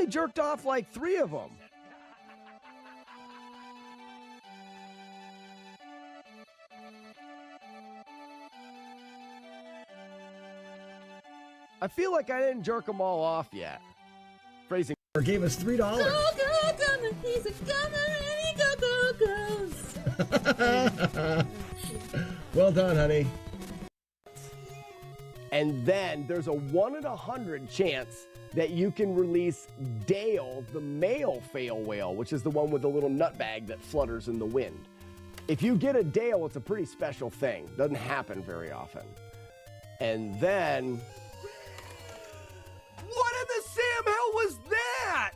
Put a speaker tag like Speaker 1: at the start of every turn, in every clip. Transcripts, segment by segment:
Speaker 1: only jerked off like 3 of them. I feel like I didn't jerk them all off yet. Phrasing gave us $3.
Speaker 2: Go, go, go, he's a go, goes.
Speaker 1: Well done, honey. And then there's a 1 in 100 chance that you can release Dale, the male fail whale, which is the one with the little nutbag that flutters in the wind. If you get a Dale, it's a pretty special thing. Doesn't happen very often. And then... What in the Sam hell was that?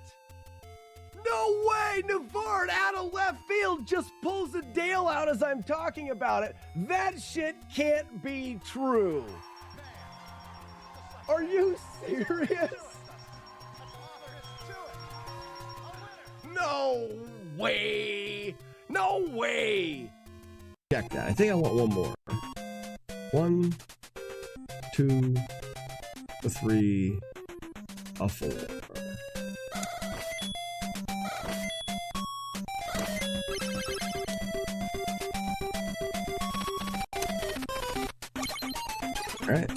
Speaker 1: No way! Navard out of left field just pulls a Dale out as I'm talking about it. That shit can't be true. Are you serious? No way! No way! Check that. I think I want one more. 1, 2, 3, a 4. All right.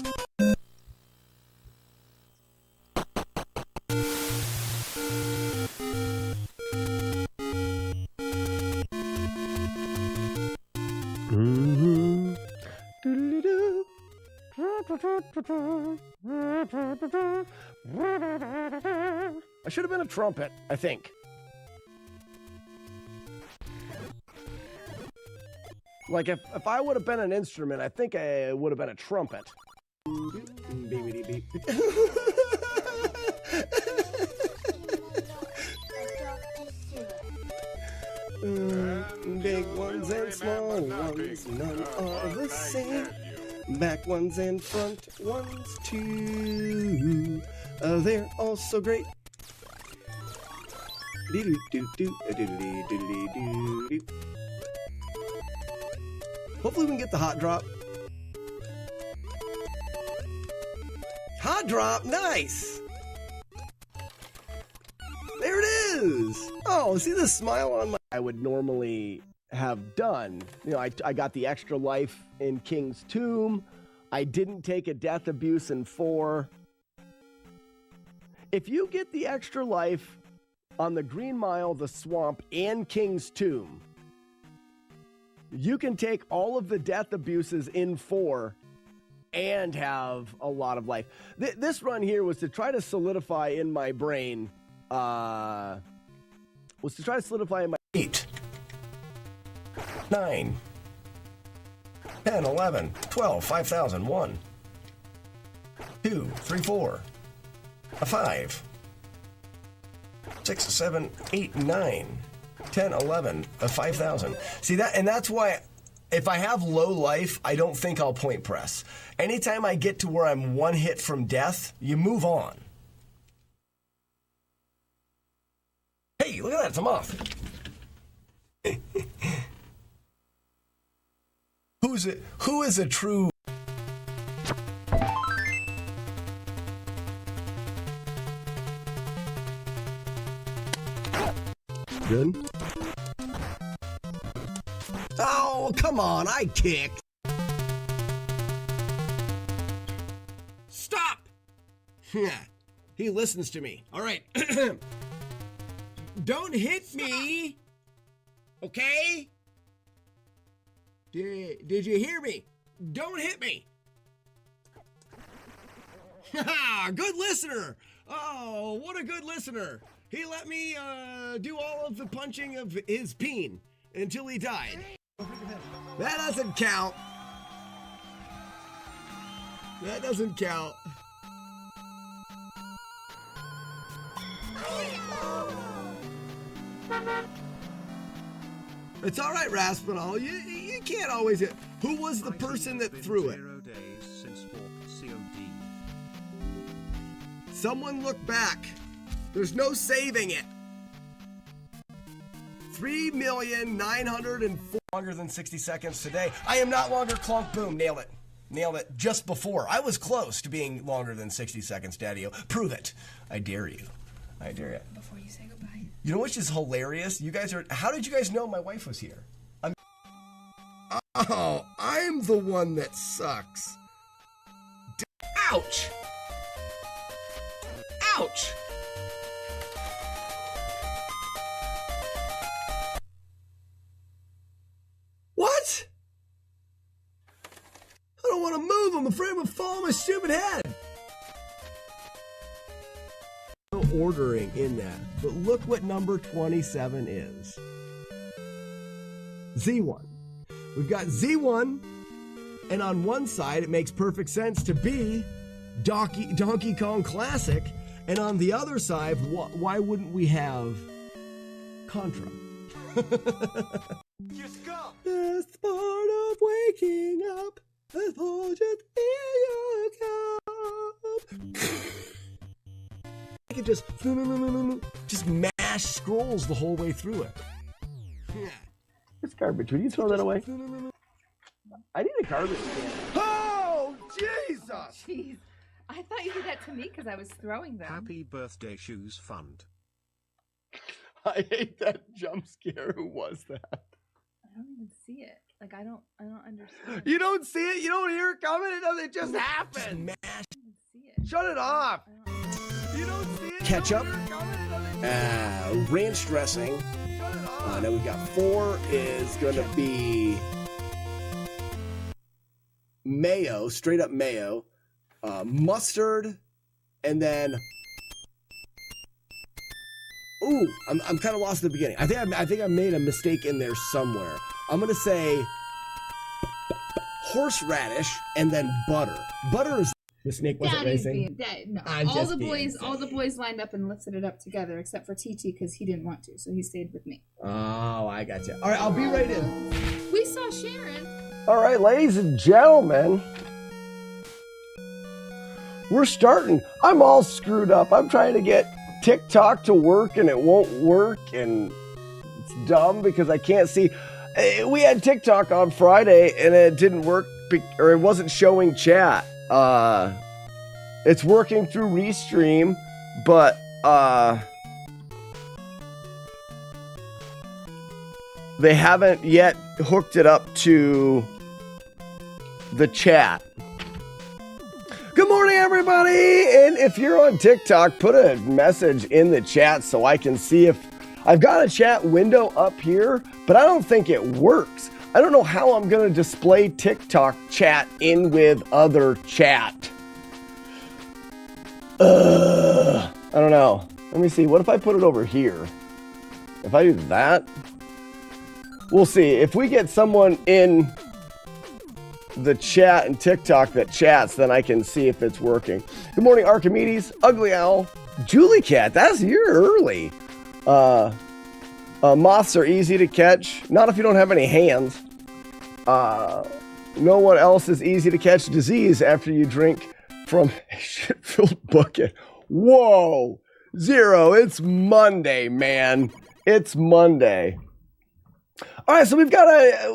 Speaker 1: I should have been a trumpet, I think. Like if I would have been an instrument, I think I would have been a trumpet. Big ones and small ones, none are the same. Back ones and front ones too. They're all so great. Hopefully we can get the hot drop. Hot drop, nice. There it is. Oh, see the smile on my... I would normally have done. You know, I got the extra life in King's Tomb. I didn't take a death abuse in 4. If you get the extra life on the Green Mile, the Swamp, and King's Tomb, you can take all of the death abuses in 4 and have a lot of life. This run here was to try to solidify in my brain, 8, 9, 10, 11, 12, 5,000, 1, 2, 3, 4, a 5, 6, 7, 8, 9, 10, 11, a 5,000. See that? And that's why if I have low life, I don't think I'll point press. Anytime I get to where I'm 1 hit from death, you move on. Hey, look at that, it's a moth. Who is a true... Good. Oh, come on, I kicked. Stop! He listens to me. All right. Don't hit me. Okay? Did you hear me? Don't hit me. Good listener. Oh, what a good listener. He let me do all of the punching of his peen until he died. That doesn't count. That doesn't count. It's all right, Raspinall. You can't always hit. Who was the person that threw it? Someone look back. There's no saving it. 3,904 longer than 60 seconds today. I am not longer clunk boom. Nailed it. Nailed it just before. I was close to being longer than 60 seconds, Daddy-O. Prove it. I dare you. I dare you.
Speaker 2: Before you say goodbye.
Speaker 1: You know what's just hilarious? You guys are. How did you guys know my wife was here? Oh, I'm the one that sucks. Ouch! Ouch! What? I don't want to move. I'm afraid I'm going to fall on my stupid head. No ordering in that, but look what number 27 is. Z1. We've got Z1, and on one side it makes perfect sense to be Donkey Kong Classic, and on the other side, why wouldn't we have Contra?
Speaker 3: Just go.
Speaker 1: Best part of waking up, the whole just in your cup. I could just mash scrolls the whole way through it.
Speaker 4: It's garbage. Would you throw that away? I need a garbage can.
Speaker 1: Oh, Jesus!
Speaker 2: Jeez. I thought you did that to me because I was throwing them.
Speaker 3: Happy birthday, Shoes Fund.
Speaker 4: I hate that jump scare. Who was that?
Speaker 2: I don't even see it. Like I don't understand.
Speaker 4: You don't see it? You don't hear it coming? It just happens.
Speaker 1: Mash.
Speaker 2: I don't even see it.
Speaker 4: Shut it off.
Speaker 2: I don't
Speaker 4: You don't see it?
Speaker 1: Ketchup.
Speaker 4: You don't hear it coming? It doesn't-
Speaker 1: Ranch dressing.
Speaker 4: Shut it off.
Speaker 1: Now we got 4 is gonna be mayo, straight up mayo, mustard, and then ooh, I'm kind of lost at the beginning. I think I made a mistake in there somewhere. I'm gonna say horseradish and then butter. Butter is the snake wasn't
Speaker 2: Daddy's
Speaker 1: racing.
Speaker 2: no.
Speaker 1: I'm
Speaker 2: all
Speaker 1: just
Speaker 2: the
Speaker 1: being
Speaker 2: boys,
Speaker 1: silly.
Speaker 2: all the boys lined up and lifted it up together, except for TT because he didn't want to, so he stayed with me.
Speaker 1: Oh, I got you. All right, I'll be right in.
Speaker 2: We saw Sharon.
Speaker 4: All right, ladies and gentlemen. We're starting. I'm all screwed up. I'm trying to get TikTok to work and it won't work, and it's dumb because I can't see. We had TikTok on Friday and it didn't work, or it wasn't showing chat. It's working through Restream, but they haven't yet hooked it up to the chat. Good morning, everybody! And if you're on TikTok, put a message in the chat so I can see if I've got a chat window up here, but I don't think it works. I don't know how I'm going to display TikTok chat in with other chat. I don't know. Let me see. What if I put it over here? If I do that, we'll see. If we get someone in the chat and TikTok that chats, then I can see if it's working. Good morning, Archimedes, Ugly Owl, Julie Cat. You're early. Moths are easy to catch. Not if you don't have any hands. No one else is easy to catch disease after you drink from a shit-filled bucket. Whoa. Zero. It's Monday, man. It's Monday. All right, so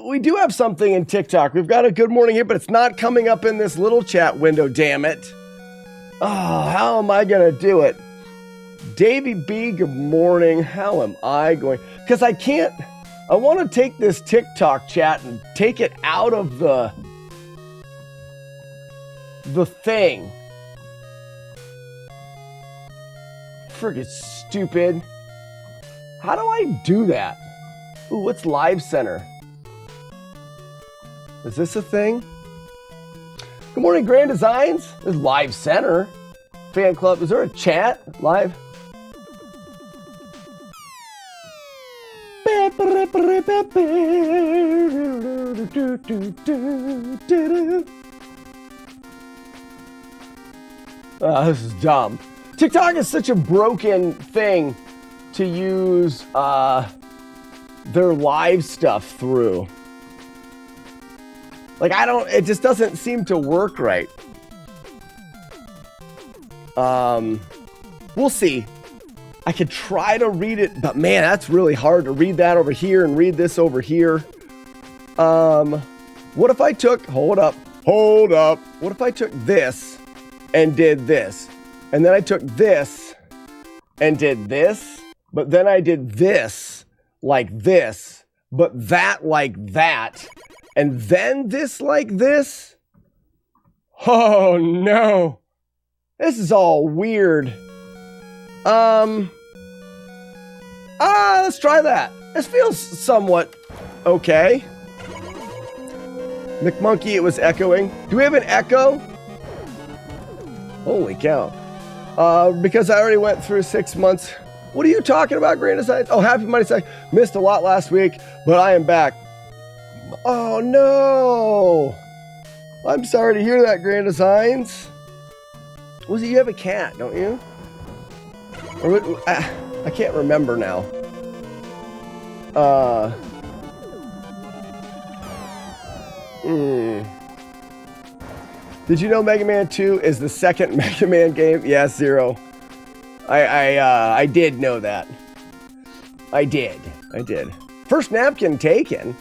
Speaker 4: we do have something in TikTok. We've got a good morning here, but it's not coming up in this little chat window, damn it. Oh, how am I going to do it? Davey B, good morning. How am I going? Because I want to take this TikTok chat and take it out of the thing. Friggin' stupid. How do I do that? Ooh, what's Live Center? Is this a thing? Good morning, Grand Designs. There's Live Center. Fan Club. Is there a chat? Live? This is dumb. TikTok is such a broken thing to use their live stuff through. Like, it just doesn't seem to work right. We'll see. I could try to read it, but man, that's really hard to read that over here and read this over here. What if I took, hold up. What if I took this and did this? And then I took this and did this, but then I did this like this, but that like that, and then this like this. Oh no. This is all weird. Let's try that. This feels somewhat okay. McMonkey, it was echoing. Do we have an echo? Holy cow. Because I already went through 6 months. What are you talking about, Grand Designs? Oh, happy Monday Sack. Missed a lot last week, but I am back. Oh, no. I'm sorry to hear that, Grand Designs. Was it you have a cat, don't you? Or I can't remember now. Did you know Mega Man 2 is the second Mega Man game? Yes, Zero. I did know that. I did. First napkin taken.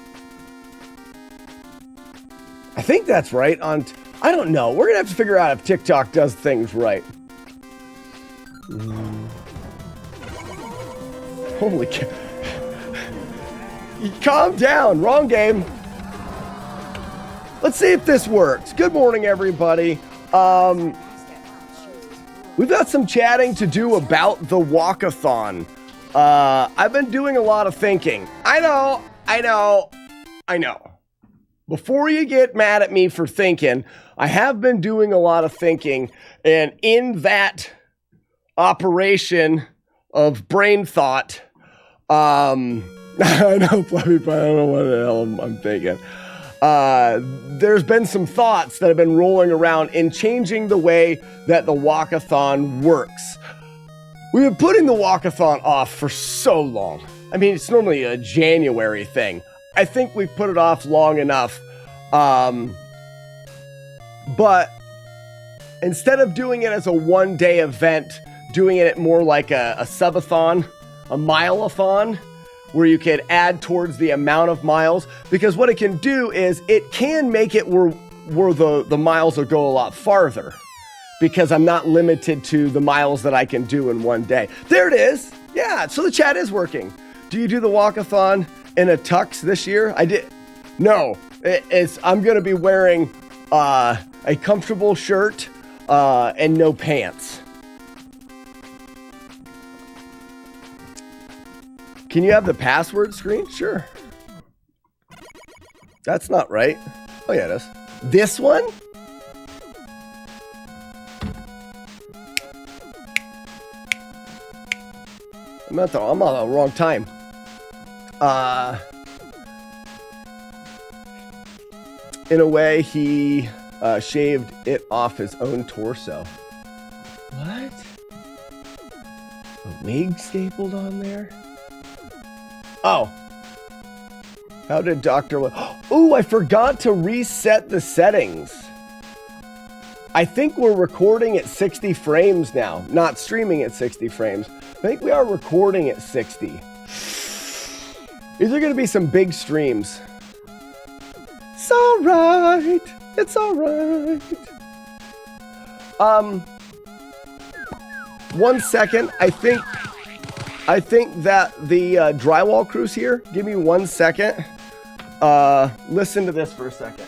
Speaker 4: I think that's right on... I don't know. We're going to have to figure out if TikTok does things right. Holy cow. Calm down. Wrong game. Let's see if this works. Good morning, everybody. We've got some chatting to do about the walkathon. I've been doing a lot of thinking. I know. Before you get mad at me for thinking, I have been doing a lot of thinking, and in that operation of brain thought, I know, Fluffy, but I don't know what the hell I'm thinking. There's been some thoughts that have been rolling around in changing the way that the walkathon works. We've been putting the walkathon off for so long. I mean, it's normally a January thing. I think we've put it off long enough. But instead of doing it as a one-day event, doing it more like a subathon, a mile-a-thon, where you can add towards the amount of miles, because what it can do is it can make it where the miles will go a lot farther, because I'm not limited to the miles that I can do in one day. There it is. Yeah, so the chat is working. Do you do the walkathon in a tux this year? I did. No, I'm going to be wearing a comfortable shirt and no pants. Can you have the password screen? Sure. That's not right. Oh, yeah, it is. This one? I'm on the wrong time. In a way, he shaved it off his own torso. What? A wig stapled on there? Oh. How did Dr. Oh, I forgot to reset the settings. I think we're recording at 60 frames now. Not streaming at 60 frames. I think we are recording at 60. These are going to be some big streams. It's alright. It's alright. 1 second. I think that the drywall crew's here. Give me 1 second. Listen to this for a second.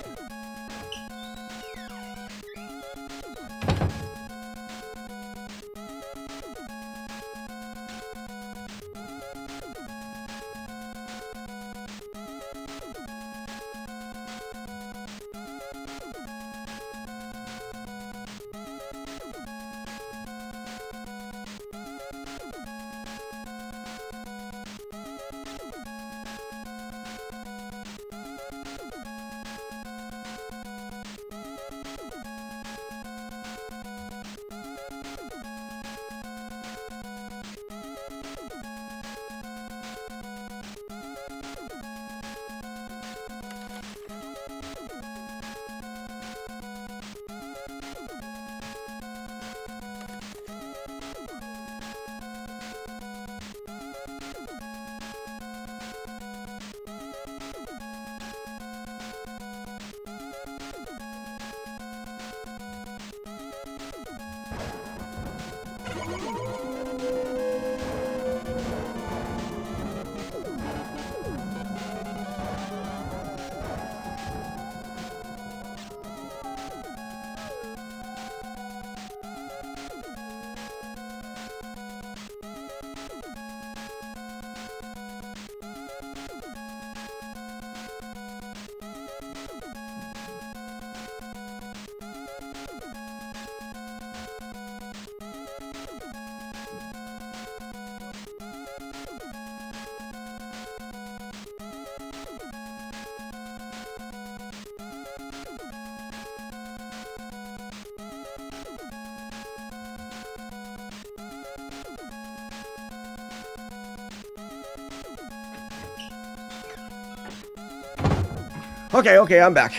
Speaker 4: Okay, I'm back.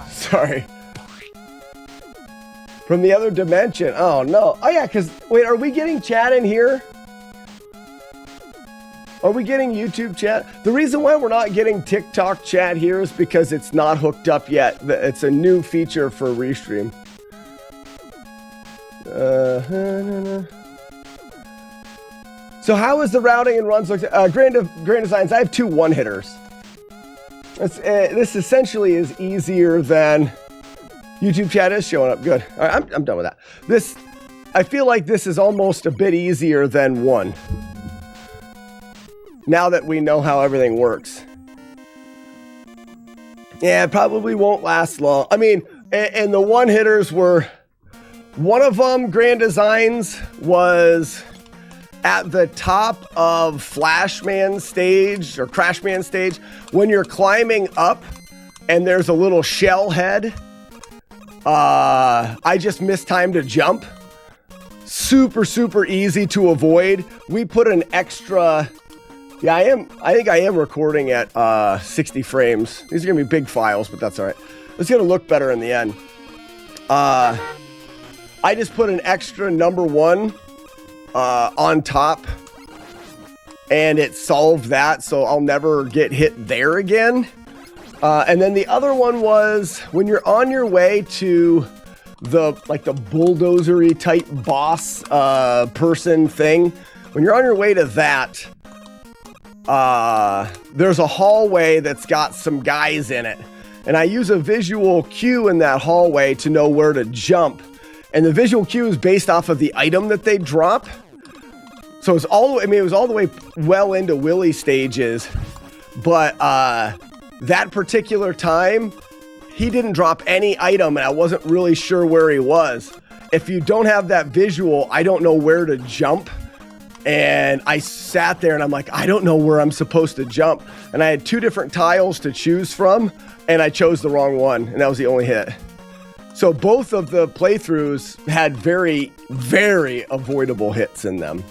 Speaker 4: Sorry. From the other dimension. Oh, no. Oh, yeah, because, wait, are we getting chat in here? Are we getting YouTube chat? The reason why we're not getting TikTok chat here is because it's not hooked up yet. It's a new feature for Restream. So how is the routing and runs look? Grand Designs, I have 2 one-hitters. This essentially is easier than YouTube chat is showing up. Good. All right, I'm done with that. I feel like this is almost a bit easier than 1. Now that we know how everything works. Yeah, it probably won't last long. I mean, and the one-hitters were... One of them, Grand Designs, was at the top of Flashman stage or Crashman stage. When you're climbing up and there's a little shell head, I just mistimed a jump. Super, super easy to avoid. We put an extra... Yeah, I think I am recording at 60 frames. These are going to be big files, but that's all right. It's going to look better in the end. I just put an extra number 1 on top, and it solved that, so I'll never get hit there again. And then the other one was when you're on your way to the bulldozery type boss person thing. When you're on your way to that, there's a hallway that's got some guys in it, and I use a visual cue in that hallway to know where to jump. And the visual cue is based off of the item that they drop. So it's all, I mean, it was all the way well into Willy stages, but that particular time, he didn't drop any item, and I wasn't really sure where he was. If you don't have that visual, I don't know where to jump. And I sat there and I'm like, I don't know where I'm supposed to jump. And I had 2 different tiles to choose from, and I chose the wrong one, and that was the only hit. So both of the playthroughs had very, very avoidable hits in them.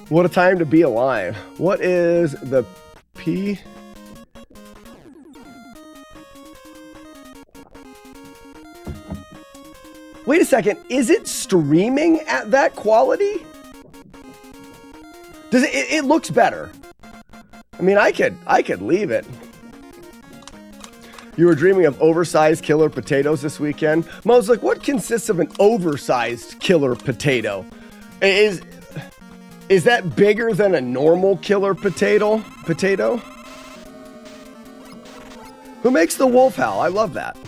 Speaker 4: What a time to be alive. What is the P? Wait a second, is it streaming at that quality? Does it looks better. I mean, I could leave it. You were dreaming of oversized killer potatoes this weekend? Mo's like, what consists of an oversized killer potato? Is that bigger than a normal killer potato? Who makes the wolf howl? I love that.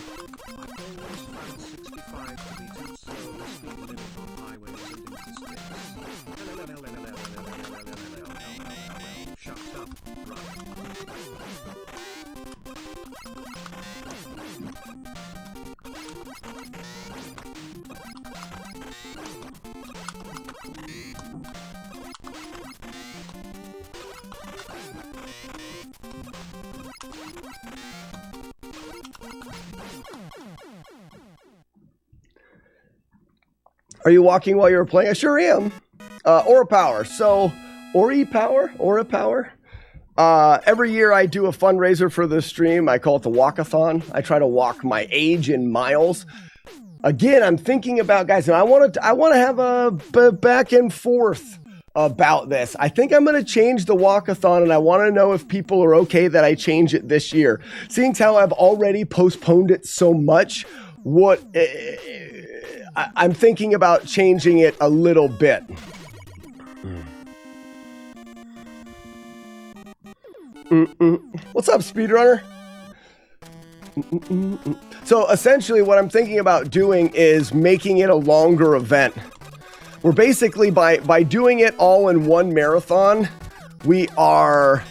Speaker 4: Are you walking while you were playing? I sure am. Aura Power. So, Aura Power. Every year I do a fundraiser for the stream. I call it the Walkathon. I try to walk my age in miles. Again, I'm thinking about, guys, and I want to have a back and forth about this. I think I'm going to change the walkathon, and I want to know if people are okay that I change it this year. Seeing how I've already postponed it so much, I'm thinking about changing it a little bit. What's up, speedrunner? So essentially what I'm thinking about doing is making it a longer event. We're basically, by doing it all in one marathon, we're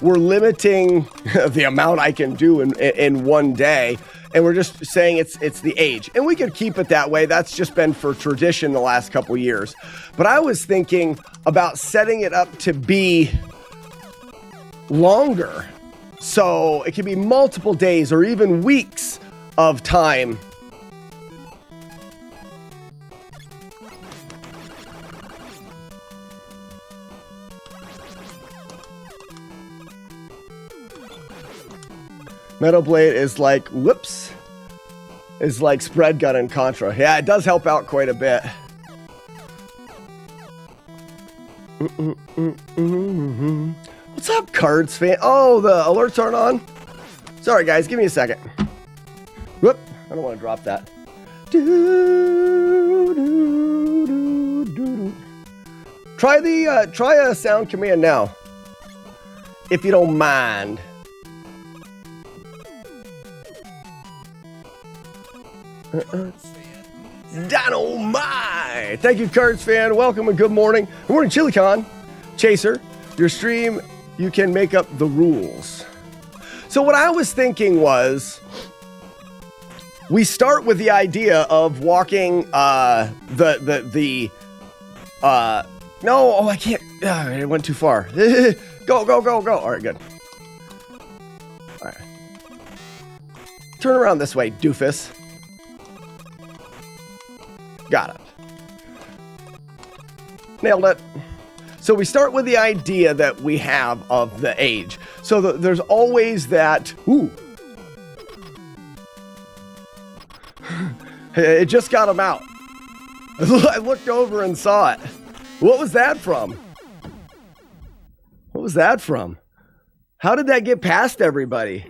Speaker 4: limiting the amount I can do in one day. And we're just saying it's the age. And we could keep it that way. That's just been for tradition the last couple years. But I was thinking about setting it up to be longer. So it could be multiple days or even weeks of time Metal Blade is like, whoops, is like spread gun in Contra. Yeah, it does help out quite a bit. What's up, Cards fan? Oh, the alerts aren't on? Sorry, guys. Give me a second. Whoop. I don't want to drop that. Try a sound command now, if you don't mind. Dynamite! Thank you, Cards fan. Welcome and good morning. Good morning, ChiliCon. Chaser, your stream, you can make up the rules. So what I was thinking was, we start with the idea of walking no, oh, I can't. It went too far. Go, go, go, go. All right, good. All right. Turn around this way, doofus. Got it. Nailed it. So we start with the idea that we have of the age. So there's always that. Ooh. It just got him out. I looked over and saw it. What was that from? What was that from? How did that get past everybody?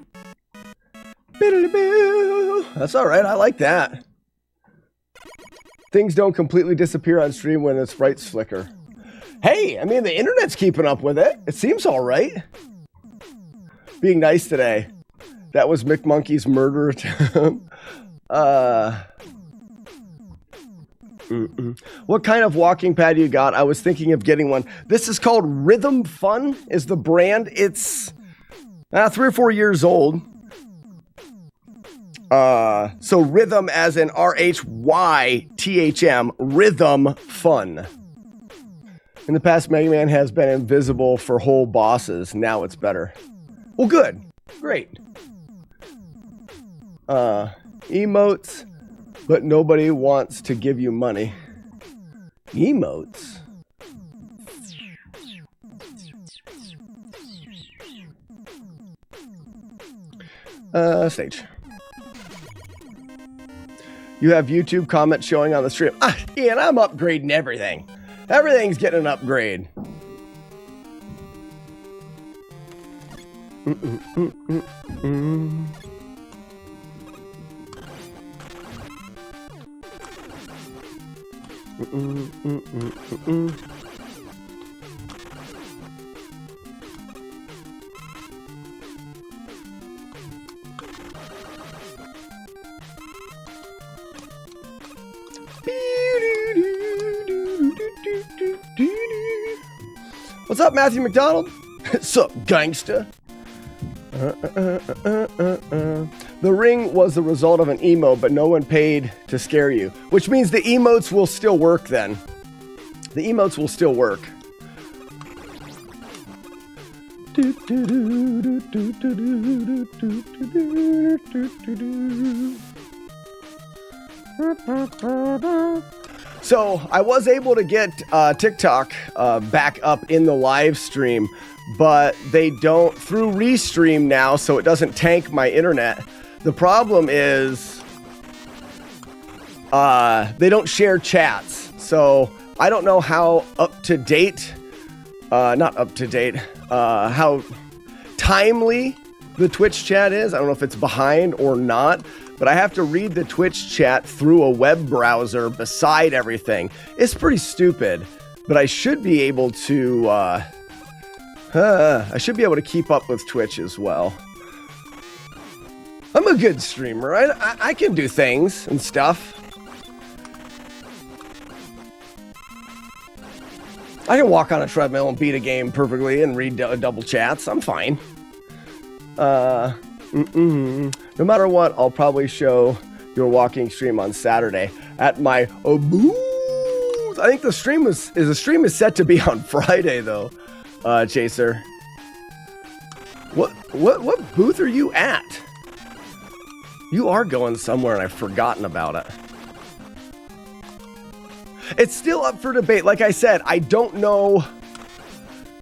Speaker 4: That's all right. I like that. Things don't completely disappear on stream when the sprites flicker. Hey, I mean, the internet's keeping up with it. It seems all right. Being nice today. That was McMonkey's murder attempt. What kind of walking pad you got? I was thinking of getting one. This is called Rhythm Fun is the brand. It's 3 or 4 years old. So Rhythm as in RHYTHM, Rhythm Fun. In the past, Mega Man has been invisible for whole bosses. Now it's better. Well, good. Great. Emotes, but nobody wants to give you money. Emotes? Stage. You have YouTube comments showing on the stream. Ian, I'm upgrading everything. Everything's getting an upgrade. What's up, Matthew McDonald? Sup, gangsta? The ring was the result of an emote, but no one paid to scare you. Which means the emotes will still work then. The emotes will still work. So I was able to get TikTok back up in the live stream, but they don't through Restream now, so it doesn't tank my internet. The problem is they don't share chats, so I don't know how up to date, not up to date, how timely the Twitch chat is. I don't know if it's behind or not, but I have to read the Twitch chat through a web browser beside everything. It's pretty stupid, but I should be able to keep up with Twitch as well. I'm a good streamer. I can do things and stuff. I can walk on a treadmill and beat a game perfectly and read double chats. I'm fine. No matter what, I'll probably show your walking stream on Saturday at my booth. I think the stream is set to be on Friday though, Chaser. What booth are you at? You are going somewhere and I've forgotten about it. It's still up for debate. Like I said, I don't know.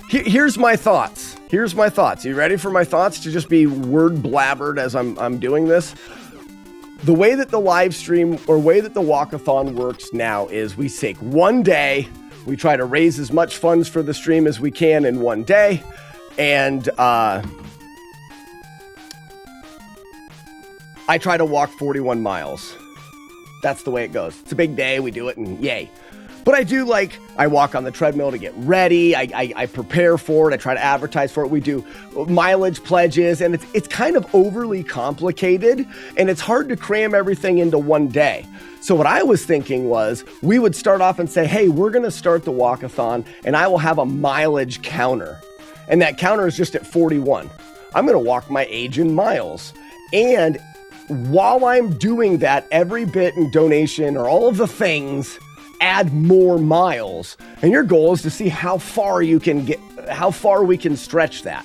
Speaker 4: Here's my thoughts. Here's my thoughts. You ready for my thoughts to just be word blabbered as I'm doing this? The way that the live stream or way that the walkathon works now is we take one day, we try to raise as much funds for the stream as we can in one day, and I try to walk 41 miles. That's the way it goes. It's a big day, we do it, and yay. But I walk on the treadmill to get ready. I prepare for it. I try to advertise for it. We do mileage pledges, and it's kind of overly complicated, and it's hard to cram everything into one day. So what I was thinking was we would start off and say, hey, we're going to start the walkathon, and I will have a mileage counter. And that counter is just at 41. I'm going to walk my age in miles. And while I'm doing that, every bit and donation or all of the things add more miles, and your goal is to see how far we can stretch that.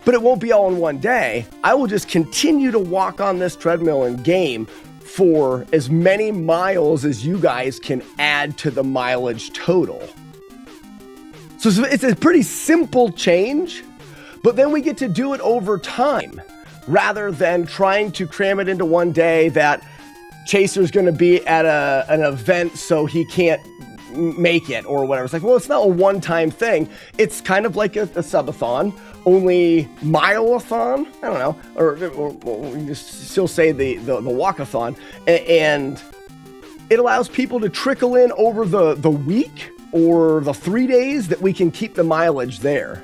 Speaker 4: But it won't be all in one day. I will just continue to walk on this treadmill and game for as many miles as you guys can add to the mileage total. So it's a pretty simple change, but then we get to do it over time rather than trying to cram it into one day that Chaser's going to be at an event, so he can't make it or whatever. It's like, well, it's not a one-time thing. It's kind of like a subathon, only mile-a-thon. I don't know, or we just still say the walkathon, and it allows people to trickle in over the week or the 3 days that we can keep the mileage there.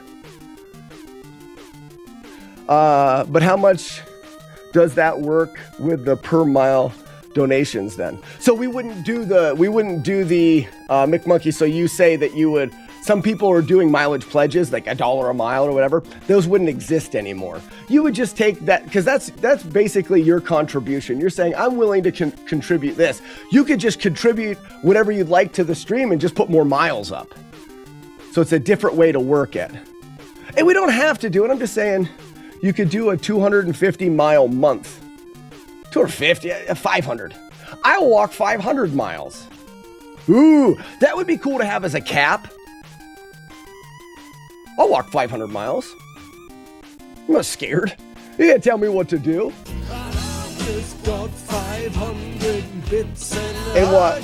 Speaker 4: But how much does that work with the per mile donations then? So we wouldn't do the McMonkey. So you say that you would, some people are doing mileage pledges, like $1 a mile or whatever. Those wouldn't exist anymore. You would just take that, because that's basically your contribution. You're saying, I'm willing to contribute this. You could just contribute whatever you'd like to the stream and just put more miles up. So it's a different way to work it. And we don't have to do it. I'm just saying you could do a 250 mile month. 250, 500. I will walk 500 miles. Ooh, that would be cool to have as a cap. I'll walk 500 miles. I'm not scared. You can't tell me what to do.
Speaker 5: Just got 500 bits
Speaker 4: and what?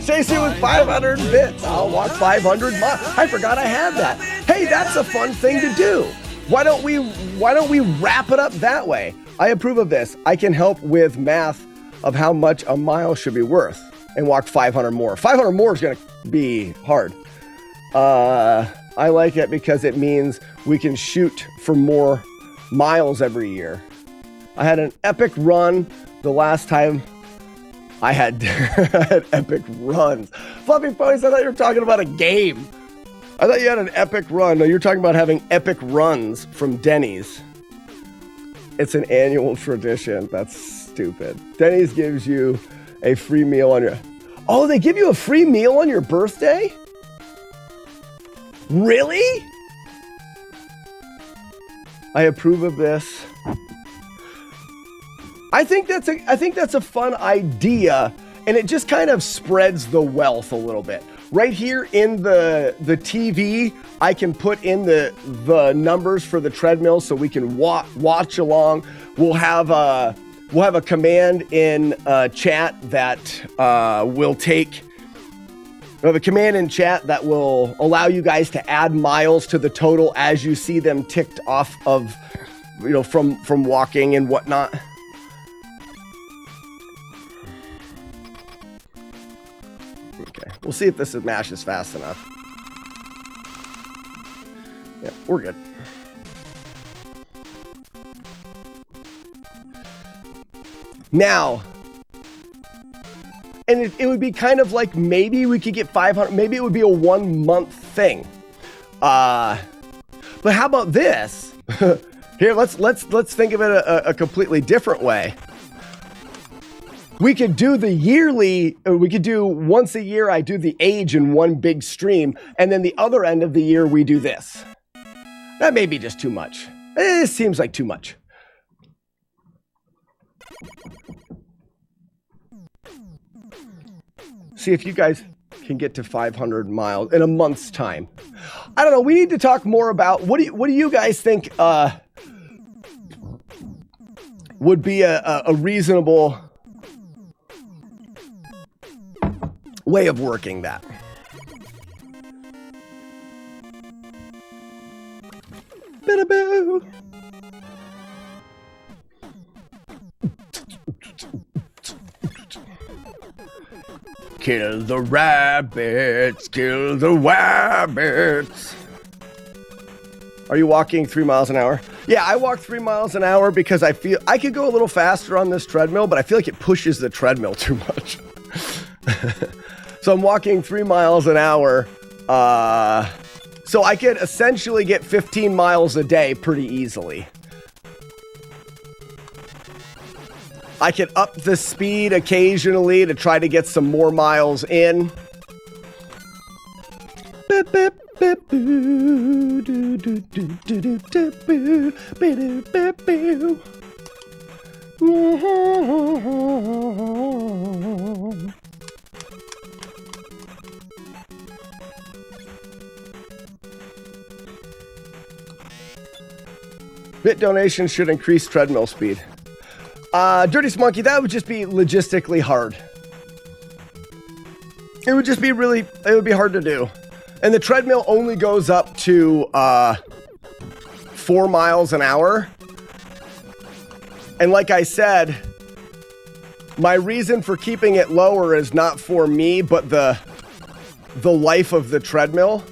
Speaker 4: Chasing with 500 bits. I'll walk 500 miles. I forgot I had that. Hey, that's a fun thing to do. Why don't we wrap it up that way? I approve of this. I can help with math of how much a mile should be worth and walk 500 more. 500 more is going to be hard. I like it because it means we can shoot for more miles every year. I had an epic run the last time I had, I had epic runs. Fluffy Ponies, I thought you were talking about a game. I thought you had an epic run. No, you're talking about having epic runs from Denny's. It's an annual tradition. That's stupid. Denny's gives you a free meal on your... Oh, they give you a free meal on your birthday? Really? I approve of this. I think that's a fun idea, and it just kind of spreads the wealth a little bit. Right here in the TV, I can put in the numbers for the treadmill so we can watch along. We'll have a command in chat that will take. We have a command in chat that will allow you guys to add miles to the total as you see them ticked off of, from walking and whatnot. Okay, we'll see if this mash is fast enough. Yeah, we're good. Now, and it would be kind of like maybe we could get 500, maybe it would be a 1 month thing. But how about this? Here, let's think of it a completely different way. We could do the yearly, we could do once a year, I do the age in one big stream, and then the other end of the year, we do this. That may be just too much. It seems like too much. See if you guys can get to 500 miles in a month's time. I don't know. We need to talk more about what do you guys think would be a reasonable way of working that. Ba-da-boo. Kill the rabbits, kill the rabbits. Are you walking 3 miles an hour? Yeah, I walk 3 miles an hour because I feel I could go a little faster on this treadmill, but I feel like it pushes the treadmill too much. So I'm walking 3 miles an hour. So I could essentially get 15 miles a day pretty easily. I could up the speed occasionally to try to get some more miles in. Bit donations should increase treadmill speed. Dirty Monkey, that would just be logistically hard. It would just be it would be hard to do. And the treadmill only goes up to 4 miles an hour. And like I said, my reason for keeping it lower is not for me, but the life of the treadmill.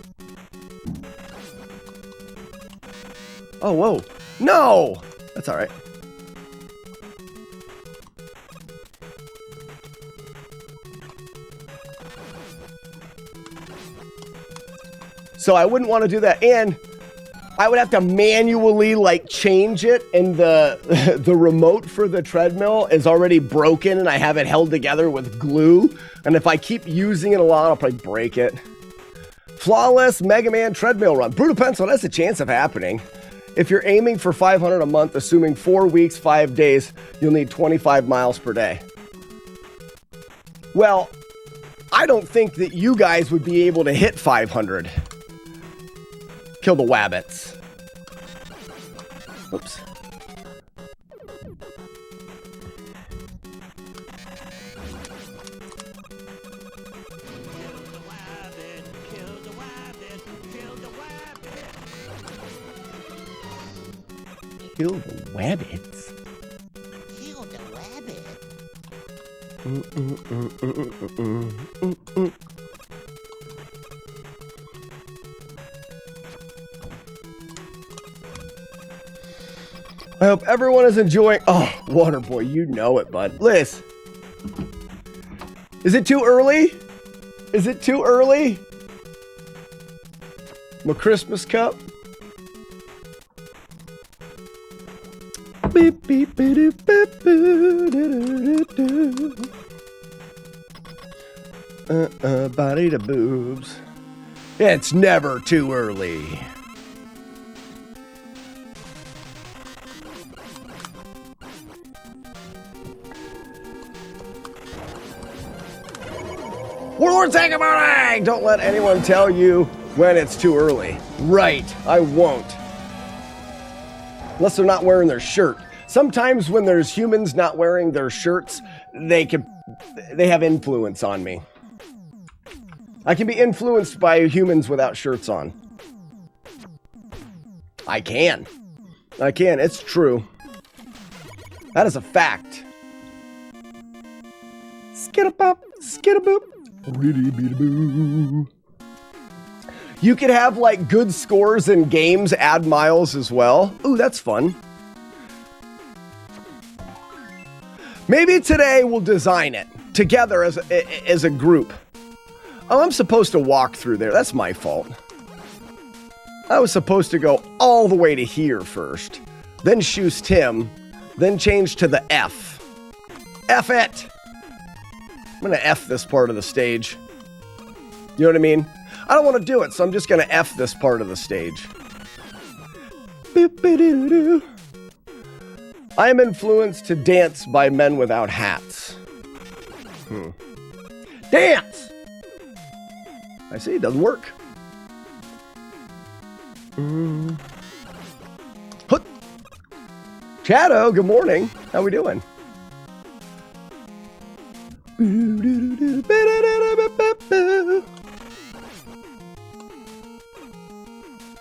Speaker 4: Oh, whoa. No! That's all right. So I wouldn't want to do that. And I would have to manually like change it, and the remote for the treadmill is already broken and I have it held together with glue. And if I keep using it a lot, I'll probably break it. Flawless Mega Man treadmill run. Brutal Pencil, that's a chance of happening. If you're aiming for 500 a month, assuming 4 weeks, 5 days, you'll need 25 miles per day. Well, I don't think that you guys would be able to hit 500. Kill the wabbits. Oops. Kill the wabbits.
Speaker 6: Kill the rabbit.
Speaker 4: I hope everyone is enjoying. Oh, Waterboy, you know it, bud. Liz, is it too early? Is it too early? My Christmas cup. Beep, beep, beep, beep, beep, body to boobs. It's never too early. Warlord Sagamore! Don't let anyone tell you when it's too early. Right, I won't. Unless they're not wearing their shirt. Sometimes when there's humans not wearing their shirts, they have influence on me. I can be influenced by humans without shirts on. I can. It's true. That is a fact. Skidabop, skidaboop. You could have like good scores in games, add miles as well. Ooh, that's fun. Maybe today we'll design it together as a group. Oh, I'm supposed to walk through there. That's my fault. I was supposed to go all the way to here first, then shoost him, then change to the F. F it! I'm gonna F this part of the stage. You know what I mean? I don't want to do it, so I'm just gonna F this part of the stage. Boop-a-doo-doo. I am influenced to dance by men without hats. Dance! I see. It doesn't work. Hut. Shadow, good morning. How we doing?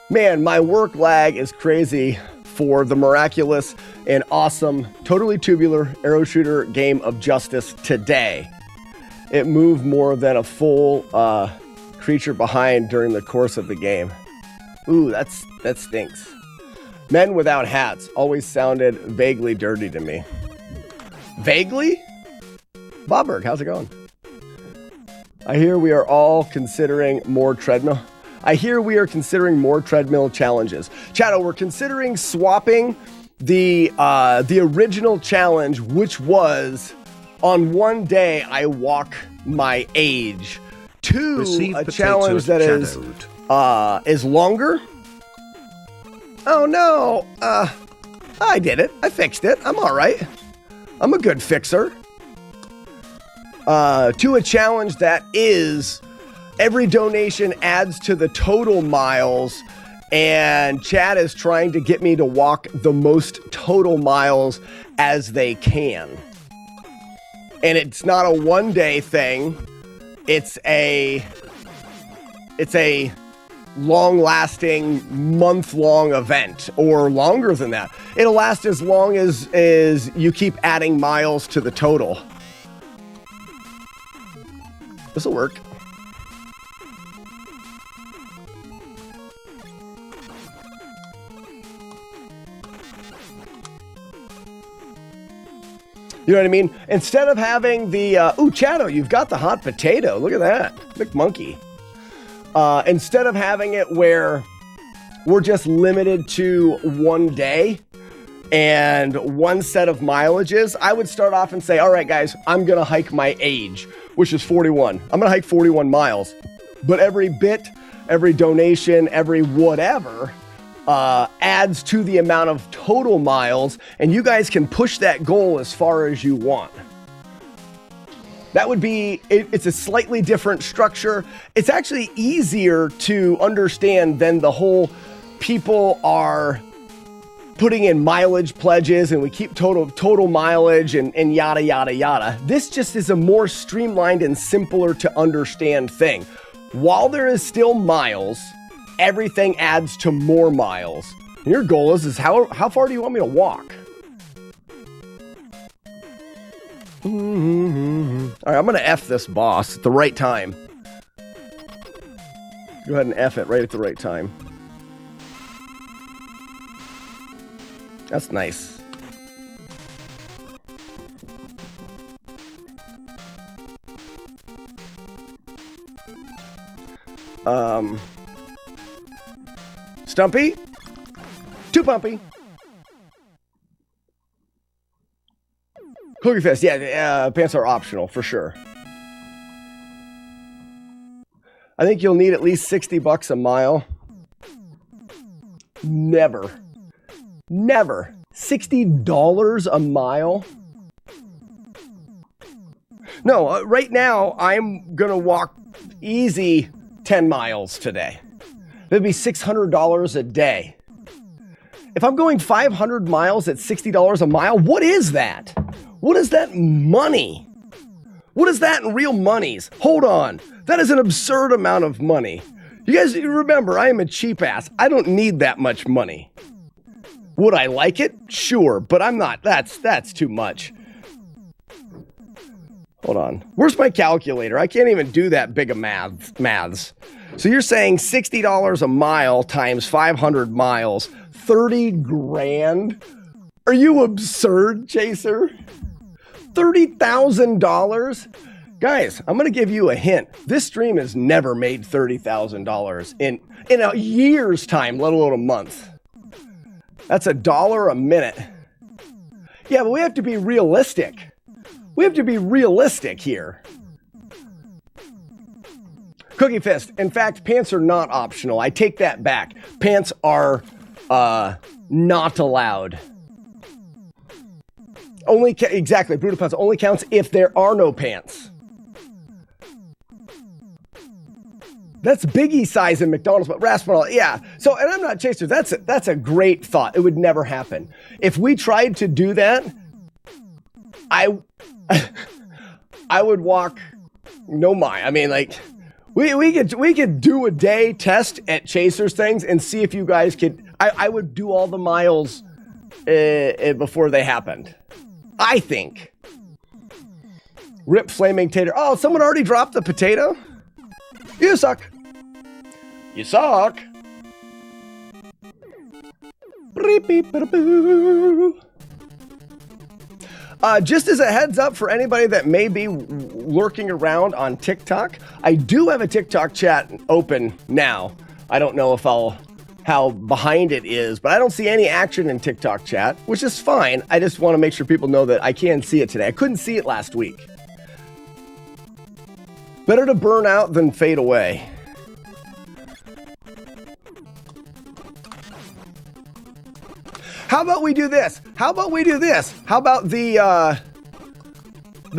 Speaker 4: Man, my work lag is crazy for the miraculous and awesome, totally tubular arrow shooter game of Justice today. It moved more than a full creature behind during the course of the game. Ooh, that stinks. Men without hats always sounded vaguely dirty to me. Vaguely? Bobberg, how's it going? I hear we are considering more treadmill challenges. Chato, we're considering swapping the original challenge, which was on one day I walk my age, to
Speaker 3: Receive
Speaker 4: a challenge that
Speaker 3: shadowed.
Speaker 4: is longer. Oh no, I did it. I fixed it. I'm all right. I'm a good fixer. To a challenge that is every donation adds to the total miles, and Chad is trying to get me to walk the most total miles as they can. And it's not a one-day thing. It's a long-lasting, month-long event, or longer than that. It'll last as long as you keep adding miles to the total. This'll work. You know what I mean? Instead of having the, ooh, Chato, you've got the hot potato. Look at that. McMonkey. Instead of having it where we're just limited to one day and one set of mileages, I would start off and say, all right, guys, I'm going to hike my age, which is 41. I'm going to hike 41 miles. But every bit, every donation, every whatever adds to the amount of total miles, and you guys can push that goal as far as you want. That would be, it's a slightly different structure. It's actually easier to understand than the whole people are putting in mileage pledges and we keep total mileage and yada, yada, yada. This just is a more streamlined and simpler to understand thing. While there is still miles, everything adds to more miles. And your goal is how far do you want me to walk? All right, I'm going to F this boss at the right time. Go ahead and F it right at the right time. That's nice. Stumpy? Too pumpy. Cookie Fist, yeah, pants are optional for sure. I think you'll need at least $60 a mile. Never. $60 a mile? No, right now I'm gonna walk easy 10 miles today. That'd be $600 a day. If I'm going 500 miles at $60 a mile, what is that? What is that money? What is that in real monies? Hold on. That is an absurd amount of money. You guys remember, I am a cheap ass. I don't need that much money. Would I like it? Sure, but I'm not. That's too much. Hold on. Where's my calculator? I can't even do that big of maths. So you're saying $60 a mile times 500 miles, 30 grand? Are you absurd, Chaser? $30,000? Guys, I'm going to give you a hint. This stream has never made $30,000 in a year's time, let alone a month. That's $1 a minute. Yeah, but we have to be realistic. We have to be realistic here. Cookie Fist. In fact, pants are not optional. I take that back. Pants are not allowed. Exactly, Brutal Pants only counts if there are no pants. That's Biggie size in McDonald's, but Rasputin, yeah. So, and I'm not Chaser. That's a great thought. It would never happen. If we tried to do that, I would walk no mile. I mean, like, we could do a day test at Chasers things and see if you guys could. I would do all the miles before they happened. I think. Rip Flaming Tater. Oh, someone already dropped the potato? You suck. You suck. Just as a heads up for anybody that may be lurking around on TikTok, I do have a TikTok chat open now. I don't know if how behind it is, but I don't see any action in TikTok chat, which is fine. I just want to make sure people know that I can see it today. I couldn't see it last week. Better to burn out than fade away. How about we do this? How about the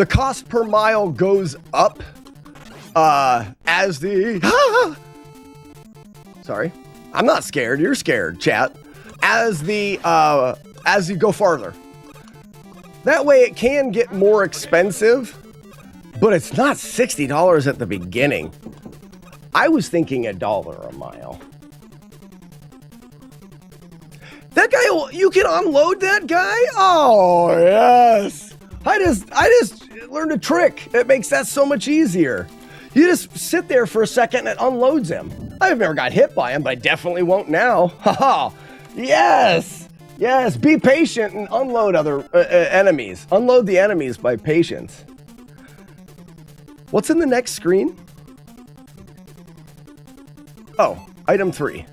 Speaker 4: cost per mile goes up as the sorry. I'm not scared. You're scared, chat. As you go farther. That way it can get more expensive, but it's not $60 at the beginning. I was thinking $1 a mile. That guy, you can unload that guy? Oh, yes. I just learned a trick. It makes that so much easier. You just sit there for a second and it unloads him. I've never got hit by him, but I definitely won't now. Haha. Yes. Yes. Be patient and unload other enemies. Unload the enemies by patience. What's in the next screen? Oh, item 3.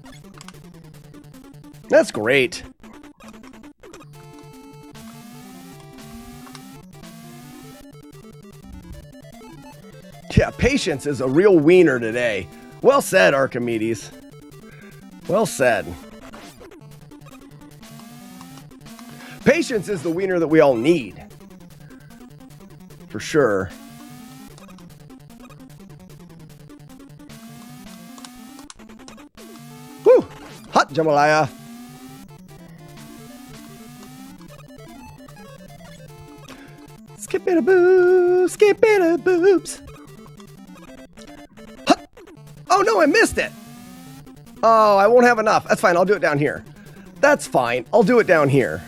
Speaker 4: That's great. Yeah, patience is a real wiener today. Well said, Archimedes. Well said. Patience is the wiener that we all need. For sure. Woo! Hot jambalaya. Skip it a boo, skip it a boobs. Hut. Oh no, I missed it. Oh, I won't have enough. That's fine. I'll do it down here. That's fine. I'll do it down here.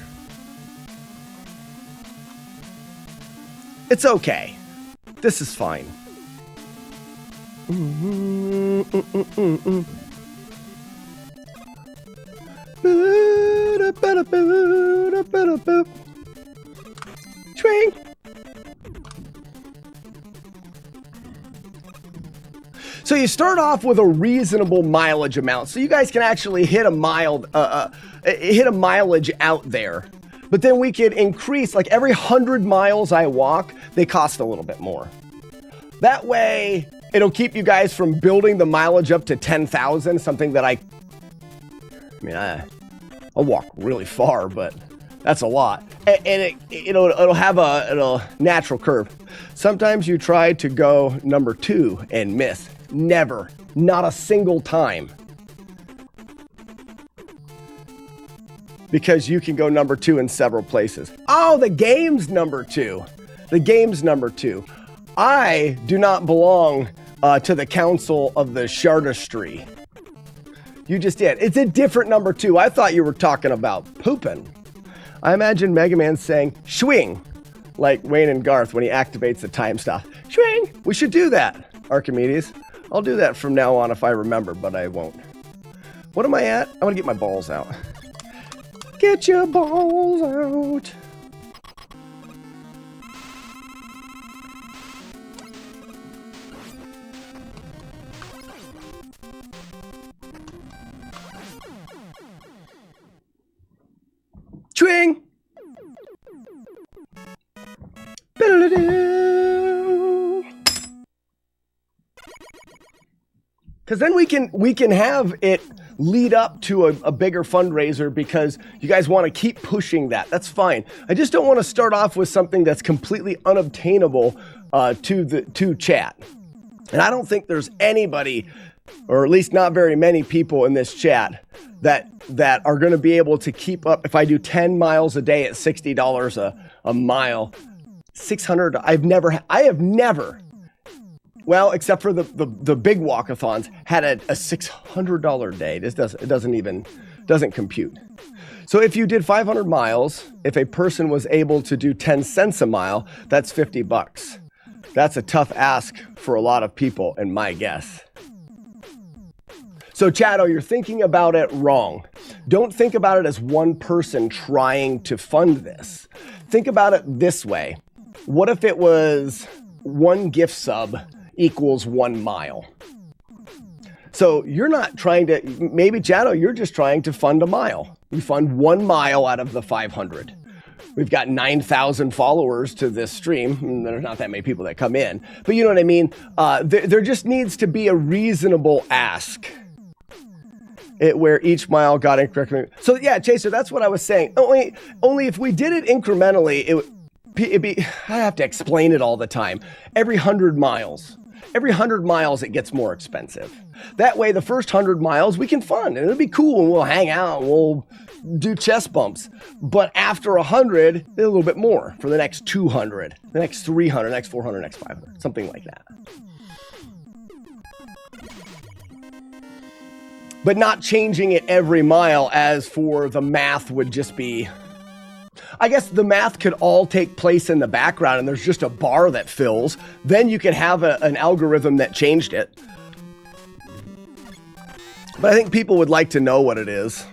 Speaker 4: It's okay. This is fine. Swing. So you start off with a reasonable mileage amount, so you guys can actually hit a mileage out there. But then we could increase, like every 100 miles I walk, they cost a little bit more. That way, it'll keep you guys from building the mileage up to 10,000, something that I'll walk really far, but that's a lot. And it'll have a natural curve. Sometimes you try to go number 2 and miss. Never. Not a single time. Because you can go number 2 in several places. Oh, the game's number 2. The game's number 2. I do not belong to the council of the Shardistry. You just did. It's a different number 2. I thought you were talking about pooping. I imagine Mega Man saying, swing, like Wayne and Garth when he activates the time stop. Swing! We should do that, Archimedes. I'll do that from now on if I remember, but I won't. What am I at? I want to get my balls out. Get your balls out. Swing! Because then we can have it lead up to a bigger fundraiser because you guys want to keep pushing that. That's fine. I just don't want to start off with something that's completely unobtainable to chat. And I don't think there's anybody or at least not very many people in this chat that are going to be able to keep up. If I do 10 miles a day at $60 a mile, 600. I have never, well, except for the big walkathons, had a $600 day. This doesn't compute. So if you did 500 miles, if a person was able to do 10 cents a mile, that's $50. That's a tough ask for a lot of people, in my guess. So Chado, you're thinking about it wrong. Don't think about it as one person trying to fund this. Think about it this way. What if it was one gift sub equals 1 mile? So you're not trying to, maybe Chado, you're just trying to fund a mile. You fund 1 mile out of the 500. We've got 9,000 followers to this stream. There's not that many people that come in, but you know what I mean? There just needs to be a reasonable ask. Where each mile got incorrectly. So yeah, Chaser, that's what I was saying. Only if we did it incrementally, it'd be, I have to explain it all the time. Every 100 miles, it gets more expensive. That way, the first 100 miles we can fund, and it'll be cool, and we'll hang out, and we'll do chest bumps. But after 100, a little bit more for the next 200, the next 300, next 400, next 500, something like that. But not changing it every mile, as for the math would just be, I guess the math could all take place in the background and there's just a bar that fills. Then you could have an algorithm that changed it. But I think people would like to know what it is.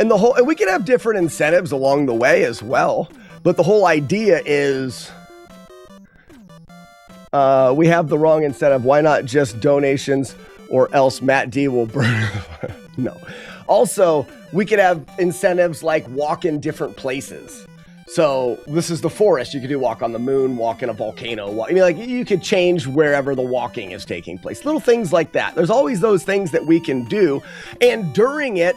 Speaker 4: And we could have different incentives along the way as well. But the whole idea is, we have the wrong incentive. Why not just donations, or else Matt D will burn? No. Also, we could have incentives like walk in different places. So this is the forest. You could do walk on the moon, walk in a volcano. I mean, like, you could change wherever the walking is taking place. Little things like that. There's always those things that we can do. And during it,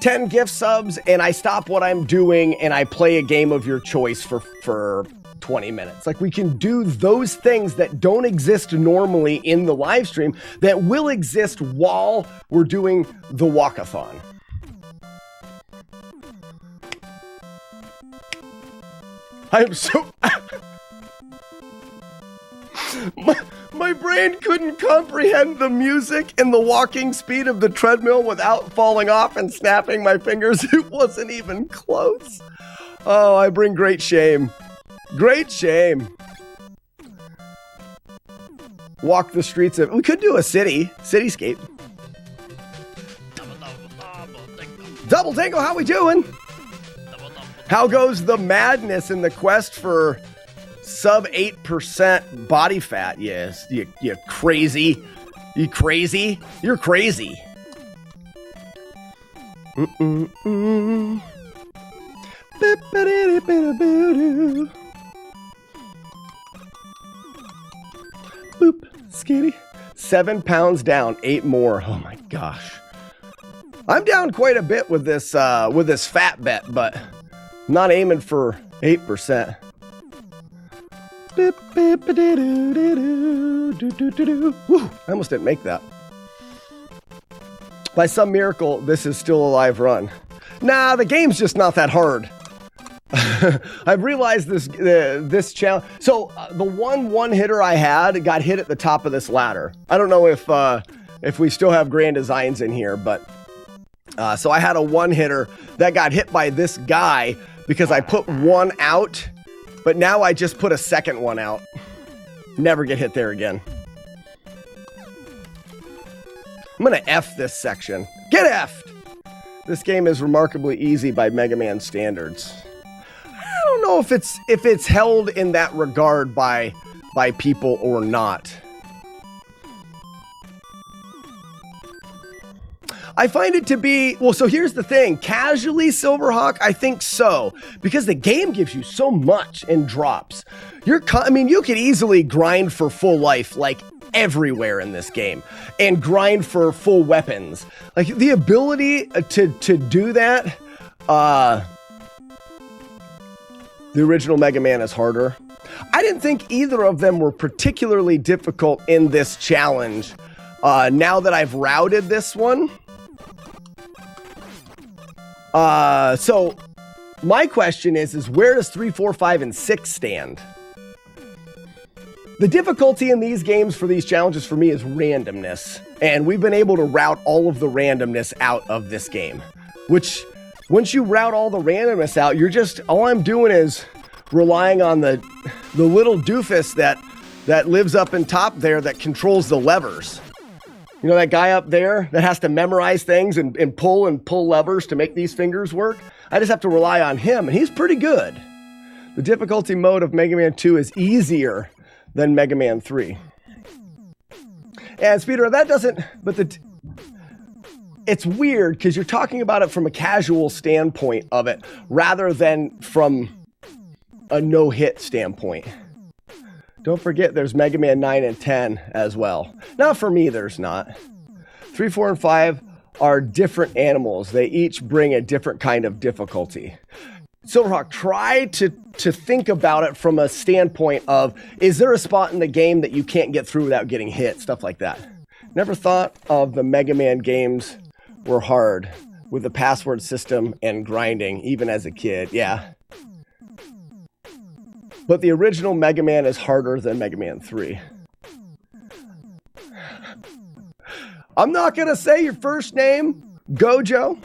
Speaker 4: 10 gift subs, and I stop what I'm doing and I play a game of your choice for 20 minutes. Like, we can do those things that don't exist normally in the live stream that will exist while we're doing the walkathon. I'm so... my brain couldn't comprehend the music and the walking speed of the treadmill without falling off and snapping my fingers. It wasn't even close. Oh, I bring great shame. Great shame. Walk the streets of... We could do a cityscape. Double Tango, how we doing? How goes the madness in the quest for sub 8% body fat? Yes, you crazy. You crazy? You're crazy. Boop, skitty. 7 pounds down, 8 more. Oh my gosh. I'm down quite a bit with this fat bet, but not aiming for 8%. Woo, I almost didn't make that. By some miracle, this is still a live run. Nah, the game's just not that hard. I've realized this challenge. So the one hitter I had got hit at the top of this ladder. I don't know if we still have Grand Designs in here, but so I had a one hitter that got hit by this guy because I put one out, but now I just put a second one out. Never get hit there again. I'm gonna F this section. Get F'd! This game is remarkably easy by Mega Man standards. I don't know if it's held in that regard by people or not. I find it to be, well, so here's the thing. Casually, Silverhawk, I think so. Because the game gives you so much in drops. You could easily grind for full life, like, everywhere in this game. And grind for full weapons. Like, the ability to do that, the original Mega Man is harder. I didn't think either of them were particularly difficult in this challenge. Now that I've routed this one. So my question is where does 3, 4, 5, and 6 stand? The difficulty in these games for these challenges for me is randomness. And we've been able to route all of the randomness out of this game. Which, once you route all the randomness out, all I'm doing is relying on the little doofus that lives up in top there that controls the levers. You know that guy up there that has to memorize things and pull levers to make these fingers work? I just have to rely on him, and he's pretty good. The difficulty mode of Mega Man 2 is easier than Mega Man 3. And Speeder, that doesn't, but it's weird because you're talking about it from a casual standpoint of it rather than from a no-hit standpoint. Don't forget there's Mega Man 9 and 10 as well. Now for me, there's not. 3, 4, and 5 are different animals. They each bring a different kind of difficulty. Silverhawk, try to think about it from a standpoint of, is there a spot in the game that you can't get through without getting hit? Stuff like that. Never thought of the Mega Man games were hard with the password system and grinding, even as a kid. Yeah. But the original Mega Man is harder than Mega Man 3. I'm not going to say your first name, Gojo.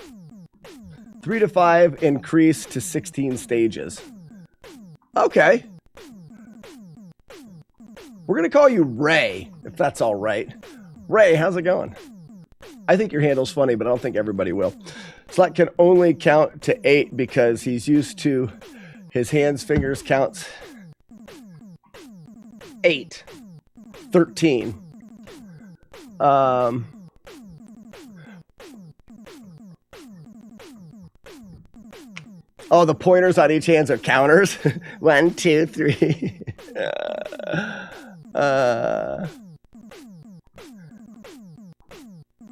Speaker 4: 3 to 5 increase to 16 stages. Okay. We're going to call you Ray, if that's all right. Ray, how's it going? I think your handle's funny, but I don't think everybody will. Slot can only count to 8 because he's used to his hands, fingers counts 8, 13. Oh, the pointers on each hand are counters. 1, 2, 3.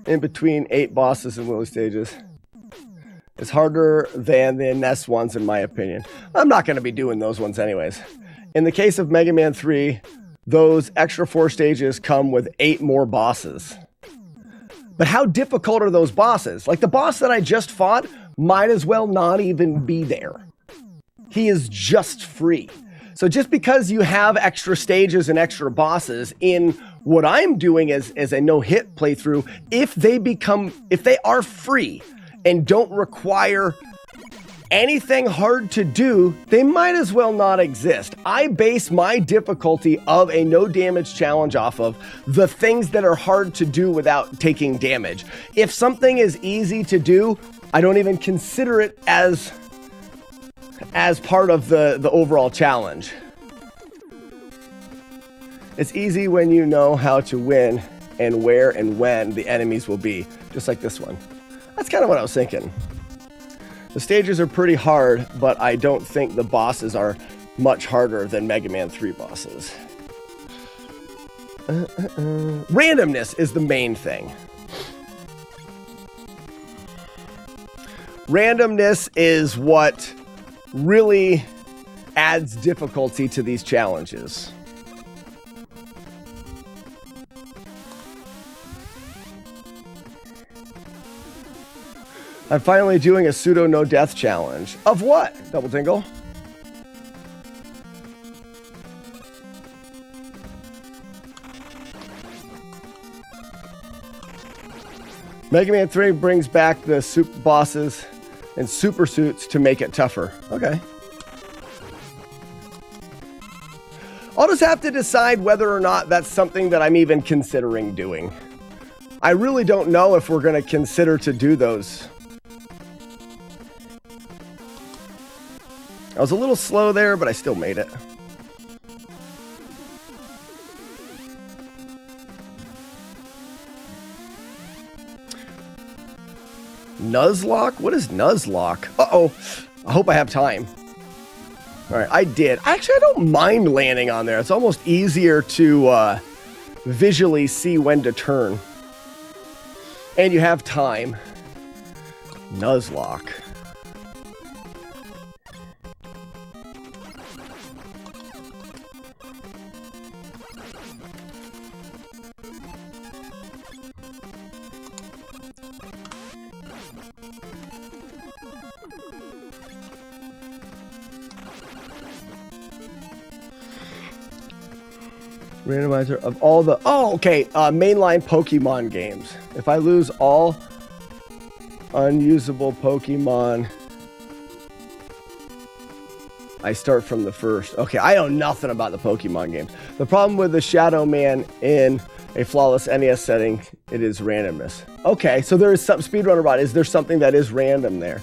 Speaker 4: In between 8 bosses and Willy stages. It's harder than the NES ones, in my opinion. I'm not going to be doing those ones anyways. In the case of Mega Man 3, those extra 4 stages come with 8 more bosses. But how difficult are those bosses? Like the boss that I just fought might as well not even be there. He is just free. So just because you have extra stages and extra bosses in what I'm doing as a no-hit playthrough, if they are free and don't require anything hard to do, they might as well not exist. I base my difficulty of a no damage challenge off of the things that are hard to do without taking damage. If something is easy to do, I don't even consider it as part of the overall challenge. It's easy when you know how to win and where and when the enemies will be, just like this one. That's kind of what I was thinking. The stages are pretty hard, but I don't think the bosses are much harder than Mega Man 3 bosses. Randomness is the main thing. Randomness is what really adds difficulty to these challenges. I'm finally doing a pseudo no death challenge. Of what? Double Tingle. Mega Man 3 brings back the soup bosses and super suits to make it tougher. Okay. I'll just have to decide whether or not that's something that I'm even considering doing. I really don't know if we're going to consider to do those. I was a little slow there, but I still made it. Nuzlocke? What is Nuzlocke? Uh-oh. I hope I have time. All right, I did. Actually, I don't mind landing on there. It's almost easier to visually see when to turn. And you have time. Nuzlocke. Randomizer of all the... Oh, okay. Mainline Pokemon games. If I lose all unusable Pokemon, I start from the first. Okay, I know nothing about the Pokemon games. The problem with the Shadow Man in a flawless NES setting, it is randomness. Okay, so there is some speedrunner about it. Is there something that is random there?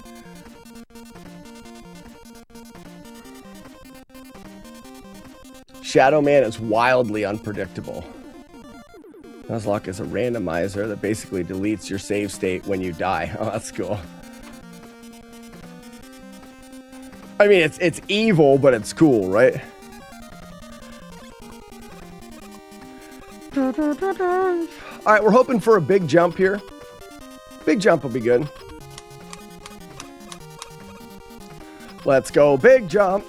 Speaker 4: Shadow Man is wildly unpredictable. Nuzlocke is a randomizer that basically deletes your save state when you die. Oh, that's cool. I mean, it's evil, but it's cool, right? All right, we're hoping for a big jump here. Big jump will be good. Let's go, big jump.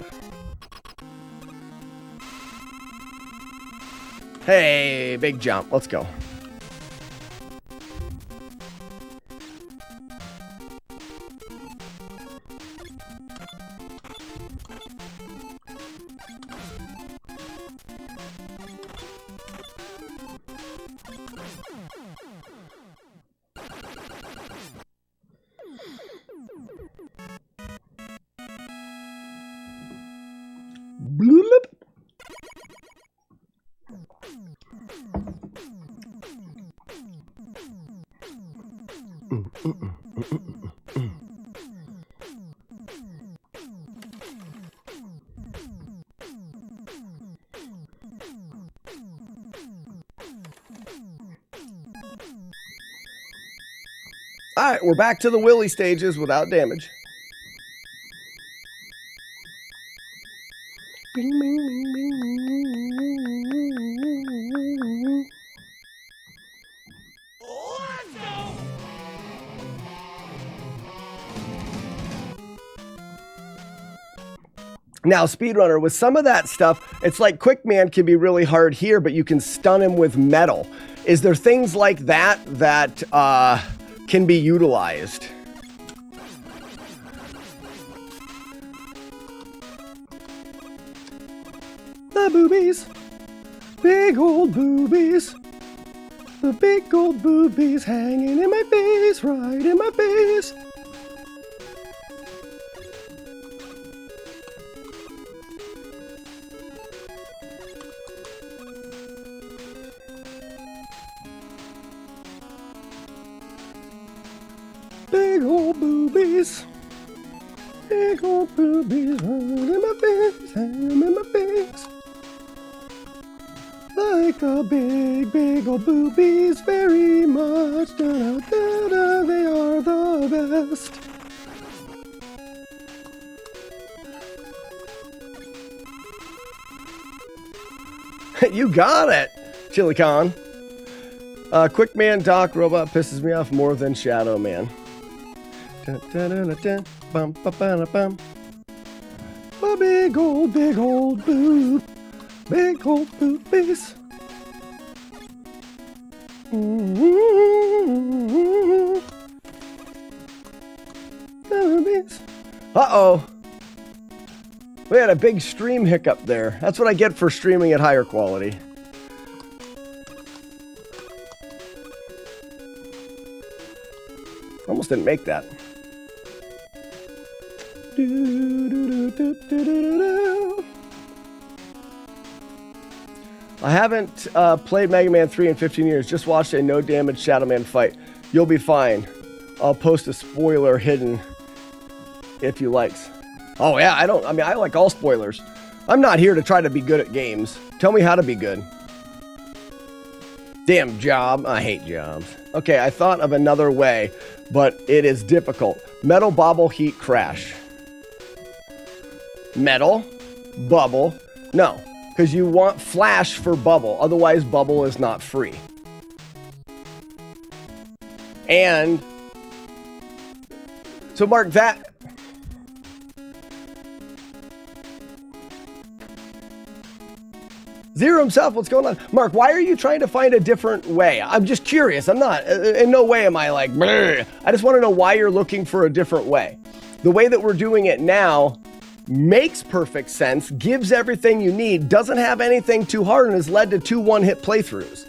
Speaker 4: Hey, big jump. Let's go. Bloop. All right, we're back to the Willy stages without damage. Now, speedrunner, with some of that stuff, it's like Quickman can be really hard here, but you can stun him with metal. Is there things like that that can be utilized? The boobies. Big old boobies. The big old boobies hanging in my face, right in my face. Big old boobies. Big old boobies hanging in my face, hanging in my face. Like the big, big old boobies, very much. Da, da, da, they are the best. You got it, Chili Con. Quickman Doc Robot pisses me off more than Shadow Man. Dun, dun, dun, dun, dun, bum, ba, ba, da, bum. A big old boob. Big old boobies. Uh-oh. We had a big stream hiccup there. That's what I get for streaming at higher quality. Almost didn't make that. I haven't played Mega Man 3 in 15 years. Just watched a no damage Shadow Man fight. You'll be fine. I'll post a spoiler hidden if you likes. Oh yeah, I like all spoilers. I'm not here to try to be good at games. Tell me how to be good. Damn job. I hate jobs. Okay, I thought of another way, but it is difficult. Metal bobble heat crash. Metal bubble. No, because you want flash for bubble. Otherwise, bubble is not free. And so, Mark, that... Zero himself, what's going on? Mark, why are you trying to find a different way? I'm just curious. I'm not, in no way am I like, bleh. I just want to know why you're looking for a different way. The way that we're doing it now makes perfect sense, gives everything you need, doesn't have anything too hard, and has led to 2 one-hit playthroughs.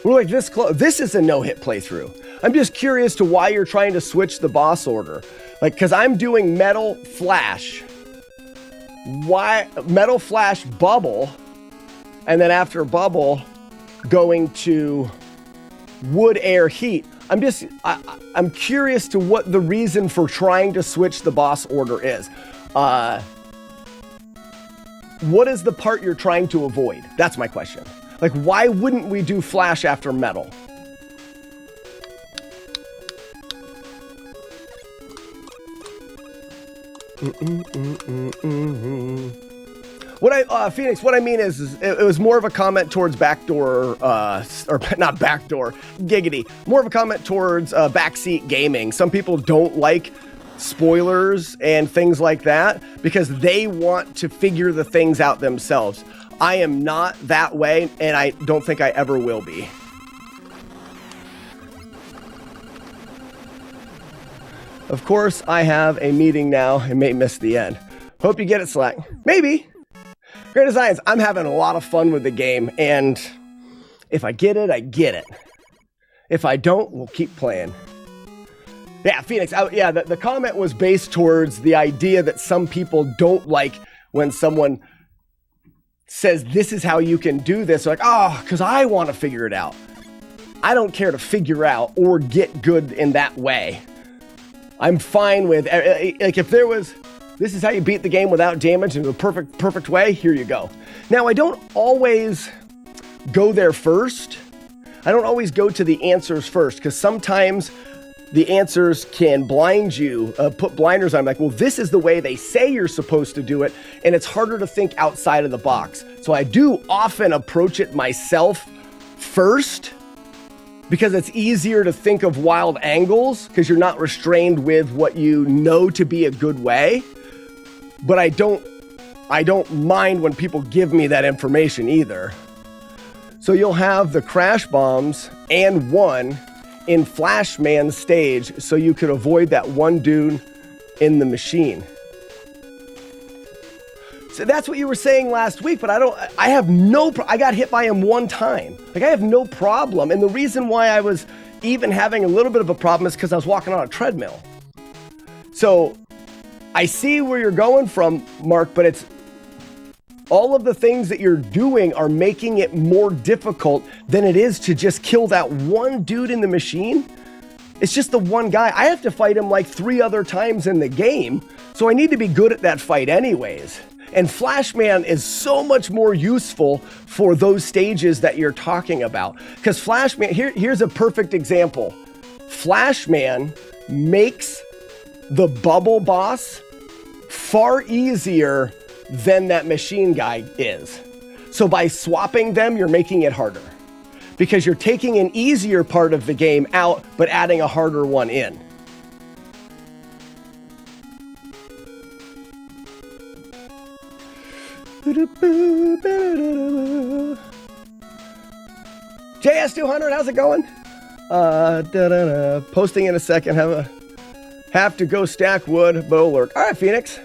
Speaker 4: We're like this close. This is a no-hit playthrough. I'm just curious to why you're trying to switch the boss order. Like, because I'm doing Metal Flash. Why Metal Flash Bubble, and then after Bubble, going to Wood, Air, Heat. I'm curious to what the reason for trying to switch the boss order is. What is the part you're trying to avoid? That's my question. Like, why wouldn't we do Flash after Metal? Phoenix, what I mean is it was more of a comment towards backdoor, or not backdoor, giggity. More of a comment towards backseat gaming. Some people don't like spoilers and things like that because they want to figure the things out themselves. I am not that way, and I don't think I ever will be. Of course, I have a meeting now and may miss the end. Hope you get it, Slack. Maybe. Great Designs, I'm having a lot of fun with the game, and if I get it, I get it. If I don't, we'll keep playing. Yeah, Phoenix, the comment was based towards the idea that some people don't like when someone says, this is how you can do this. Like, oh, because I want to figure it out. I don't care to figure out or get good in that way. I'm fine with, like, if there was, this is how you beat the game without damage in a perfect way, here you go. Now, I don't always go there first. I don't always go to the answers first, because sometimes the answers can blind you, put blinders on. I'm like, well, this is the way they say you're supposed to do it, and it's harder to think outside of the box. So I do often approach it myself first, because it's easier to think of wild angles, because you're not restrained with what you know to be a good way. But I don't mind when people give me that information either. So you'll have the crash bombs and one in Flashman's stage, so you could avoid that one dude in the machine. So that's what you were saying last week, but I got hit by him one time. Like, I have no problem. And the reason why I was even having a little bit of a problem is because I was walking on a treadmill. So I see where you're going from, Mark, but it's all of the things that you're doing are making it more difficult than it is to just kill that one dude in the machine. It's just the one guy. I have to fight him like 3 other times in the game, so I need to be good at that fight anyways. And Flashman is so much more useful for those stages that you're talking about. Because Flashman, here's a perfect example. Flashman makes the bubble boss far easier than that machine guy is. So by swapping them, you're making it harder. Because you're taking an easier part of the game out, but adding a harder one in. JS200, how's it going? Posting in a second. Have to go stack wood, but it'll work. All right, Phoenix.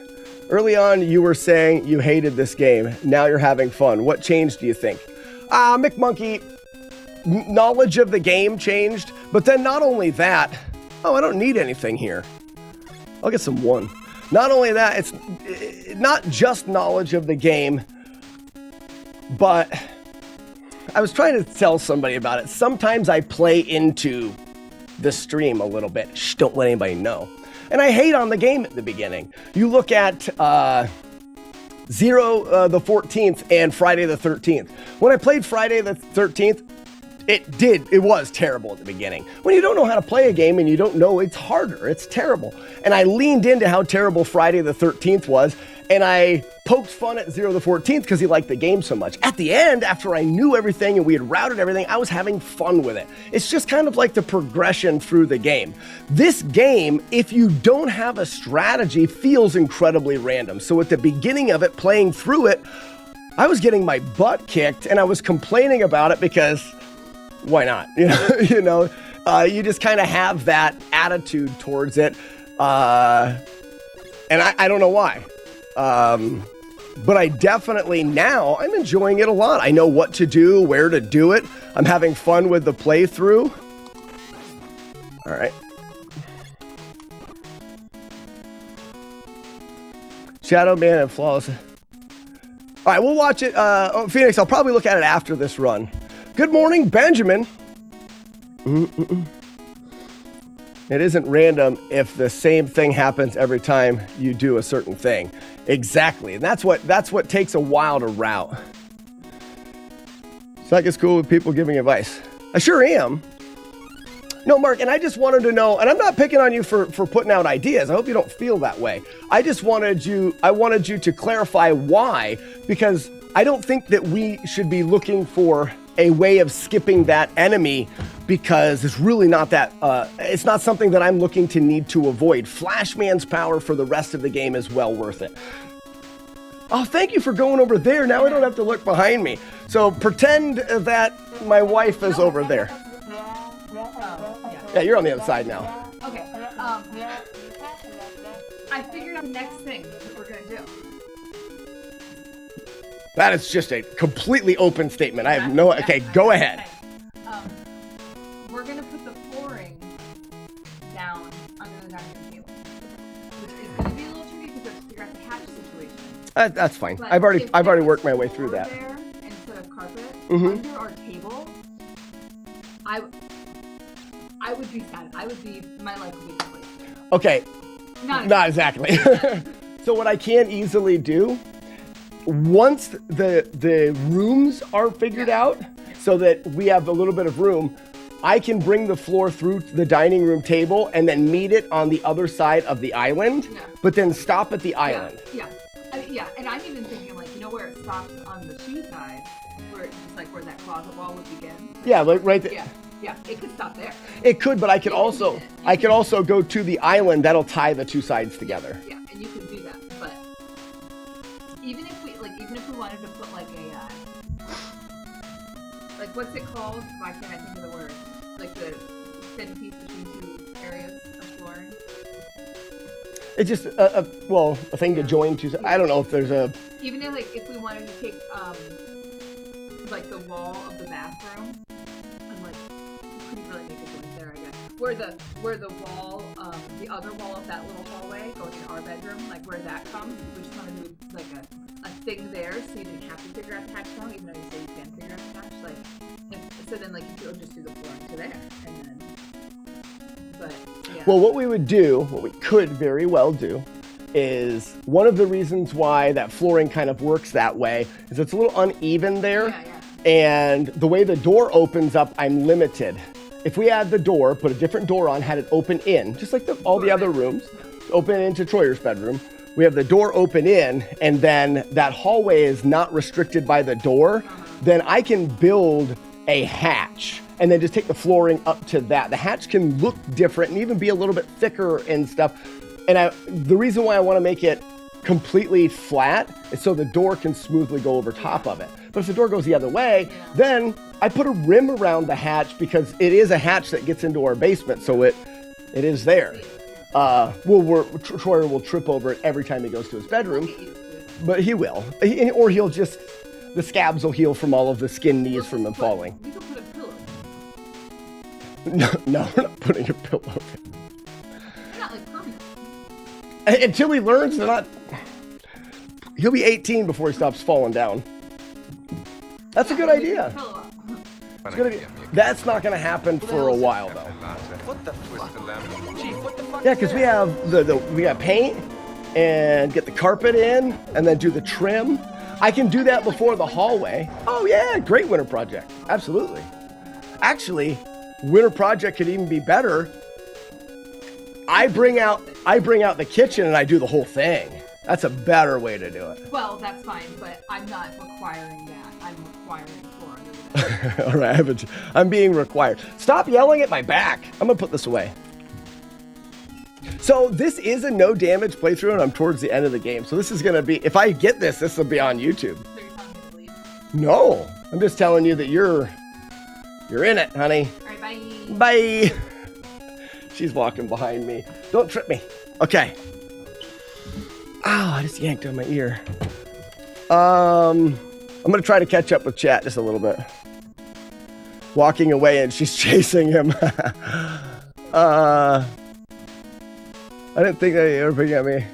Speaker 4: Early on, you were saying you hated this game. Now you're having fun. What changed, do you think? McMonkey, knowledge of the game changed, but then not only that, I don't need anything here. I'll get some one. Not only that, it's not just knowledge of the game, but I was trying to tell somebody about it. Sometimes I play into the stream a little bit. Shh, don't let anybody know. And I hate on the game at the beginning. You look at Zero the 14th and Friday the 13th. When I played Friday the 13th, it was terrible at the beginning. When you don't know how to play a game and you don't know, it's harder. It's terrible. And I leaned into how terrible Friday the 13th was, and I poked fun at Zero the 14th because he liked the game so much. At the end, after I knew everything and we had routed everything, I was having fun with it. It's just kind of like the progression through the game. This game, if you don't have a strategy, feels incredibly random. So at the beginning of it, playing through it, I was getting my butt kicked and I was complaining about it because why not? You just kind of have that attitude towards it. And I don't know why. But I definitely now I'm enjoying it a lot. I know what to do, where to do it. I'm having fun with the playthrough. All right. Shadow Man and Flawless. All right, we'll watch it. Phoenix, I'll probably look at it after this run. Good morning, Benjamin. It isn't random if the same thing happens every time you do a certain thing. Exactly, and that's what takes a while to route. Psych is cool with people giving advice. I sure am. No, Mark, and I just wanted to know, and I'm not picking on you for putting out ideas. I hope you don't feel that way. I wanted you to clarify why, because I don't think that we should be looking for a way of skipping that enemy, because it's really not that, it's not something that I'm looking to need to avoid. Flashman's power for the rest of the game is well worth it. Oh, thank you for going over there. Now I don't have to look behind me. So pretend that my wife is over there. Yeah, you're on the other side now.
Speaker 2: Okay. I figured out the next thing that we're gonna do.
Speaker 4: That is just a completely open statement. I have no. Okay, go ahead.
Speaker 2: We're gonna put the flooring down under the dining room table, which is gonna be a little tricky because we have to figure out the hatch situation.
Speaker 4: That's fine.
Speaker 2: But
Speaker 4: I've already
Speaker 2: if there
Speaker 4: worked my
Speaker 2: was
Speaker 4: way through
Speaker 2: floor
Speaker 4: that.
Speaker 2: there instead of carpet
Speaker 4: Mhm.
Speaker 2: under our table, I would be sad. My life would be complete.
Speaker 4: Okay,
Speaker 2: Not
Speaker 4: exactly. So what I can easily do, once the rooms are figured out, so that we have a little bit of room, I can bring the floor through the dining room table and then meet it on the other side of the island, but then stop at the island.
Speaker 2: Yeah. And I'm even thinking, like, you know where it stops on the shoe side, where it's just like where that closet wall would begin.
Speaker 4: Yeah, like right there.
Speaker 2: Yeah, it could stop there.
Speaker 4: It could, but I could also go to the island. That'll tie the two sides together.
Speaker 2: Yeah, and you could do that. But even if we wanted to put like a like what's it called? Why can't I think of the word? Like the thin piece between two areas of flooring.
Speaker 4: It's just a thing to join two. I don't know if there's a.
Speaker 2: Even if we wanted to take like the wall of the bathroom. Couldn't really make a joint there, I guess. Where the wall, the other wall of that little hallway going in our bedroom, like where that comes, we just want to do like a thing there, so you didn't have to figure out the hatch song, even though you say you can figure out the hatch. So then you could just do the flooring to there, and then. But yeah. Well,
Speaker 4: what we could very well do, is one of the reasons why that flooring kind of works that way is it's a little uneven there.
Speaker 2: Yeah.
Speaker 4: And the way the door opens up, I'm limited. If we add the door, put a different door on, had it open in, just like all the other rooms, open into Troyer's bedroom, we have the door open in, and then that hallway is not restricted by the door, then I can build a hatch and then just take the flooring up to that. The hatch can look different and even be a little bit thicker and stuff. And the reason why I want to make it completely flat is so the door can smoothly go over top of it. But if the door goes the other way, then I put a rim around the hatch, because it is a hatch that gets into our basement, so it is there. Troyer will trip over it every time he goes to his bedroom, but he will. Or he'll just, the scabs will heal from all of the skin knees from him falling.
Speaker 2: We could put a pillow.
Speaker 4: No, we're not putting a pillow in.
Speaker 2: Not like permanent.
Speaker 4: Until he learns to not. He'll be 18 before he stops falling down. That's a good idea. That's not going to happen for a while, though. Yeah, because we have we got paint and get the carpet in and then do the trim. I can do that before the hallway. Oh yeah, great winter project. Absolutely. Actually, winter project could even be better. I bring out the kitchen and I do the whole thing. That's a better way to do it.
Speaker 2: Well, that's fine, but I'm not requiring that. I'm requiring for
Speaker 4: All right, I'm being required. Stop yelling at my back. I'm gonna put this away. So this is a no damage playthrough, and I'm towards the end of the game. So this is gonna be, if I get this will be on YouTube.
Speaker 2: So you're telling me
Speaker 4: No, I'm just telling you that you're in it, honey.
Speaker 2: Alright, bye.
Speaker 4: Bye. She's walking behind me. Don't trip me. Okay. Ow, I just yanked on my ear. I'm gonna try to catch up with chat just a little bit. Walking away and she's chasing him. I didn't think that you were picking at me.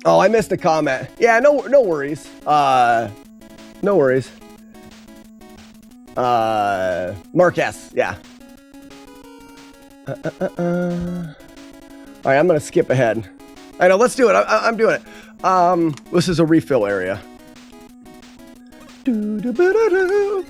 Speaker 4: Oh, I missed a comment. Yeah, no worries. No worries. Mark S. Yeah. All right, I'm gonna skip ahead. I know. Let's do it. I'm doing it. This is a refill area. Do-do-ba-da-do.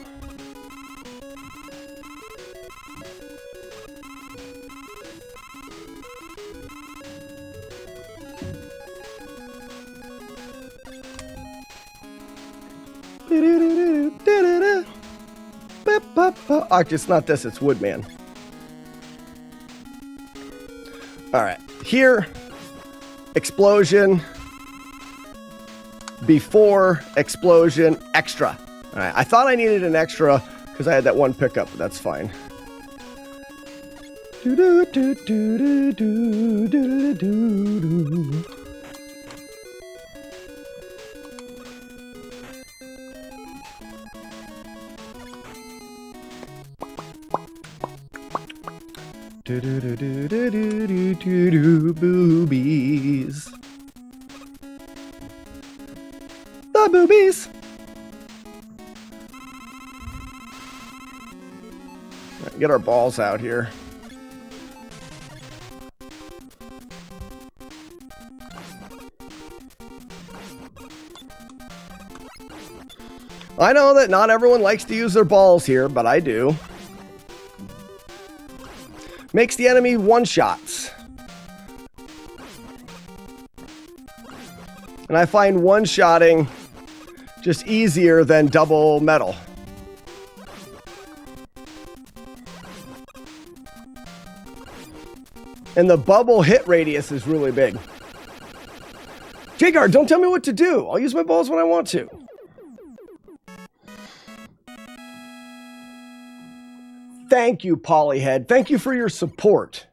Speaker 4: Actually, it's not this, it's Woodman. Alright, here, explosion, before explosion, extra. Alright, I thought I needed an extra because I had that one pickup, but that's fine. Boobies. The boobies. Right, get our balls out here. I know that not everyone likes to use their balls here, but I do. Makes the enemy one-shots. And I find one-shotting just easier than double metal. And the bubble hit radius is really big. Jagard, don't tell me what to do. I'll use my balls when I want to. Thank you, Polyhead. Thank you for your support.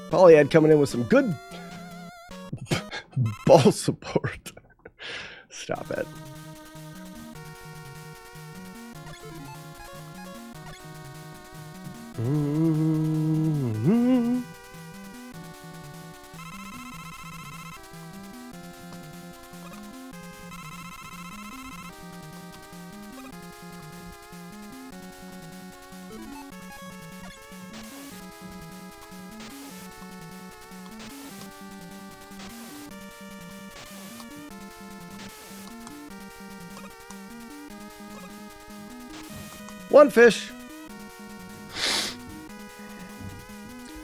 Speaker 4: Polyhead coming in with some good ball support. Stop it. Mm-hmm. One fish.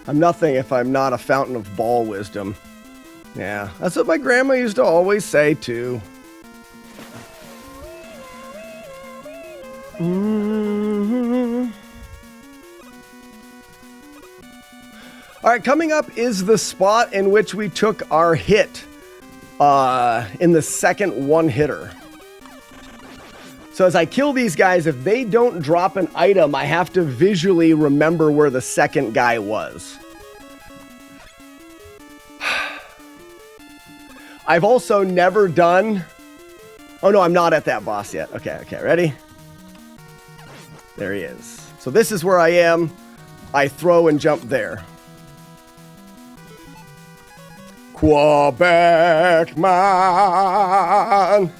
Speaker 4: I'm nothing if I'm not a fountain of ball wisdom. Yeah, that's what my grandma used to always say too. Mm-hmm. All right, coming up is the spot in which we took our hit in the second one-hitter. So as I kill these guys, if they don't drop an item, I have to visually remember where the second guy was. I've also never done... Oh no, I'm not at that boss yet. Okay, ready? There he is. So this is where I am. I throw and jump there. Quebec man!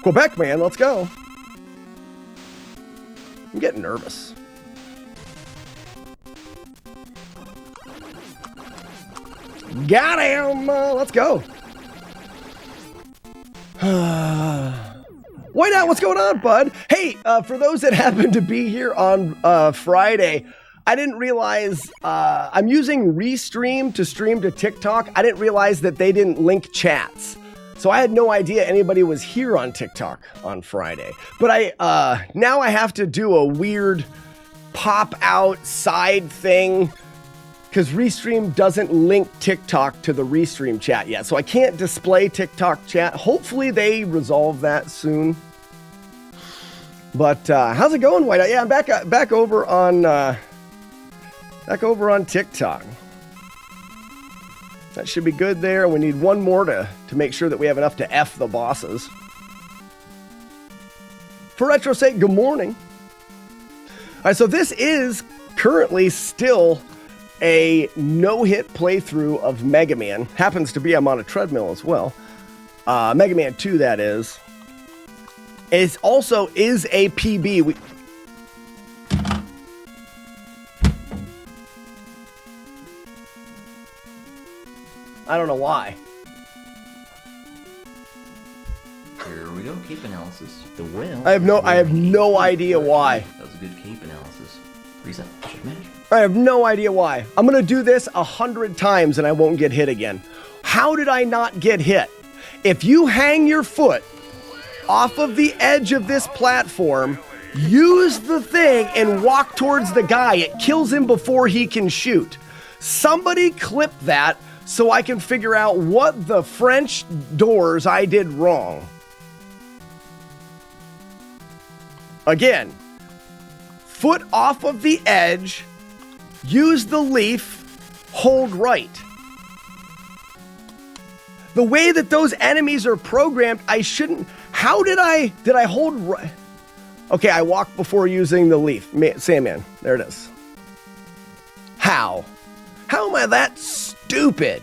Speaker 4: Quebec man, let's go. I'm getting nervous. Got him! Let's go. Whiteout, what's going on, bud? Hey, for those that happen to be here on Friday, I didn't realize I'm using Restream to stream to TikTok. I didn't realize that they didn't link chats. So I had no idea anybody was here on TikTok on Friday. But now I have to do a weird pop out side thing because Restream doesn't link TikTok to the Restream chat yet. So I can't display TikTok chat. Hopefully they resolve that soon. But how's it going, Whiteout? Yeah, I'm back over on TikTok. That should be good there. We need one more to make sure that we have enough to F the bosses. For Retro sake, good morning. All right, so this is currently still a no-hit playthrough of Mega Man. Happens to be I'm on a treadmill as well. Mega Man 2, that is. It also is a PB. I don't know why.
Speaker 7: Here we go, cape analysis. The whale.
Speaker 4: I have no idea why.
Speaker 7: That was a good cape analysis. Reset. Shift match.
Speaker 4: I have no idea why. I'm gonna do this 100 times and I won't get hit again. How did I not get hit? If you hang your foot off of the edge of this platform, use the thing and walk towards the guy. It kills him before he can shoot. Somebody clip that so I can figure out what the French doors I did wrong. Again, foot off of the edge, use the leaf, hold right. The way that those enemies are programmed, I shouldn't. How did I hold right? Okay, I walked before using the leaf. Sandman, there it is. How? How am I that stupid?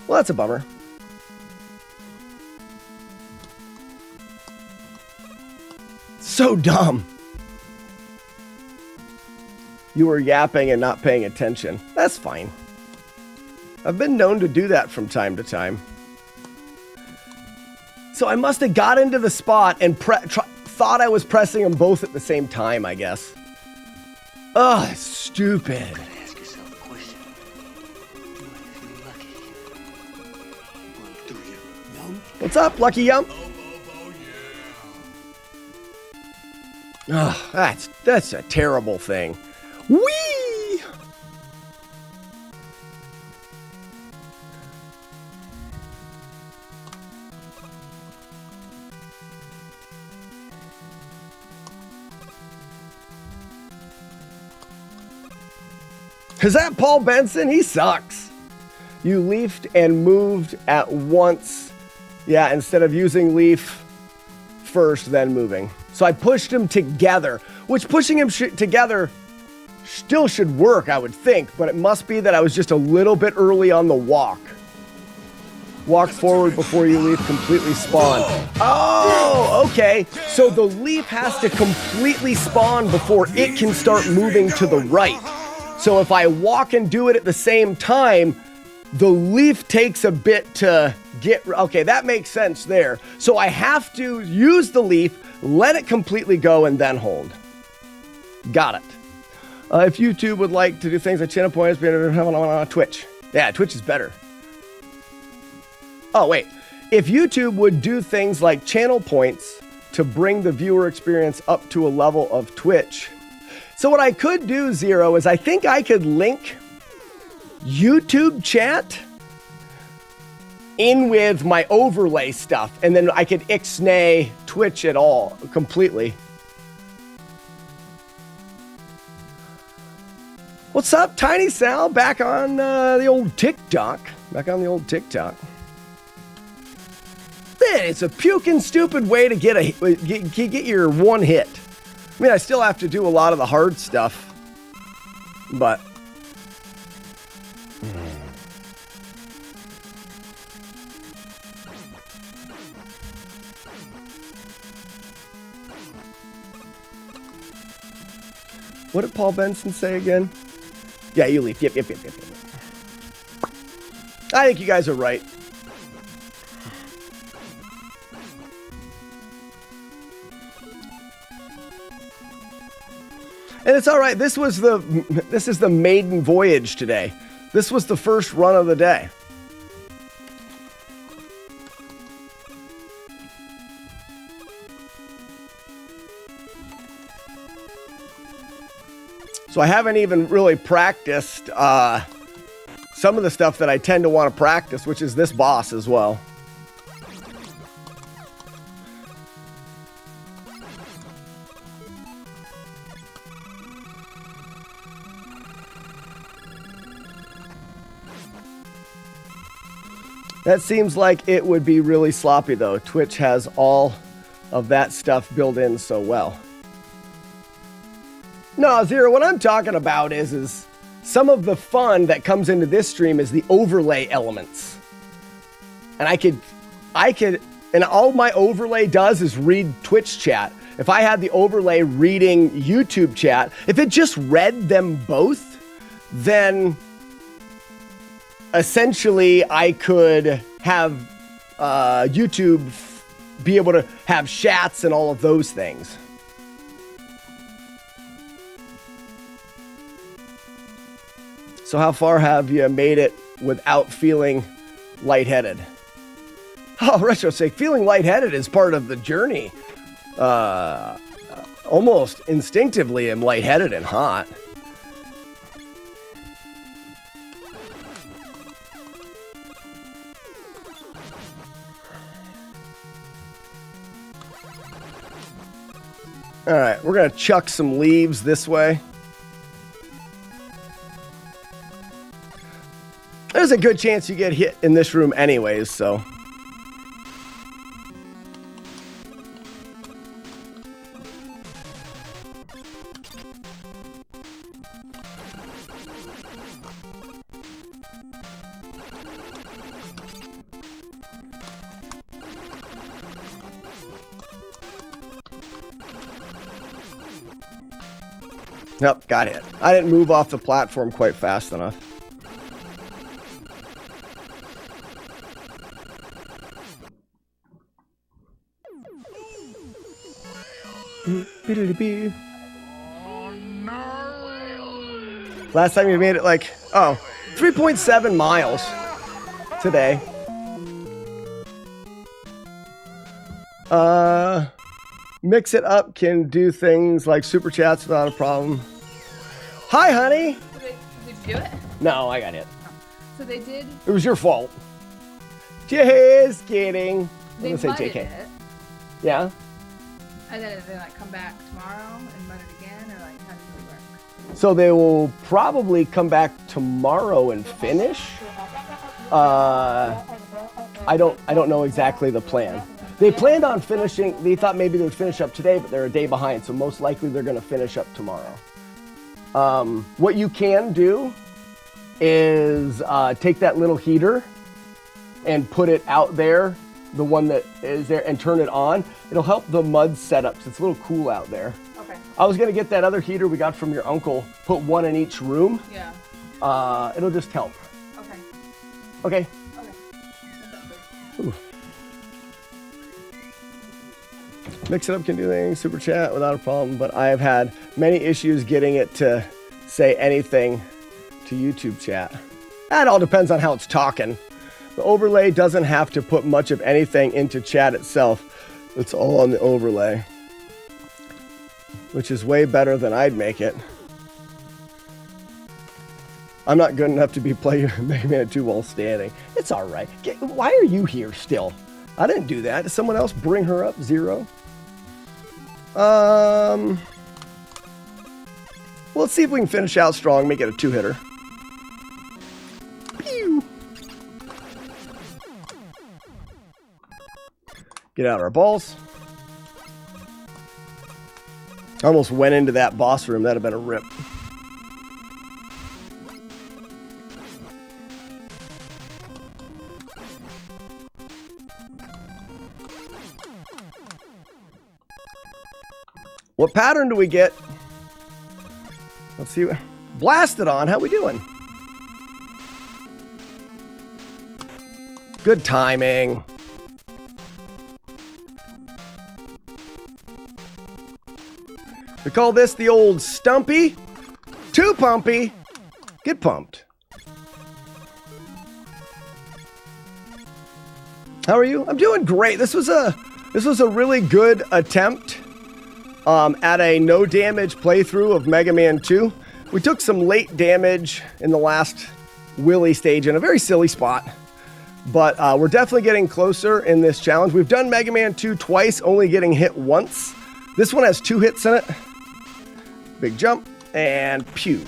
Speaker 4: Well, that's a bummer. So dumb. You were yapping and not paying attention. That's fine. I've been known to do that from time to time. So I must have got into the spot and thought I was pressing them both at the same time, I guess. Ugh, stupid.
Speaker 8: Ask yourself a question. Do I feel lucky? Well, do you? Yum?
Speaker 4: What's up, Lucky Yum? Ugh, that's a terrible thing. Whee! Is that Paul Benson? He sucks. You leafed and moved at once. Yeah, instead of using leaf first, then moving. So I pushed them together, which pushing them together still should work, I would think, but it must be that I was just a little bit early on the walk. Walk forward before you leaf completely spawn. Oh, okay. So the leaf has to completely spawn before it can start moving to the right. So if I walk and do it at the same time, the leaf takes a bit to get... Okay, that makes sense there. So I have to use the leaf, let it completely go, and then hold. Got it. If YouTube would like to do things like channel points, on Twitch. Yeah, Twitch is better. Oh, wait. If YouTube would do things like channel points to bring the viewer experience up to a level of Twitch. So what I could do, Zero, is I think I could link YouTube chat in with my overlay stuff, and then I could ixnay Twitch at all completely. What's up, Tiny Sal? Back on the old TikTok. It's a puking stupid way to get your one hit. I mean, I still have to do a lot of the hard stuff, but what did Paul Benson say again? Yeah, you leave. Yep. I think you guys are right. And it's all right. This is the maiden voyage today. This was the first run of the day. So I haven't even really practiced some of the stuff that I tend to want to practice, which is this boss as well. That seems like it would be really sloppy, though. Twitch has all of that stuff built in so well. No, Zero, what I'm talking about is some of the fun that comes into this stream is the overlay elements. And I could, and all my overlay does is read Twitch chat. If I had the overlay reading YouTube chat, if it just read them both, then essentially I could have YouTube be able to have chats and all of those things. So how far have you made it without feeling lightheaded? Oh, Retro say feeling lightheaded is part of the journey. Almost instinctively am lightheaded and hot. All right, we're gonna chuck some leaves this way. There's a good chance you get hit in this room anyways, so. Yep, got hit. I didn't move off the platform quite fast enough. Last time you made it like, 3.7 miles today. Mix It Up can do things like super chats without a problem. Hi, honey.
Speaker 2: Did you do it?
Speaker 4: No, I got hit.
Speaker 2: So they did.
Speaker 4: It was your fault. Just kidding. I'm
Speaker 2: They
Speaker 4: gonna say
Speaker 2: mudded
Speaker 4: JK.
Speaker 2: it,
Speaker 4: Yeah.
Speaker 2: and then they like come back tomorrow and mud it again, or like how does it work?
Speaker 4: So they will probably come back tomorrow and finish. I don't know exactly the plan. They planned on finishing. They thought maybe they would finish up today, but they're a day behind. So most likely they're going to finish up tomorrow. What you can do is take that little heater and put it out there, the one that is there, and turn it on. It'll help the mud setup. It's a little cool out there.
Speaker 2: Okay.
Speaker 4: I was going to get that other heater we got from your uncle, put one in each room.
Speaker 2: Yeah.
Speaker 4: It'll just help.
Speaker 2: Okay.
Speaker 4: Okay.
Speaker 2: Okay.
Speaker 4: Ooh. Mix It Up can do things, super chat without a problem, but I have had many issues getting it to say anything to YouTube chat. That all depends on how it's talking. The overlay doesn't have to put much of anything into chat itself. It's all on the overlay, which is way better than I'd make it. I'm not good enough to be playing Mega Man 2 while standing. It's all right. Why are you here still? I didn't do that. Did someone else bring her up? Zero? Well, let's see if we can finish out strong, make it a two-hitter. Pew! Get out our balls. I almost went into that boss room. That'd have been a rip. What pattern do we get? Let's see. Blasted on. How we doing? Good timing. We call this the old Stumpy. Too pumpy. Get pumped. How are you? I'm doing great. This was a really good attempt at a no damage playthrough of Mega Man 2. We took some late damage in the last Willy stage in a very silly spot. But we're definitely getting closer in this challenge. We've done Mega Man 2 twice, only getting hit once. This one has 2 hits in it. Big jump, and pew.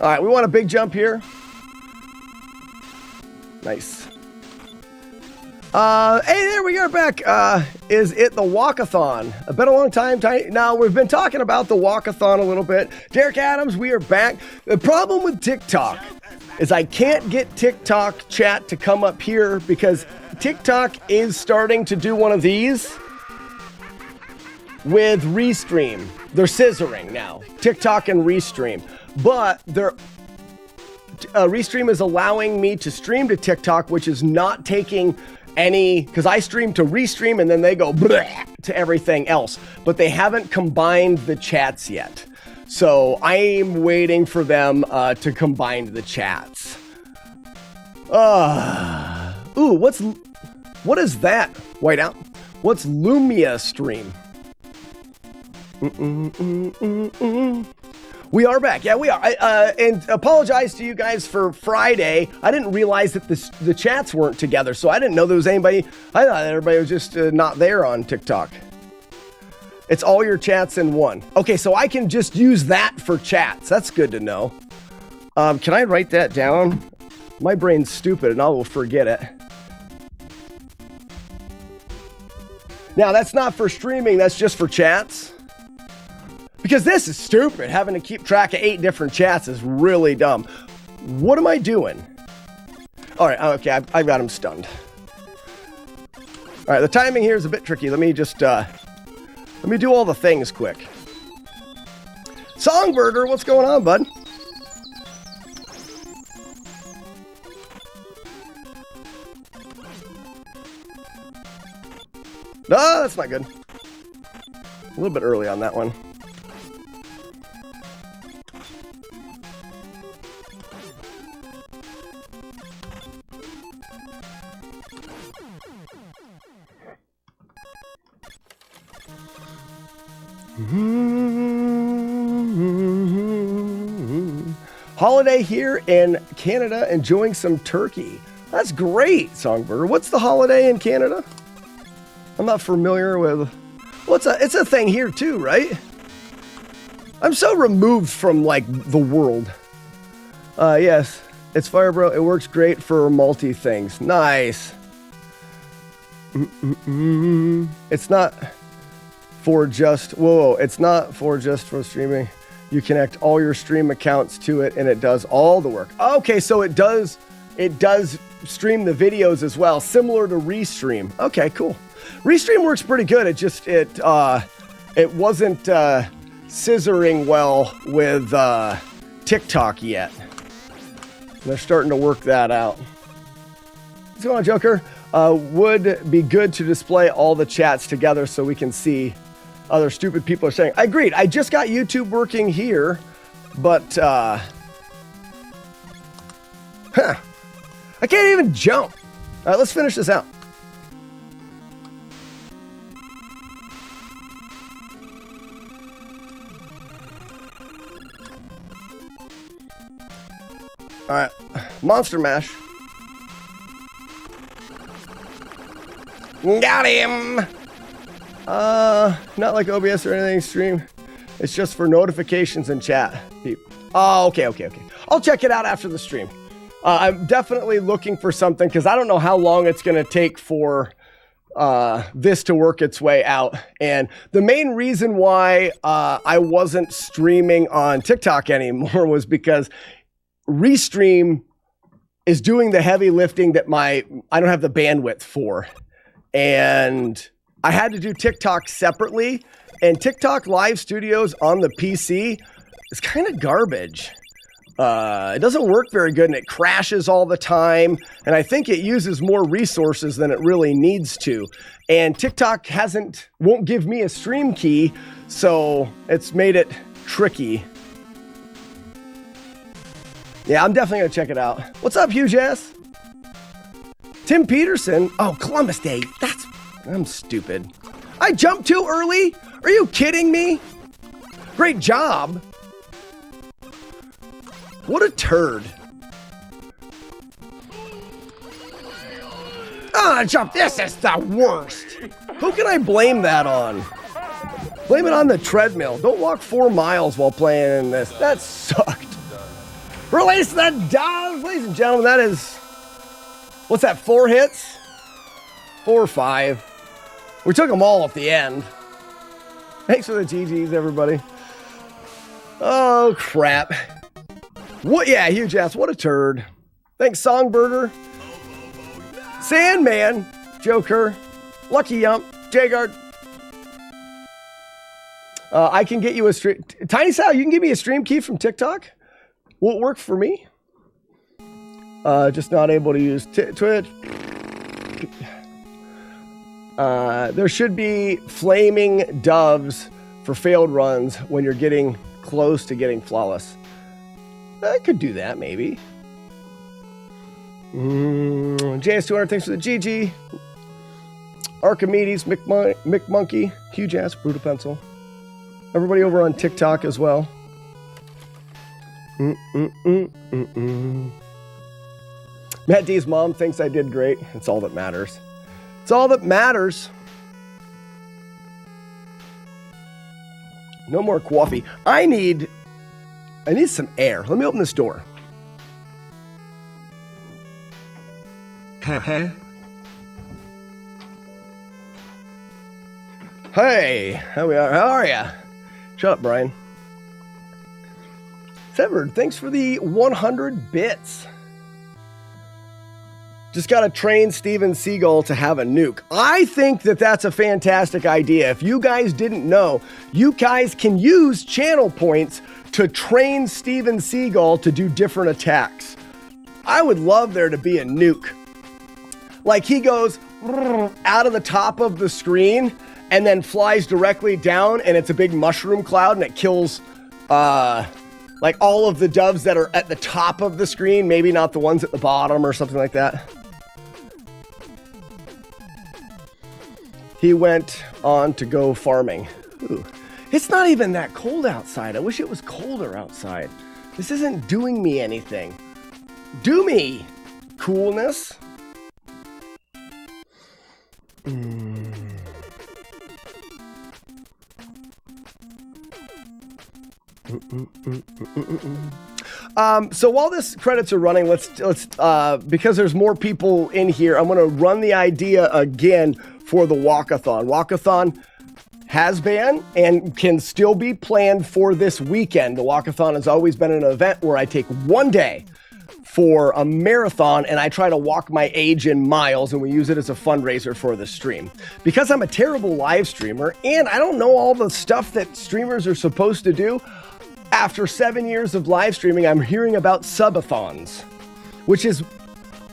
Speaker 4: All right, we want a big jump here. Nice. Hey, there we are back. Is it the walkathon? It's been a long time. Now, we've been talking about the walkathon a little bit. Derek Adams, we are back. The problem with TikTok is I can't get TikTok chat to come up here because TikTok is starting to do one of these with Restream. They're scissoring now. TikTok and Restream. But Restream is allowing me to stream to TikTok, which is not taking any, because I stream to Restream and then they go to everything else, but they haven't combined the chats yet. So I'm waiting for them to combine the chats. Ooh, what is that? Whiteout. What's Lumia stream? We are back. Yeah, we are. And apologize to you guys for Friday. I didn't realize that the chats weren't together, so I didn't know there was anybody. I thought everybody was just not there on TikTok. It's all your chats in one. Okay, so I can just use that for chats. That's good to know. Can I write that down? My brain's stupid, and I will forget it. Now, that's not for streaming. That's just for chats. Because this is stupid. Having to keep track of 8 different chats is really dumb. What am I doing? All right, okay, I got him stunned. All right, the timing here is a bit tricky. Let me just, let me do all the things quick. Songburger, what's going on, bud? No, that's not good. A little bit early on that one. Holiday here in Canada, enjoying some turkey. That's great, Songbird. What's the holiday in Canada? I'm not familiar with. Well, it's a thing here too, right? I'm so removed from like the world. Yes, it's Firebro. It works great for multi things. Nice. It's not for just. Whoa! It's not for just for streaming. You connect all your stream accounts to it, and it does all the work. Okay, so it does stream the videos as well, similar to Restream. Okay, cool. Restream works pretty good. It just it wasn't scissoring well with TikTok yet. They're starting to work that out. What's going on, Joker? Would be good to display all the chats together so we can see other stupid people are saying. I agreed. I just got YouTube working here, but I can't even jump. All right, let's finish this out. All right, Monster Mash. Got him. Not like OBS or anything stream. It's just for notifications and chat. Oh, okay. I'll check it out after the stream. I'm definitely looking for something because I don't know how long it's going to take for this to work its way out. And the main reason why I wasn't streaming on TikTok anymore was because Restream is doing the heavy lifting that I don't have the bandwidth for. And I had to do TikTok separately, and TikTok live studios on the PC is kind of garbage. It doesn't work very good, and it crashes all the time, and I think it uses more resources than it really needs to. And TikTok won't give me a stream key, so it's made it tricky. Yeah, I'm definitely going to check it out. What's up, Hugh Jess? Tim Peterson. Oh, Columbus Day. I'm stupid. I jumped too early? Are you kidding me? Great job. What a turd. Ah, jump. This is the worst. Who can I blame that on? Blame it on the treadmill. Don't walk 4 miles while playing in this. That sucked. Release the doves, ladies and gentlemen. That is, what's that, 4 hits? 4 or 5. We took them all at the end. Thanks for the GGs, everybody. Oh, crap. What? Yeah, huge ass. What a turd. Thanks, Songbirder. Sandman. Joker. Lucky Yump. Jagard. I can get you a stream. Tiny Sal, you can give me a stream key from TikTok. Will it work for me? Just not able to use Twitch. There should be flaming doves for failed runs when you're getting close to getting flawless. I could do that, maybe. JS200, thanks for the GG. Archimedes, Mick Monkey, huge ass, Brutal Pencil. Everybody over on TikTok as well. Matt D's mom thinks I did great. It's all that matters. It's all that matters. No more coffee. I need some air. Let me open this door. Hey, how are ya? Shut up, Brian. Severed, thanks for the 100 bits. Just got to train Steven Seagal to have a nuke. I think that that's a fantastic idea. If you guys didn't know, you guys can use channel points to train Steven Seagal to do different attacks. I would love there to be a nuke. Like he goes out of the top of the screen and then flies directly down, and it's a big mushroom cloud, and it kills like all of the doves that are at the top of the screen, maybe not the ones at the bottom or something like that. He went on to go farming. Ooh. It's not even that cold outside. I wish it was colder outside. This isn't doing me anything. Do me, coolness. So while this credits are running, let's because there's more people in here, I'm going to run the idea again for the walkathon. Walkathon has been and can still be planned for this weekend. The walkathon has always been an event where I take one day for a marathon and I try to walk my age in miles, and we use it as a fundraiser for the stream. Because I'm a terrible live streamer and I don't know all the stuff that streamers are supposed to do, after 7 years of live streaming, I'm hearing about subathons, which is,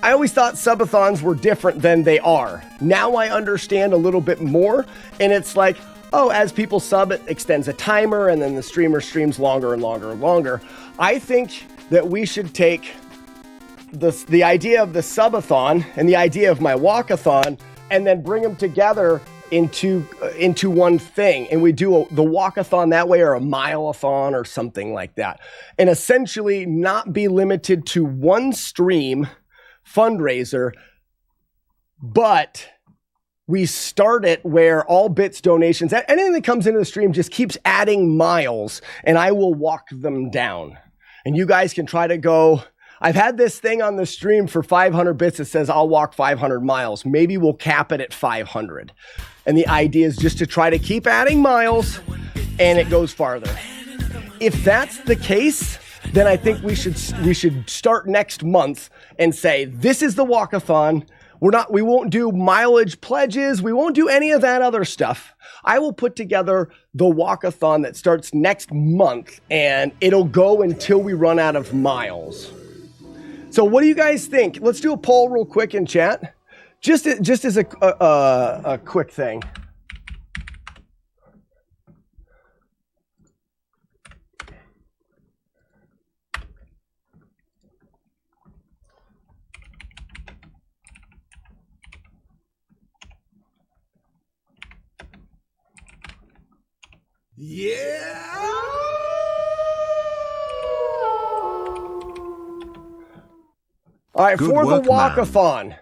Speaker 4: I always thought subathons were different than they are. Now I understand a little bit more, and it's like, oh, as people sub, it extends a timer, and then the streamer streams longer and longer and longer. I think that we should take the idea of the subathon and the idea of my walkathon and then bring them together into one thing, and we do the walkathon that way, or a mileathon or something like that, and essentially not be limited to one stream fundraiser, but we start it where all bits, donations, anything that comes into the stream just keeps adding miles, and I will walk them down, and you guys can try to go. I've had this thing on the stream for 500 bits that says I'll walk 500 miles. Maybe we'll cap it at 500. And the idea is just to try to keep adding miles, and it goes farther. If that's the case, then I think we should start next month and say, this is the walkathon. We won't do mileage pledges. We won't do any of that other stuff. I will put together the walkathon that starts next month, and it'll go until we run out of miles. So what do you guys think? Let's do a poll real quick in chat. Just as a quick thing.
Speaker 5: Yeah!
Speaker 4: All right,
Speaker 3: Good
Speaker 4: for
Speaker 3: work,
Speaker 4: the walkathon,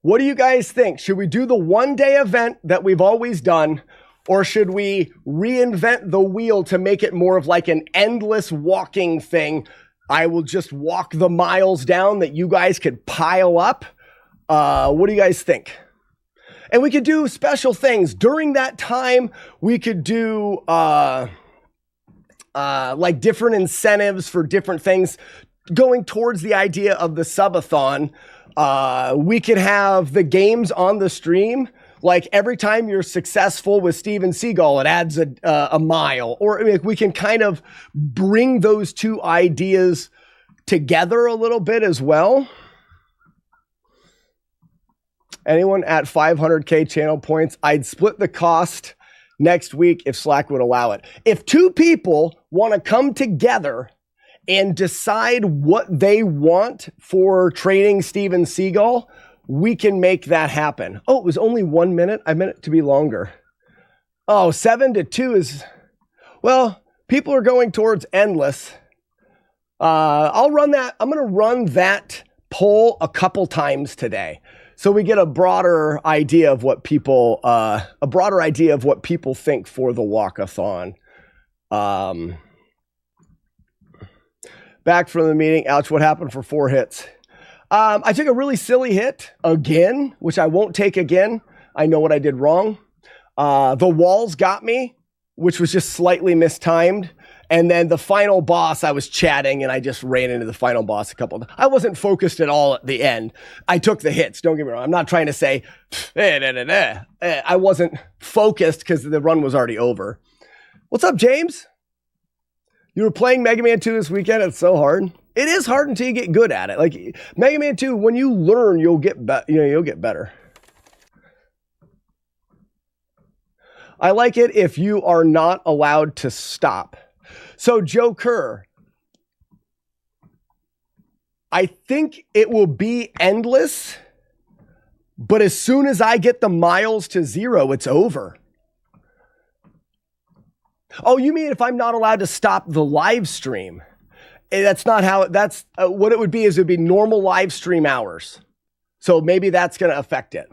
Speaker 4: what do you guys think? Should we do the one-day event that we've always done, or should we reinvent the wheel to make it more of like an endless walking thing? I will just walk the miles down that you guys could pile up. What do you guys think? And we could do special things during that time. We could do like different incentives for different things going towards the idea of the subathon. We could have the games on the stream. Like every time you're successful with Steven Seagal, it adds a mile. Or I mean, we can kind of bring those two ideas together a little bit as well. Anyone at 500K channel points, I'd split the cost next week if Slack would allow it. If two people want to come together and decide what they want for trading Steven Seagal, we can make that happen. Oh, it was only 1 minute? I meant it to be longer. Oh, 7 to 2 is, well, people are going towards endless. I'll run that. I'm going to run that poll a couple times today, so we get a broader idea of what people think for the walkathon. Back from the meeting. Ouch, what happened for 4 hits? I took a really silly hit again, which I won't take again. I know what I did wrong. The walls got me, which was just slightly mistimed. And then the final boss, I was chatting and I just ran into the final boss a couple of times. I wasn't focused at all at the end. I took the hits. Don't get me wrong. I'm not trying to say, I wasn't focused because the run was already over. What's up, James? You were playing Mega Man 2 this weekend. It's so hard. It is hard until you get good at it. Like Mega Man 2, when you learn, you'll get better. I like it if you are not allowed to stop. So Joe Kerr, I think it will be endless, but as soon as I get the miles to 0, it's over. Oh, you mean if I'm not allowed to stop the live stream? That's not how, that's what it would be, is it would be normal live stream hours. So maybe that's going to affect it.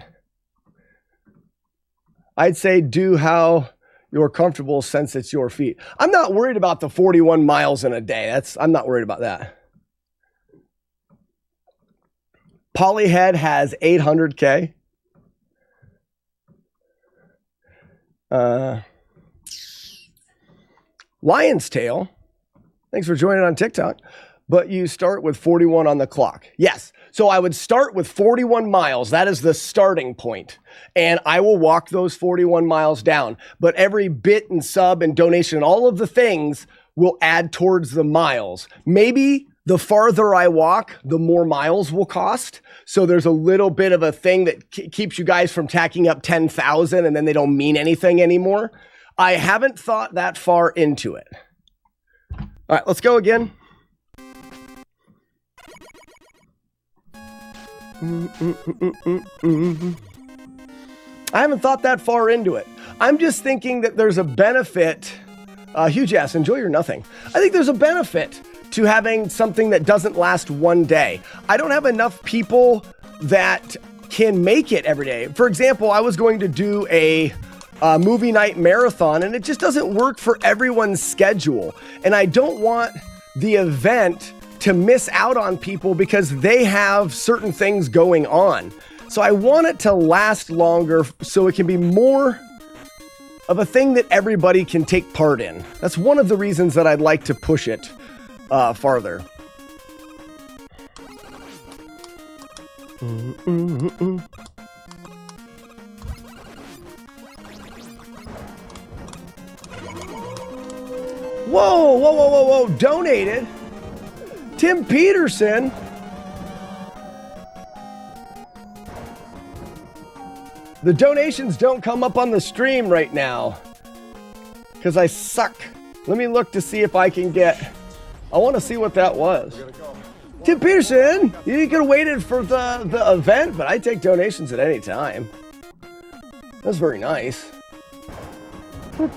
Speaker 4: I'd say do how you're comfortable since it's your feet. I'm not worried about the 41 miles in a day. I'm not worried about that. Polyhead has 800K. Lion's Tail, thanks for joining on TikTok. But you start with 41 on the clock. Yes. So I would start with 41 miles. That is the starting point. And I will walk those 41 miles down. But every bit and sub and donation and all of the things will add towards the miles. Maybe the farther I walk, the more miles will cost. So there's a little bit of a thing that keeps you guys from tacking up 10,000 and then they don't mean anything anymore. I haven't thought that far into it. All right, let's go again. I haven't thought that far into it. I'm just thinking that there's a benefit. Huge ass, enjoy your nothing. I think there's a benefit to having something that doesn't last one day. I don't have enough people that can make it every day. For example, I was going to do a movie night marathon, and it just doesn't work for everyone's schedule. And I don't want the event to miss out on people because they have certain things going on. So I want it to last longer so it can be more of a thing that everybody can take part in. That's one of the reasons that I'd like to push it farther. Whoa, donated. Tim Peterson. The donations don't come up on the stream right now because I suck. Let me look to see if I can get, I want to see what that was. Tim Peterson, you could have waited for the event, but I take donations at any time. That's very nice. Good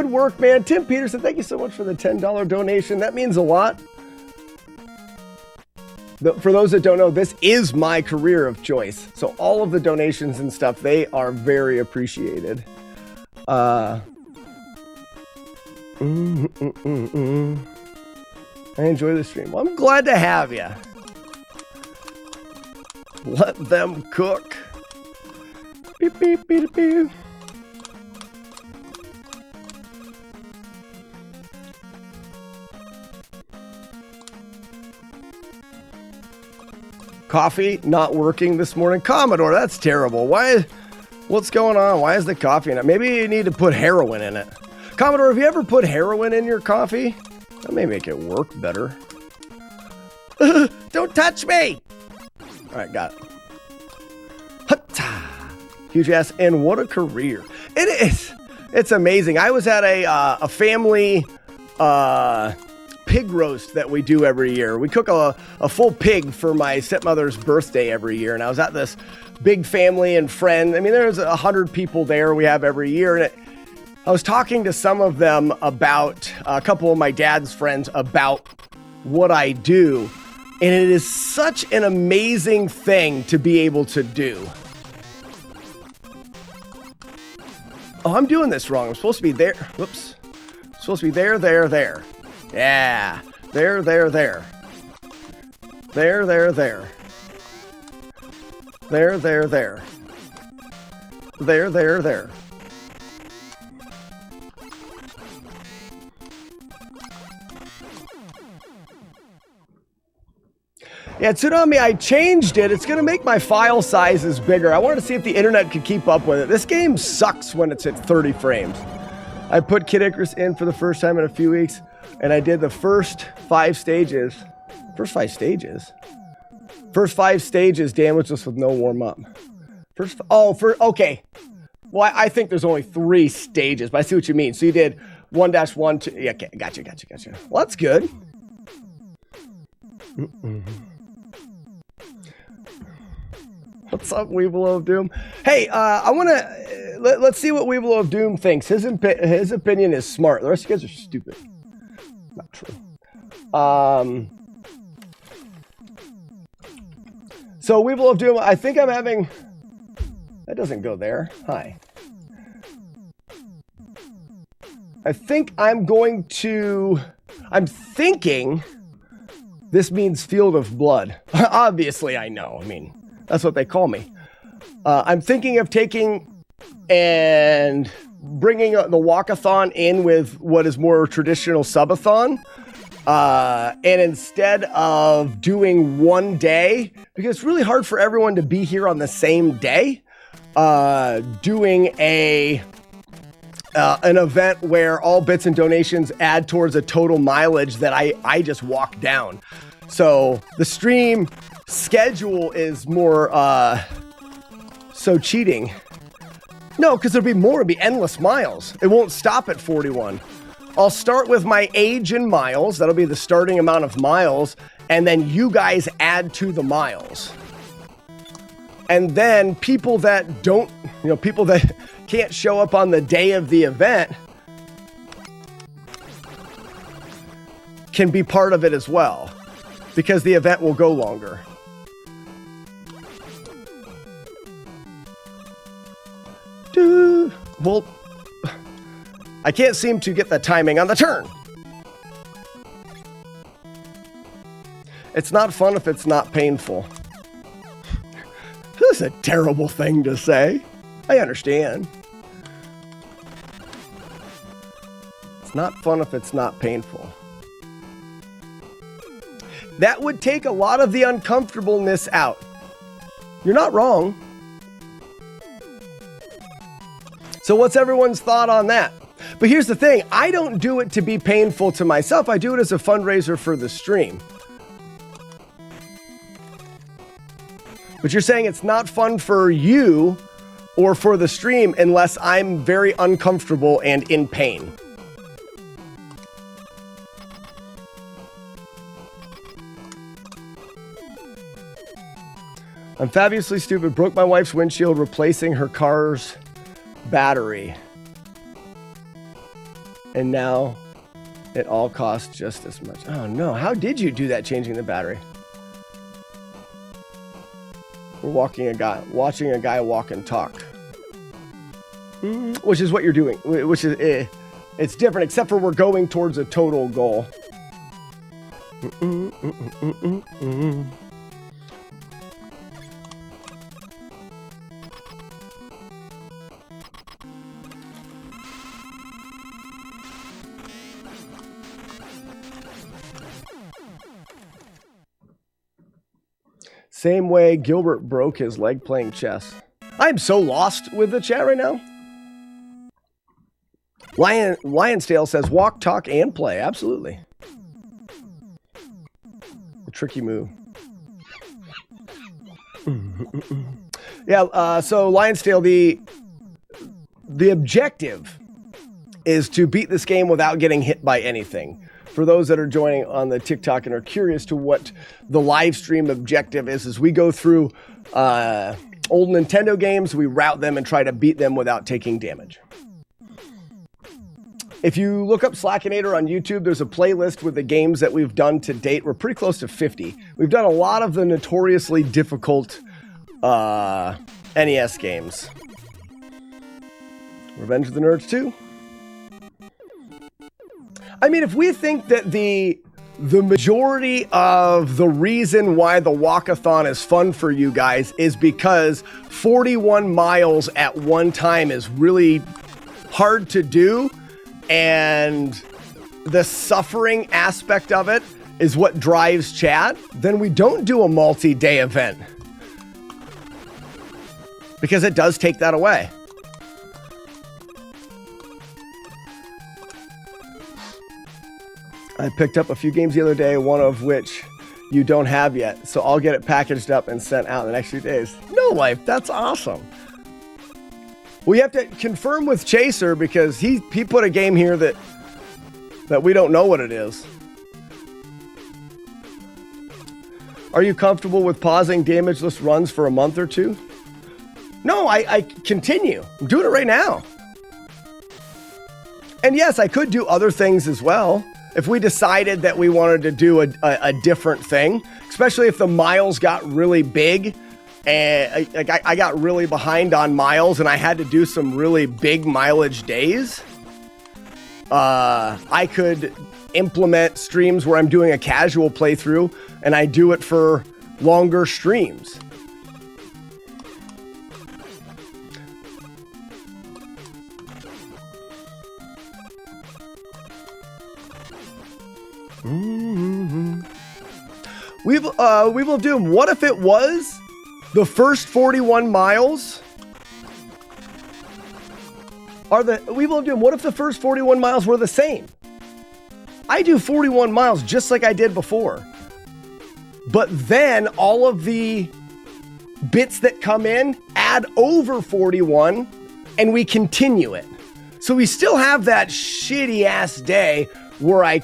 Speaker 4: work, man. Tim Peterson, thank you so much for the $10 donation. That means a lot. For those that don't know, this is my career of choice. So all of the donations and stuff, they are very appreciated. I enjoy the stream. Well, I'm glad to have you. Let them cook. Beep, beep, beep, beep. Coffee not working this morning. Commodore, that's terrible. Why? What's going on? Why is the coffee in it? Maybe you need to put heroin in it. Commodore, have you ever put heroin in your coffee? That may make it work better. Don't touch me! All right, got it. Hutta. Huge ass, and what a career. It is. It's amazing. I was at a family pig roast that we do every year. We cook a full pig for my stepmother's birthday every year, and I was at this big family and friend. I mean, there's 100 people there we have every year, and I was talking to some of them about, a couple of my dad's friends, about what I do, and it is such an amazing thing to be able to do. Oh, I'm doing this wrong. I'm supposed to be there. Whoops. I'm supposed to be there, there, there. Yeah. There, there, there. There, there, there. There, there, there. There, there, there. Yeah, Tsunami, I changed it. It's going to make my file sizes bigger. I wanted to see if the internet could keep up with it. This game sucks when it's at 30 frames. I put Kid Icarus in for the first time in a few weeks, and I did the first 5 stages. First 5 stages? First 5 stages, Dan, was just with no warm-up. Okay. Well, I think there's only 3 stages, but I see what you mean. So you did 1-1, 2. Yeah, okay, gotcha. Well, that's good. What's up, Weevil of Doom? Hey, I want to let's see what Weevil of Doom thinks. His opinion is smart. The rest of you guys are stupid. Not true. So Weevil of Doom, I think I'm having. That doesn't go there. Hi. I think I'm thinking this means Field of Blood. Obviously, I know. I mean, that's what they call me. I'm thinking of taking and bringing the walkathon in with what is more traditional subathon. And instead of doing one day, because it's really hard for everyone to be here on the same day, doing an event where all bits and donations add towards a total mileage that I just walk down. So the stream schedule is more so cheating. No, because there'll be more. It'll be endless miles. It won't stop at 41. I'll start with my age in miles. That'll be the starting amount of miles. And then you guys add to the miles. And then people that people that can't show up on the day of the event can be part of it as well, because the event will go longer. Well, I can't seem to get the timing on the turn. It's not fun if it's not painful. This is a terrible thing to say. I understand. It's not fun if it's not painful. That would take a lot of the uncomfortableness out. You're not wrong. So what's everyone's thought on that? But here's the thing. I don't do it to be painful to myself. I do it as a fundraiser for the stream. But you're saying it's not fun for you or for the stream unless I'm very uncomfortable and in pain. I'm fabulously stupid. Broke my wife's windshield replacing her car's battery. And now it all costs just as much. Oh no, how did you do that changing the battery? We're watching a guy walk and talk. Which is what you're doing. Which is, it's different except for we're going towards a total goal. Same way Gilbert broke his leg playing chess. I'm so lost with the chat right now. Lionsdale says walk, talk, and play. Absolutely. A tricky move. Yeah, so Lionsdale, the objective is to beat this game without getting hit by anything. For those that are joining on the TikTok and are curious to what the live stream objective is we go through old Nintendo games, we route them and try to beat them without taking damage. If you look up Slackinator on YouTube, there's a playlist with the games that we've done to date. We're pretty close to 50. We've done a lot of the notoriously difficult NES games. Revenge of the Nerds 2. I mean, if we think that the majority of the reason why the walkathon is fun for you guys is because 41 miles at one time is really hard to do, and the suffering aspect of it is what drives chat, then we don't do a multi-day event. Because it does take that away. I picked up a few games the other day, one of which you don't have yet. So I'll get it packaged up and sent out in the next few days. No life, that's awesome. We have to confirm with Chaser because he put a game here that we don't know what it is. Are you comfortable with pausing damageless runs for a month or two? No, I continue. I'm doing it right now. And yes, I could do other things as well. If we decided that we wanted to do a different thing, especially if the miles got really big, and I got really behind on miles and I had to do some really big mileage days, I could implement streams where I'm doing a casual playthrough and I do it for longer streams. We will do. What if it was the first 41 miles? We will do. What if the first 41 miles were the same? I do 41 miles just like I did before, but then all of the bits that come in add over 41, and we continue it. So we still have that shitty ass day where I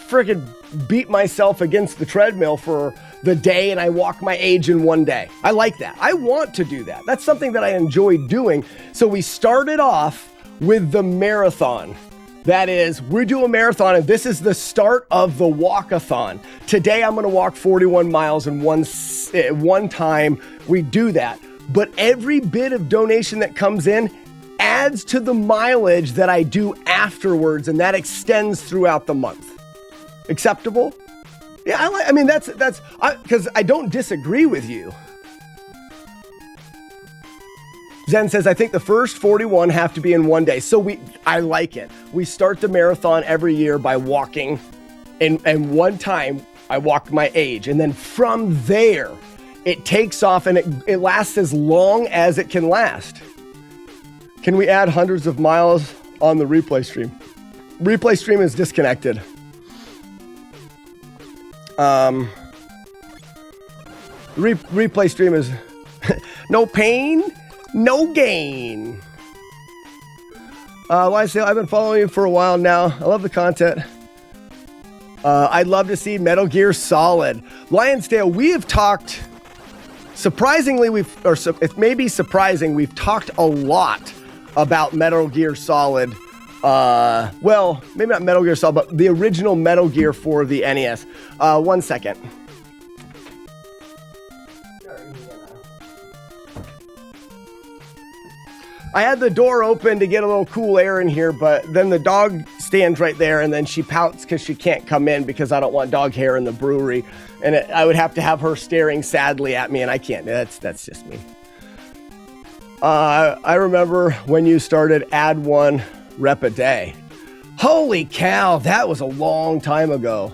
Speaker 4: freaking beat myself against the treadmill for the day and I walk my age in one day. I like that. I want to do that. That's something that I enjoy doing. So we started off with the marathon. That is, we do a marathon and this is the start of the walkathon. Today I'm going to walk 41 miles in one time. We do that. But every bit of donation that comes in adds to the mileage that I do afterwards, and that extends throughout the month. Acceptable? Yeah, I mean, that's because I don't disagree with you. Zen says, I think the first 41 have to be in one day. So I like it. We start the marathon every year by walking, and one time I walk my age. And then from there, it takes off and it lasts as long as it can last. Can we add hundreds of miles on the replay stream? Replay stream is disconnected. Replay stream is no pain. No gain. Lifestyle, I've been following you for a while now. I love the content. I'd love to see Metal Gear Solid. Lionsdale, we have talked, surprisingly, it may be surprising, we've talked a lot about Metal Gear Solid. Well, maybe not Metal Gear Solid, but the original Metal Gear for the NES. 1 second. I had the door open to get a little cool air in here, but then the dog stands right there, and then she pouts because she can't come in because I don't want dog hair in the brewery, and I would have to have her staring sadly at me, and I can't. That's just me. I remember when you started add 1 rep a day. Holy cow, that was a long time ago.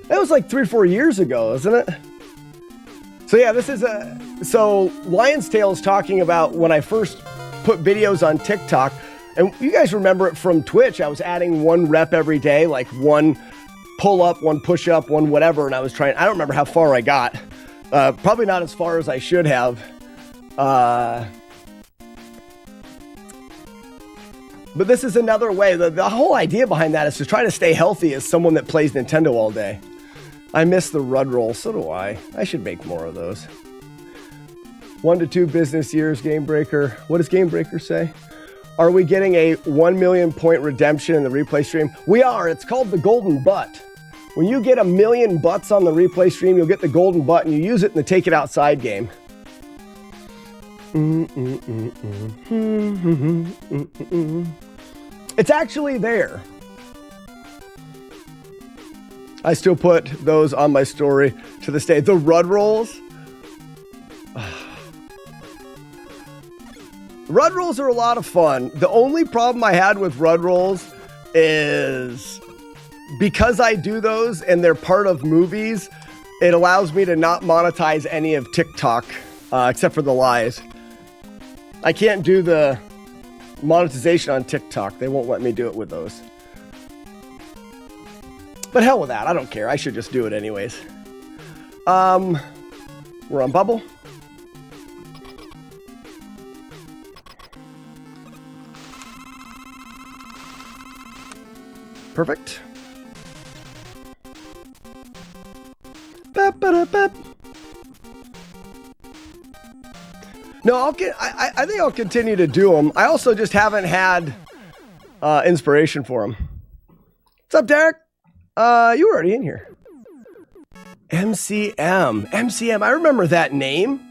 Speaker 4: That was like 3 or 4 years ago, isn't it? So yeah, so Lion's Tail is talking about when I first put videos on TikTok, and you guys remember it from Twitch. I was adding 1 rep every day, like 1 pull up, 1 push up, 1 whatever, and I don't remember how far I got. Probably not as far as I should have. But this is another way. The whole idea behind that is to try to stay healthy as someone that plays Nintendo all day. I miss the Rud Roll, so do I. I should make more of those. 1 to 2 business years, Game Breaker. What does Game Breaker say? Are we getting a 1 million point redemption in the replay stream? We are. It's called the Golden Butt. When you get 1 million butts on the replay stream, you'll get the Golden Butt, and you use it in the Take It Outside game. It's actually there. I still put those on my story to this day. The Rud Rolls. Rud Rolls are a lot of fun. The only problem I had with Rud Rolls is because I do those and they're part of movies, it allows me to not monetize any of TikTok, except for the lies. I can't do the monetization on TikTok. They won't let me do it with those. But hell with that. I don't care. I should just do it anyways. We're on Bubble. Perfect. No, I think I'll continue to do them. I also just haven't had inspiration for them. What's up, Derek? You were already in here. MCM. I remember that name.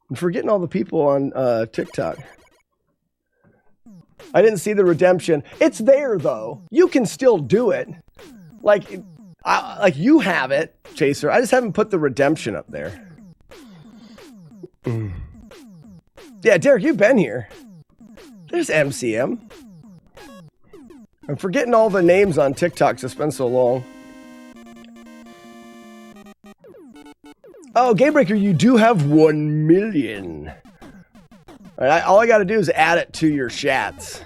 Speaker 4: I'm forgetting all the people on TikTok. I didn't see the redemption. It's there though. You can still do it. Like you have it, Chaser. I just haven't put the redemption up there. Yeah, Derek, you've been here. There's MCM. I'm forgetting all the names on TikTok. It's been so long. Oh, Gamebreaker, you do have 1 million. All right, all I got to do is add it to your chats.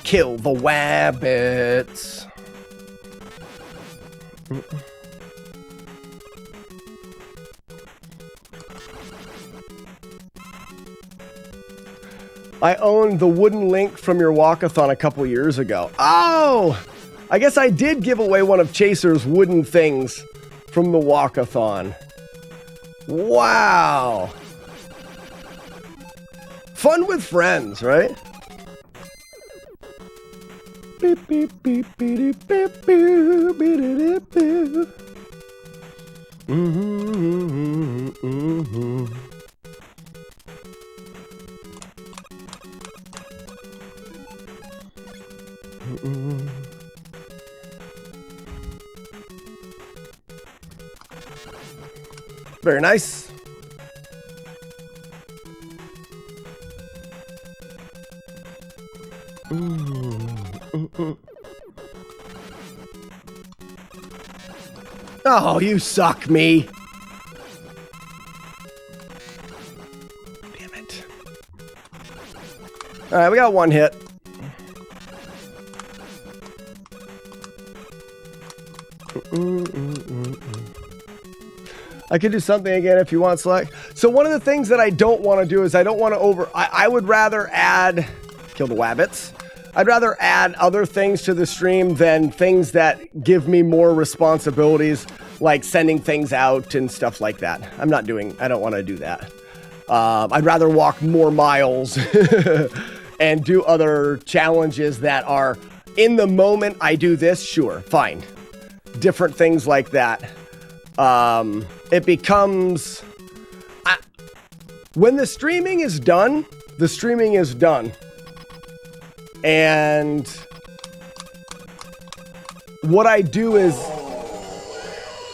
Speaker 4: Kill the wabbits. I owned the wooden link from your walkathon a couple years ago. Oh, I guess I did give away one of Chaser's wooden things from the walkathon. Wow. Fun with friends, right? Beep, beep, beep, beep, beep, beep, beep, beep, beep. Very nice. Oh, you suck me. Damn it. All right, we got 1 hit. I could do something again if you want, Slack. So one of the things that I don't want to do is I don't want to I would rather add, kill the wabbits. I'd rather add other things to the stream than things that give me more responsibilities, like sending things out and stuff like that. I don't want to do that. I'd rather walk more miles and do other challenges that are in the moment. I do this, sure, fine. Different things like that. It becomes... when the streaming is done, the streaming is done. And what I do is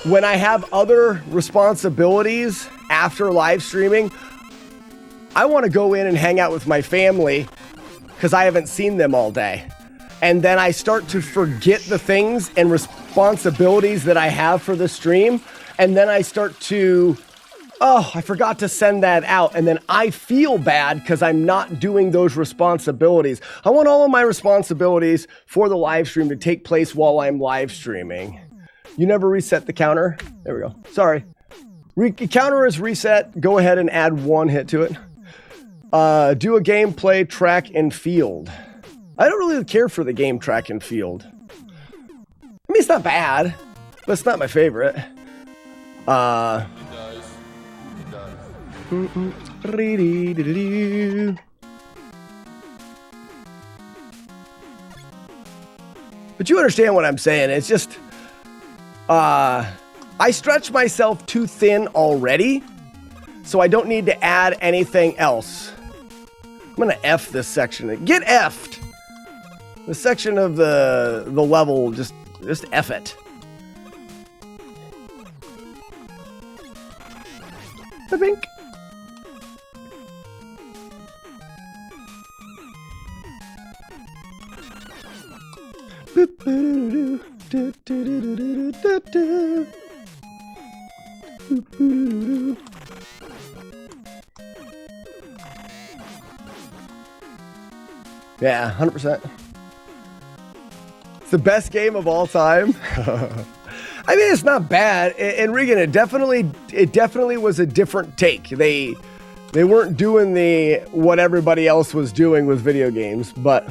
Speaker 4: when I have other responsibilities after live streaming, I want to go in and hang out with my family because I haven't seen them all day. And then I start to forget the things and responsibilities that I have for the stream. And then I start to, oh, I forgot to send that out. And then I feel bad because I'm not doing those responsibilities. I want all of my responsibilities for the live stream to take place while I'm live streaming. You never reset the counter? There we go. Sorry. Counter is reset. Go ahead and add 1 hit to it. Do a gameplay track and field. I don't really care for the game track and field. I mean, it's not bad, but it's not my favorite. But you understand what I'm saying. It's just, I stretch myself too thin already, so I don't need to add anything else. I'm gonna F this section. Get F'd. The section of the level, just F it. I think. Yeah, 100%. It's the best game of all time. I mean, it's not bad. And Regan, it definitely was a different take. They weren't doing what everybody else was doing with video games, but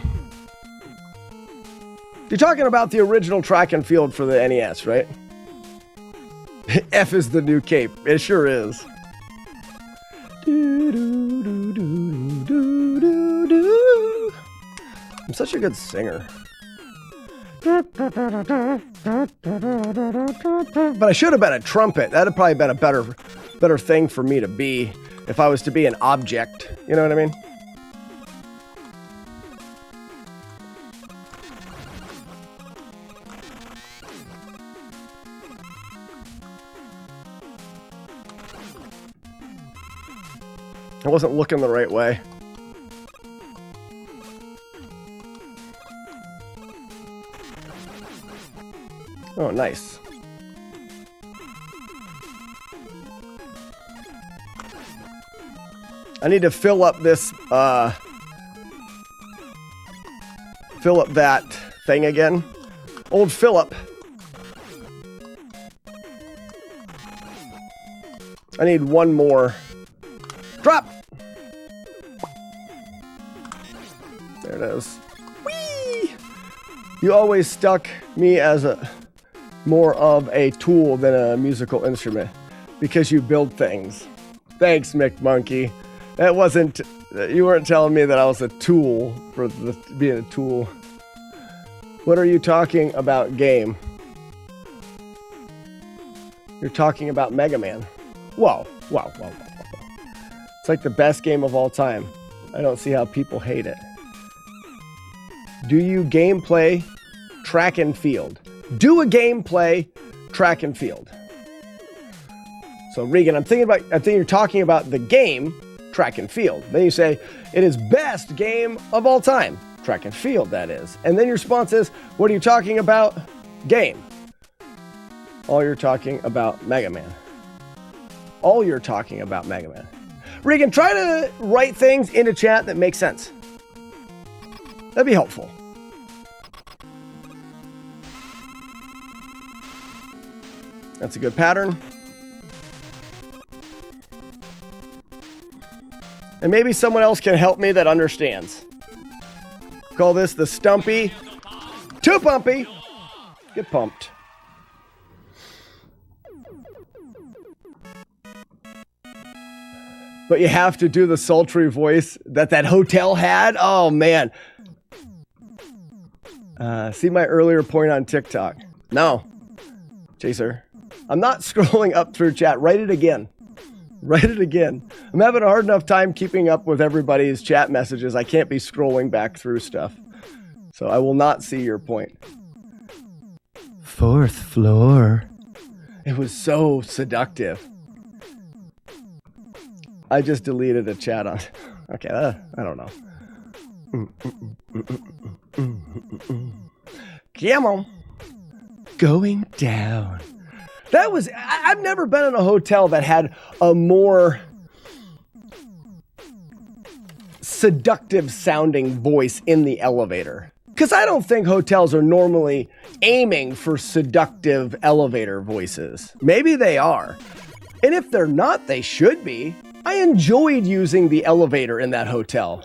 Speaker 4: you're talking about the original track and field for the NES, right? F is the new cape. It sure is. I'm such a good singer. But I should have been a trumpet. That'd probably been a better thing for me to be if I was to be an object. You know what I mean? I wasn't looking the right way. Oh, nice. I need to fill up this, fill up that thing again. Old Philip. I need one more. Drop! There it is. Whee! You always stuck me as more of a tool than a musical instrument because you build things. Thanks, McMonkey. That wasn't, you weren't telling me that I was a tool for being a tool. What are you talking about, game? You're talking about Mega Man. Whoa. It's like the best game of all time. I don't see how people hate it. Do you gameplay track and field? Do a gameplay track and field. So Regan, I think you're talking about the game track and field. Then you say it is best game of all time. Track and field, that is. And then your response is, what are you talking about? Game. All you're talking about Mega Man. All you're talking about Mega Man. Regan, try to write things into chat that make sense. That'd be helpful. That's a good pattern. And maybe someone else can help me that understands. Call this the Stumpy. Too pumpy. Get pumped. But you have to do the sultry voice that hotel had. Oh, man. See my earlier point on TikTok. No. Chaser. I'm not scrolling up through chat. Write it again. Write it again. I'm having a hard enough time keeping up with everybody's chat messages. I can't be scrolling back through stuff. So I will not see your point. 4th floor. It was so seductive. I just deleted a chat on. Okay, I don't know. Come on. Going down. That was. I've never been in a hotel that had a more seductive sounding voice in the elevator. Because I don't think hotels are normally aiming for seductive elevator voices. Maybe they are. And if they're not, they should be. I enjoyed using the elevator in that hotel.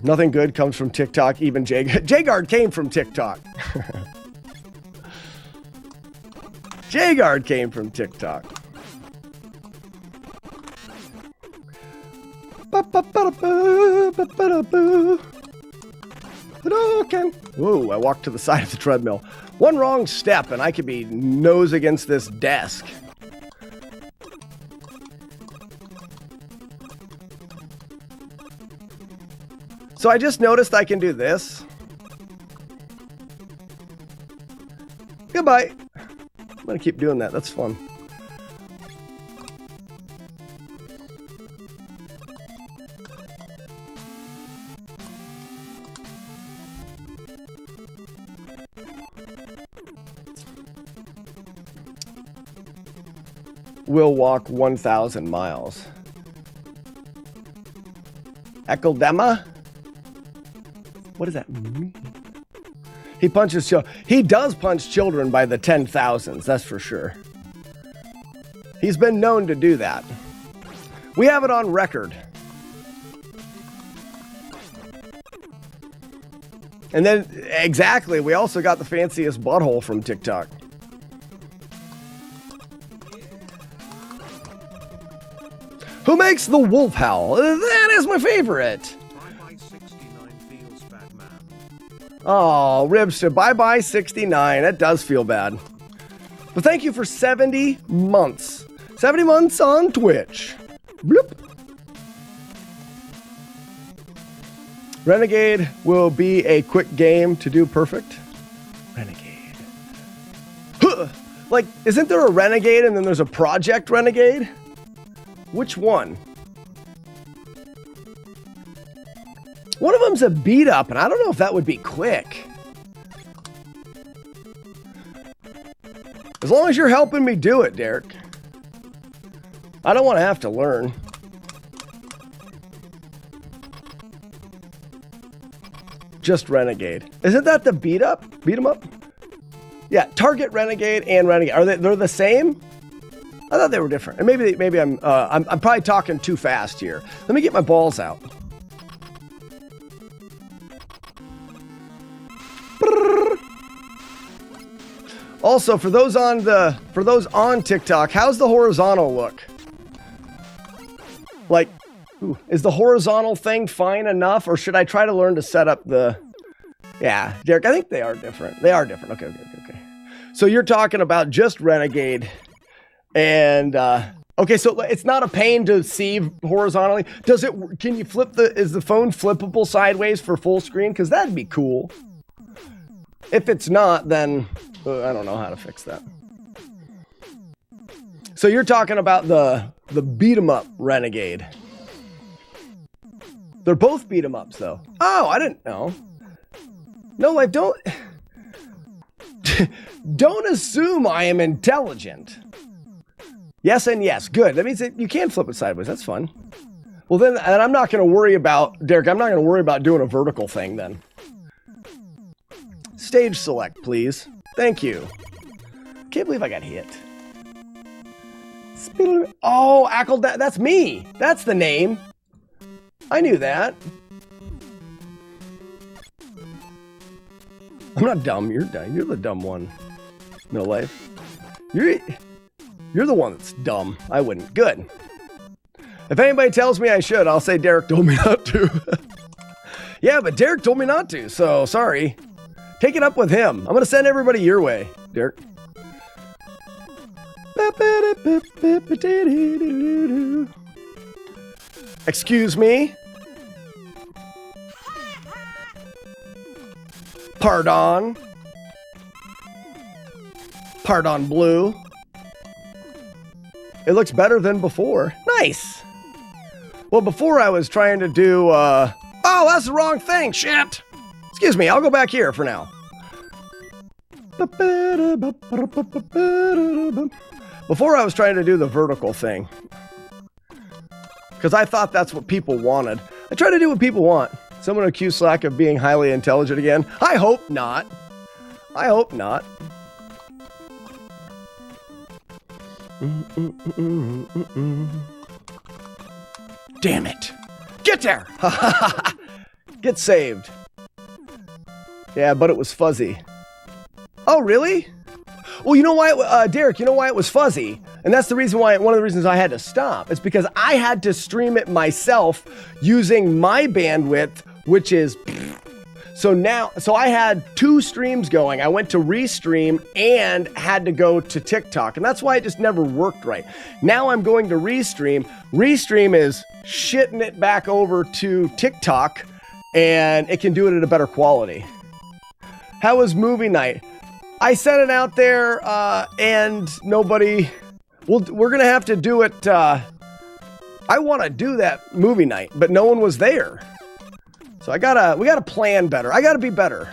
Speaker 4: Nothing good comes from TikTok, even J-Guard came from TikTok. J-Guard came from TikTok. Whoa, I walked to the side of the treadmill. One wrong step and I could be nose against this desk. So I just noticed I can do this. Goodbye. I'm gonna keep doing that. That's fun. We'll walk 1,000 miles. Ekeldema? What does that mean? He punches children. He does punch children by the 10,000s, that's for sure. He's been known to do that. We have it on record. And then, exactly, we also got the fanciest butthole from TikTok. Who makes the wolf howl? That is my favorite. Oh, Ribs said bye-bye 69. That does feel bad. But thank you for 70 months. 70 months on Twitch. Bloop. Renegade will be a quick game to do perfect. Renegade. Huh. Like, isn't there a Renegade and then there's a Project Renegade? Which one? One of them's a beat up, and I don't know if that would be quick. As long as you're helping me do it, Derek. I don't want to have to learn. Just Renegade. Isn't that the beat up? Beat 'em up? Yeah, Target Renegade and Renegade. Are they're the same? I thought they were different. And maybe I'm probably talking too fast here. Let me get my balls out. Also, for those on TikTok, how's the horizontal look? Like, is the horizontal thing fine enough, or should I try to learn to set up the? Yeah, Derek, I think they are different. They are different. Okay. So you're talking about just Renegade, and okay, so it's not a pain to see horizontally. Does it? Can you flip is the phone flippable sideways for full screen? Because that'd be cool. If it's not, then I don't know how to fix that. So you're talking about the beat 'em up Renegade. They're both beat 'em ups though. Oh, I didn't know. No, I don't. Don't assume I am intelligent. Yes and yes. Good. That means that you can flip it sideways. That's fun. Well, then, and I'm not going to worry about, Derek, I'm not going to worry about doing a vertical thing then. Stage select, please. Thank you. Can't believe I got hit. Oh, that's me. That's the name. I knew that. I'm not dumb. You're dumb. You're the dumb one. No life. You're the one that's dumb. I wouldn't. Good. If anybody tells me I should, I'll say Derek told me not to. Yeah, but Derek told me not to, so sorry. Take it up with him. I'm going to send everybody your way, Derek. Excuse me? Pardon? Pardon blue? It looks better than before. Nice! Well, before I was trying to do, oh, that's the wrong thing, shit! Excuse me, I'll go back here for now. Before I was trying to do the vertical thing. Because I thought that's what people wanted. I try to do what people want. Someone accused Slack of being highly intelligent again. I hope not. I hope not. Damn it. Get there! Get saved. Yeah, but it was fuzzy. Oh, really? Well, you know why, Derek, you know why it was fuzzy? And that's the reason why, one of the reasons I had to stop. It's because I had to stream it myself using my bandwidth, which is... So I had 2 streams going. I went to restream and had to go to TikTok. And that's why it just never worked right. Now I'm going to restream. Restream is shitting it back over to TikTok, and it can do it at a better quality. How was movie night? I sent it out there, and nobody... Well, we're going to have to do it... I want to do that movie night, but no one was there. So we gotta plan better. I gotta be better.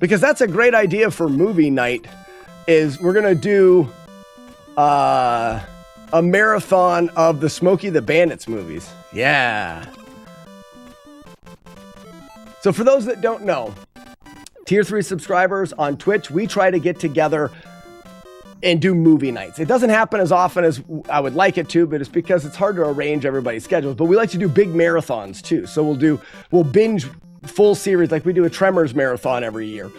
Speaker 4: Because that's a great idea for movie night, is we're gonna do a marathon of the Smokey the Bandits movies. Yeah. So for those that don't know, Tier 3 subscribers on Twitch, we try to get together and do movie nights. It doesn't happen as often as I would like it to, but it's because it's hard to arrange everybody's schedules. But we like to do big marathons too. So we'll binge full series, like we do a Tremors marathon every year.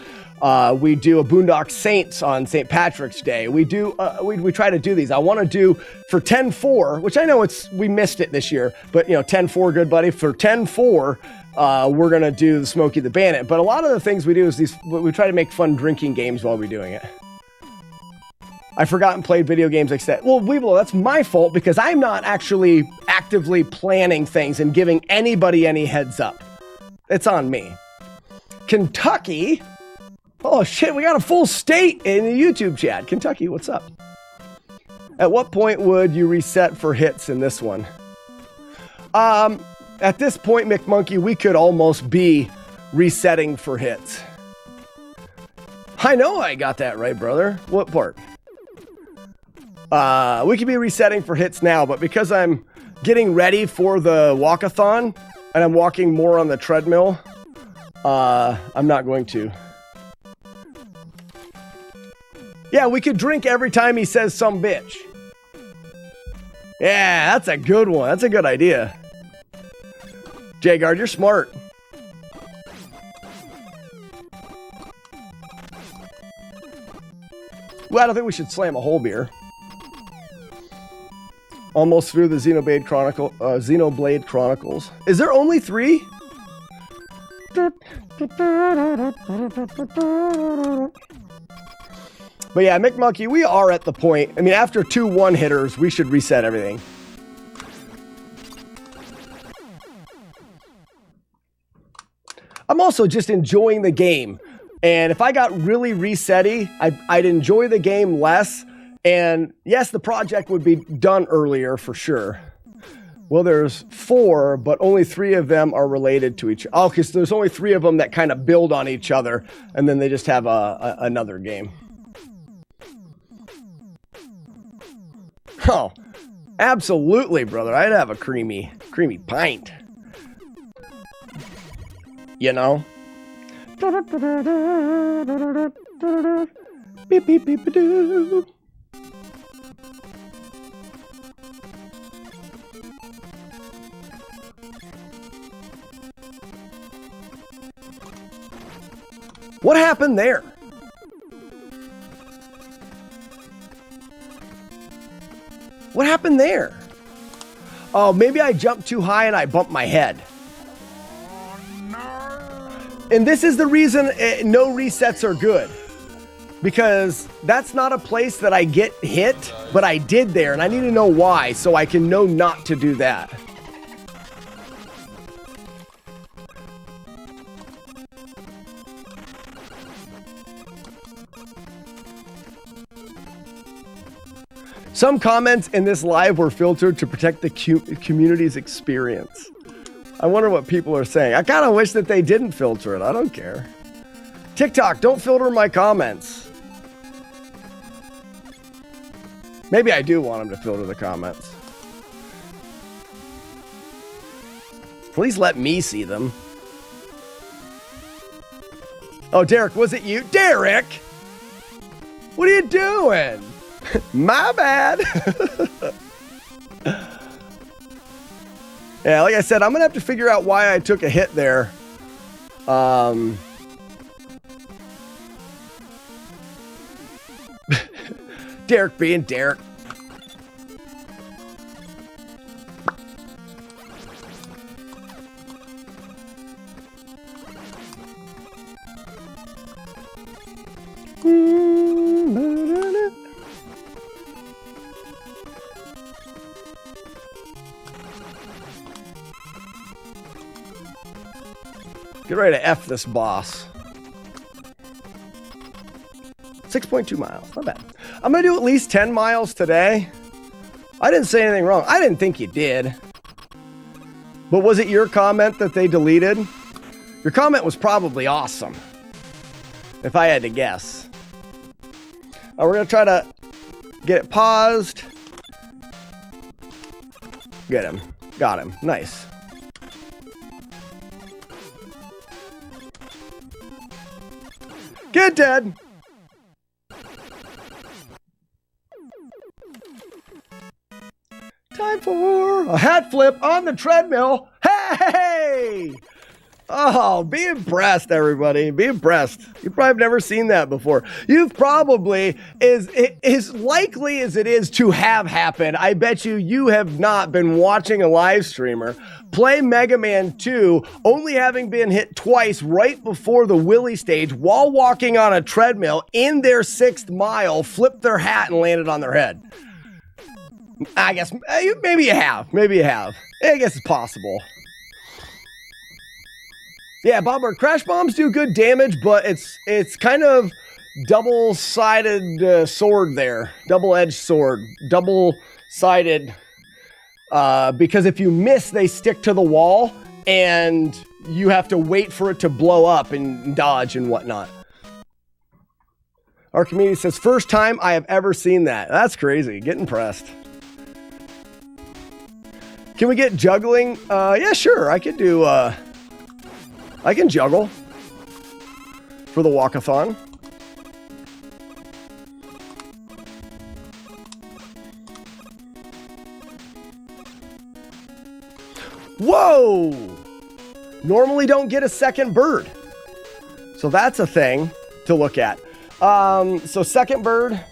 Speaker 4: We do a Boondock Saints on St. Patrick's Day. We try to do these. I want to do for 10-4, which I know we missed it this year, but 10-4, good buddy. For 10-4, we're gonna do the Smokey the Bandit. But a lot of the things we do is we try to make fun drinking games while we're doing it. I forgot and played video games like that. Well, Weeble, that's my fault because I'm not actually actively planning things and giving anybody any heads up. It's on me. Kentucky? Oh shit, we got a full state in the YouTube chat. Kentucky, what's up? At what point would you reset for hits in this one? At this point, McMonkey, we could almost be resetting for hits. I know I got that right, brother. What part? We could be resetting for hits now, but because I'm getting ready for the walkathon and I'm walking more on the treadmill, I'm not going to. Yeah, we could drink every time he says some bitch. Yeah, that's a good one. That's a good idea. Jagard, you're smart. Well, I don't think we should slam a whole beer. Almost through the Xenoblade Chronicles. Is there only 3? But yeah, McMonkey, we are at the point. I mean, after 2 one-hitters, we should reset everything. I'm also just enjoying the game. And if I got really resetty, I'd enjoy the game less. And yes, the project would be done earlier for sure. Well, there's 4, but only 3 of them are related to each other. Oh, because there's only 3 of them that kind of build on each other, and then they just have another game. Oh, absolutely, brother. I'd have a creamy pint. You know? Beep, beep, beep, doo. What happened there? What happened there? Oh, maybe I jumped too high and I bumped my head. And this is the reason no resets are good. Because that's not a place that I get hit, but I did there, and I need to know why so I can know not to do that. Some comments in this live were filtered to protect the community's experience. I wonder what people are saying. I kind of wish that they didn't filter it. I don't care. TikTok, don't filter my comments. Maybe I do want them to filter the comments. Please let me see them. Oh, Derek, was it you? Derek! What are you doing? My bad. Yeah, like I said, I'm going to have to figure out why I took a hit there. Derek being Derek. Get ready to F this boss. 6.2 miles, not bad. I'm gonna do at least 10 miles today. I didn't say anything wrong. I didn't think you did. But was it your comment that they deleted? Your comment was probably awesome, if I had to guess. We're gonna try to get it paused. Get him. Got him. Nice. Get dead. Time for a hat flip on the treadmill. Hey! Oh, be impressed, everybody. Be impressed. You've probably never seen that before. You've probably, as likely as it is to have happened, I bet you have not been watching a live streamer play Mega Man 2, only having been hit twice right before the Willy stage while walking on a treadmill in their 6th mile, flipped their hat and landed on their head. I guess, maybe you have. Maybe you have. I guess it's possible. Yeah, Bobbert, crash bombs do good damage, but it's kind of double-sided sword there. Double-edged sword. Double-sided. Because if you miss, they stick to the wall, and you have to wait for it to blow up and dodge and whatnot. Our community says, first time I have ever seen that. That's crazy. Get impressed. Can we get juggling? Yeah, sure. I could do... I can juggle for the walkathon. Whoa! Normally don't get a second bird. So that's a thing to look at. So second bird.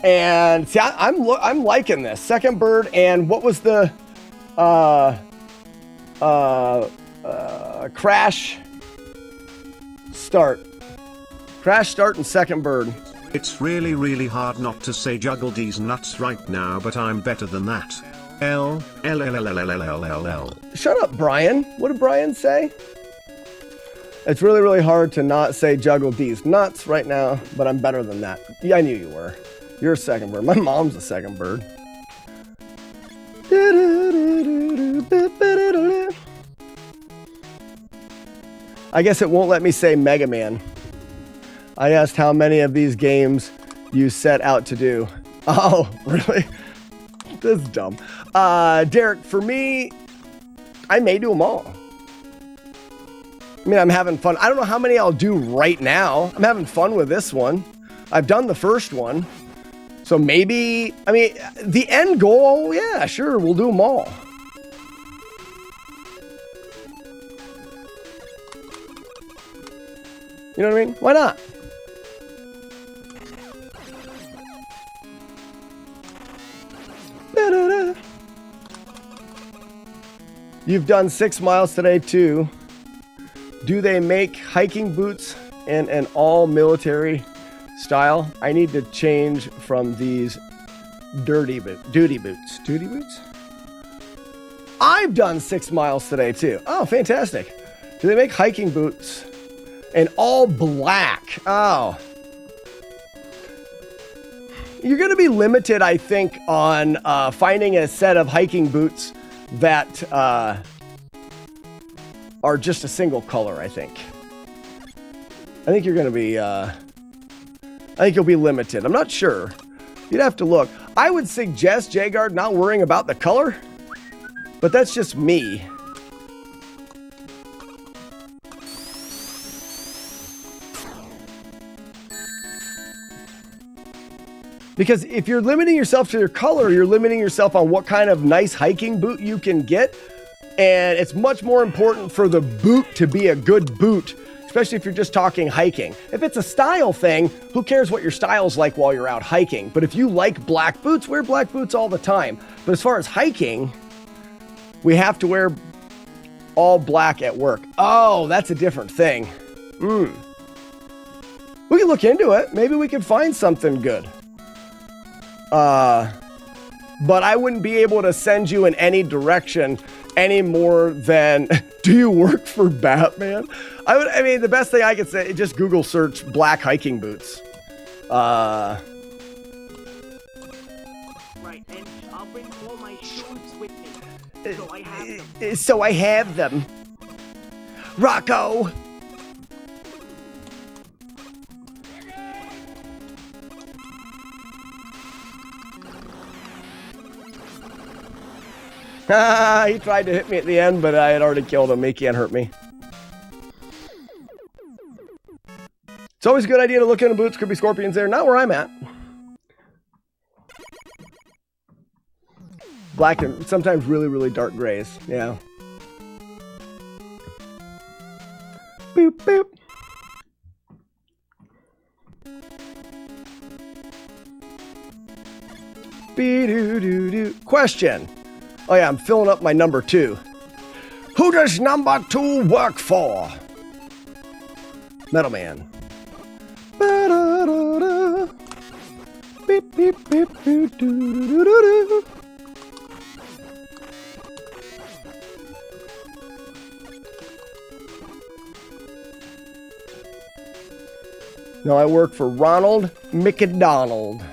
Speaker 4: And see, I'm liking this. Second bird, and what was the crash start and second bird.
Speaker 3: It's really hard not to say juggle these nuts right now, but I'm better than that. L.
Speaker 4: Shut up, Brian. What did Brian say? It's really hard to not say juggle these nuts right now, but I'm better than that. Yeah, I knew you were. You're a second bird. My mom's a second bird. I guess it won't let me say Mega Man. I asked how many of these games you set out to do. Oh, really? This is dumb. Derek, for me, I may do them all. I mean, I'm having fun. I don't know how many I'll do right now. I'm having fun with this one. I've done the first one. So maybe, I mean, the end goal, yeah, sure, we'll do them all. You know what I mean? Why not? Da-da-da. You've done 6 miles today too. Do they make hiking boots in an all military style? I need to change from these duty boots. Duty boots? I've done 6 miles today too. Oh, fantastic. Do they make hiking boots in all black? Oh. You're going to be limited, I think, on finding a set of hiking boots that are just a single color, I think. I think you're going to be, I think you'll be limited. I'm not sure. You'd have to look. I would suggest, Jagard, not worrying about the color, but that's just me. Because if you're limiting yourself to your color, you're limiting yourself on what kind of nice hiking boot you can get. And it's much more important for the boot to be a good boot, especially if you're just talking hiking. If it's a style thing, who cares what your style's like while you're out hiking? But if you like black boots, wear black boots all the time. But as far as hiking, we have to wear all black at work. Oh, that's a different thing. We can look into it. Maybe we can find something good. But I wouldn't be able to send you in any direction any more than, do you work for Batman? I mean, the best thing I could say, just Google search black hiking boots.
Speaker 8: Right, and I'll bring all my shoes with me.
Speaker 4: So I have them. Rocco! He tried to hit me at the end, but I had already killed him. He can't hurt me. It's always a good idea to look into boots. Could be scorpions there. Not where I'm at. Black and sometimes really, really dark grays. Yeah. Boop, boop. Be-do-do-do. Question. Oh yeah, I'm filling up my number 2. Who does number 2 work for? Metal Man. Ba-da-da-da. Beep, beep, beep, beep, doo-doo-doo-doo-doo. No, I work for Ronald McDonald.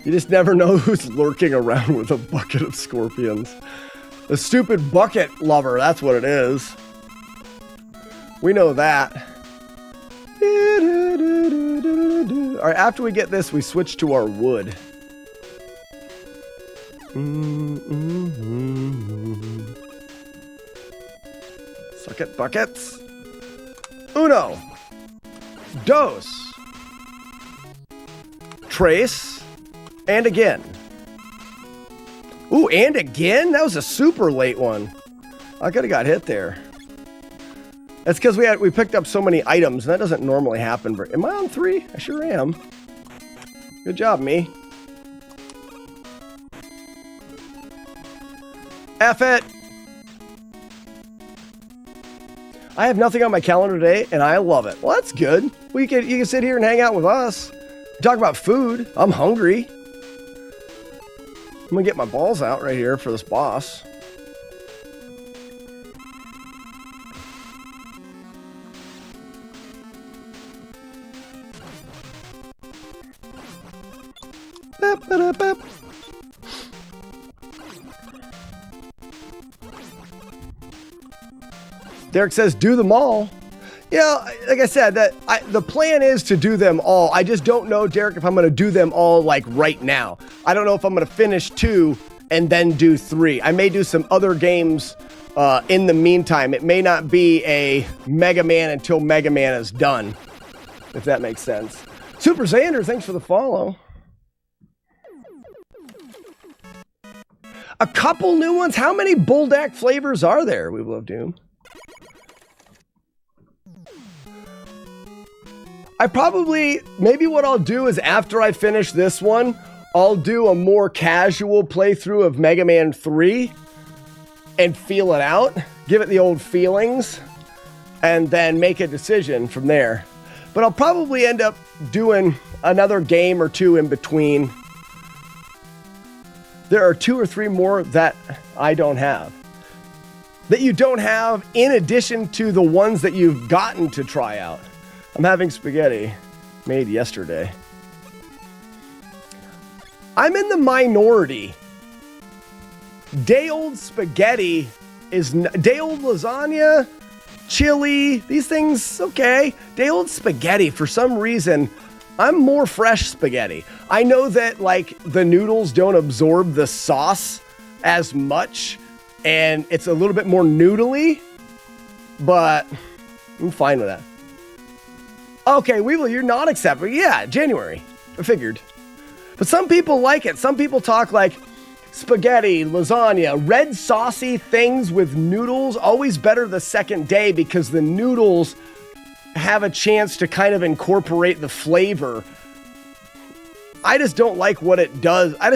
Speaker 4: You just never know who's lurking around with a bucket of scorpions. A stupid bucket lover, that's what it is. We know that. Alright, after we get this, we switch to our wood. Suck it, buckets. Uno. Dos. Trace. And again. Ooh, and again? That was a super late one. I could have got hit there. That's because we picked up so many items, and that doesn't normally happen. Am I on 3? I sure am. Good job, me. F it. I have nothing on my calendar today, and I love it. Well, that's good. Well, you can sit here and hang out with us. Talk about food. I'm hungry. I'm gonna get my balls out right here for this boss. Bap, ba, bap. Derek says, do them all. Yeah, like I said, the plan is to do them all. I just don't know, Derek, if I'm going to do them all like right now. I don't know if I'm going to finish 2 and then do 3. I may do some other games in the meantime. It may not be a Mega Man until Mega Man is done, if that makes sense. Super Xander, thanks for the follow. A couple new ones? How many Buldak flavors are there, Weevil of Doom? Maybe what I'll do is after I finish this one, I'll do a more casual playthrough of Mega Man 3 and feel it out, give it the old feelings, and then make a decision from there. But I'll probably end up doing another game or two in between. There are 2 or 3 more that I don't have. That you don't have in addition to the ones that you've gotten to try out. I'm having spaghetti made yesterday. I'm in the minority. Day-old spaghetti is... Day-old lasagna, chili, these things, okay. Day-old spaghetti, for some reason, I'm more fresh spaghetti. I know that, like, the noodles don't absorb the sauce as much, and it's a little bit more noodly, but I'm fine with that. Okay, Weevil, you're not accepting. Yeah, January. I figured. But some people like it. Some people talk like spaghetti, lasagna, red saucy things with noodles. Always better the second day because the noodles have a chance to kind of incorporate the flavor. I just don't like what it does. I'm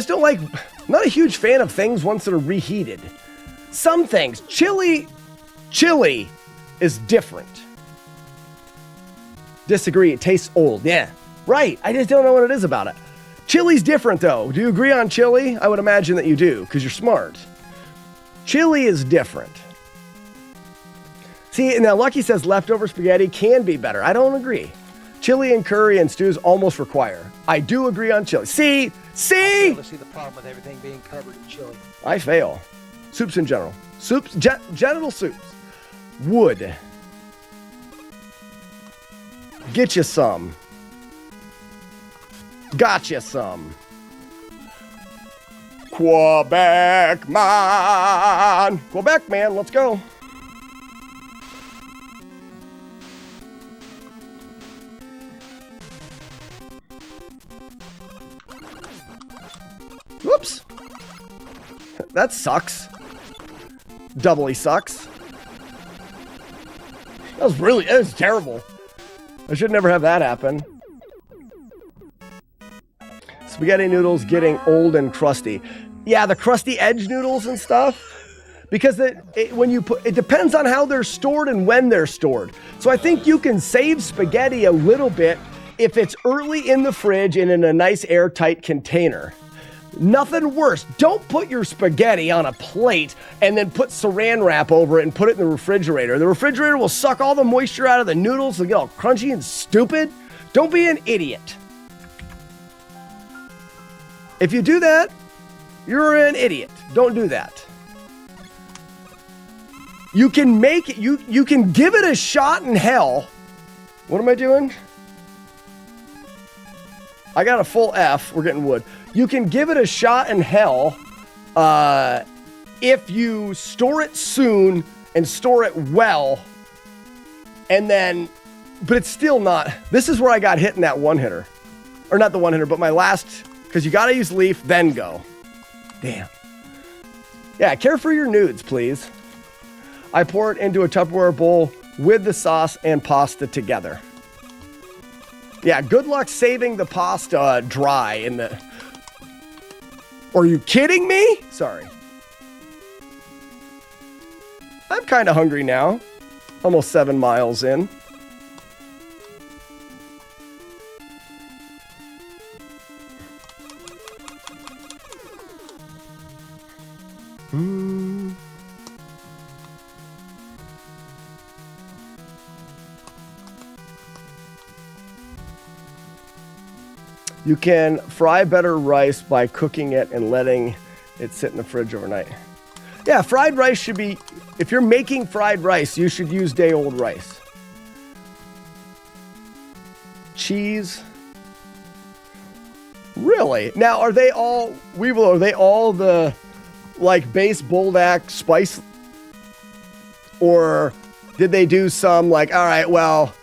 Speaker 4: not a huge fan of things once that are reheated. Some things. Chili is different. Disagree, it tastes old. Yeah, right. I just don't know what it is about it. Chili's different though. Do you agree on chili? I would imagine that you do, because you're smart. Chili is different. See, now Lucky says leftover spaghetti can be better. I don't agree. Chili and curry and stews almost require. I do agree on chili. See?
Speaker 8: I fail to see the problem with everything being covered in chili.
Speaker 4: I fail. Soups in general. Soups, genital soups. Would. Get you some. Gotcha some. Quebec man. Quebec man, let's go. Whoops. That sucks. Doubly sucks. That was terrible. I should never have that happen. Spaghetti noodles getting old and crusty. Yeah, the crusty edge noodles and stuff. Because it depends on how they're stored and when they're stored. So I think you can save spaghetti a little bit if it's early in the fridge and in a nice airtight container. Nothing worse. Don't put your spaghetti on a plate and then put saran wrap over it and put it in the refrigerator. The refrigerator will suck all the moisture out of the noodles and get all crunchy and stupid. Don't be an idiot. If you do that, you're an idiot. Don't do that. You can make it, you can give it a shot in hell. What am I doing? I got a full F. We're getting wood. You can give it a shot in hell if you store it soon and store it well. And then, but it's still not. This is where I got hit in that one hitter. Or not the one hitter, but my last, because you got to use leaf, then go. Damn. Yeah, care for your nudes, please. I pour it into a Tupperware bowl with the sauce and pasta together. Yeah, good luck saving the pasta dry in the... Are you kidding me? Sorry. I'm kind of hungry now. Almost 7 miles in. You can fry better rice by cooking it and letting it sit in the fridge overnight. Yeah, fried rice should be, if you're making fried rice, you should use day-old rice. Cheese. Really? Now, are they all, Weevil, are they all the, like, base Buldak spice? Or did they do some, like, all right, well,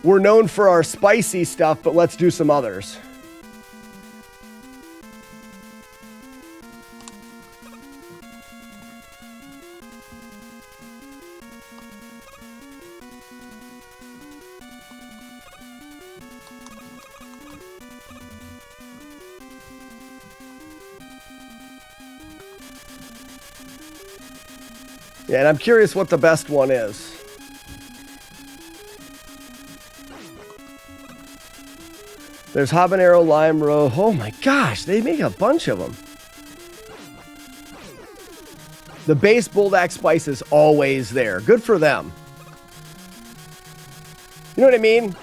Speaker 4: we're known for our spicy stuff, but let's do some others? Yeah, and I'm curious what the best one is. There's habanero, lime roll. Oh my gosh, they make a bunch of them. The base Buldak spice is always there. Good for them. You know what I mean?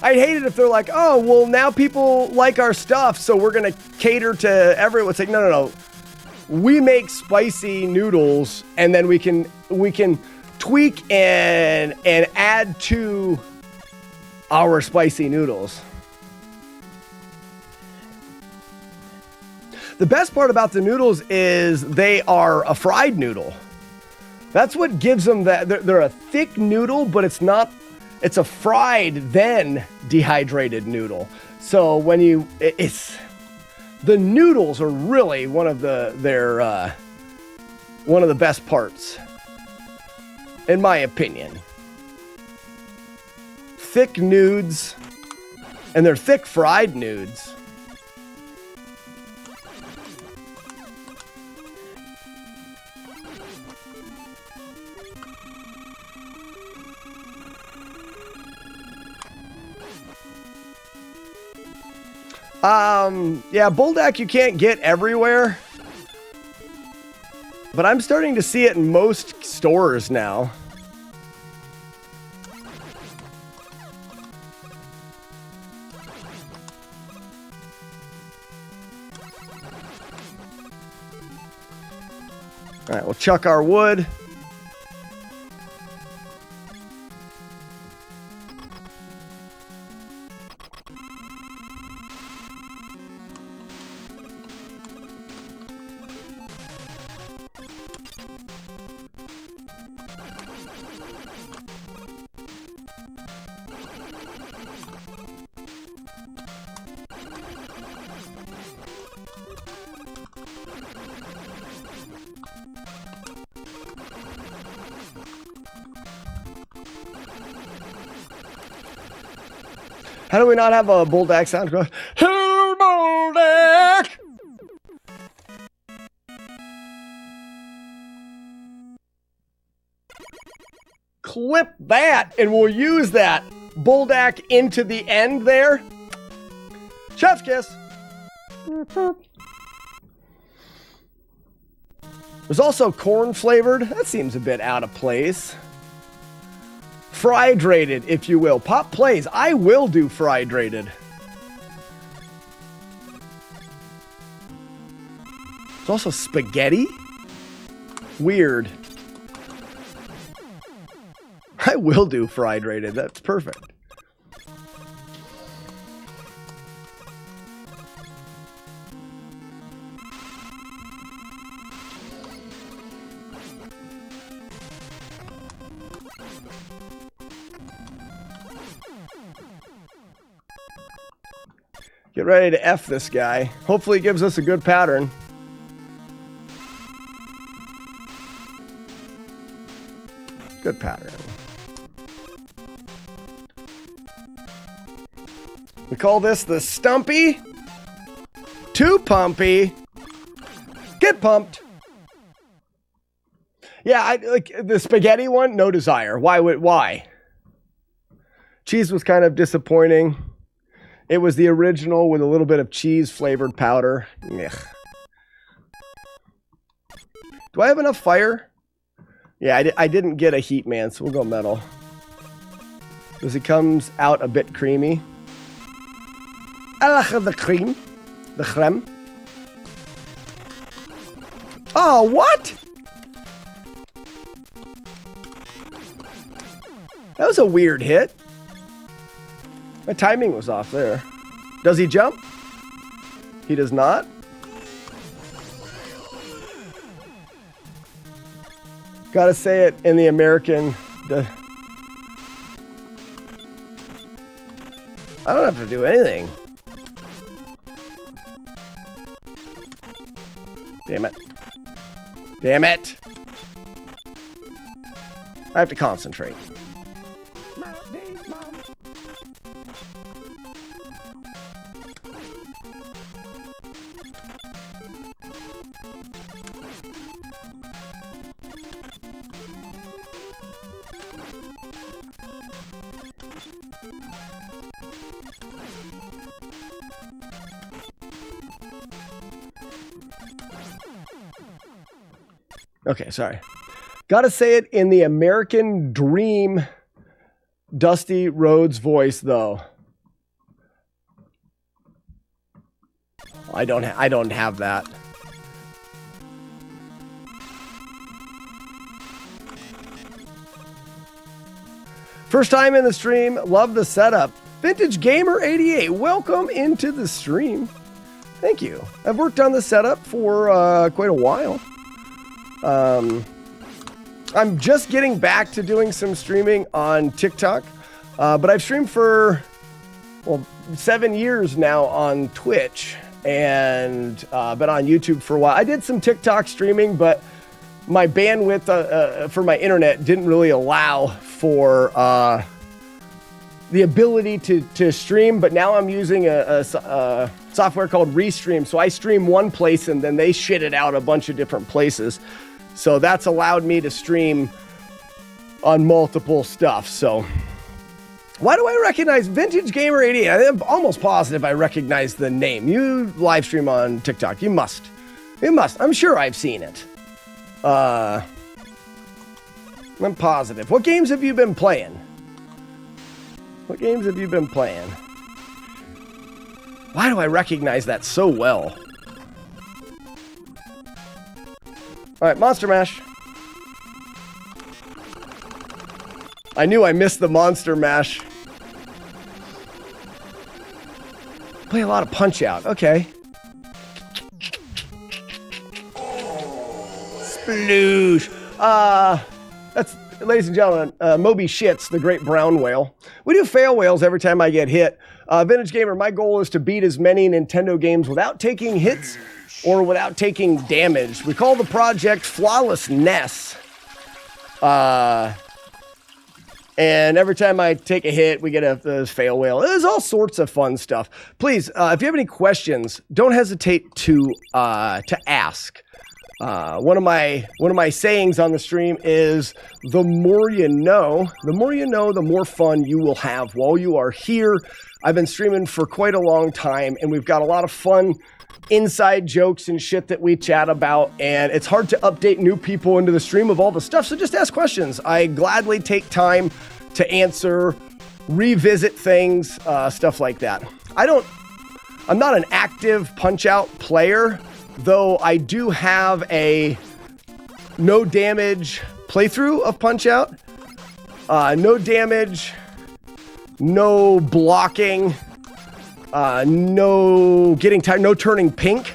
Speaker 4: I'd hate it if they're like, oh, well, now people like our stuff, so we're going to cater to everyone. It's like, no. We make spicy noodles, and then we can tweak and add to our spicy noodles. The best part about the noodles is they are a fried noodle. That's what gives them that. They're a thick noodle, but it's not. It's a fried then dehydrated noodle. So when it's the noodles are really one of the best parts, in my opinion. Thick nudes, and they're thick fried nudes. Yeah, Buldak you can't get everywhere. But I'm starting to see it in most stores now. All right, we'll chuck our wood. How do we not have a Buldak sound? Hey, Buldak! Clip that, and we'll use that Buldak into the end there. Chef's kiss. There's also corn flavored. That seems a bit out of place. Fried-rated, if you will. Pop plays. I will do fried-rated. There's also spaghetti. Weird. I will do fried-rated. That's perfect. Get ready to F this guy. Hopefully it gives us a good pattern. Good pattern. We call this the Stumpy. Too pumpy. Get pumped. Yeah, I like the spaghetti one, no desire. Why? Cheese was kind of disappointing. It was the original with a little bit of cheese flavored powder. Ugh. Do I have enough fire? Yeah, I didn't get a heat man, so we'll go metal. Because it comes out a bit creamy. I like the cream. The creme. Oh, what? That was a weird hit. My timing was off there. Does he jump? He does not. Gotta say it in the American. I don't have to do anything. Damn it. Damn it. I have to concentrate. Okay, sorry. Gotta say it in the American Dream Dusty Rhodes voice, though. I don't have that. First time in the stream. Love the setup. Vintage Gamer 88. Welcome into the stream. Thank you. I've worked on the setup for quite a while. I'm just getting back to doing some streaming on TikTok, but I've streamed for 7 years now on Twitch and been on YouTube for a while. I did some TikTok streaming, but my bandwidth for my internet didn't really allow for the ability to stream, but now I'm using a software called Restream. So I stream one place and then they shit it out a bunch of different places. So that's allowed me to stream on multiple stuff. So why do I recognize Vintage Gamer 88? I'm almost positive I recognize the name. You live stream on TikTok. You must. I'm sure I've seen it. I'm positive. What games have you been playing? Why do I recognize that so well? All right, Monster Mash. I knew I missed the Monster Mash. Play a lot of Punch-Out. Okay. Sploosh. That's, ladies and gentlemen, Moby Shits, the great brown whale. We do fail whales every time I get hit. Vintage Gamer, my goal is to beat as many Nintendo games without taking hits or without taking damage. We call the project FlawlessNES. And every time I take a hit, we get a fail whale. There's all sorts of fun stuff. Please, if you have any questions, don't hesitate to ask. One of my sayings on the stream is, the more you know, the more fun you will have while you are here. I've been streaming for quite a long time, and we've got a lot of fun inside jokes and shit that we chat about, and it's hard to update new people into the stream of all the stuff, so just ask questions. I gladly take time to answer, revisit things, stuff like that. I'm not an active Punch-Out player, though I do have a no damage playthrough of Punch-Out. No damage, no blocking, no getting tired, no turning pink.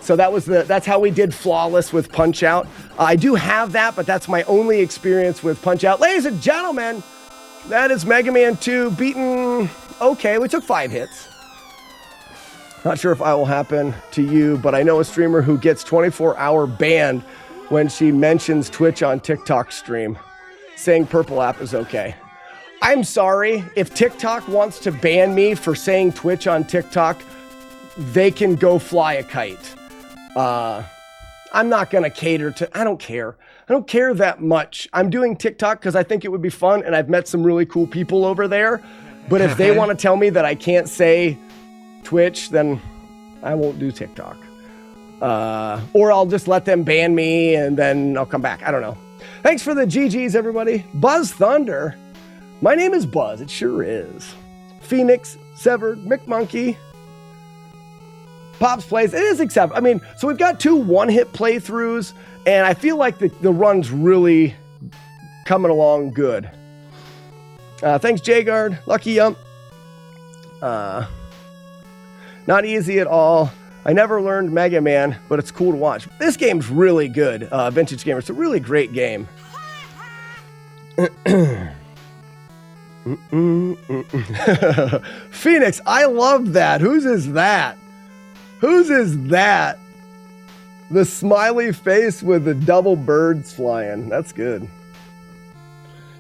Speaker 4: So that's how we did Flawless with Punch-Out. I do have that, but that's my only experience with Punch-Out. Ladies and gentlemen, that is Mega Man 2 beaten. Okay, we took 5 hits. Not sure if I will happen to you, but I know a streamer who gets 24-hour banned when she mentions Twitch on TikTok stream, saying Purple App is okay. I'm sorry. If TikTok wants to ban me for saying Twitch on TikTok, they can go fly a kite. I'm not going to cater to... I don't care. I don't care that much. I'm doing TikTok because I think it would be fun, and I've met some really cool people over there. But if they want to tell me that I can't say Twitch, then I won't do TikTok. Or I'll just let them ban me, and then I'll come back. I don't know. Thanks for the GGs, everybody. Buzz Thunder. My name is Buzz. It sure is. Phoenix, Severed, McMonkey, Pops Plays. It is acceptable. I mean, so we've got 2 one-hit playthroughs, and I feel like the run's really coming along good. Thanks, Jagard. Lucky Yump. Not easy at all. I never learned Mega Man, but it's cool to watch. This game's really good, Vintage Gamer. It's a really great game. Phoenix, I love that. Whose is that? The smiley face with the double birds flying. That's good.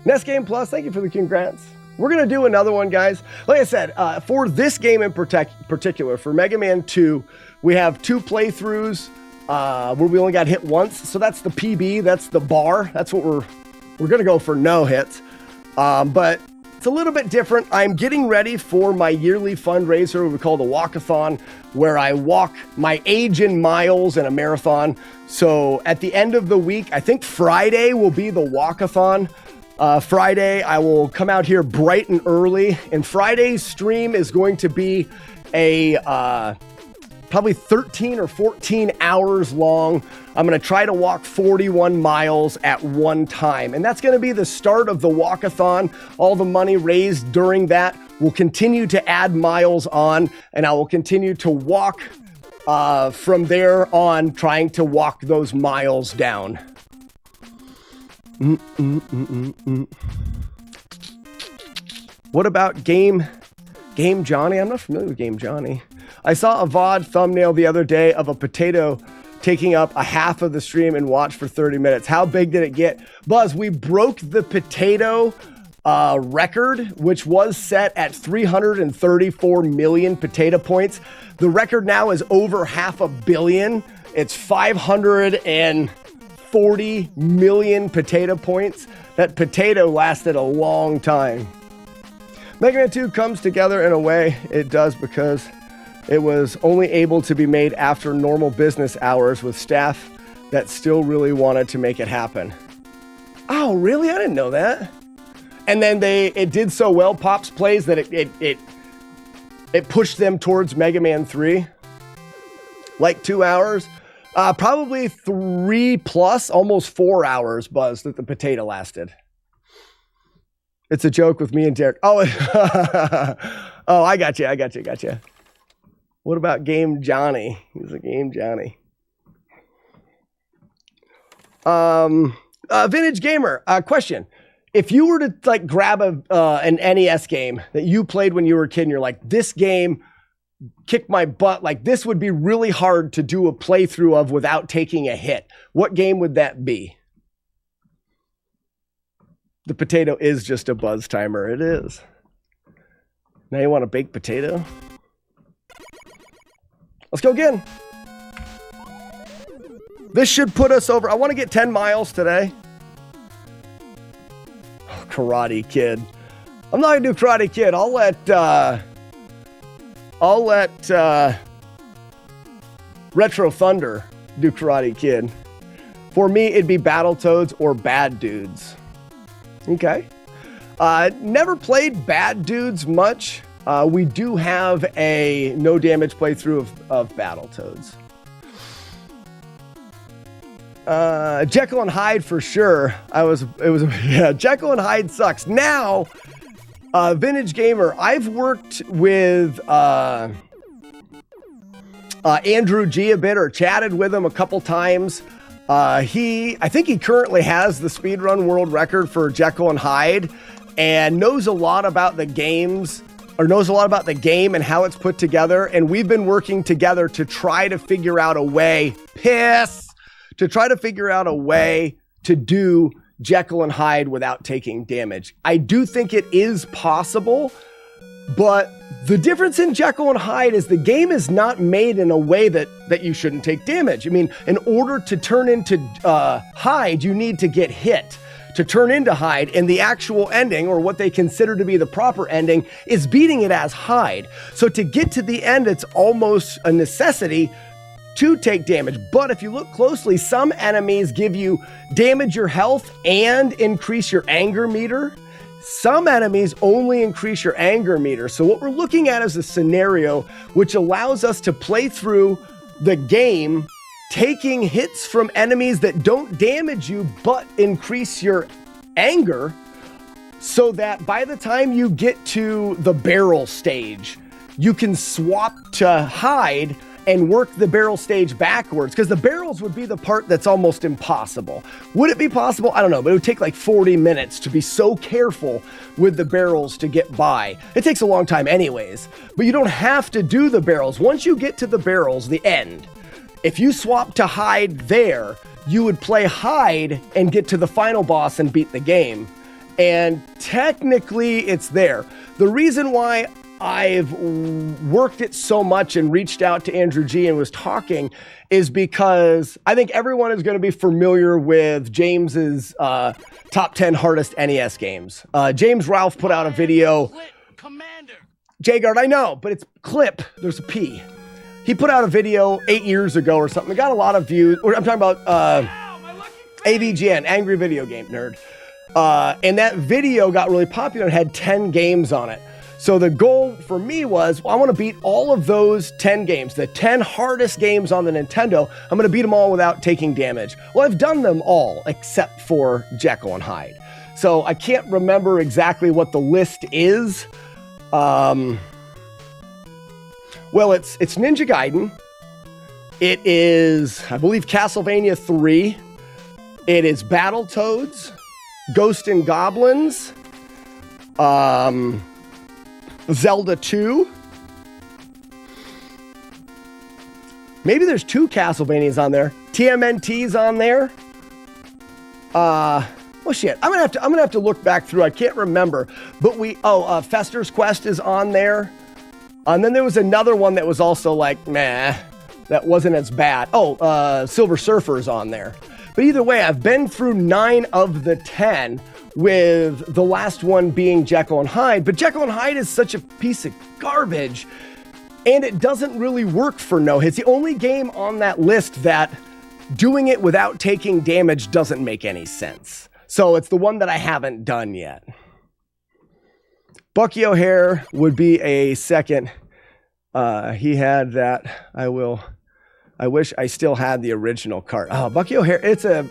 Speaker 4: NES Game Plus, thank you for the congrats. We're going to do another one, guys. Like I said, for this game in particular, for Mega Man 2, we have 2 playthroughs where we only got hit once. So that's the PB, that's the bar. That's what we're going to go for no hits. But it's a little bit different. I'm getting ready for my yearly fundraiser we call the Walkathon, where I walk my age in miles in a marathon. So at the end of the week, I think Friday will be the Walkathon. Friday, I will come out here bright and early, and Friday's stream is going to be a probably 13 or 14 hours long. I'm going to try to walk 41 miles at one time, and that's going to be the start of the walkathon. All the money raised during that will continue to add miles on, and I will continue to walk from there on, trying to walk those miles down. What about Game Johnny? I'm not familiar with Game Johnny. I saw a VOD thumbnail the other day of a potato taking up a half of the stream and watched for 30 minutes. How big did it get? Buzz, we broke the potato record, which was set at 334 million potato points. The record now is over 500 million. It's 540 million potato points. That potato lasted a long time. Mega Man 2 comes together in a way it does because it was only able to be made after normal business hours with staff that still really wanted to make it happen. Oh, really? I didn't know that. And then it did so well, Pops Plays, that it pushed them towards Mega Man 3. Like 2 hours. Probably 3 plus, almost 4 hours, Buzz, that the potato lasted. It's a joke with me and Derek. Oh, oh, I got you. What about Game Johnny? He's a Game Johnny. Vintage Gamer, question. If you were to like grab an NES game that you played when you were a kid and you're like, this game kicked my butt, like this would be really hard to do a playthrough of without taking a hit, what game would that be? The potato is just a buzz timer. It is. Now you want a baked potato? Let's go again. This should put us over. I want to get 10 miles today. Oh, Karate Kid. I'm not gonna do Karate Kid. I'll let Retro Thunder do Karate Kid. For me, it'd be Battletoads or Bad Dudes. Okay. Never played Bad Dudes much. We do have a no damage playthrough of Battletoads. Jekyll and Hyde for sure. Yeah, Jekyll and Hyde sucks. Now, Vintage Gamer, I've worked with Andrew G a bit, or chatted with him a couple times. I think he currently has the speedrun world record for Jekyll and Hyde, and knows a lot about the games, or knows a lot about the game and how it's put together. And we've been working together to try to figure out a way, to do Jekyll and Hyde without taking damage. I do think it is possible, but the difference in Jekyll and Hyde is the game is not made in a way that you shouldn't take damage. I mean, in order to turn into Hyde, you need to get hit to turn into Hyde, and the actual ending, or what they consider to be the proper ending, is beating it as Hyde. So to get to the end, it's almost a necessity to take damage. But if you look closely, some enemies give you damage your health and increase your anger meter. Some enemies only increase your anger meter. So what we're looking at is a scenario which allows us to play through the game taking hits from enemies that don't damage you but increase your anger, so that by the time you get to the barrel stage, you can swap to Hyde and work the barrel stage backwards, because the barrels would be the part that's almost impossible. Would it be possible? I don't know, but it would take like 40 minutes to be so careful with the barrels to get by. It takes a long time anyways, but you don't have to do the barrels. Once you get to the barrels, the end, if you swap to Hyde there, you would play Hyde and get to the final boss and beat the game. And technically it's there. The reason why I've worked it so much and reached out to Andrew G and was talking is because I think everyone is going to be familiar with James's top 10 hardest NES games. James Ralph put out a video. J-Guard, I know, but it's clip. There's a P. He put out a video 8 years ago or something. It got a lot of views. I'm talking about AVGN, Angry Video Game Nerd. And that video got really popular and had 10 games on it. So the goal for me was, I want to beat all of those 10 games, the 10 hardest games on the Nintendo. I'm going to beat them all without taking damage. Well, I've done them all except for Jekyll and Hyde. So I can't remember exactly what the list is. Well, it's Ninja Gaiden. It is, I believe, Castlevania 3. It is Battletoads, Ghost and Goblins, Zelda 2. Maybe there's 2 Castlevanias on there. TMNT's on there. Well, shit. I'm gonna have to look back through. I can't remember. But Fester's Quest is on there. And then there was another one that was also like, meh, that wasn't as bad. Silver Surfer's on there. But either way, I've been through 9 of the 10, with the last one being Jekyll and Hyde. But Jekyll and Hyde is such a piece of garbage, and it doesn't really work for no hits. The only game on that list that doing it without taking damage doesn't make any sense. So it's the one that I haven't done yet. Bucky O'Hare would be a second. He had that. I wish I still had the original cart. Oh, Bucky O'Hare, it's a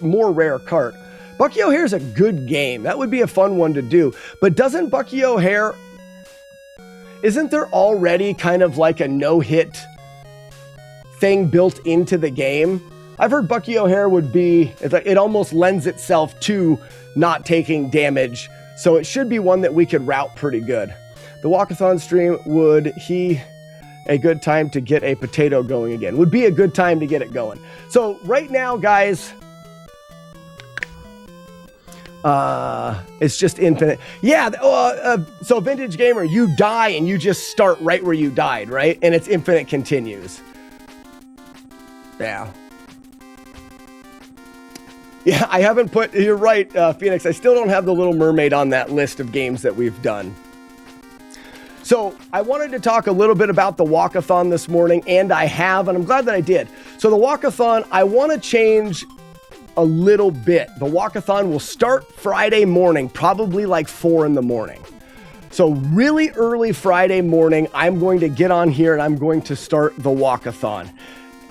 Speaker 4: more rare cart. Bucky O'Hare's a good game. That would be a fun one to do. But doesn't Bucky O'Hare, isn't there already kind of like a no-hit thing built into the game? I've heard Bucky O'Hare would be, it almost lends itself to not taking damage. So it should be one that we could route pretty good. The walkathon stream, would he a good time to get a potato going again? Would be a good time to get it going. So right now, guys, it's just infinite. Yeah. So Vintage Gamer, you die and you just start right where you died, right? And it's infinite continues. Yeah. Yeah, I haven't put, you're right, Phoenix. I still don't have the Little Mermaid on that list of games that we've done. So I wanted to talk a little bit about the walkathon this morning, and I have, and I'm glad that I did. So the walkathon, I want to change a little bit. The walkathon will start Friday morning, probably like 4 in the morning. So really early Friday morning, I'm going to get on here and I'm going to start the walkathon.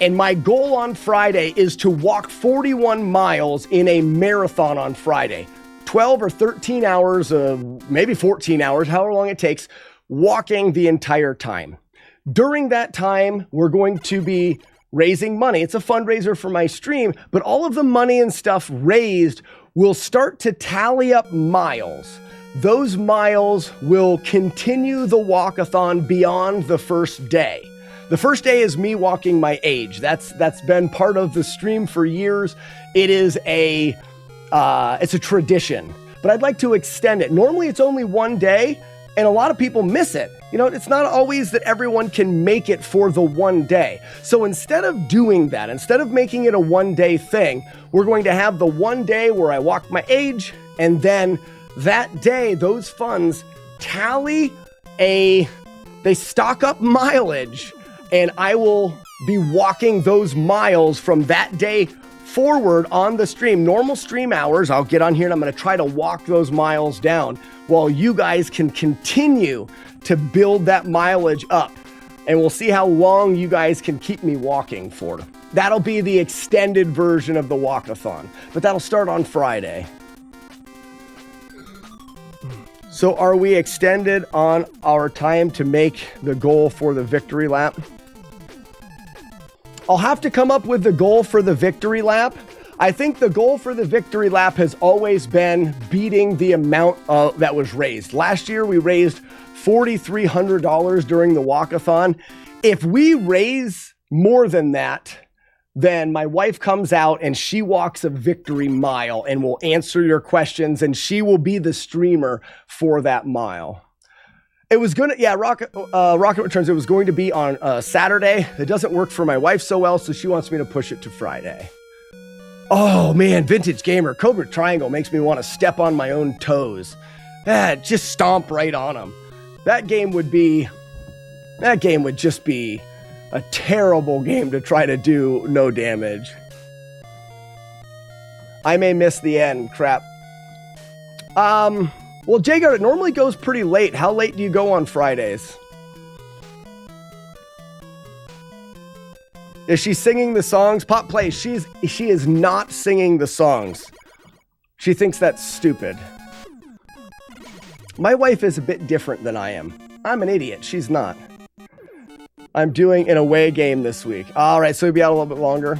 Speaker 4: And my goal on Friday is to walk 41 miles in a marathon on Friday. 12 or 13 hours, maybe 14 hours, however long it takes, walking the entire time. During that time, we're going to be raising money. It's a fundraiser for my stream, but all of the money and stuff raised will start to tally up miles. Those miles will continue the walkathon beyond the first day. The first day is me walking my age. That's been part of the stream for years. It is it's a tradition, but I'd like to extend it. Normally it's only one day, and a lot of people miss it. You know, it's not always that everyone can make it for the one day. So instead of doing that, instead of making it a one-day thing, we're going to have the one day where I walk my age, and then that day, those funds tally they stock up mileage, and I will be walking those miles from that day forward on the stream. Normal stream hours, I'll get on here and I'm going to try to walk those miles down while you guys can continue to build that mileage up. And we'll see how long you guys can keep me walking for. That'll be the extended version of the walkathon, but that'll start on Friday. So are we extended on our time to make the goal for the victory lap? I'll have to come up with the goal for the victory lap. I think the goal for the victory lap has always been beating the amount that was raised. Last year, we raised $4,300 during the walkathon. If we raise more than that, then my wife comes out and she walks a victory mile and will answer your questions, and she will be the streamer for that mile. It was gonna, yeah, Rocket Returns. It was going to be on Saturday. It doesn't work for my wife so well, so she wants me to push it to Friday. Oh man, Vintage Gamer, Cobra Triangle makes me want to step on my own toes. Just stomp right on them. That game would just be a terrible game to try to do no damage. I may miss the end. Crap. Well, Jagar, it normally goes pretty late. How late do you go on Fridays? Is she singing the songs? Pop Play, she is not singing the songs. She thinks that's stupid. My wife is a bit different than I am. I'm an idiot. She's not. I'm doing an away game this week. All right, so we'll be out a little bit longer.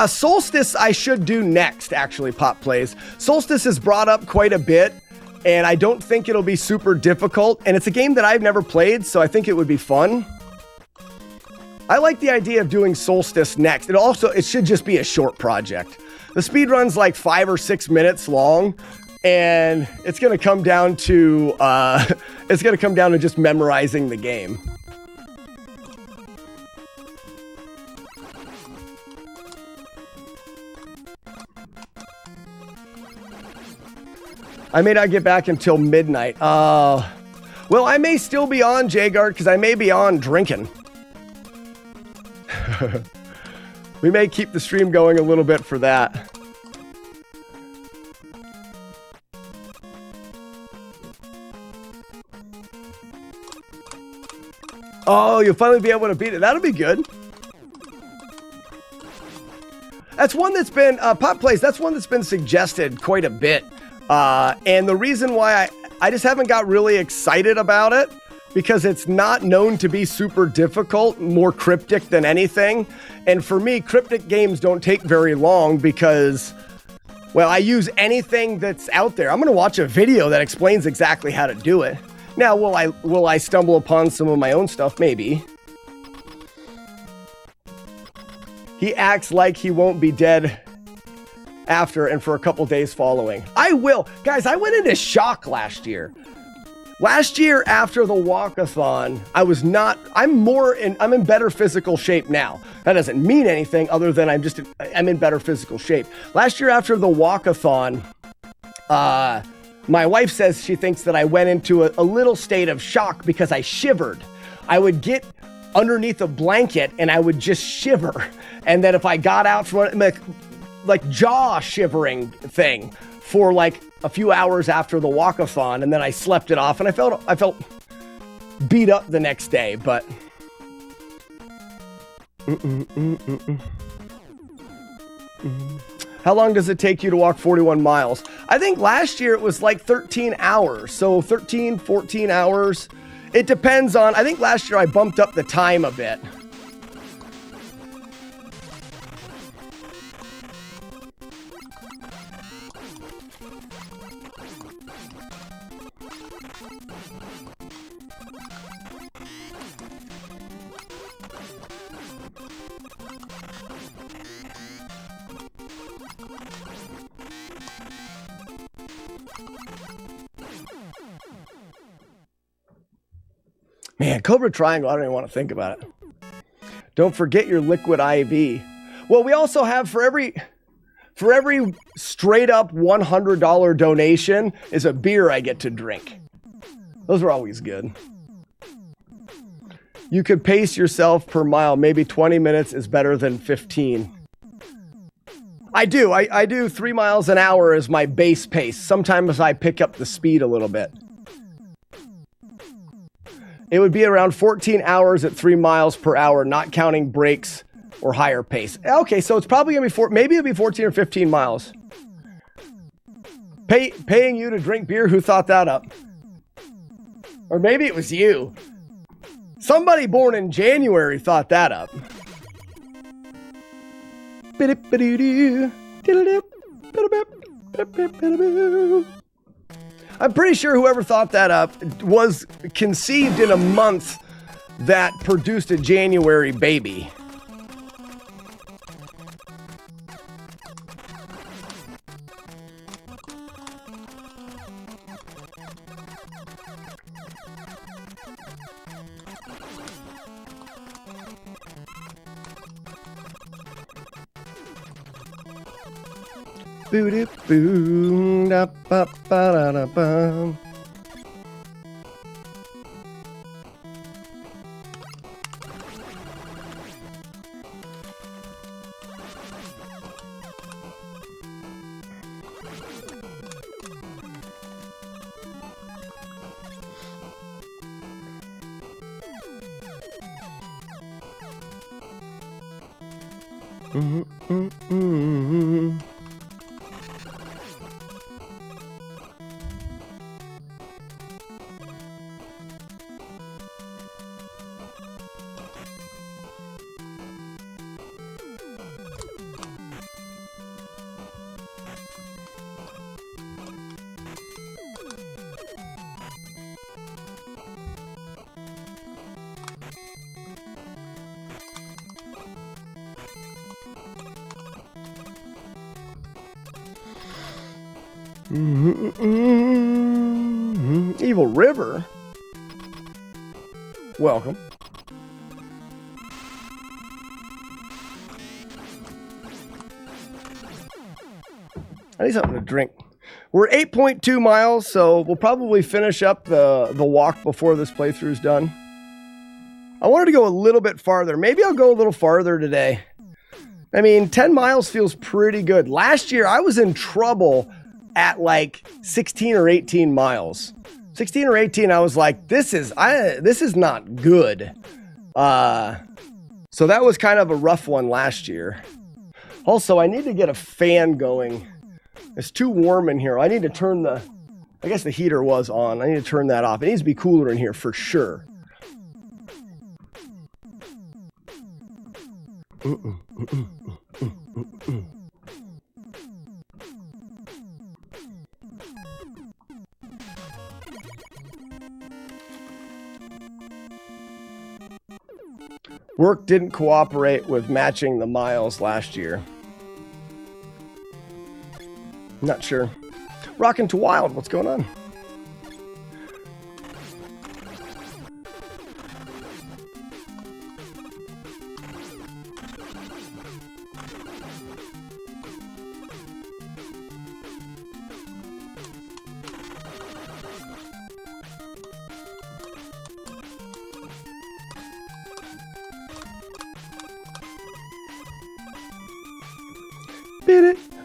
Speaker 4: Solstice I should do next, actually, Pop Plays. Solstice is brought up quite a bit, and I don't think it'll be super difficult, and it's a game that I've never played, so I think it would be fun. I like the idea of doing Solstice next. It should just be a short project. The speedrun's like 5 or 6 minutes long, and it's gonna come down to just memorizing the game. I may not get back until midnight. Well, I may still be on, Jagard, because I may be on drinking. We may keep the stream going a little bit for that. Oh, you'll finally be able to beat it. That'll be good. That's one that's been, Pop Plays, that's one that's been suggested quite a bit. And the reason why I just haven't got really excited about it, because it's not known to be super difficult, more cryptic than anything. And for me, cryptic games don't take very long because, well, I use anything that's out there. I'm going to watch a video that explains exactly how to do it. Now, will I stumble upon some of my own stuff? Maybe. He acts like he won't be dead after and for a couple days following. I will. Guys, I went into shock last year. Last year after the walkathon, I'm in better physical shape now. That doesn't mean anything other than I'm in better physical shape. Last year after the walkathon, my wife says she thinks that I went into a little state of shock because I shivered. I would get underneath a blanket and I would just shiver. And then if I got out from like jaw shivering thing for like a few hours after the walkathon, and then I slept it off and I felt beat up the next day, but How long does it take you to walk 41 miles? I think last year it was like 13 hours. So 13, 14 hours. It depends on, I think last year I bumped up the time a bit. Man, Cobra Triangle, I don't even want to think about it. Don't forget your liquid IV. Well, we also have for every straight up $100 donation is a beer I get to drink. Those are always good. You could pace yourself per mile. Maybe 20 minutes is better than 15. I do. I do 3 miles an hour as my base pace. Sometimes I pick up the speed a little bit. It would be around 14 hours at 3 miles per hour, not counting breaks or higher pace. Okay, so it's probably going to be maybe it'll be 14 or 15 miles. Paying you to drink beer, who thought that up? Or maybe it was you. Somebody born in January thought that up. I'm pretty sure whoever thought that up was conceived in a month that produced a January baby. Boo boo da ba ba da da ba. Evil River. Welcome. I need something to drink. We're 8.2 miles, so we'll probably finish up the walk before this playthrough's done. I wanted to go a little bit farther. Maybe I'll go a little farther today. I mean, 10 miles feels pretty good. Last year, I was in trouble at like 16 or 18 miles. 16 or 18, I was like, this is not good. So that was kind of a rough one last year. Also, I need to get a fan going. It's too warm in here. I need to turn I guess the heater was on. I need to turn that off. It needs to be cooler in here for sure. Work didn't cooperate with matching the miles last year. Not sure. Rockin' to Wild, what's going on?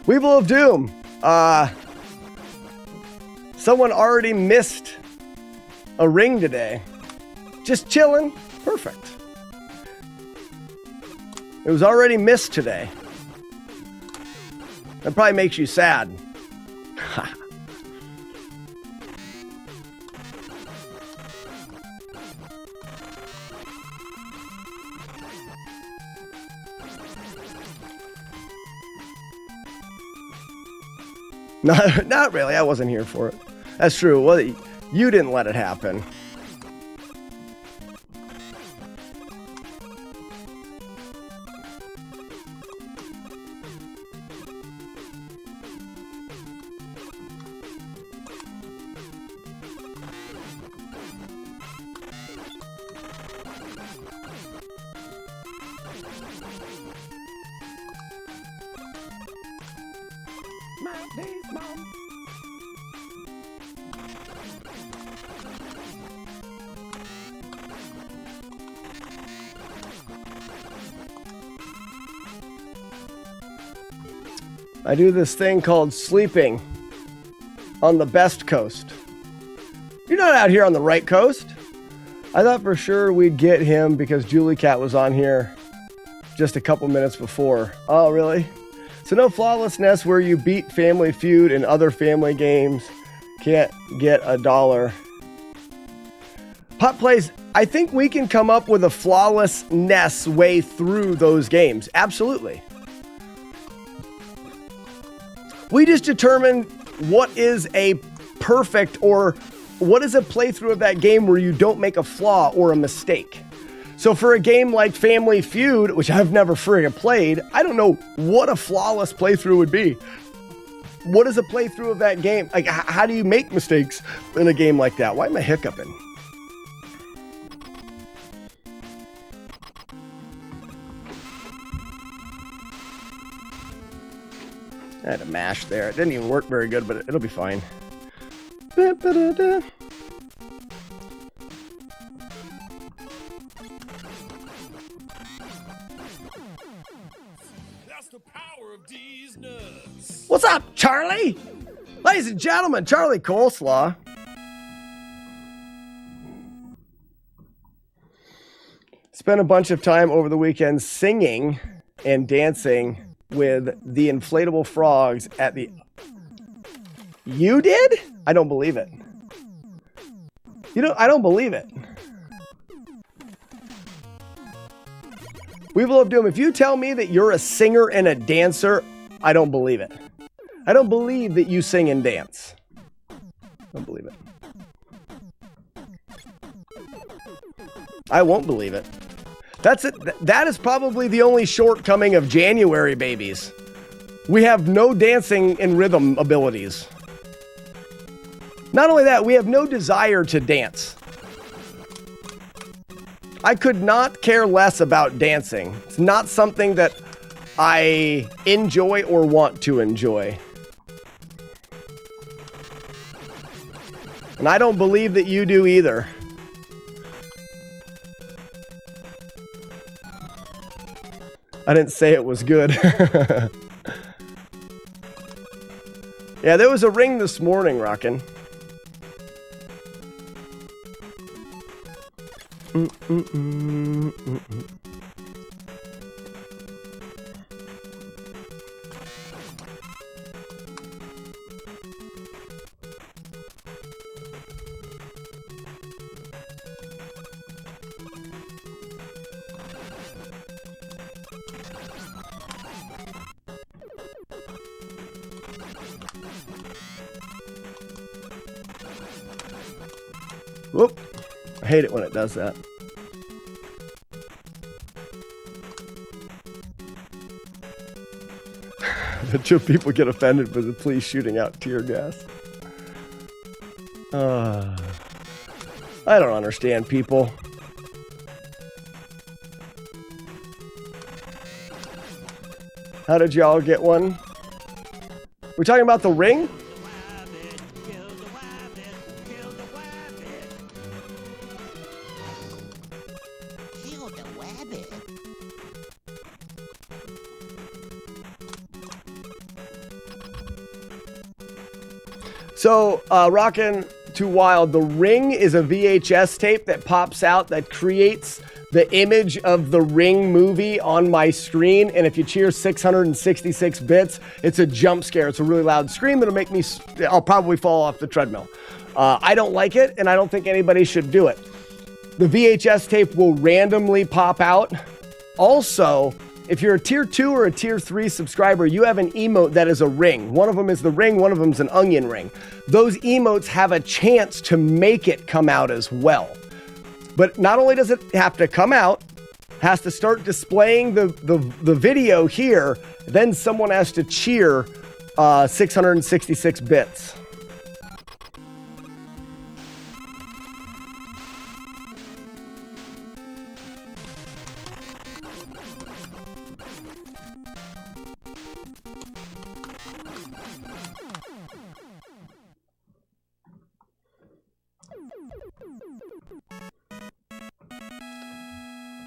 Speaker 4: Weevil of Doom. Someone already missed a ring today. Just chilling. Perfect. It was already missed today. That probably makes you sad. Not really. I wasn't here for it. That's true. Well, you didn't let it happen. I do this thing called sleeping on the best coast. You're not out here on the right coast. I thought for sure we'd get him because Julie Cat was on here just a couple minutes before. Oh, really? So no FlawlessNES where you beat Family Feud and other family games. Can't get $1. Hot Plays, I think we can come up with a FlawlessNES way through those games. Absolutely. We just determine what is a perfect or what is a playthrough of that game where you don't make a flaw or a mistake. So for a game like Family Feud, which I've never friggin' played, I don't know what a flawless playthrough would be. What is a playthrough of that game? Like, how do you make mistakes in a game like that? Why am I hiccuping? I had to mash there. It didn't even work very good, but it'll be fine. Ba-ba-da-da.
Speaker 5: That's the power of these nuts.
Speaker 4: What's up, Charlie? Ladies and gentlemen, Charlie Coleslaw. Spent a bunch of time over the weekend singing and dancing with the inflatable frogs at the... You did? I don't believe it. You know, I don't believe it. Weevil of Doom, if you tell me that you're a singer and a dancer, I don't believe it. I don't believe that you sing and dance. I don't believe it. I won't believe it. That's it. That is probably the only shortcoming of January babies. We have no dancing and rhythm abilities. Not only that, we have no desire to dance. I could not care less about dancing. It's not something that I enjoy or want to enjoy. And I don't believe that you do either. I didn't say it was good. Yeah, there was a ring this morning, rockin'. Whoop. I hate it when it does that. The two people get offended with the police shooting out tear gas. I don't understand people. How did y'all get one? We talking about the ring?
Speaker 6: Kill the rabbit.
Speaker 4: So, Rockin' Too Wild, the ring is a VHS tape that pops out that creates the image of the Ring movie on my screen. And if you cheer 666 bits, it's a jump scare. It's a really loud scream that'll make me, I'll probably fall off the treadmill. I don't like it, and I don't think anybody should do it. The VHS tape will randomly pop out. Also, if you're a tier 2 or a tier 3 subscriber, you have an emote that is a ring. One of them is the ring, one of them is an onion ring. Those emotes have a chance to make it come out as well. But not only does it have to come out, has to start displaying the video here, then someone has to cheer 666 bits.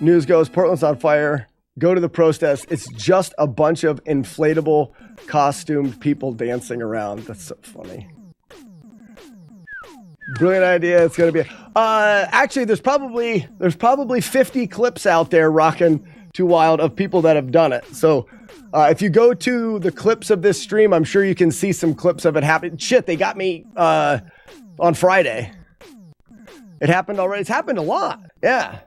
Speaker 4: News goes, Portland's on fire. Go to the protest. It's just a bunch of inflatable, costumed people dancing around. That's so funny. Brilliant idea. It's gonna be. Actually, there's probably 50 clips out there rocking Too Wild of people that have done it. So if you go to the clips of this stream, I'm sure you can see some clips of it happen. Shit, they got me on Friday. It happened already. It's happened a lot. Yeah.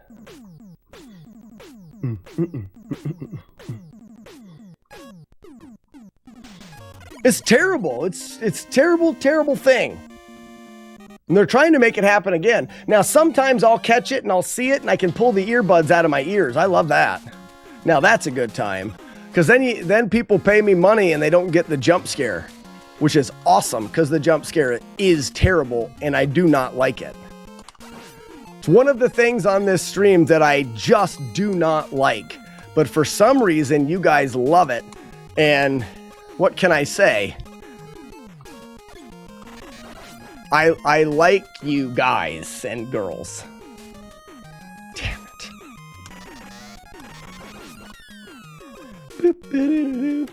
Speaker 4: It's terrible. It's terrible, terrible thing. And they're trying to make it happen again. Now, sometimes I'll catch it and I'll see it and I can pull the earbuds out of my ears. I love that. Now, that's a good time. Because then people pay me money and they don't get the jump scare. Which is awesome because the jump scare is terrible and I do not like it. It's one of the things on this stream that I just do not like. But for some reason, you guys love it. And What can I say? I like you guys and girls. Damn it. Boop-a-doo-doo.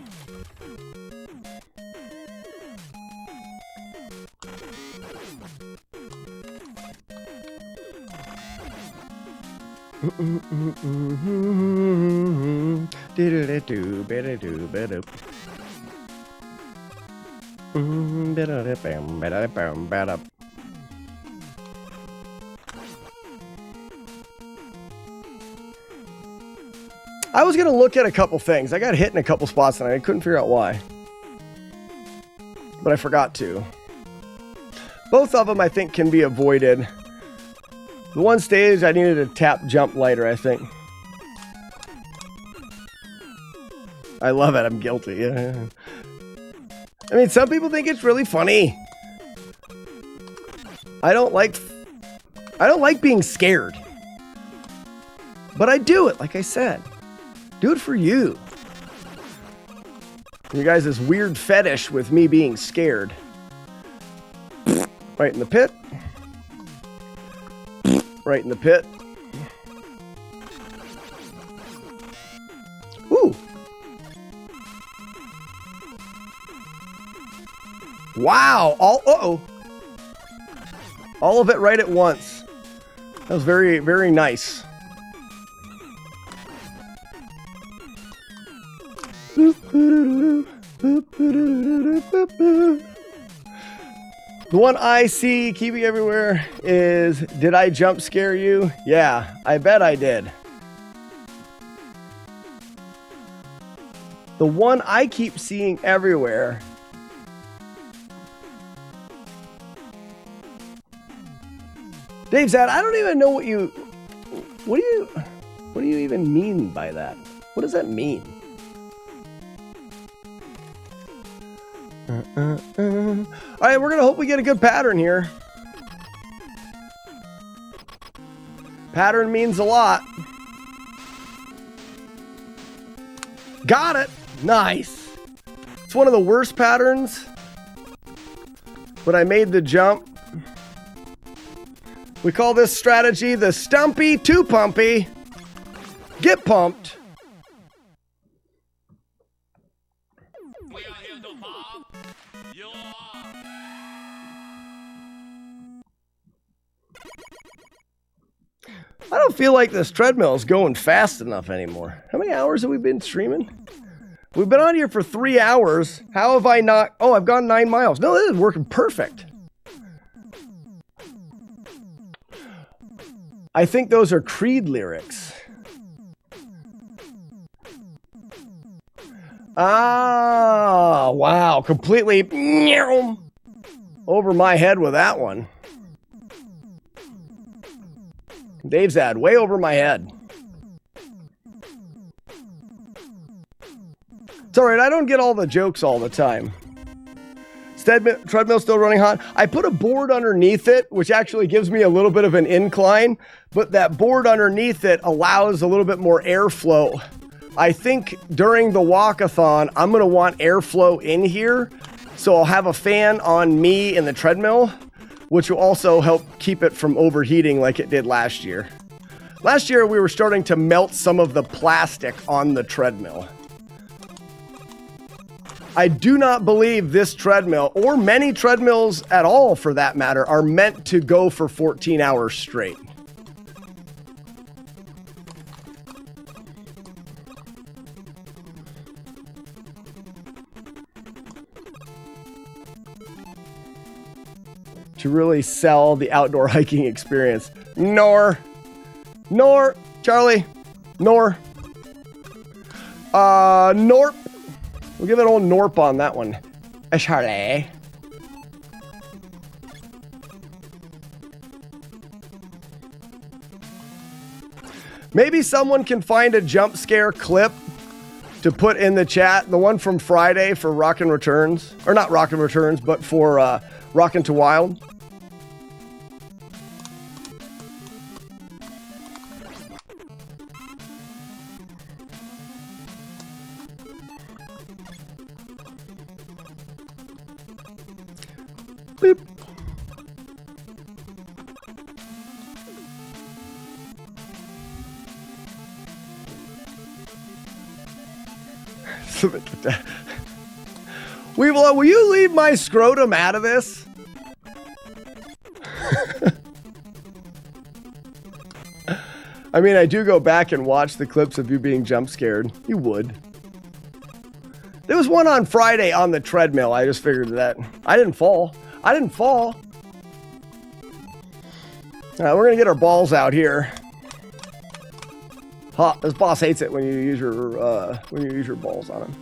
Speaker 4: I was gonna look at a couple things. I got hit in a couple spots and I couldn't figure out why. But I forgot to. Both of them I think can be avoided. The one stage I needed a tap jump lighter, I think. I love it. I'm guilty. Yeah. I mean, some people think it's really funny. I don't like being scared. But I do it, like I said. Do it for you. You guys, this weird fetish with me being scared. Right in the pit. Right in the pit. Ooh. Wow. Uh-oh. All of it right at once. That was very, very nice. The one I see keeping everywhere is, did I jump scare you? Yeah, I bet I did. The one I keep seeing everywhere. Dave Zad, I don't even know what do you even mean by that? What does that mean? All right, we're gonna hope we get a good pattern here. Pattern means a lot. Got it. Nice. It's one of the worst patterns, but I made the jump. We call this strategy the Stumpy to Pumpy. Get pumped. I don't feel like this treadmill is going fast enough anymore. How many hours have we been streaming? We've been on here for 3 hours. How have I not? Oh, I've gone 9 miles. No, this is working perfect. I think those are Creed lyrics. Ah, wow. Completely over my head with that one. Dave's ad, way over my head. It's alright, I don't get all the jokes all the time. Treadmill still running hot. I put a board underneath it, which actually gives me a little bit of an incline, but that board underneath it allows a little bit more airflow. I think during the walkathon, I'm going to want airflow in here, so I'll have a fan on me in the treadmill, which will also help keep it from overheating like it did last year. Last year, we were starting to melt some of the plastic on the treadmill. I do not believe this treadmill, or many treadmills at all for that matter, are meant to go for 14 hours straight. To really sell the outdoor hiking experience. Nor, Charlie, Norp. We'll give it an old Norp on that one. Charlie. Maybe someone can find a jump scare clip to put in the chat. The one from Friday for Rockin' Returns. Or not Rockin' Returns, but for Rockin' to Wild. Will you leave my scrotum out of this? I mean, I do go back and watch the clips of you being jump scared. You would. There was one on Friday on the treadmill. I just figured that. I didn't fall. I didn't fall. All right, we're going to get our balls out here. Huh, this boss hates it when you use your balls on him.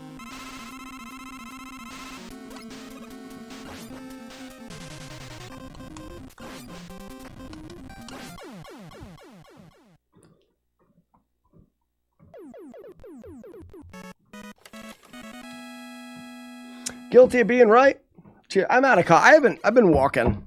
Speaker 4: Guilty of being right. I'm out of I've been walking.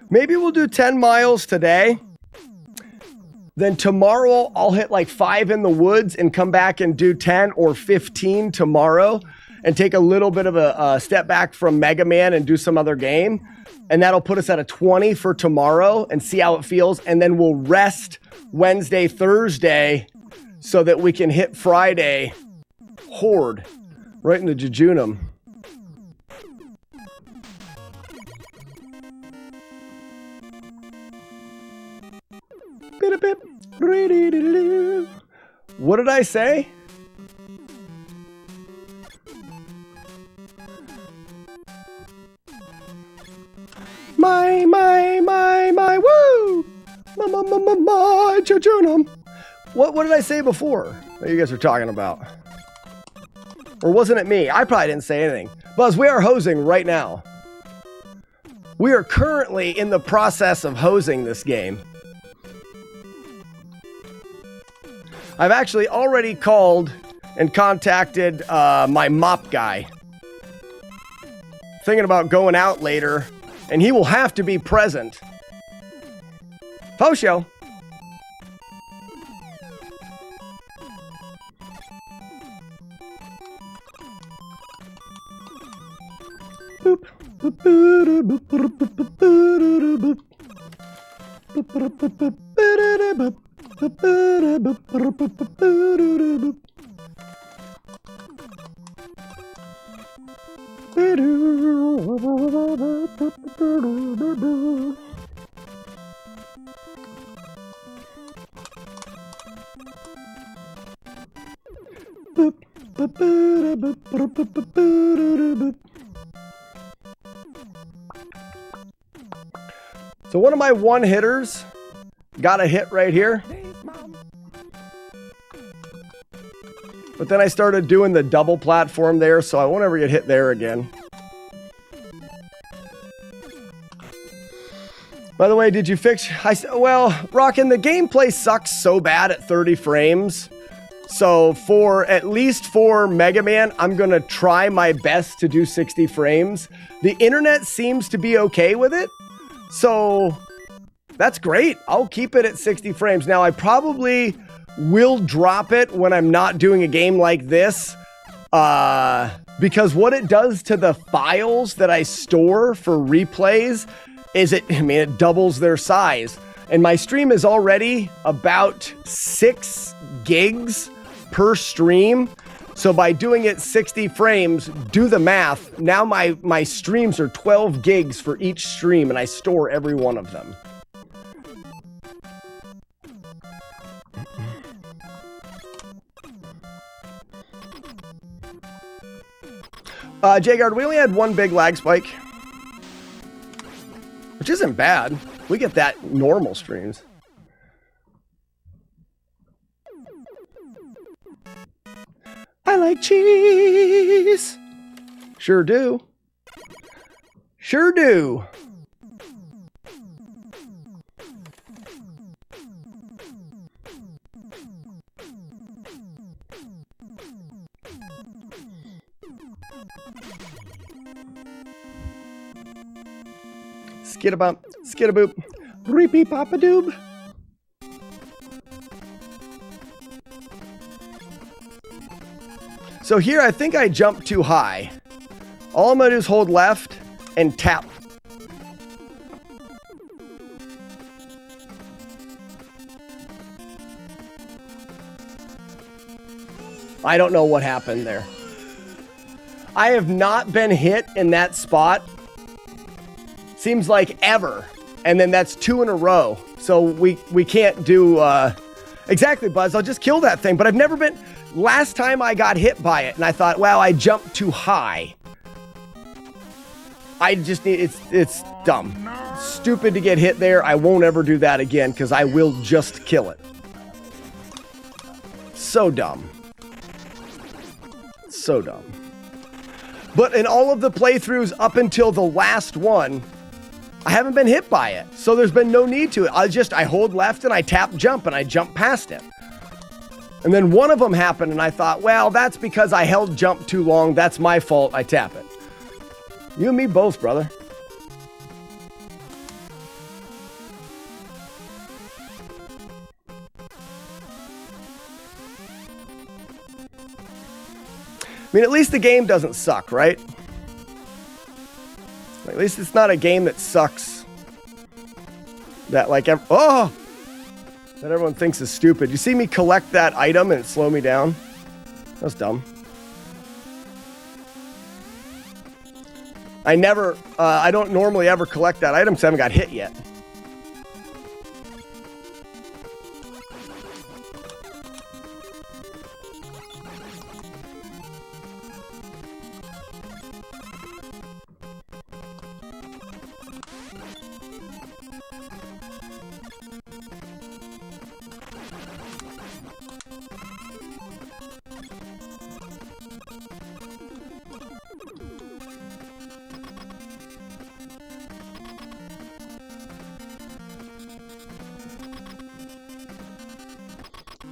Speaker 4: Maybe we'll do 10 miles today. Then tomorrow I'll hit like 5 in the woods and come back and do 10 or 15 tomorrow and take a little bit of a step back from Mega Man and do some other game. And that'll put us at a 20 for tomorrow and see how it feels. And then we'll rest Wednesday, Thursday so that we can hit Friday horde right in the jejunum. What did I say? My, woo! My, jejunum. What did I say before that you guys are talking about? Or wasn't it me? I probably didn't say anything. Buzz, we are hosing right now. We are currently in the process of hosing this game. I've actually already called and contacted my mop guy. Thinking about going out later, and he will have to be present. Posho. Boop. So one of my one hitters got a hit right here. But then I started doing the double platform there, so I won't ever get hit there again. By the way, did you fix... Well, Rockin', the gameplay sucks so bad at 30 frames. So at least for Mega Man, I'm going to try my best to do 60 frames. The internet seems to be okay with it. So that's great. I'll keep it at 60 frames. Now, I probably will drop it when I'm not doing a game like this. Because what it does to the files that I store for replays is it doubles their size. And my stream is already about 6 gigs per stream. So by doing it 60 frames, do the math. Now my streams are 12 gigs for each stream, and I store every one of them. Jagard, we only had one big lag spike, which isn't bad. We get that normal streams. I like cheese. Sure do. Sure do. Skidabump, skidaboop, reepee papa doob. So here, I think I jumped too high. All I'm going to do is hold left and tap. I don't know what happened there. I have not been hit in that spot. Seems like ever. And then that's 2 in a row. So we can't do... exactly, Buzz. I'll just kill that thing. But I've never been... Last time I got hit by it, and I thought, wow, I jumped too high. I just need... It's dumb. Stupid to get hit there. I won't ever do that again, because I will just kill it. So dumb. So dumb. But in all of the playthroughs up until the last one, I haven't been hit by it. So there's been no need to. I hold left and I tap jump and I jump past it. And then one of them happened and I thought, well, that's because I held jump too long. That's my fault. I tap it. You and me both, brother. I mean, at least the game doesn't suck, right? At least it's not a game that sucks. That like, that everyone thinks is stupid. You see me collect that item and it slow me down? That's dumb. I don't normally ever collect that item because I haven't got hit yet.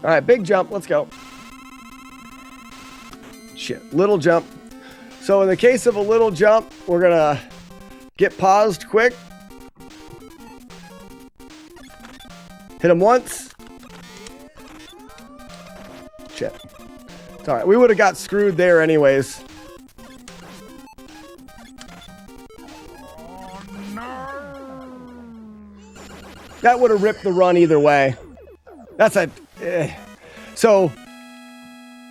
Speaker 4: All right, big jump. Let's go. Shit, little jump. So in the case of a little jump, we're going to get paused quick. Hit him once. Shit. It's all right. We would have got screwed there anyways. That would have ripped the run either way. That's a... So,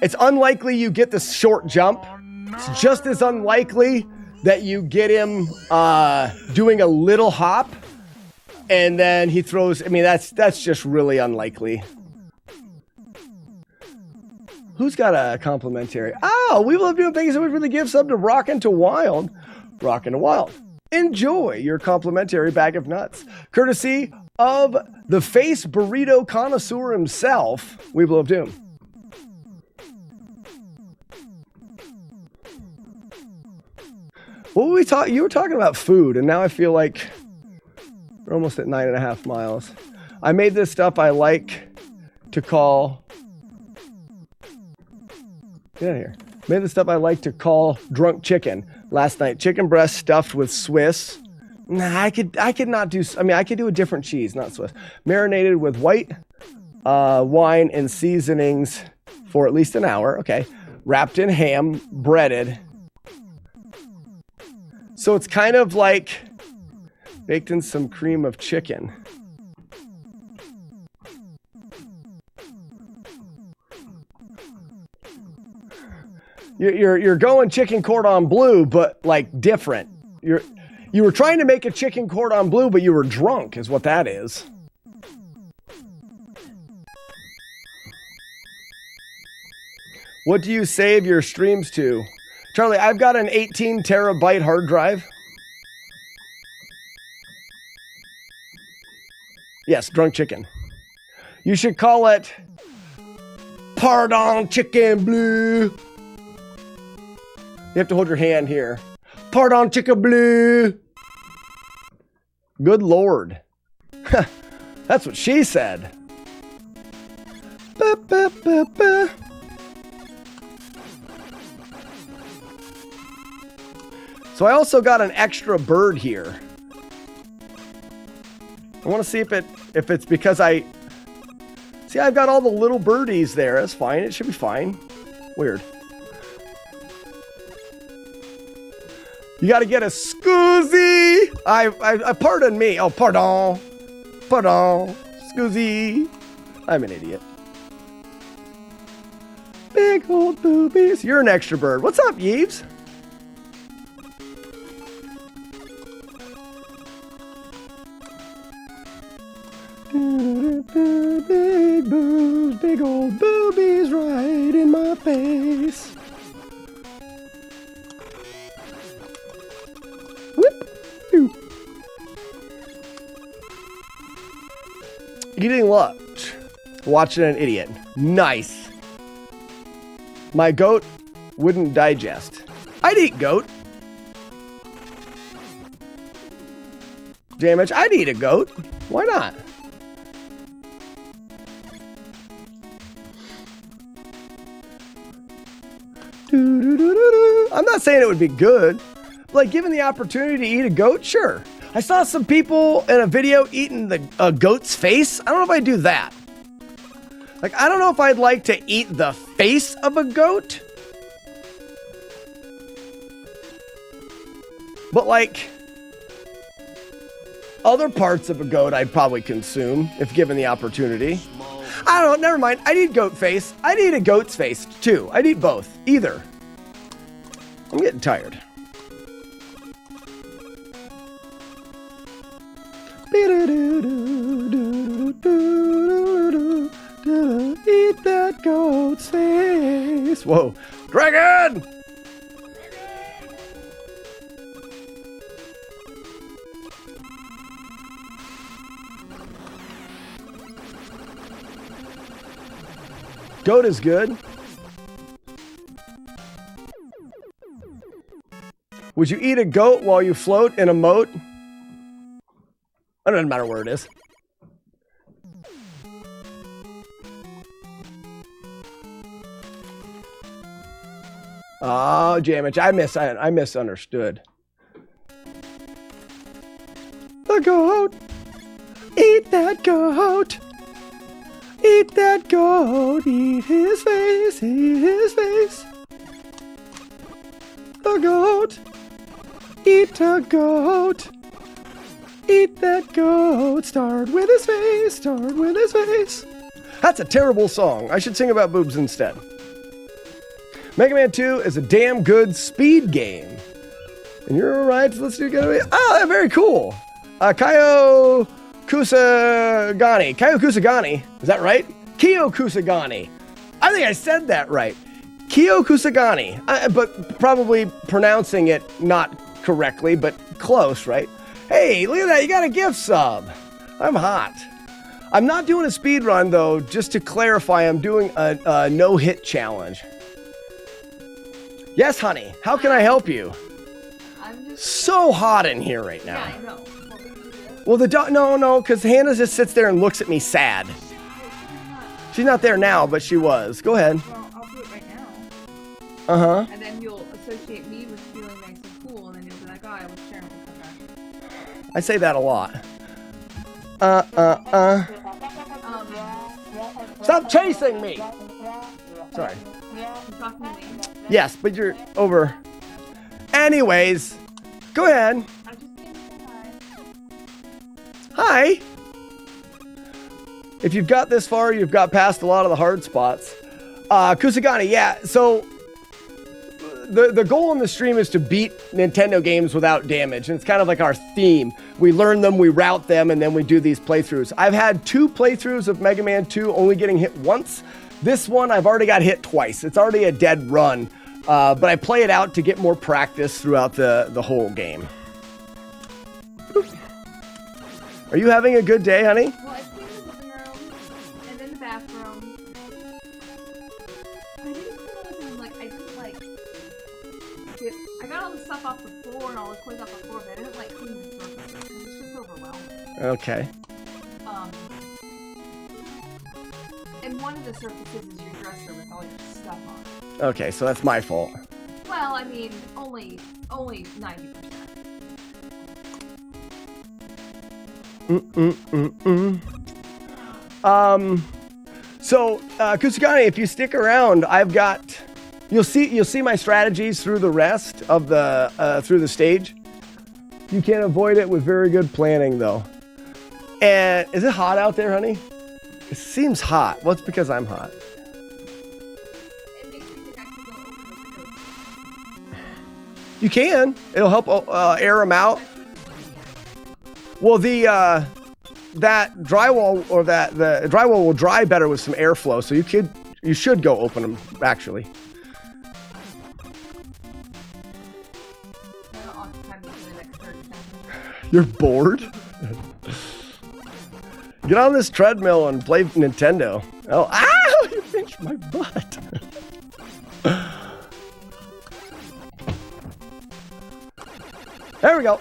Speaker 4: it's unlikely you get the short jump. It's just as unlikely that you get him doing a little hop, and then he throws... I mean, that's just really unlikely. Who's got a complimentary? Oh, we love doing things that would really give sub to Rockin' to Wild. Rockin' to Wild. Enjoy your complimentary bag of nuts. Courtesy of the face burrito connoisseur himself, Weeble of Doom. What were we talking? You were talking about food, and now I feel like we're almost at 9.5 miles. I made this stuff I like to call... Get out of here. Made the stuff I like to call drunk chicken. Last night, chicken breast stuffed with Swiss. Nah, I could not do... I mean, I could do a different cheese, not Swiss. Marinated with white wine and seasonings for at least an hour. Okay. Wrapped in ham, breaded. So it's kind of like baked in some cream of chicken. You're going chicken cordon bleu, but like different. You were trying to make a chicken cordon bleu, but you were drunk, is what that is. What do you save your streams to? Charlie, I've got an 18 terabyte hard drive. Yes, drunk chicken. You should call it Pardon Chicken Bleu. You have to hold your hand here. Pardon Chicken Bleu. Good Lord. That's what she said. Ba, ba, ba, ba. So I also got an extra bird here. I want to see if it's because I... See, I've got all the little birdies there. That's fine. It should be fine. Weird. You gotta get a scoozy. I pardon me. Oh, pardon. Pardon. Scoozy. I'm an idiot. Big old boobies. You're an extrovert. What's up, Yeeves? Big boobs, big old boobies right in my face. Whoop. Ooh. Eating lunch. Watching an idiot. Nice. My goat wouldn't digest. I'd eat goat. Damage. I'd eat a goat. Why not? I'm not saying it would be good. But like, given the opportunity to eat a goat, sure. I saw some people in a video eating a goat's face. I don't know if I'd do that. Like, I don't know if I'd like to eat the face of a goat. But like, other parts of a goat I'd probably consume if given the opportunity. I don't know, never mind. I'd eat goat face. I'd eat a goat's face too. I'd eat both. Either. I'm getting tired. Eat that goat's face. Whoa. Dragon! Goat is good. Would you eat a goat while you float in a moat? It doesn't matter where it is. Oh, Jamich, I misunderstood. The goat. Eat that goat. Eat that goat. Eat his face. Eat his face. The goat. Eat a goat. Eat that goat. Start with his face. Start with his face. That's a terrible song. I should sing about boobs instead. Mega Man 2 is a damn good speed game. And you're right. Let's do getaway. Oh, very cool. Kaio Kusagani. Kaio Kusagani. Is that right? Kyo Kusagani. I think I said that right. Kyo Kusagani. But probably pronouncing it not correctly, but close, right? Hey, look at that. You got a gift sub. I'm hot. I'm not doing a speed run, though. Just to clarify, I'm doing a no-hit challenge. Yes, honey. How can I help you?
Speaker 2: I'm just
Speaker 4: So hot in here right now.
Speaker 2: yeah, I know.
Speaker 4: Well, the dog, no, because Hannah just sits there and looks at me sad. She's not there now, but she was. Go ahead.
Speaker 2: Well, I'll do it right now.
Speaker 4: Uh-huh.
Speaker 2: And then you'll associate me with feeling nice and cool, and then you'll be like, oh, I was sharing with her.
Speaker 4: I say that a lot. Stop chasing me! Sorry.
Speaker 2: You talking to me?
Speaker 4: Yes, but you're over. Anyways, go ahead.
Speaker 2: I just came to say hi.
Speaker 4: Hi. If you've got this far, you've got past a lot of the hard spots. Kusagani, yeah. So the goal in the stream is to beat Nintendo games without damage, and it's kind of like our theme. We learn them, we route them, and then we do these playthroughs. I've had 2 playthroughs of Mega Man 2, only getting hit once. This one, I've already got hit twice. It's already a dead run, but I play it out to get more practice throughout the whole game. Are you having a good day, honey?
Speaker 2: Well, I cleaned the living room, and then the bathroom. I didn't clean the living room, like, I didn't, like, I got all the stuff off the floor and all the clothes off the floor, but I didn't, like, clean the surfaces, because it's just overwhelming.
Speaker 4: Okay.
Speaker 2: And one of the surfaces is your dresser with all your stuff on.
Speaker 4: Okay, so that's my fault.
Speaker 2: Well, I mean, only 90%.
Speaker 4: So, Kusagani, if you stick around, I've got You'll see my strategies through the rest of the through the stage. You can't avoid it with very good planning, though. And is it hot out there, honey? It seems hot. Well, it's because I'm hot. You can. It'll help air them out. Well, that drywall or the drywall will dry better with some airflow, so you should go open them actually. You're bored? Get on this treadmill and play Nintendo. Oh, ow! You pinched my butt. There we go.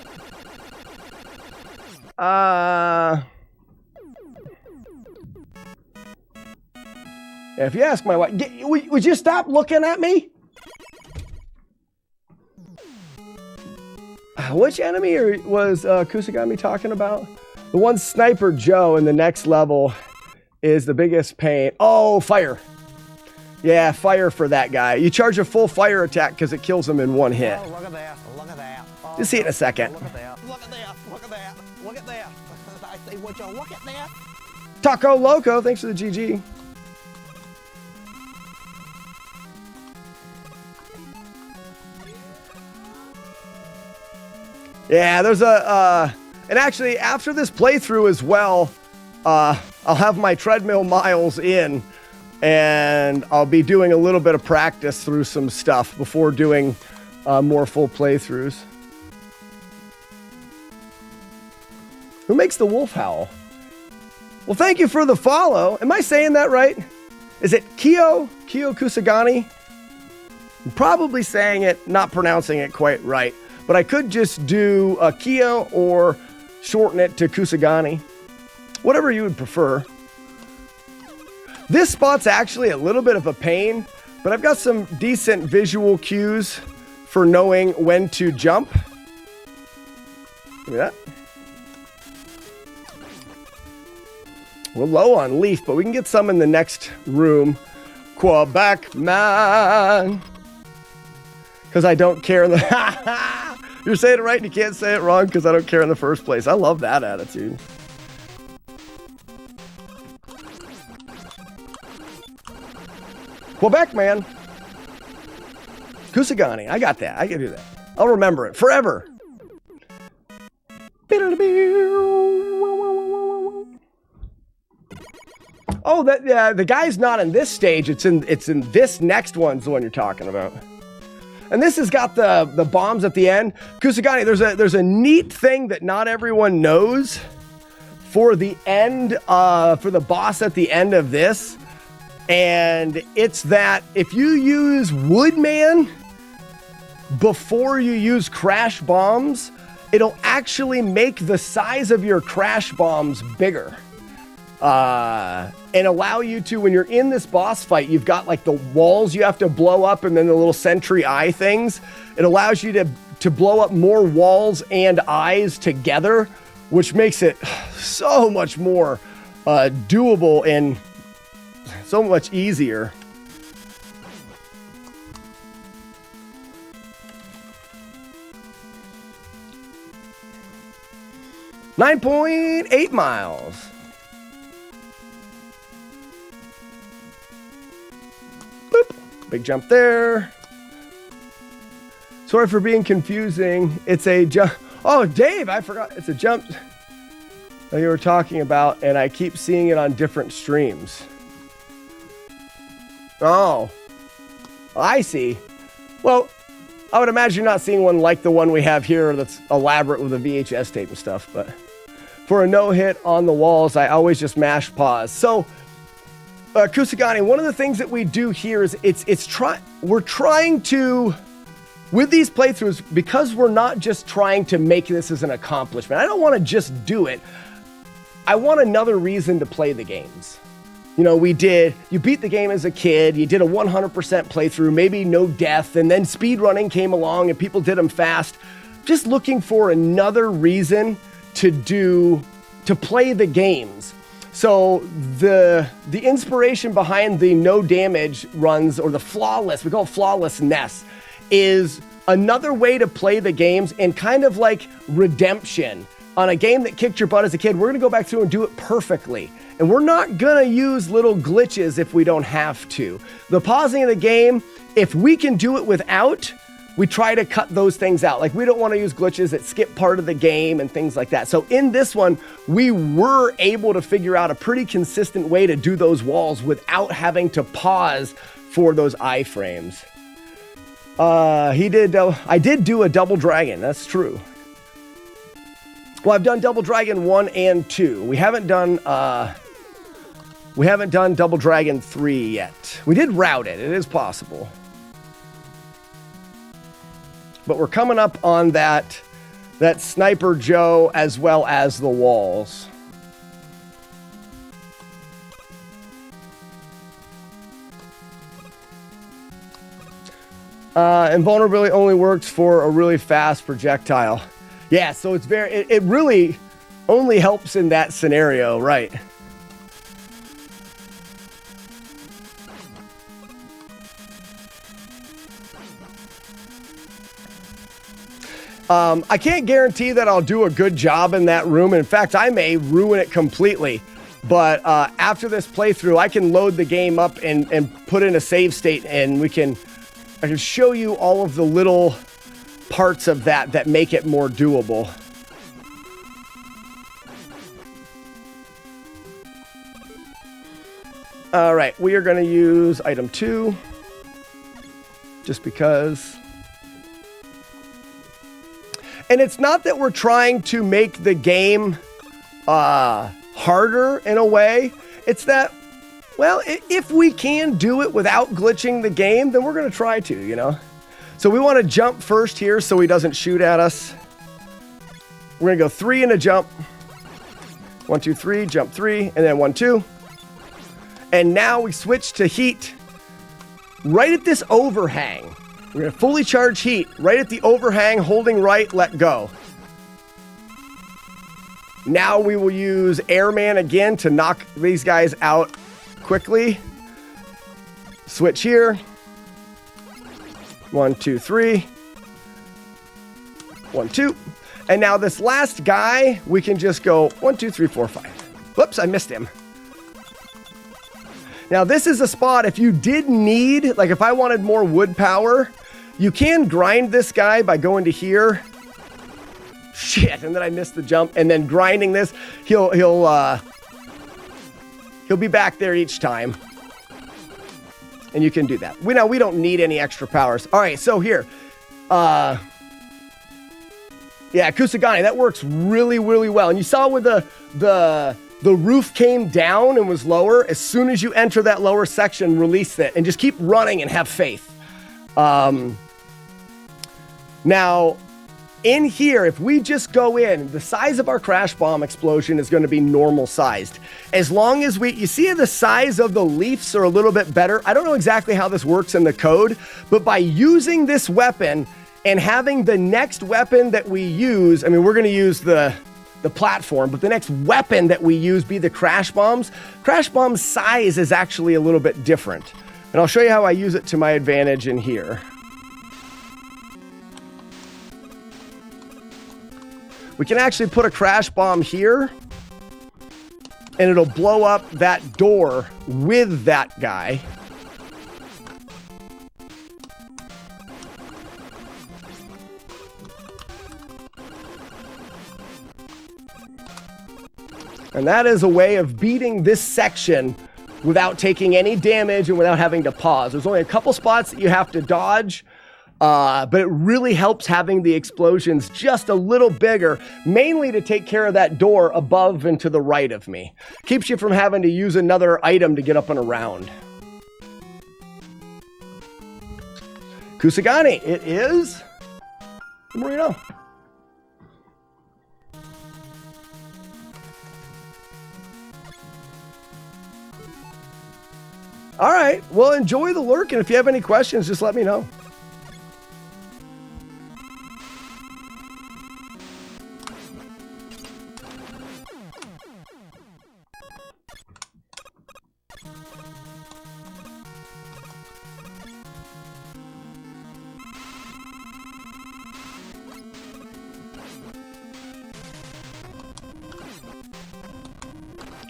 Speaker 4: If you ask my wife, would you stop looking at me? Which enemy was Kusagami talking about? The one Sniper Joe in the next level is the biggest pain. Oh, fire. Yeah, fire for that guy. You charge a full fire attack because it kills him in one hit.
Speaker 8: Oh, look at that. Look at that. Oh,
Speaker 4: You'll see it in a second.
Speaker 8: Look at that. Look at that. Look at that. Look at that. I say, would you look at that?
Speaker 4: Taco Loco, thanks for the GG. Yeah, there's and actually after this playthrough as well, I'll have my treadmill miles in and I'll be doing a little bit of practice through some stuff before doing more full playthroughs. Who makes the wolf howl? Well, thank you for the follow. Am I saying that right? Is it Kyo Kusagani? I'm probably saying it, not pronouncing it quite right. But I could just do Kyo or shorten it to Kusagani. Whatever you would prefer. This spot's actually a little bit of a pain, but I've got some decent visual cues for knowing when to jump. Give me that. We're low on leaf, but we can get some in the next room. Quebec man. Because I don't care in the... You're saying it right and you can't say it wrong because I don't care in the first place. I love that attitude. Quebec, man. Kusagani. I got that. I can do that. I'll remember it forever. Oh, the guy's not in this stage. It's in this next one's the one you're talking about. And this has got the bombs at the end. Kusagani, there's a neat thing that not everyone knows for the end, for the boss at the end of this. And it's that if you use Woodman before you use crash bombs, it'll actually make the size of your crash bombs bigger. And allow you to, when you're in this boss fight, you've got like the walls you have to blow up and then the little sentry eye things. It allows you to blow up more walls and eyes together, which makes it so much more doable and so much easier. $9.8 miles. Boop. Big jump there. Sorry for being confusing. It's a jump. Oh, Dave, I forgot. It's a jump that you were talking about, and I keep seeing it on different streams. Oh, I see. Well, I would imagine you're not seeing one like the one we have here that's elaborate with a VHS tape and stuff, but for a no-hit on the walls, I always just mash pause. So, Kusagani, one of the things that we do here is we're trying to, with these playthroughs, because we're not just trying to make this as an accomplishment. I don't want to just do it. I want another reason to play the games. You know, you beat the game as a kid, you did a 100% playthrough, maybe no death, and then speedrunning came along and people did them fast. Just looking for another reason to play the games. So the inspiration behind the no damage runs, or the flawless, we call it FlawlessNES, is another way to play the games and kind of like redemption on a game that kicked your butt as a kid. We're going to go back through and do it perfectly. And we're not going to use little glitches if we don't have to. The pausing of the game, if we can do it without, we try to cut those things out. Like, we don't want to use glitches that skip part of the game and things like that. So in this one, we were able to figure out a pretty consistent way to do those walls without having to pause for those iframes. I did do a double dragon. That's true. Well, I've done double dragon 1 and 2. We haven't done double dragon 3 yet. We did route it. It is possible. But we're coming up on that Sniper Joe as well as the walls. Invulnerability only works for a really fast projectile. Yeah, so it's it really only helps in that scenario, right? I can't guarantee that I'll do a good job in that room. In fact, I may ruin it completely. But after this playthrough, I can load the game up and put in a save state, and I can show you all of the little parts of that make it more doable. All right, we are going to use item 2 just because. And it's not that we're trying to make the game harder in a way. It's that, well, if we can do it without glitching the game, then we're going to try to, you know. So we want to jump first here so he doesn't shoot at us. We're going to go 3 in a jump. 1, 2, 3, jump 3, and then 1, 2. And now we switch to heat right at this overhang. We're going to fully charge heat right at the overhang, holding right, let go. Now we will use Airman again to knock these guys out quickly. Switch here. 1, 2, 3. 1, 2. And now this last guy, we can just go 1, 2, 3, 4, 5. Whoops, I missed him. Now this is a spot, if you did need, like if I wanted more wood power, you can grind this guy by going to here. Shit, and then I missed the jump. And then grinding this, he'll be back there each time. And you can do that. We don't need any extra powers. All right, so here. Yeah, Kusagani, that works really, really well. And you saw where the roof came down and was lower. As soon as you enter that lower section, release it. And just keep running and have faith. Now, in here, if we just go in, the size of our crash bomb explosion is going to be normal sized. As long as you see the size of the leaves are a little bit better. I don't know exactly how this works in the code, but by using this weapon and having the next weapon that we use, I mean, we're going to use the platform, but the next weapon that we use be the crash bombs. Crash bomb size is actually a little bit different. And I'll show you how I use it to my advantage in here. We can actually put a crash bomb here, and it'll blow up that door with that guy. And that is a way of beating this section without taking any damage and without having to pause. There's only a couple spots that you have to dodge. But it really helps having the explosions just a little bigger, mainly to take care of that door above and to the right of me. Keeps you from having to use another item to get up and around. Kusagani, it is Marino. All right, well, enjoy the lurk, and if you have any questions, just let me know.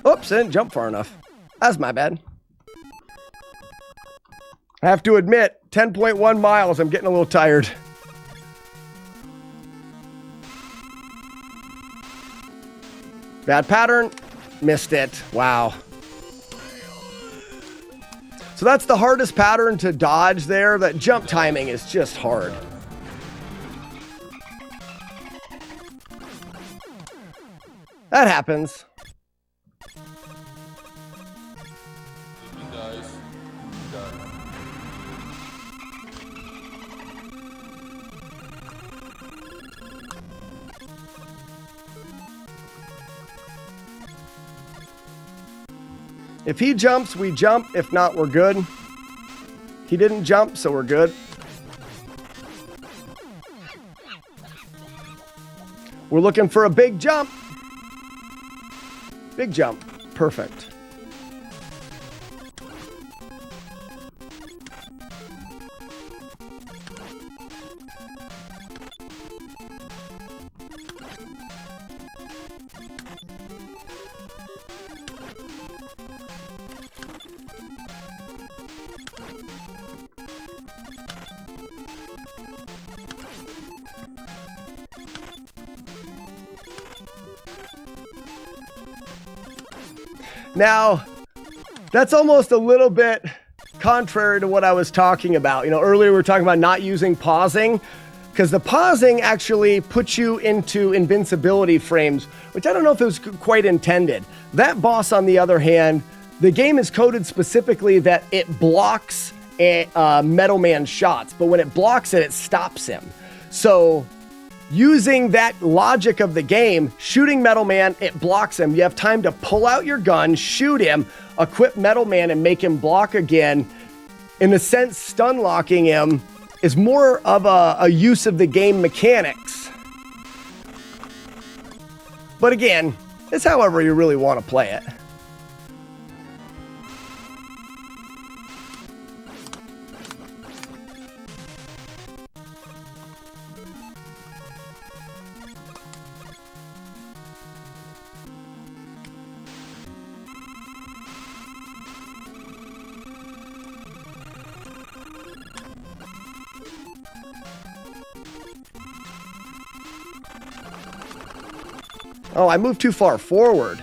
Speaker 4: Oops, I didn't jump far enough. That's my bad. I have to admit, 10.1 miles, I'm getting a little tired. Bad pattern. Missed it. Wow. So that's the hardest pattern to dodge there. That jump timing is just hard. That happens. If he jumps, we jump. If not, we're good. He didn't jump, so we're good. We're looking for a big jump. Big jump. Perfect. Now, that's almost a little bit contrary to what I was talking about. You know, earlier we were talking about not using pausing, because the pausing actually puts you into invincibility frames, which I don't know if it was quite intended. That boss, on the other hand, the game is coded specifically that it blocks Metal Man's shots, but when it blocks it, it stops him. So using that logic of the game, shooting Metal Man, it blocks him. You have time to pull out your gun, shoot him, equip Metal Man, and make him block again. In a sense, stun locking him is more of a use of the game mechanics. But again, it's however you really want to play it. Oh, I moved too far forward.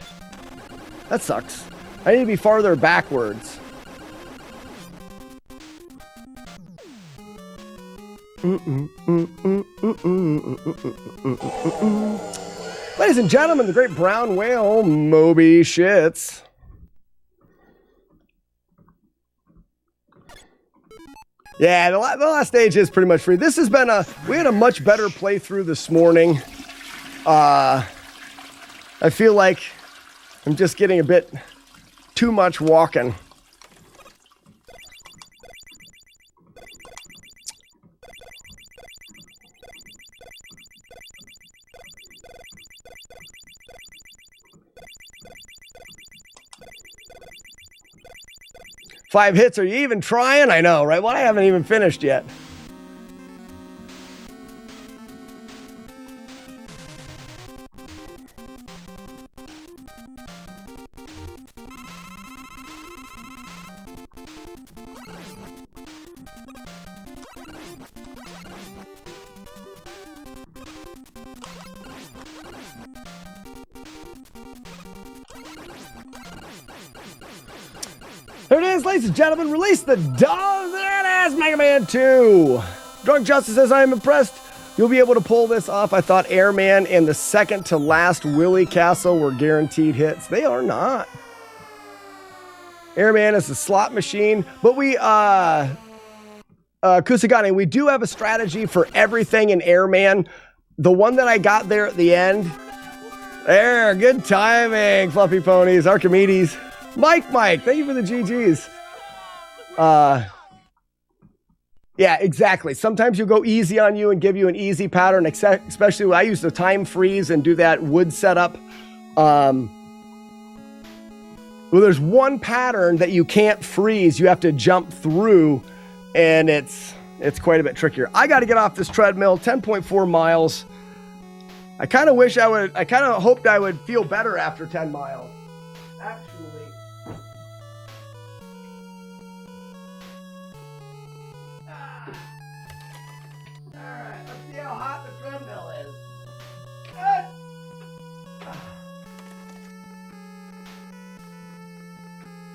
Speaker 4: That sucks. I need to be farther backwards. Ladies and gentlemen, the great brown whale, Moby Shits. Yeah, the last stage is pretty much free. This has been we had a much better playthrough this morning. I feel like I'm just getting a bit too much walking. Five hits, are you even trying? I know, right? Well, I haven't even finished yet. There it is, ladies and gentlemen. Release the dog. There it is, Mega Man 2. Drunk Justice says, I am impressed. You'll be able to pull this off. I thought Airman and the second to last Willy Castle were guaranteed hits. They are not. Airman is a slot machine. But we, Kusagane, we do have a strategy for everything in Airman. The one that I got there at the end. There, good timing, Fluffy Ponies, Archimedes. Mike, thank you for the GGs. Yeah, exactly. Sometimes you go easy on you and give you an easy pattern, especially when I use the time freeze and do that wood setup. Well, there's one pattern that you can't freeze. You have to jump through, and it's quite a bit trickier. I got to get off this treadmill, 10.4 miles. I kind of hoped I would feel better after 10 miles. actually. Alright, let's see how hot the treadmill is. Good.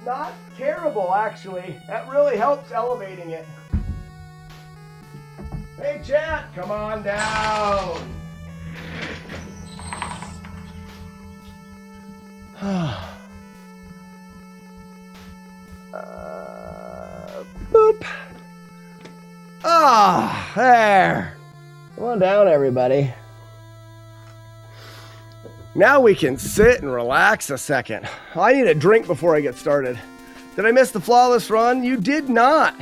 Speaker 4: Not terrible, actually. That really helps elevating it. Hey, chat, come on down. Boop. Ah, there. Come on down, everybody. Now we can sit and relax a second. I need a drink before I get started. Did I miss the flawless run? You did not.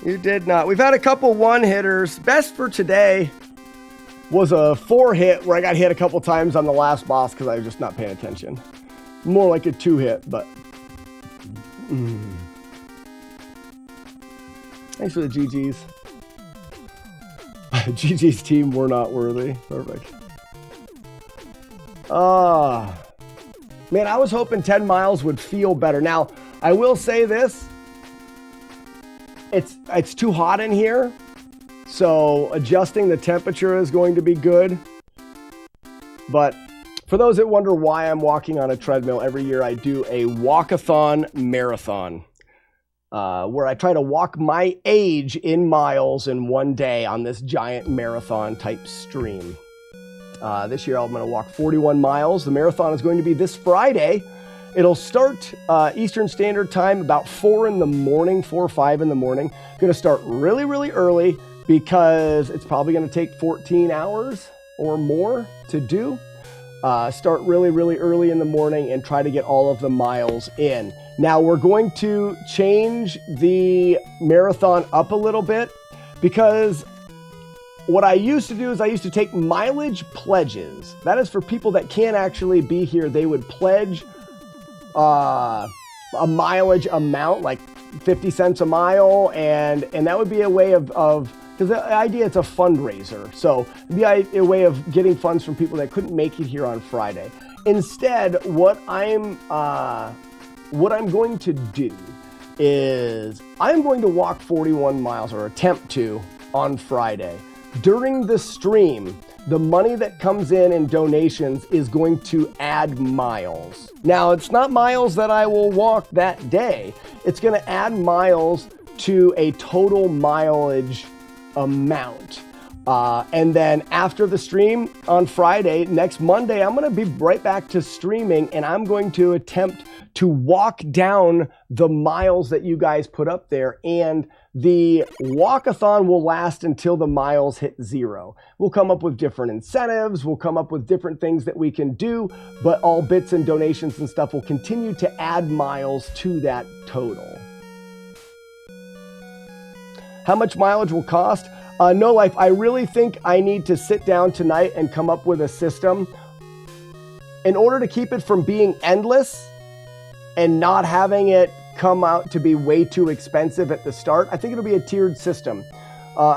Speaker 4: You did not. We've had a couple one-hitters. Best for today was a 4-hit where I got hit a couple times on the last boss because I was just not paying attention. More like a 2-hit, but... Thanks for the GGs. GG's team were not worthy. Perfect. Man, I was hoping 10 miles would feel better. Now, I will say this. It's too hot in here. So adjusting the temperature is going to be good. But for those that wonder why I'm walking on a treadmill, every year I do a walkathon marathon. Where I try to walk my age in miles in one day on this giant marathon type stream. This year I'm going to walk 41 miles. The marathon is going to be this Friday. It'll start Eastern Standard Time about 4 or 5 in the morning. Going to start really, really early because it's probably going to take 14 hours or more to do. Start really, really early in the morning and try to get all of the miles in. Now we're going to change the marathon up a little bit because what I used to do is I used to take mileage pledges. That is for people that can't actually be here. They would pledge a mileage amount, like 50 cents a mile, and that would be a way of because the idea it's a fundraiser. So it'd be a way of getting funds from people that couldn't make it here on Friday. Instead, what I'm going to do is I'm going to walk 41 miles or attempt to on Friday. During the stream, the money that comes in donations is going to add miles. Now, it's not miles that I will walk that day. It's going to add miles to a total mileage amount. And then after the stream on Friday, next Monday, I'm going to be right back to streaming and I'm going to attempt to walk down the miles that you guys put up there. And the walkathon will last until the miles hit 0. We'll come up with different incentives. We'll come up with different things that we can do, but all bits and donations and stuff will continue to add miles to that total. How much mileage will cost? No Life, I really think I need to sit down tonight and come up with a system in order to keep it from being endless and not having it come out to be way too expensive at the start. I think it'll be a tiered system.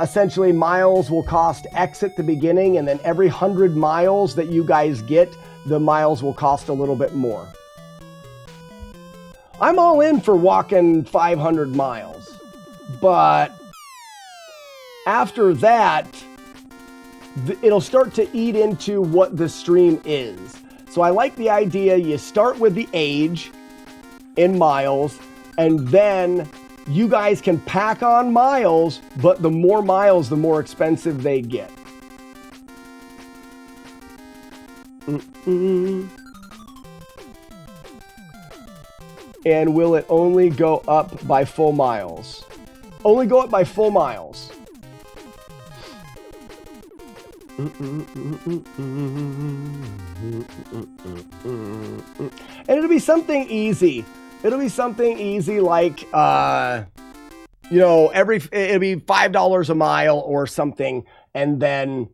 Speaker 4: Essentially, miles will cost X at the beginning, and then every 100 miles that you guys get, the miles will cost a little bit more. I'm all in for walking 500 miles, but after that, it'll start to eat into what the stream is. So I like the idea you start with the age in miles, and then you guys can pack on miles, but the more miles, the more expensive they get. And will it only go up by full miles? Only go up by full miles. And it'll be something easy. It'll be something easy like, it'll be $5 a mile or something. And then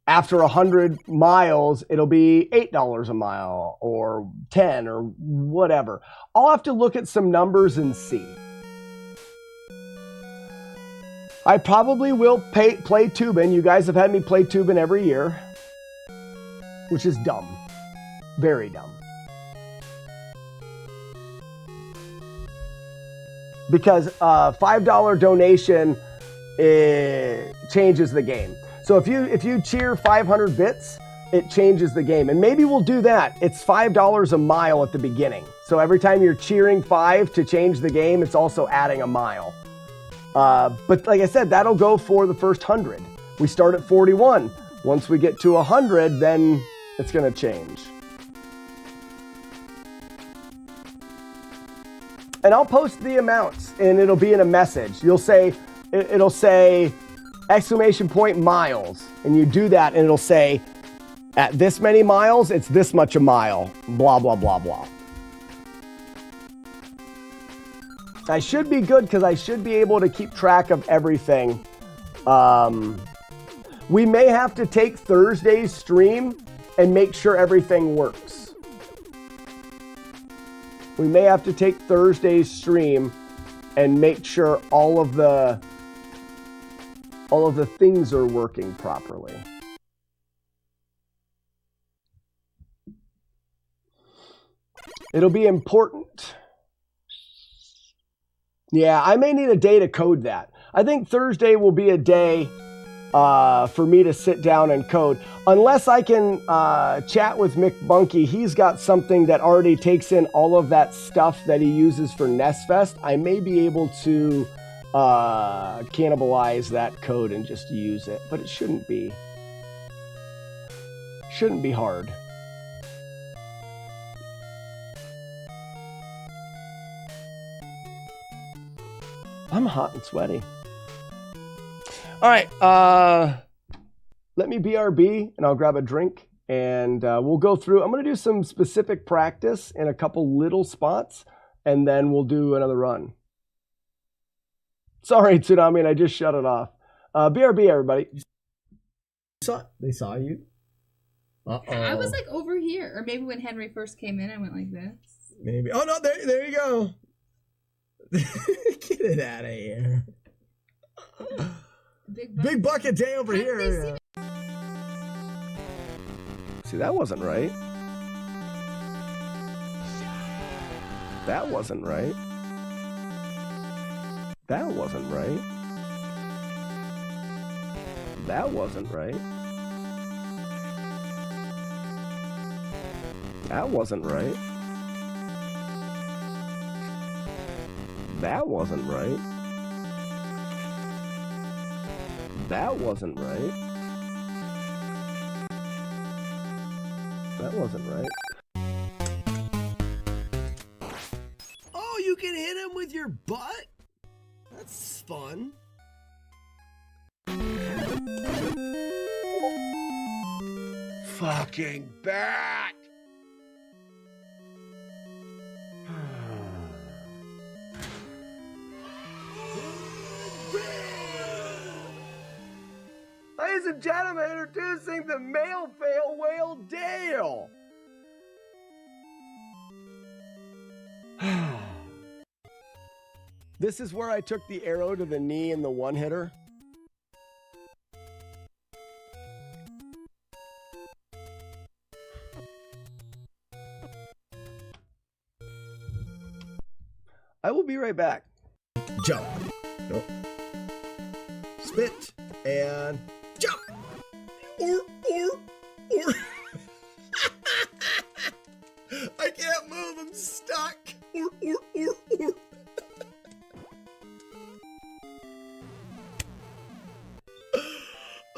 Speaker 4: after 100 miles, it'll be $8 a mile or 10 or whatever. I'll have to look at some numbers and see. I probably will play Tubin. You guys have had me play Tubin every year, which is dumb. Very dumb. because $5 donation changes the game. So if you cheer 500 bits, it changes the game. And maybe we'll do that. It's $5 a mile at the beginning. So every time you're cheering 5 to change the game, it's also adding a mile. But like I said, that'll go for the first 100. We start at 41. Once we get to 100, then it's going to change. And I'll post the amounts, and it'll be in a message. It'll say exclamation point miles, and you do that, and it'll say at this many miles, it's this much a mile, blah, blah, blah, blah. I should be good because I should be able to keep track of everything. We may have to take Thursday's stream and make sure everything works. We may have to take Thursday's stream and make sure all of the things are working properly. It'll be important. Yeah, I may need a day to code that. I think Thursday will be a day for me to sit down and code. Unless I can chat with Mick Bunky, he's got something that already takes in all of that stuff that he uses for NES Fest. I may be able to cannibalize that code and just use it, but it shouldn't be hard. I'm hot and sweaty. All right, let me BRB and I'll grab a drink and we'll go through. I'm going to do some specific practice in a couple little spots and then we'll do another run. Sorry, Tsunami, and I just shut it off. BRB, everybody. They saw you? Uh-oh.
Speaker 9: I was like over here. Or maybe when Henry first came in, I went like this.
Speaker 1: Maybe. Oh, no, there you go. Get it out of here. Big bucket day over here.
Speaker 4: See, that wasn't right. That wasn't right. That wasn't right. That wasn't right. That wasn't right. That wasn't right. That wasn't right. That wasn't right.
Speaker 1: Oh, you can hit him with your butt? That's fun.
Speaker 4: Fucking bat! Ladies and gentlemen, introducing the male fail whale Dale. This is where I took the arrow to the knee and the one-hitter. I will be right back.
Speaker 1: Jump. Nope. Spit and jump. Or. I can't move. I'm stuck. Or.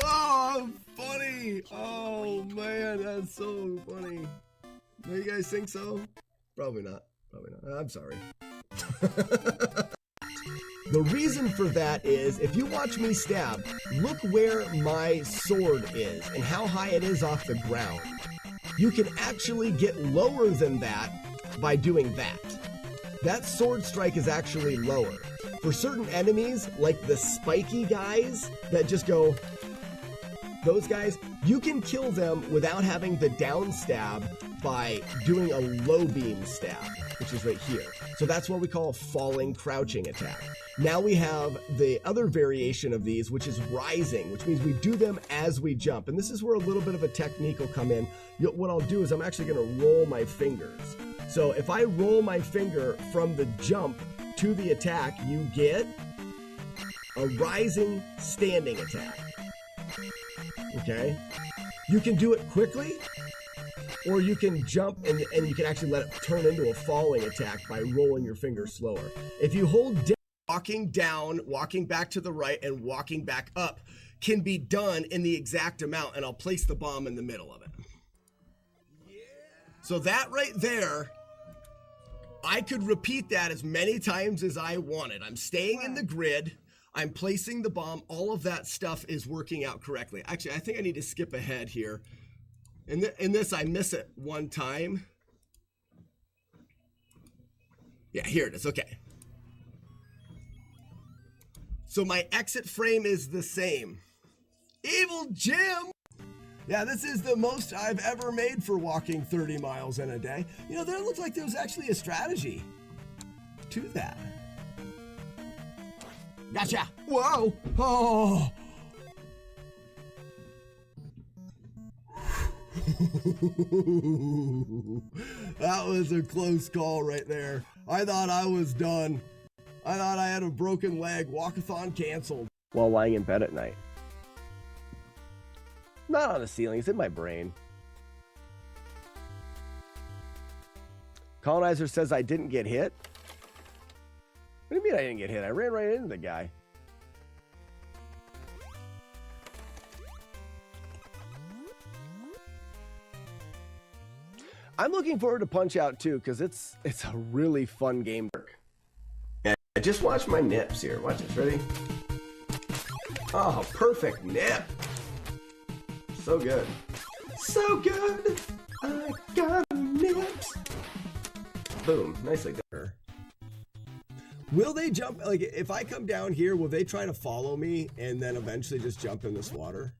Speaker 1: Oh, funny. Oh, man, that's so funny. Do you guys think so? Probably not. I'm sorry. The reason for that is, if you watch me stab, look where my sword is and how high it is off the ground. You can actually get lower than that by doing that. That sword strike is actually lower. For certain enemies, like the spiky guys that just go, those guys, you can kill them without having the down stab by doing a low beam stab, which is right here. So that's what we call a falling crouching attack. Now we have the other variation of these, which is rising, which means we do them as we jump. And this is where a little bit of a technique will come in. What I'll do is I'm actually going to roll my fingers. So if I roll my finger from the jump
Speaker 4: to the attack, you get a rising standing attack. Okay? You can do it quickly, or you can jump and you can actually let it turn into a falling attack by rolling your fingers slower. If you hold down, walking back to the right, and walking back up can be done in the exact amount, and I'll place the bomb in the middle of it. So that right there, I could repeat that as many times as I wanted. I'm staying in the grid. I'm placing the bomb. All of that stuff is working out correctly. Actually, I think I need to skip ahead here. In this, I miss it one time. Yeah, here it is. Okay. So my exit frame is the same. Evil Jim! Yeah, this is the most I've ever made for walking 30 miles in a day. You know, there looked like there was actually a strategy to that. Gotcha! Whoa! Oh! That was a close call right there. I thought I was done. I thought I had a broken leg. Walkathon canceled. While lying in bed at night. Not on the ceiling, it's in my brain. Colonizer says I didn't get hit. What do you mean I didn't get hit? I ran right into the guy. I'm looking forward to Punch-Out too, because it's a really fun game. And I just watch my nips here. Watch this, ready? Oh, perfect nip. So good. So good. I got nips. Boom. Nicely done. Will they jump? Like, if I come down here, will they try to follow me and then eventually just jump in this water?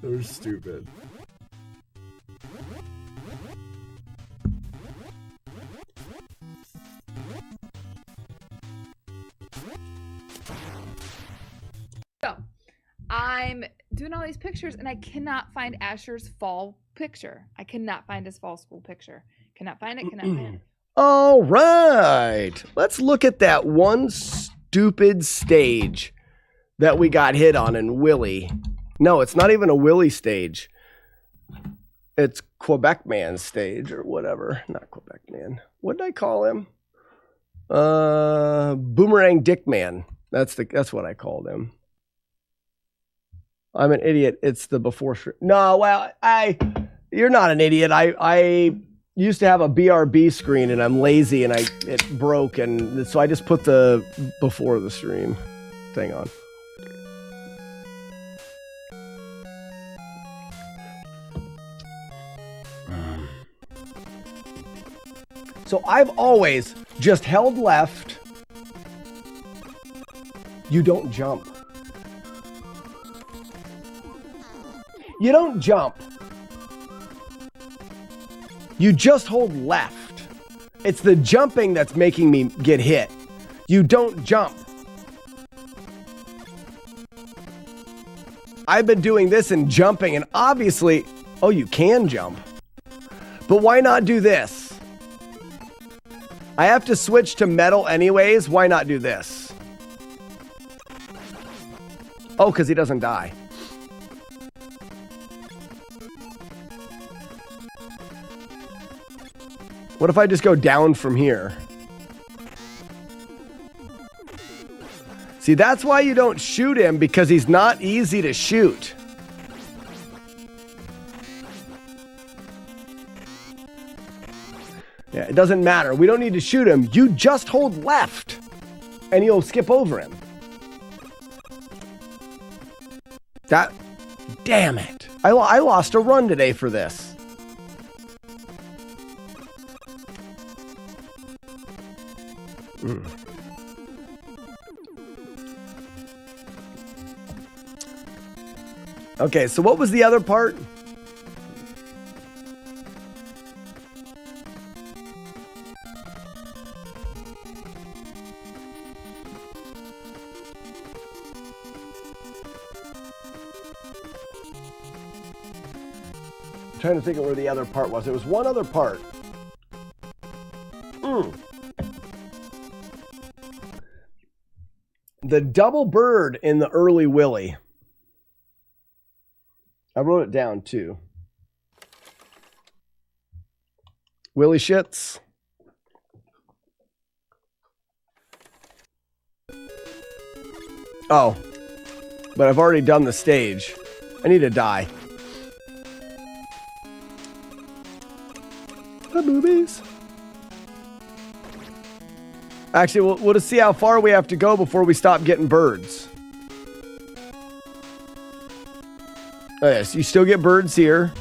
Speaker 4: They're stupid.
Speaker 9: So, I'm doing all these pictures and I cannot find Asher's fall picture. I cannot find his fall school picture. Cannot find it, cannot find it.
Speaker 4: All right. Let's look at that one stupid stage that we got hit on in Willie. No, it's not even a Willie stage. It's Quebec Man stage or whatever. Not Quebec Man. What did I call him? Boomerang Dick Man. That's what I called him. I'm an idiot. It's the before. No, well, you're not an idiot. I used to have a BRB screen and I'm lazy and it broke, and so I just put the before the stream thing on. So I've always just held left. You don't jump. You don't jump. You just hold left. It's the jumping that's making me get hit. You don't jump. I've been doing this and jumping, and obviously, oh, you can jump. But why not do this? I have to switch to metal anyways. Why not do this? Oh, because he doesn't die. What if I just go down from here? See, that's why you don't shoot him, because he's not easy to shoot. Yeah, it doesn't matter. We don't need to shoot him. You just hold left, and you'll skip over him. Damn it. I lost a run today for this. Okay, so what was the other part? I'm trying to think of where the other part was. There was one other part. The double bird in the early Willy. I wrote it down too. Willy shits. Oh, but I've already done the stage. I need to die. The boobies. Actually, we'll just see how far we have to go before we stop getting birds. Oh, yes, you still get birds here.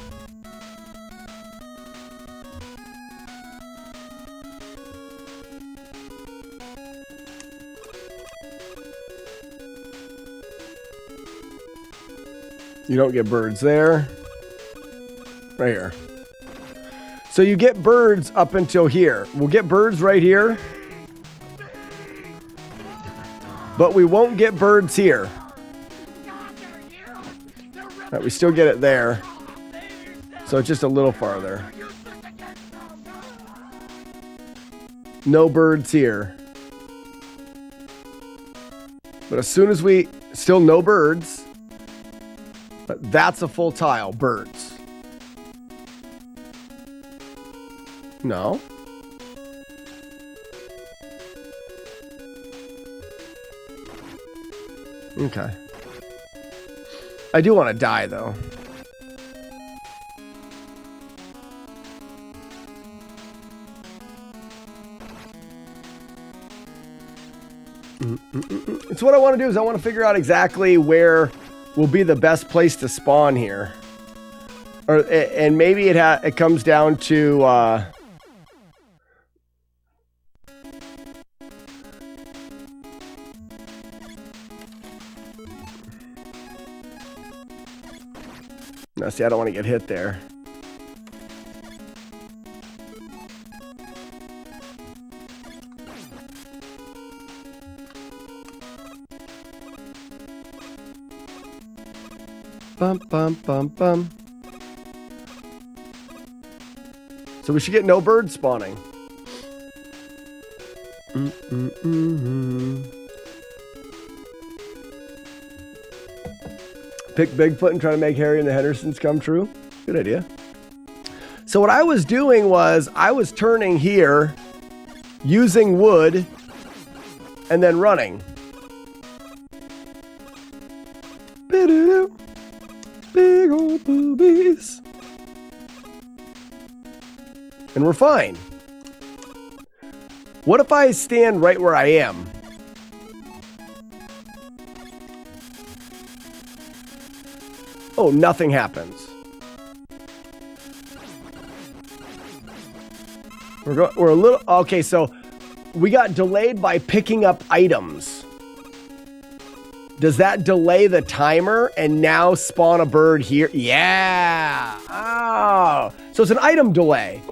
Speaker 4: You don't get birds there. Right here. So you get birds up until here. We'll get birds right here. But we won't get birds here. Right, we still get it there. So it's just a little farther. No birds here. But as soon as we... Still no birds. But that's a full tile. Birds. No. Okay. I do want to die, though. It's what I want to do is I want to figure out exactly where will be the best place to spawn here. And maybe it comes down to... No, see, I don't want to get hit there. Bum, bum, bum, bum. So we should get no birds spawning. Pick Bigfoot and try to make Harry and the Hendersons come true. Good idea. So what I was doing was I was turning here, using wood, and then running. Big old boobies. And we're fine. What if I stand right where I am? Oh, nothing happens. We're a little... Okay, so we got delayed by picking up items. Does that delay the timer and now spawn a bird here? Yeah. Oh. So it's an item delay.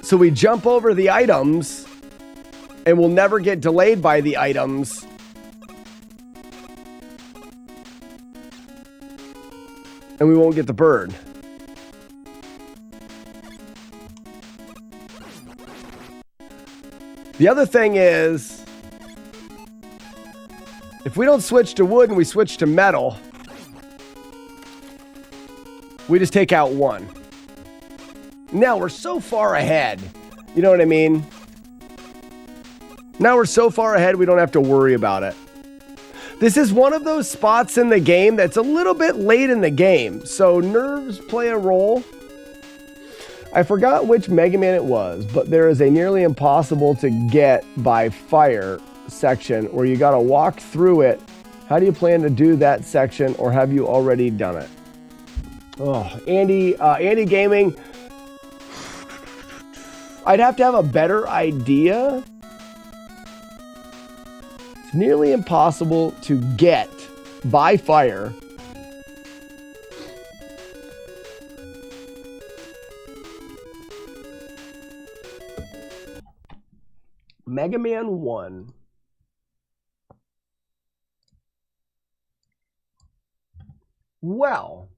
Speaker 4: So we jump over the items and we'll never get delayed by the items. And we won't get the bird. The other thing is, if we don't switch to wood and we switch to metal, we just take out one. Now we're so far ahead. You know what I mean? Now we're so far ahead, we don't have to worry about it. This is one of those spots in the game that's a little bit late in the game, so nerves play a role. I forgot which Mega Man it was, but there is a nearly impossible to get by fire section where you gotta walk through it. How do you plan to do that section, or have you already done it? Oh, Andy Gaming. I'd have to have a better idea. It's nearly impossible to get by fire. Mega Man 1. Well,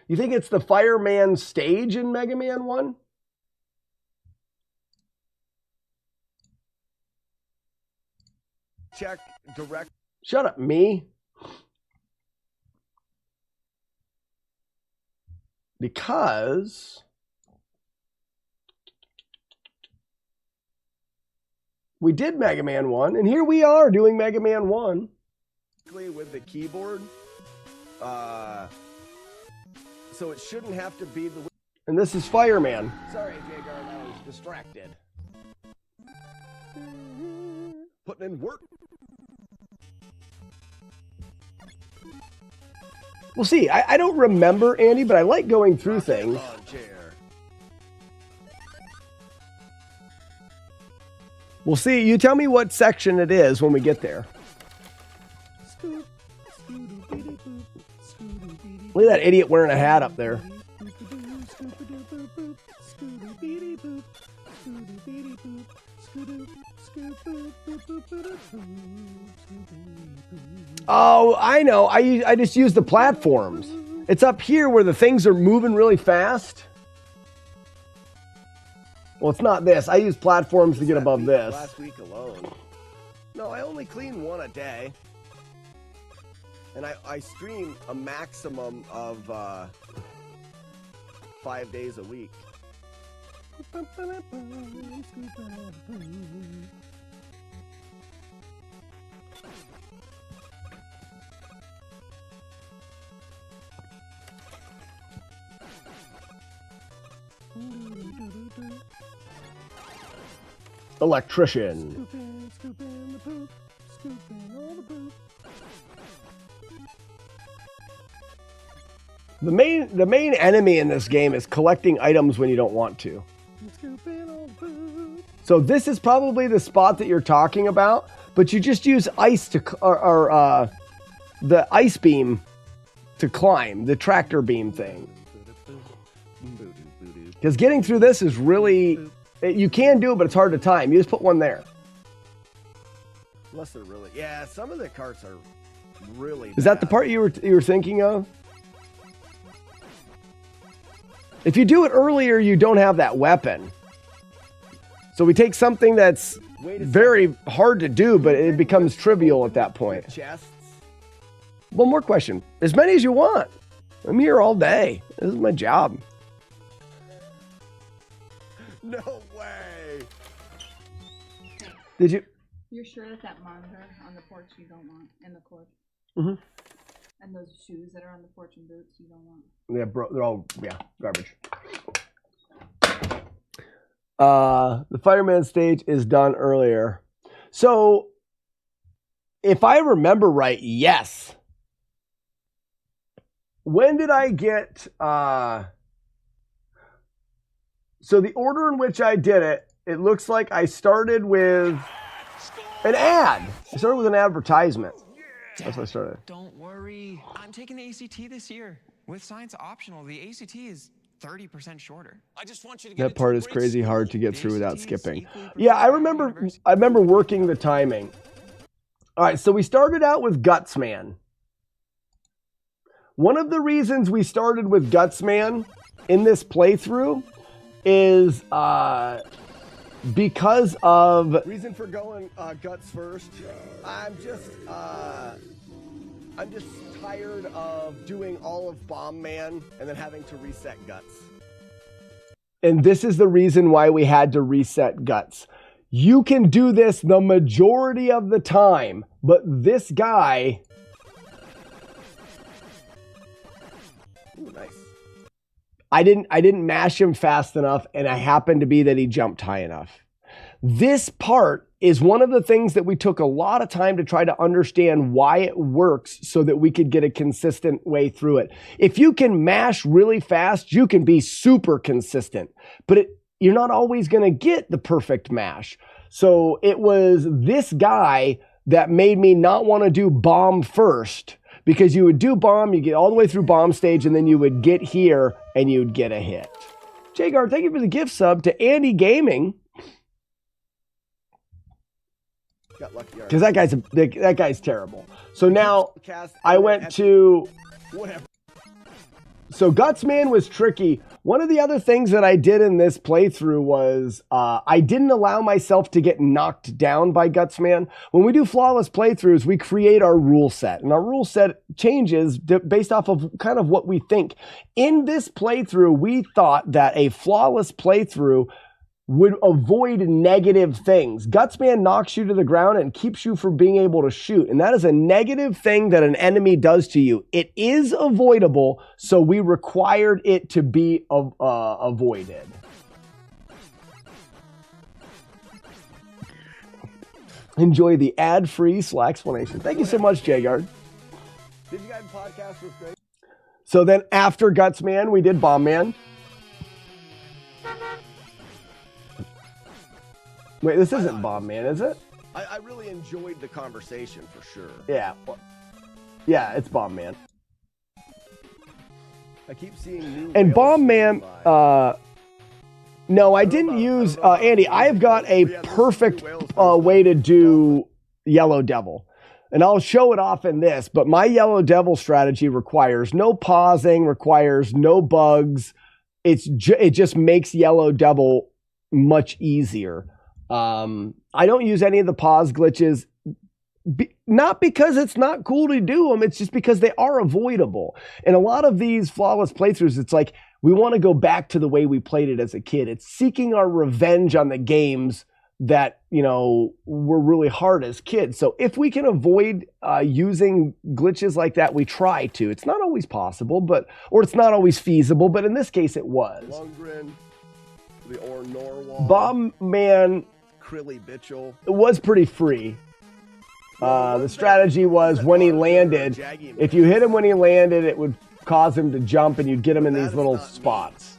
Speaker 4: you think it's the fireman stage in Mega Man 1? Check direct. Shut up, me. Because we did Mega Man 1, and here we are doing Mega Man 1 with the keyboard. So it shouldn't have to be the... And this is Fireman. Sorry, Jagar, I was distracted. Putting in work. We'll see. I don't remember, Andy, but I like going through things. We'll see. You tell me what section it is when we get there. Look at that idiot wearing a hat up there. Oh, I know. I just use the platforms. It's up here where the things are moving really fast. Well, it's not this. I use platforms to get above this. Last week alone. No, I only clean one a day. And I stream a maximum of 5 days a week. Electrician. The main enemy in this game is collecting items when you don't want to. So this is probably the spot that you're talking about, but you just use ice to or the ice beam to climb, the tractor beam thing. Because getting through this is really, you can do it, but it's hard to time. You just put one there. Unless they're really, yeah, some of the carts are really bad. Is that the part you were thinking of? If you do it earlier, you don't have that weapon. So we take something that's very hard to do, but it becomes trivial at that point. Chests. One more question. As many as you want. I'm here all day. This is my job. No way. Did you?
Speaker 2: You're sure that monitor on the porch you don't want, and the cord?
Speaker 4: Mm-hmm.
Speaker 2: And those shoes that are on the porch and boots you don't want?
Speaker 4: Yeah, bro, they're all, yeah, garbage. The fireman stage is done earlier. So, if I remember right, yes. When did I get, so the order in which I did it, it looks like I started with an ad. I started with an advertisement. That's what I started.
Speaker 10: Don't worry. I'm taking the ACT this year. With science optional, the ACT is 30% shorter. I just want you to get
Speaker 4: that part is crazy hard to get through without skipping. Yeah, I remember working the timing. All right, so we started out with Gutsman. One of the reasons we started with Gutsman in this playthrough is because of reason for going guts first. I'm just tired of doing all of Bomb Man and then having to reset guts. And this is the reason why we had to reset guts. You can do this the majority of the time, but this guy. Ooh, nice. I didn't mash him fast enough, and it happened to be that he jumped high enough. This part is one of the things that we took a lot of time to try to understand why it works so that we could get a consistent way through it. If you can mash really fast, you can be super consistent, but you're not always going to get the perfect mash. So it was this guy that made me not want to do bomb first, because you would do bomb, you get all the way through bomb stage, and then you would get here and you'd get a hit. Jagar, thank you for the gift sub to Andy Gaming. Because that guy's terrible. So now I went to Whatever. So Gutsman was tricky. One of the other things that I did in this playthrough was I didn't allow myself to get knocked down by Gutsman. When we do flawless playthroughs, we create our rule set. And our rule set changes based off of kind of what we think. In this playthrough, we thought that a flawless playthrough would avoid negative things. Gutsman knocks you to the ground and keeps you from being able to shoot. And that is a negative thing that an enemy does to you. It is avoidable, so we required it to be avoided. Enjoy the ad-free explanation. Thank you so much, Jagard. Did you guys podcast was great? So then after Gutsman, we did Bomb Man. Wait, this isn't Bomb Man, is it?
Speaker 1: I really enjoyed the conversation for sure.
Speaker 4: Yeah. Yeah, it's Bomb Man.
Speaker 1: I keep seeing new
Speaker 4: And
Speaker 1: whales
Speaker 4: Bomb Man,
Speaker 1: swimming by.
Speaker 4: no, I didn't use, Andy, I have got a perfect way to do Yellow Devil. And I'll show it off in this, but my Yellow Devil strategy requires no pausing, requires no bugs. It just makes Yellow Devil much easier. I don't use any of the pause glitches, not because it's not cool to do them. It's just because they are avoidable. And a lot of these flawless playthroughs, it's like, we want to go back to the way we played it as a kid. It's seeking our revenge on the games that, you know, were really hard as kids. So if we can avoid using glitches like that, we try to. It's not always possible, or it's not always feasible, but in this case it was.
Speaker 1: Lundgren, the Or Norwal,
Speaker 4: Bomb Man,
Speaker 1: Krilly Bitchel.
Speaker 4: it was pretty free. The strategy was when he landed, if you hit him when he landed, it would cause him to jump and you'd get him in these little spots.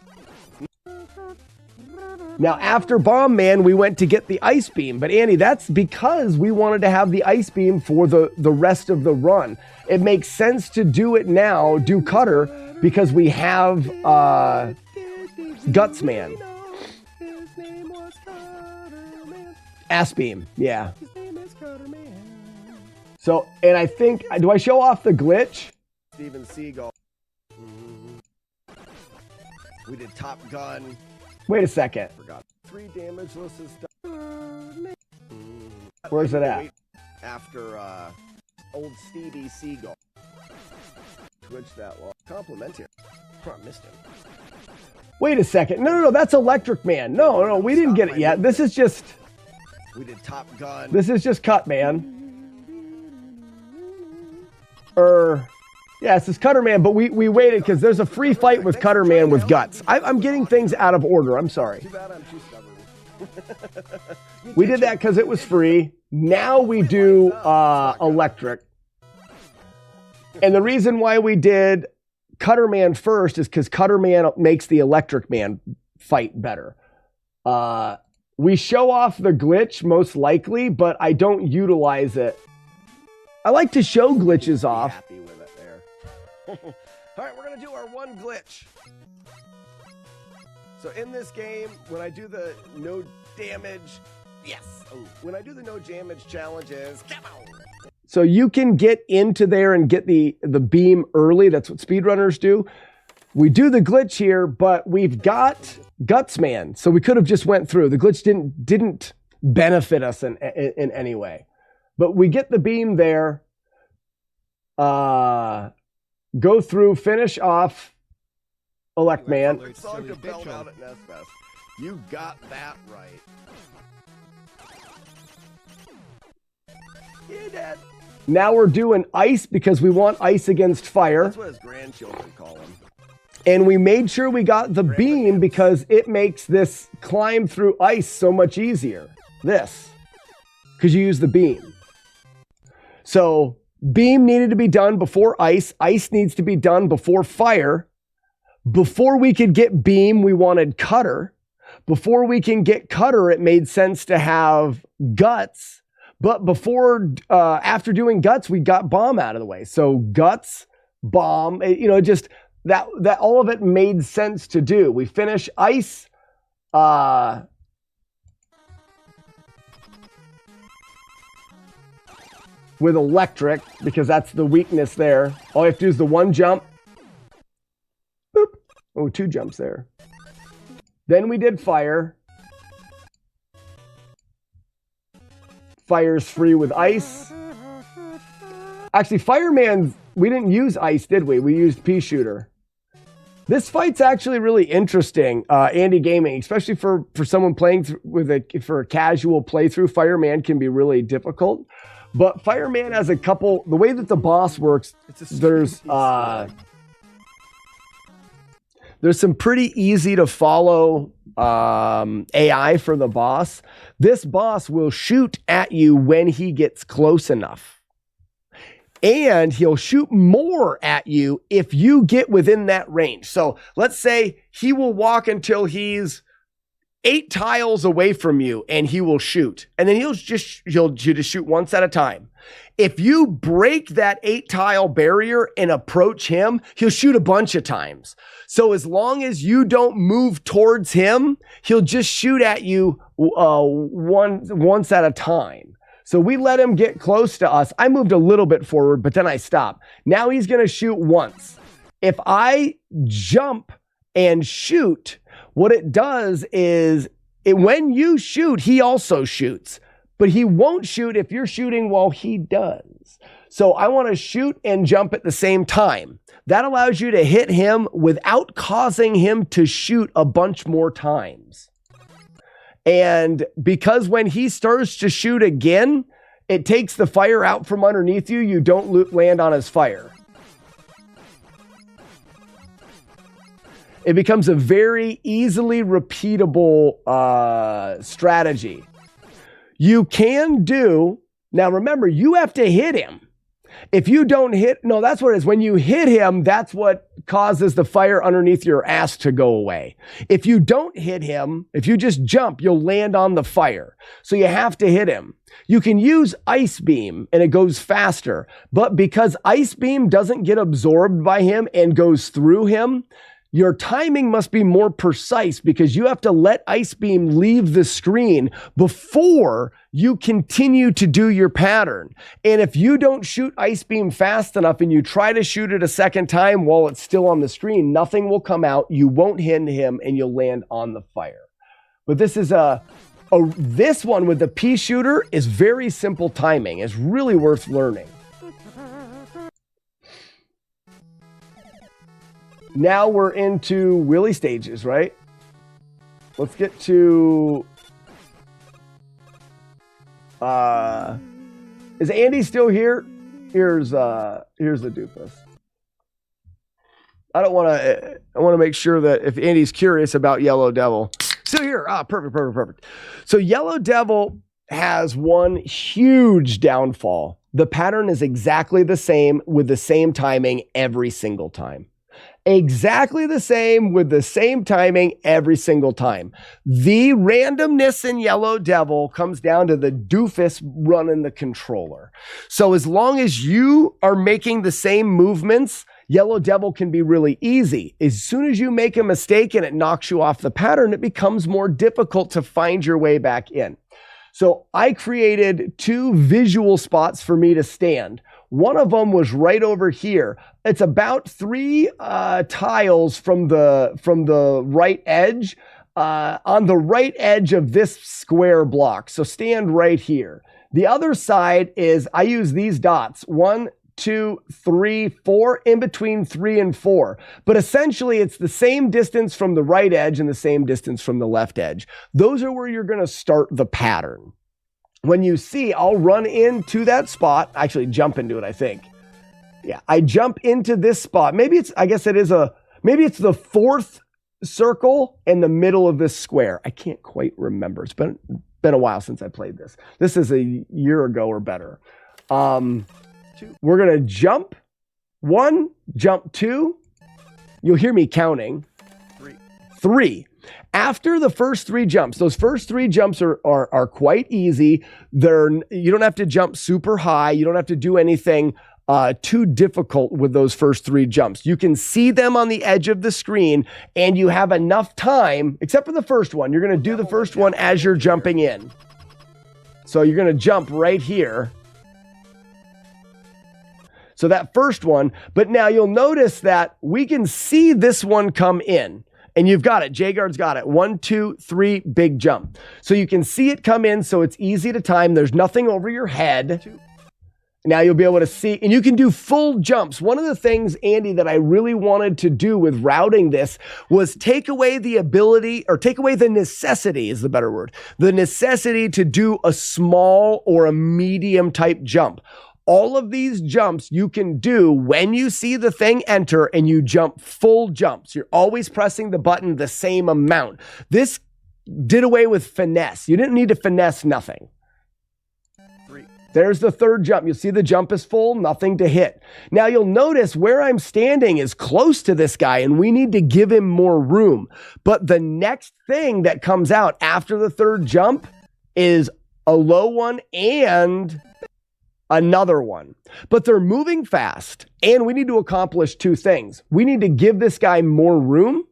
Speaker 4: Now, after Bomb Man, we went to get the Ice Beam. But Andy, that's because we wanted to have the Ice Beam for the rest of the run. It makes sense to do it now, do Cutter, because we have Gutsman. Ass Beam, yeah. So, and I think, do I show off the glitch?
Speaker 1: Steven Seagal. We did Top Gun.
Speaker 4: Wait a second.
Speaker 1: Forgot. 3 damageless is done.
Speaker 4: Where's it at?
Speaker 1: After old Stevie Seagal. Twitch that long. Compliment here. Oh, I missed him.
Speaker 4: Wait a second. No, that's Electric Man. No, we didn't get it yet. This is just...
Speaker 1: We did Top Gun.
Speaker 4: This is just Cut Man. Yeah, this is Cutter Man, but we waited because there's a free fight with Cutter Man with Guts. I'm getting things out of order. I'm sorry.
Speaker 1: Too bad I'm too stubborn.
Speaker 4: We did that because it was free. Now we do Electric. And the reason why we did Cutter Man first is because Cutter Man makes the Electric Man fight better. We show off the glitch most likely, but I don't utilize it. I like to show glitches off.
Speaker 1: Happy with it there. All right, we're gonna do our one glitch. So in this game, when I do the no damage, yes. Oh, when I do the no damage challenges, come on.
Speaker 4: So you can get into there and get the beam early. That's what speedrunners do. We do the glitch here, but we've got Gutsman, so we could have just went through. The glitch didn't benefit us in any way. But we get the beam there, go through, finish off Elect Man.
Speaker 1: Song to belt out at NESFest. You got that right. Yeah, Dad.
Speaker 4: Now we're doing ice because we want ice against fire.
Speaker 1: That's what his grandchildren call him.
Speaker 4: And we made sure we got the beam because it makes this climb through ice so much easier. This. Because you use the beam. So beam needed to be done before ice. Ice needs to be done before fire. Before we could get beam, we wanted Cutter. Before we can get Cutter, it made sense to have Guts. But after doing Guts, we got Bomb out of the way. So Guts, Bomb, just that all of it made sense to do. We finish ice. with electric because that's the weakness there. All you have to do is the one jump. Boop. Oh, 2 jumps there. Then we did fire. Fire's free with ice. Actually, Fireman, we didn't use ice, did we? We used pea shooter. This fight's actually really interesting, Andy Gaming, especially for someone playing for a casual playthrough. Fireman can be really difficult, but Fireman has a couple. The way that the boss works, there's some pretty easy to follow AI for the boss. This boss will shoot at you when he gets close enough. And he'll shoot more at you if you get within that range. So let's say he will walk until he's 8 tiles away from you and he will shoot. And then he'll just shoot once at a time. If you break that 8 tile barrier and approach him, he'll shoot a bunch of times. So as long as you don't move towards him, he'll just shoot at you once at a time. So we let him get close to us. I moved a little bit forward, but then I stopped. Now he's going to shoot once. If I jump and shoot, what it does is when you shoot, he also shoots, but he won't shoot if you're shooting while he does. So I want to shoot and jump at the same time. That allows you to hit him without causing him to shoot a bunch more times. And because when he starts to shoot again, it takes the fire out from underneath you, you don't land on his fire. It becomes a very easily repeatable strategy. You can do, now remember, you have to hit him. If you don't hit, no, that's what it is. When you hit him, that's what causes the fire underneath your ass to go away. If you don't hit him, if you just jump, you'll land on the fire. So you have to hit him. You can use Ice Beam and it goes faster, but because Ice Beam doesn't get absorbed by him and goes through him, your timing must be more precise because you have to let Ice Beam leave the screen before you continue to do your pattern. And if you don't shoot Ice Beam fast enough and you try to shoot it a second time while it's still on the screen, nothing will come out, you won't hit him, and you'll land on the fire. But this is this one with the pea shooter is very simple timing. It's really worth learning. Now we're into Willy stages, right? Let's get to... is Andy still here? Here's the doofus. I want to make sure that if Andy's curious about Yellow Devil. Still here. Perfect. So Yellow Devil has one huge downfall. The pattern is exactly the same with the same timing every single time. Exactly the same with the same timing every single time. The randomness in Yellow Devil comes down to the doofus running the controller. So as long as you are making the same movements, Yellow Devil can be really easy. As soon as you make a mistake and it knocks you off the pattern, it becomes more difficult to find your way back in. So I created 2 visual spots for me to stand. One of them was right over here. It's about 3 tiles from the right edge, on the right edge of this square block. So stand right here. The other side is I use these dots. 1, 2, 3, 4, in between 3 and 4. But essentially it's the same distance from the right edge and the same distance from the left edge. Those are where you're going to start the pattern. When you see, I'll run into that spot, actually jump into it, I think. Yeah, I jump into this spot. Maybe it's the 4th circle in the middle of this square. I can't quite remember. It's been a while since I played this. This is a year ago or better. We're going to jump 1, jump 2. You'll hear me counting. 3. After the first 3 jumps, those first 3 jumps are quite easy. You don't have to jump super high. You don't have to do anything too difficult with those first 3 jumps. You can see them on the edge of the screen and you have enough time, except for the first one. You're going to do the first one as you're jumping in. So you're going to jump right here. So that first one, but now you'll notice that we can see this one come in. And you've got it. J-Guard's got it. 1, 2, 3, big jump. So you can see it come in, so it's easy to time. There's nothing over your head. Now you'll be able to see, and you can do full jumps. One of the things, Andy, that I really wanted to do with routing this was take away the ability, or take away the necessity is the better word, the necessity to do a small or a medium type jump. All of these jumps you can do when you see the thing enter and you jump full jumps. You're always pressing the button the same amount. This did away with finesse. You didn't need to finesse nothing. There's the third jump. You'll see the jump is full, nothing to hit. Now you'll notice where I'm standing is close to this guy and we need to give him more room. But the next thing that comes out after the third jump is a low one and another one. But they're moving fast and we need to accomplish two things. We need to give this guy more room.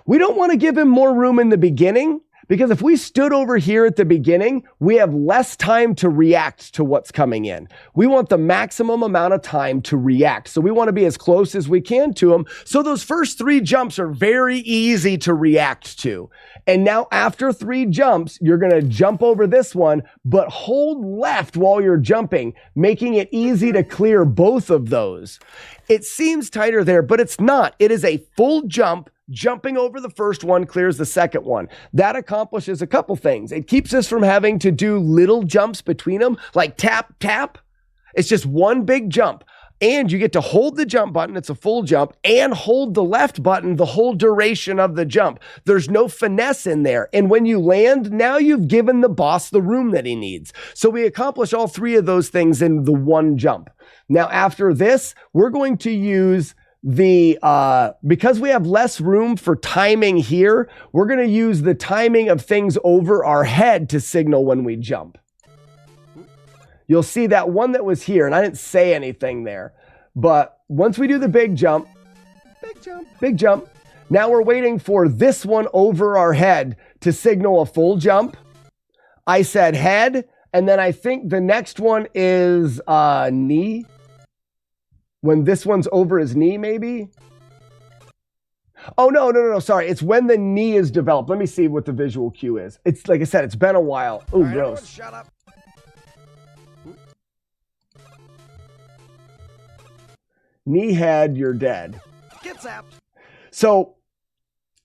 Speaker 4: We don't want to give him more room in the beginning, because if we stood over here at the beginning, we have less time to react to what's coming in. We want the maximum amount of time to react. So we want to be as close as we can to him. So those first 3 jumps are very easy to react to. And now after 3 jumps, you're going to jump over this one, but hold left while you're jumping, making it easy to clear both of those. It seems tighter there, but it's not. It is a full jump. Jumping over the first one clears the second one. That accomplishes a couple things. It keeps us from having to do little jumps between them, like tap, tap. It's just one big jump. And you get to hold the jump button, it's a full jump, and hold the left button the whole duration of the jump. There's no finesse in there. And when you land, now you've given the boss the room that he needs. So we accomplish all 3 of those things in the one jump. Now after this, we're going to use because we have less room for timing here, we're going to use the timing of things over our head to signal when we jump. You'll see that one that was here, and I didn't say anything there, but once we do the big jump, big jump, now we're waiting for this one over our head to signal a full jump. I said head, and then I think the next one is knee. When this one's over his knee, maybe? Oh, no, sorry. It's when the knee is developed. Let me see what the visual cue is. It's like I said, it's been a while. Oh, right, gross. Shut up. Knee head, you're dead. Get zapped. So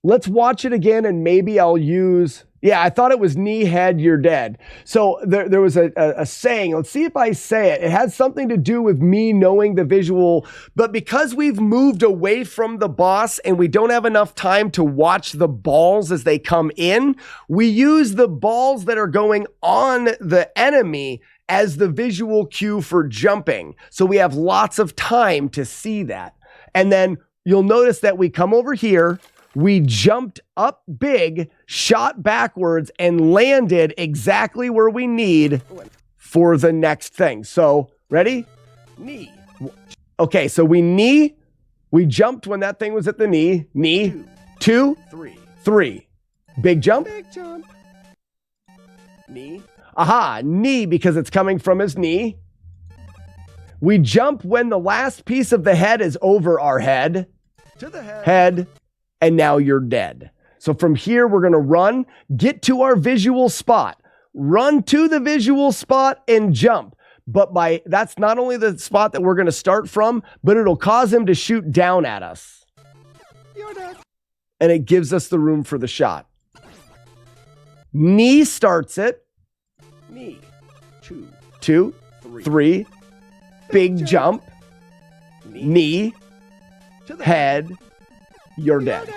Speaker 4: let's watch it again and maybe I'll use... Yeah, I thought it was knee, head, you're dead. So there was a saying. Let's see if I say it. It had something to do with me knowing the visual, but because we've moved away from the boss and we don't have enough time to watch the balls as they come in, we use the balls that are going on the enemy as the visual cue for jumping. So we have lots of time to see that. And then you'll notice that we come over here, we jumped up big, shot backwards, and landed exactly where we need for the next thing. So, ready? Knee. Okay, so we jumped when that thing was at the knee. Knee. 2, 3. Big jump. Knee. Aha, knee, because it's coming from his knee. We jump when the last piece of the head is over our head. To the head. And now you're dead. So from here, we're going to run, get to our visual spot, run to the visual spot and jump. But that's not only the spot that we're going to start from, but it'll cause him to shoot down at us. You're dead. And it gives us the room for the shot. Knee starts it. Knee. 2, 3. Big jump. Knee. Head. You're dead.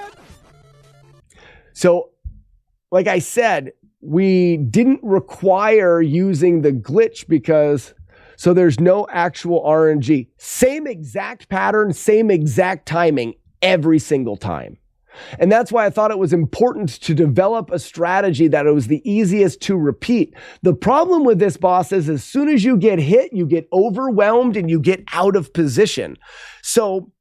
Speaker 4: So, like I said, we didn't require using the glitch because, so there's no actual RNG. Same exact pattern, same exact timing every single time. And that's why I thought it was important to develop a strategy that it was the easiest to repeat. The problem with this boss is as soon as you get hit, you get overwhelmed and you get out of position. So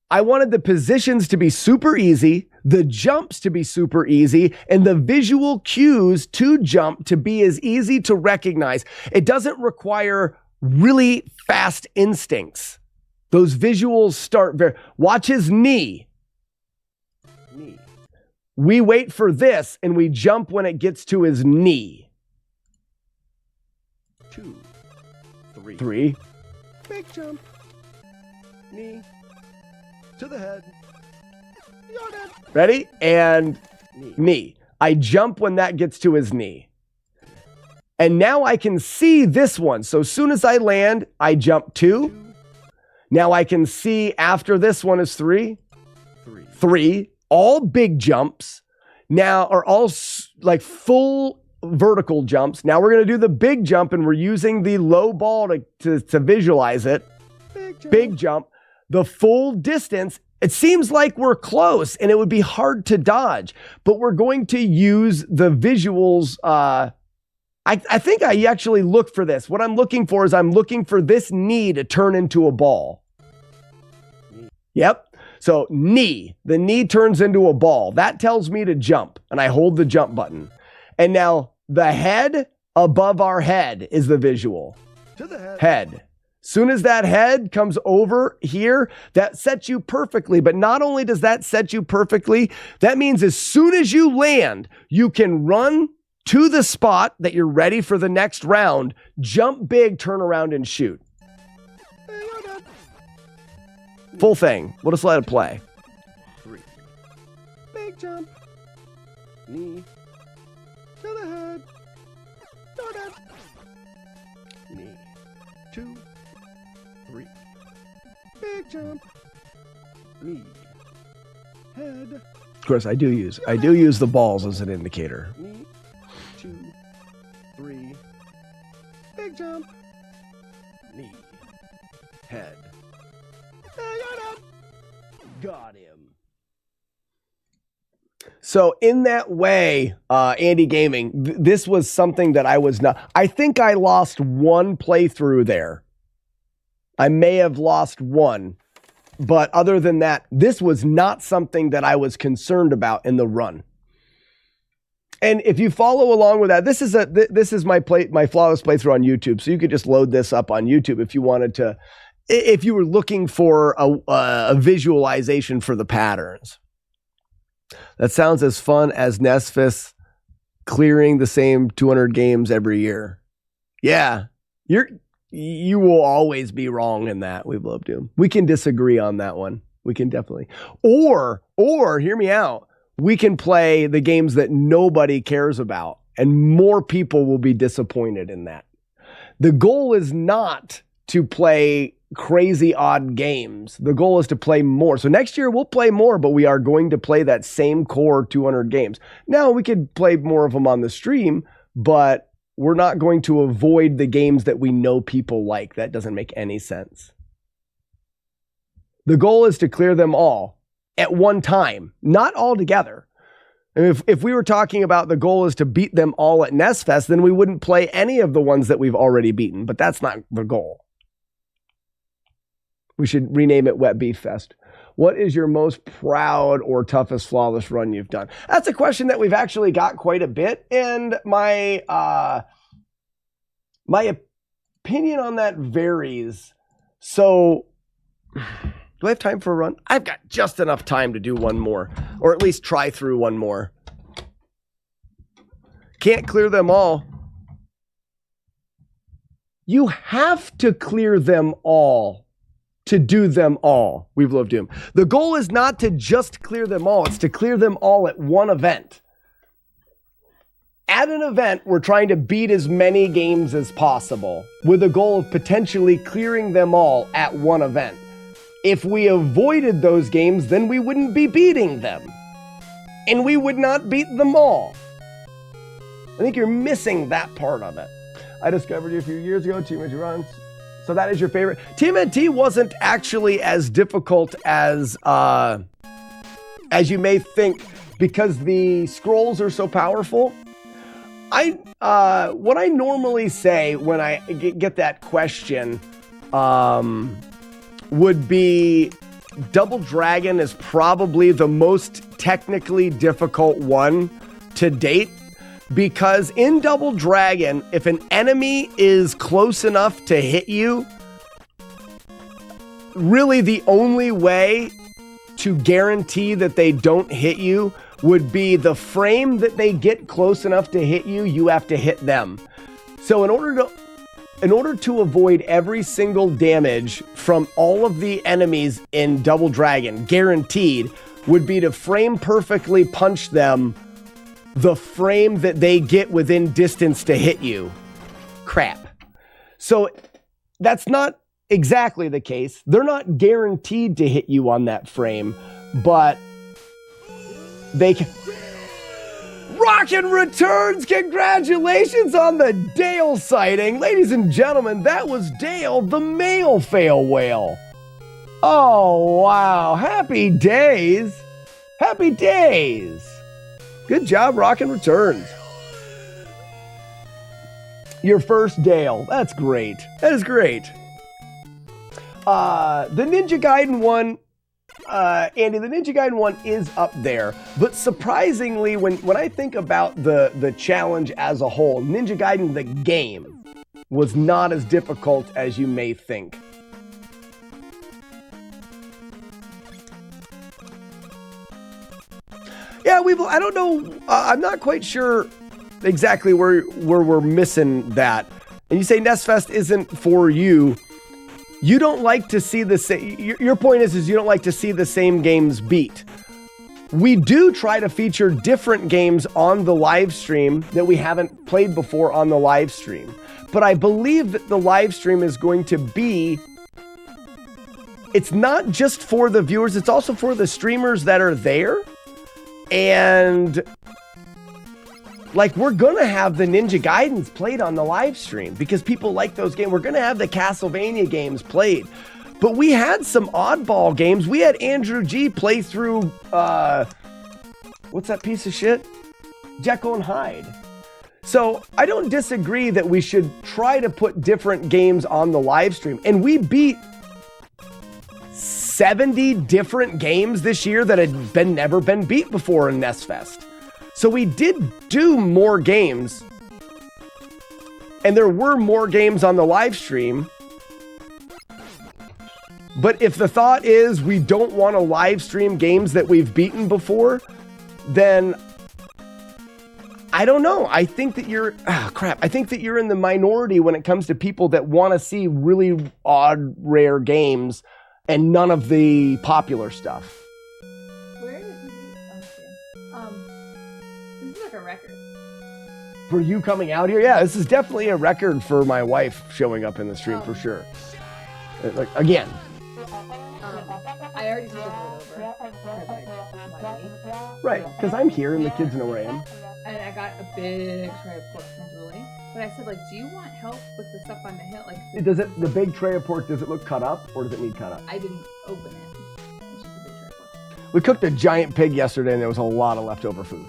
Speaker 4: I wanted the positions to be super easy, the jumps to be super easy, and the visual cues to jump to be as easy to recognize. It doesn't require really fast instincts. Those visuals start very... Watch his knee. We wait for this, and we jump when it gets to his knee. 2, 3. Big jump. Knee. To the head. Ready? And knee. I jump when that gets to his knee. And now I can see this one. So as soon as I land, I jump 2. Now I can see after this one is 3. 3. All big jumps. Now are all like full vertical jumps. Now we're going to do the big jump, and we're using the low ball to visualize it. Big jump. The full distance. It seems like we're close and it would be hard to dodge, but we're going to use the visuals. I think I actually look for this. What I'm looking for is I'm looking for this knee to turn into a ball. Yep. So knee, the knee turns into a ball. That tells me to jump, and I hold the jump button. And now the head above our head is the visual. To the head. Soon as that head comes over here, that sets you perfectly. But not only does that set you perfectly, that means as soon as you land, you can run to the spot that you're ready for the next round, jump big, turn around, and shoot. Full thing. We'll just let it play. 3. Big jump. Knee. To the head. Knee. 2. 3. Big jump. Knee. Head. Of course, I do use the balls as an indicator. Knee. 2. 3. Big jump. Knee. Head. Got him. So in that way, Andy Gaming, this was something that I was not... I think I lost one playthrough there. I may have lost one. But other than that, this was not something that I was concerned about in the run. And if you follow along with that, this is my flawless playthrough on YouTube. So you could just load this up on YouTube if you wanted to... If you were looking for a visualization for the patterns. That sounds as fun as Nesfis clearing the same 200 games every year. Yeah, you will always be wrong in that. We've loved him. We can disagree on that one. We can definitely. Or hear me out. We can play the games that nobody cares about, and more people will be disappointed in that. The goal is not to play crazy odd games. The goal is to play more. So next year we'll play more, but we are going to play that same core 200 games. Now we could play more of them on the stream, but we're not going to avoid the games that we know people like. That doesn't make any sense. The goal is to clear them all at one time, not all together. And if we were talking about the goal is to beat them all at NES Fest, then we wouldn't play any of the ones that we've already beaten, but that's not the goal. We should rename it Wet Beef Fest. What is your most proud or toughest flawless run you've done? That's a question that we've actually got quite a bit. And my opinion on that varies. So do I have time for a run? I've got just enough time to do one more, or at least try through one more. Can't clear them all. You have to clear them all to do them all. We've loved him. The goal is not to just clear them all. It's to clear them all at one event. At an event, we're trying to beat as many games as possible with the goal of potentially clearing them all at one event. If we avoided those games, then we wouldn't be beating them. And we would not beat them all. I think you're missing that part of it. I discovered you a few years ago, TMNT runs. So that is your favorite. TMNT wasn't actually as difficult as you may think because the scrolls are so powerful. What I normally say when I get that question would be Double Dragon is probably the most technically difficult one to date. Because in Double Dragon, if an enemy is close enough to hit you, really the only way to guarantee that they don't hit you would be the frame that they get close enough to hit you, you have to hit them. So in order to avoid every single damage from all of the enemies in Double Dragon, guaranteed, would be to frame perfectly punch them the frame that they get within distance to hit you. Crap. So that's not exactly the case. They're not guaranteed to hit you on that frame, but they can. Rockin' returns! Congratulations on the Dale sighting. Ladies and gentlemen, that was Dale, the male fail whale. Oh, wow. Happy days. Happy days. Good job, Rockin' Returns. Your first Dale. That's great. That is great. The Ninja Gaiden one, Andy, the Ninja Gaiden one is up there. But surprisingly, when I think about the challenge as a whole, Ninja Gaiden, the game, was not as difficult as you may think. Yeah, I don't know. I'm not quite sure exactly where we're missing that. And you say NES Fest isn't for you. You don't like to see the same. Your point is you don't like to see the same games beat. We do try to feature different games on the live stream that we haven't played before on the live stream. But I believe that the live stream is going to be. It's not just for the viewers, it's also for the streamers that are there. And like, we're gonna have the Ninja Gaidens played on the live stream because people like those games. We're gonna have the Castlevania games played, but we had some oddball games. We had Andrew G play through what's that piece of shit? Jekyll and Hyde. So I don't disagree that we should try to put different games on the live stream, and we beat 70 different games this year that had never been beat before in NES Fest. So we did do more games, and there were more games on the live stream. But if the thought is we don't want to live stream games that we've beaten before, then I don't know. I think that I think that you're in the minority when it comes to people that want to see really odd, rare games and none of the popular stuff.
Speaker 9: Where did this is like a record.
Speaker 4: For you coming out here? Yeah, this is definitely a record for my wife showing up in the stream for sure. Like, again.
Speaker 2: I already took it over.
Speaker 4: Right, because I'm here and the kids know where I am.
Speaker 2: And I got a big tray of pork from Julie. But I said, like, do you want help with the stuff on the hill? Like,
Speaker 4: The big tray of pork, does it look cut up or does it need cut up?
Speaker 2: I didn't open it. It's just a big tray of pork.
Speaker 4: We cooked a giant pig yesterday and there was a lot of leftover food.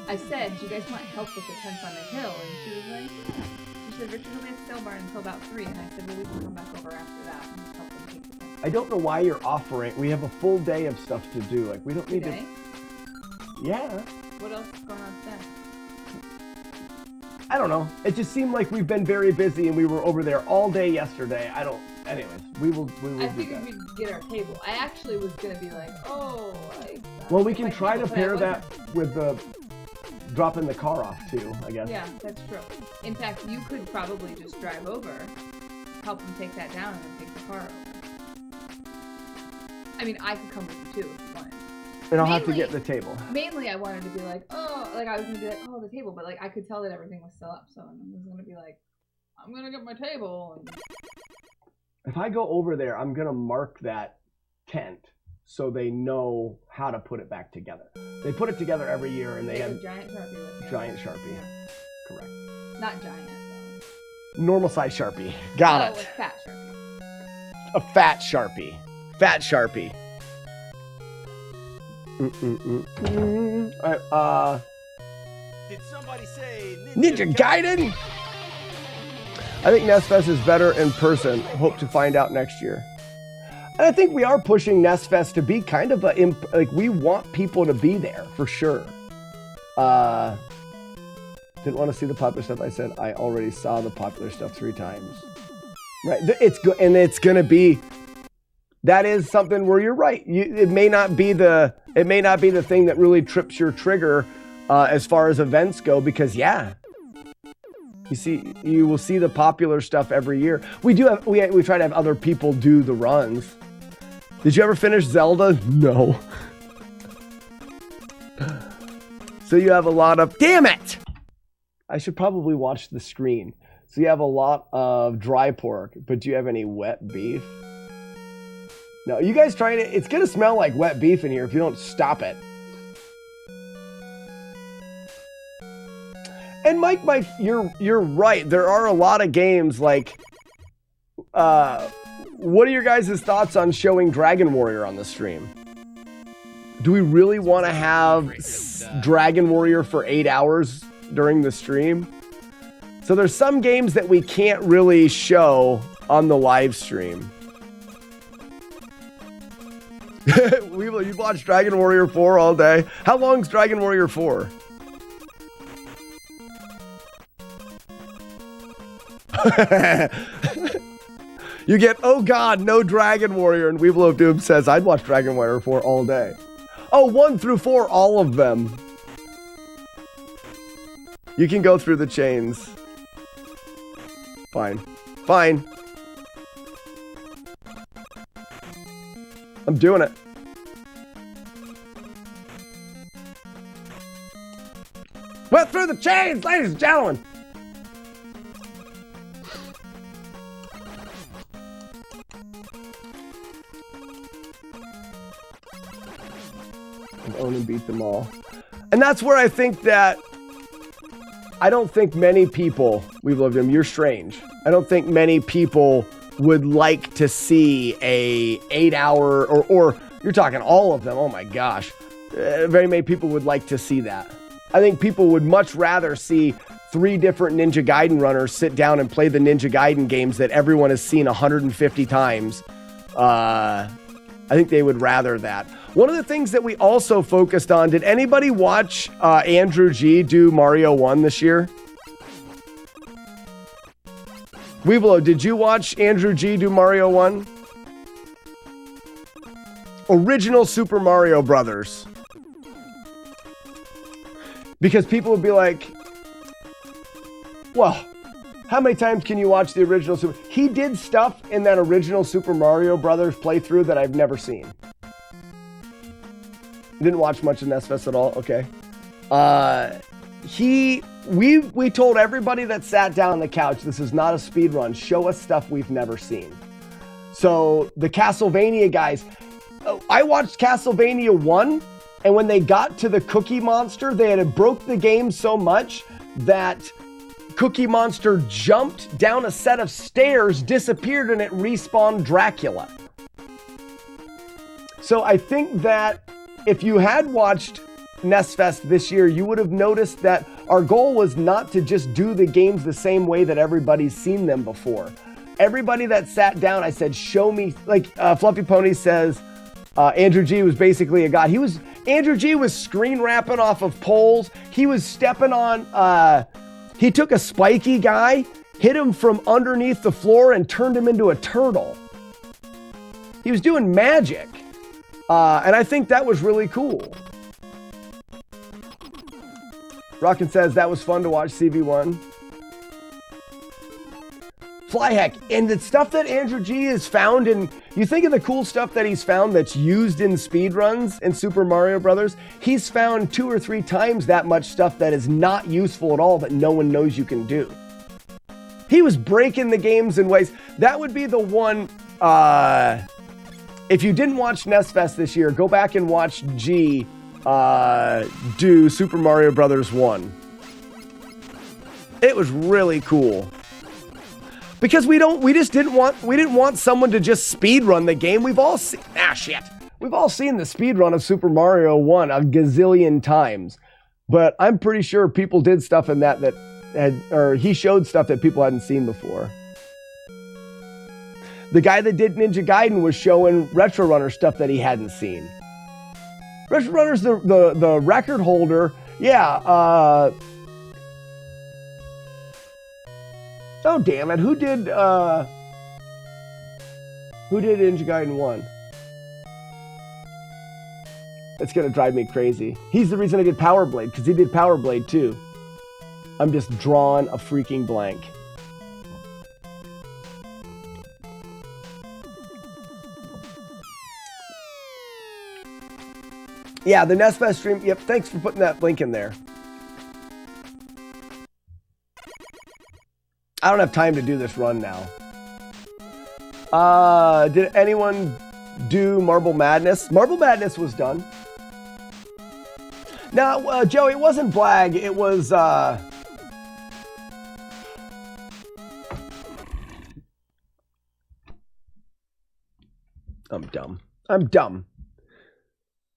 Speaker 2: I said, do you guys want help with the tents on the hill? And she was like, yeah. She said, Richard will be at the sale barn until about 3. And I said, well, we can come back over after that and help them take the tents.
Speaker 4: I don't know why you're offering. We have a full day of stuff to do. Like, we don't need
Speaker 2: Today?
Speaker 4: to. Yeah.
Speaker 2: What else is going on today?
Speaker 4: I don't know. It just seemed like we've been very busy and we were over there all day yesterday. Anyways, we will
Speaker 2: I
Speaker 4: do
Speaker 2: figured
Speaker 4: that.
Speaker 2: we'd get our table. I actually was going to be like, oh,
Speaker 4: Well, we can try
Speaker 2: table,
Speaker 4: to
Speaker 2: but I
Speaker 4: pair that
Speaker 2: wasn't.
Speaker 4: with the dropping the car off too, I guess.
Speaker 2: Yeah, that's true. In fact, you could probably just drive over, help them take that down, and then take the car over. I mean, I could come with you too if you wanted.
Speaker 4: And I'll have to get the table.
Speaker 2: Mainly, I wanted to be like, oh, like I was gonna be like, oh, the table, but like I could tell that everything was still up, so I was gonna be like, I'm gonna get my table. And...
Speaker 4: If I go over there, I'm gonna mark that tent so they know how to put it back together. They put it together every year, and they have
Speaker 2: a giant Sharpie with me.
Speaker 4: Giant Sharpie, correct?
Speaker 2: Not giant though.
Speaker 4: Normal size Sharpie. Got it.
Speaker 2: Like fat Sharpie.
Speaker 4: A fat Sharpie. Fat Sharpie. All right,
Speaker 5: Did somebody say
Speaker 4: Ninja Gaiden? I think NES Fest is better in person. Hope to find out next year. And I think we are pushing NES Fest to be kind of like, we want people to be there for sure. Didn't want to see the popular stuff. I said I already saw the popular stuff 3 times. Right. It's good, and it's going to be. That is something where you're right. It may not be the thing that really trips your trigger as far as events go, because you will see the popular stuff every year. We try to have other people do the runs. Did you ever finish Zelda? No. So you have a lot of, damn it! I should probably watch the screen. So you have a lot of dry pork, but do you have any wet beef? No, you guys trying to, it's gonna smell like wet beef in here if you don't stop it. And Mike, you're right. There are a lot of games like, what are your guys' thoughts on showing Dragon Warrior on the stream? Do we really want to have Dragon Warrior for 8 hours during the stream? So there's some games that we can't really show on the live stream. You've watched Dragon Warrior 4 all day. How long's Dragon Warrior 4? You get, oh god, no Dragon Warrior, and Weevil of Doom says, I'd watch Dragon Warrior 4 all day. Oh, 1 through 4, all of them. You can go through the chains. Fine. Fine. I'm doing it. Went through the chains, ladies and gentlemen. And own and beat them all. And that's where I think that I don't think many people, we've loved him, you're strange. I don't think many people would like to see a 8 hour, or you're talking all of them, oh my gosh. Very many people would like to see that. I think people would much rather see 3 different Ninja Gaiden runners sit down and play the Ninja Gaiden games that everyone has seen 150 times. I think they would rather that. One of the things that we also focused on, did anybody watch Andrew G do Mario 1 this year? Weeblo, did you watch Andrew G do Mario 1? Original Super Mario Brothers. Because people would be like, well, how many times can you watch the original Super? He did stuff in that original Super Mario Brothers playthrough that I've never seen. Didn't watch much of NES Fest at all. Okay. We told everybody that sat down on the couch, this is not a speed run. Show us stuff we've never seen. So the Castlevania guys, I watched Castlevania 1, and when they got to the Cookie Monster, they had broke the game so much that Cookie Monster jumped down a set of stairs, disappeared, and it respawned Dracula. So I think that if you had watched NES Fest this year, you would have noticed that our goal was not to just do the games the same way that everybody's seen them before. Everybody that sat down, I said, show me, like Fluffy Pony says, Andrew G was basically a god. Andrew G was screen wrapping off of poles. He was stepping on, he took a spiky guy, hit him from underneath the floor and turned him into a turtle. He was doing magic. And I think that was really cool. Rockin' says that was fun to watch CV1. Flyheck, and the stuff that Andrew G has found, and you think of the cool stuff that he's found that's used in speedruns in Super Mario Brothers, he's found 2 or 3 times that much stuff that is not useful at all that no one knows you can do. He was breaking the games in ways, that would be the one, if you didn't watch NES Fest this year, go back and watch G do Super Mario Brothers 1. It was really cool. Because we didn't want someone to just speed run the game. We've all seen We've all seen the speed run of Super Mario 1 a gazillion times. But I'm pretty sure people did stuff in that he showed stuff that people hadn't seen before. The guy that did Ninja Gaiden was showing Retro Runner stuff that he hadn't seen. Retro Runner's the record holder. Yeah. Oh, damn it. Who did... Who did Ninja Gaiden 1? It's gonna drive me crazy. He's the reason I did Power Blade, because he did Power Blade too. I'm just drawing a freaking blank. Yeah, the NESFest stream. Yep, thanks for putting that link in there. I don't have time to do this run now. Did anyone do Marble Madness? Marble Madness was done. No, Joey, it wasn't Blag. It was, I'm dumb. I'm dumb.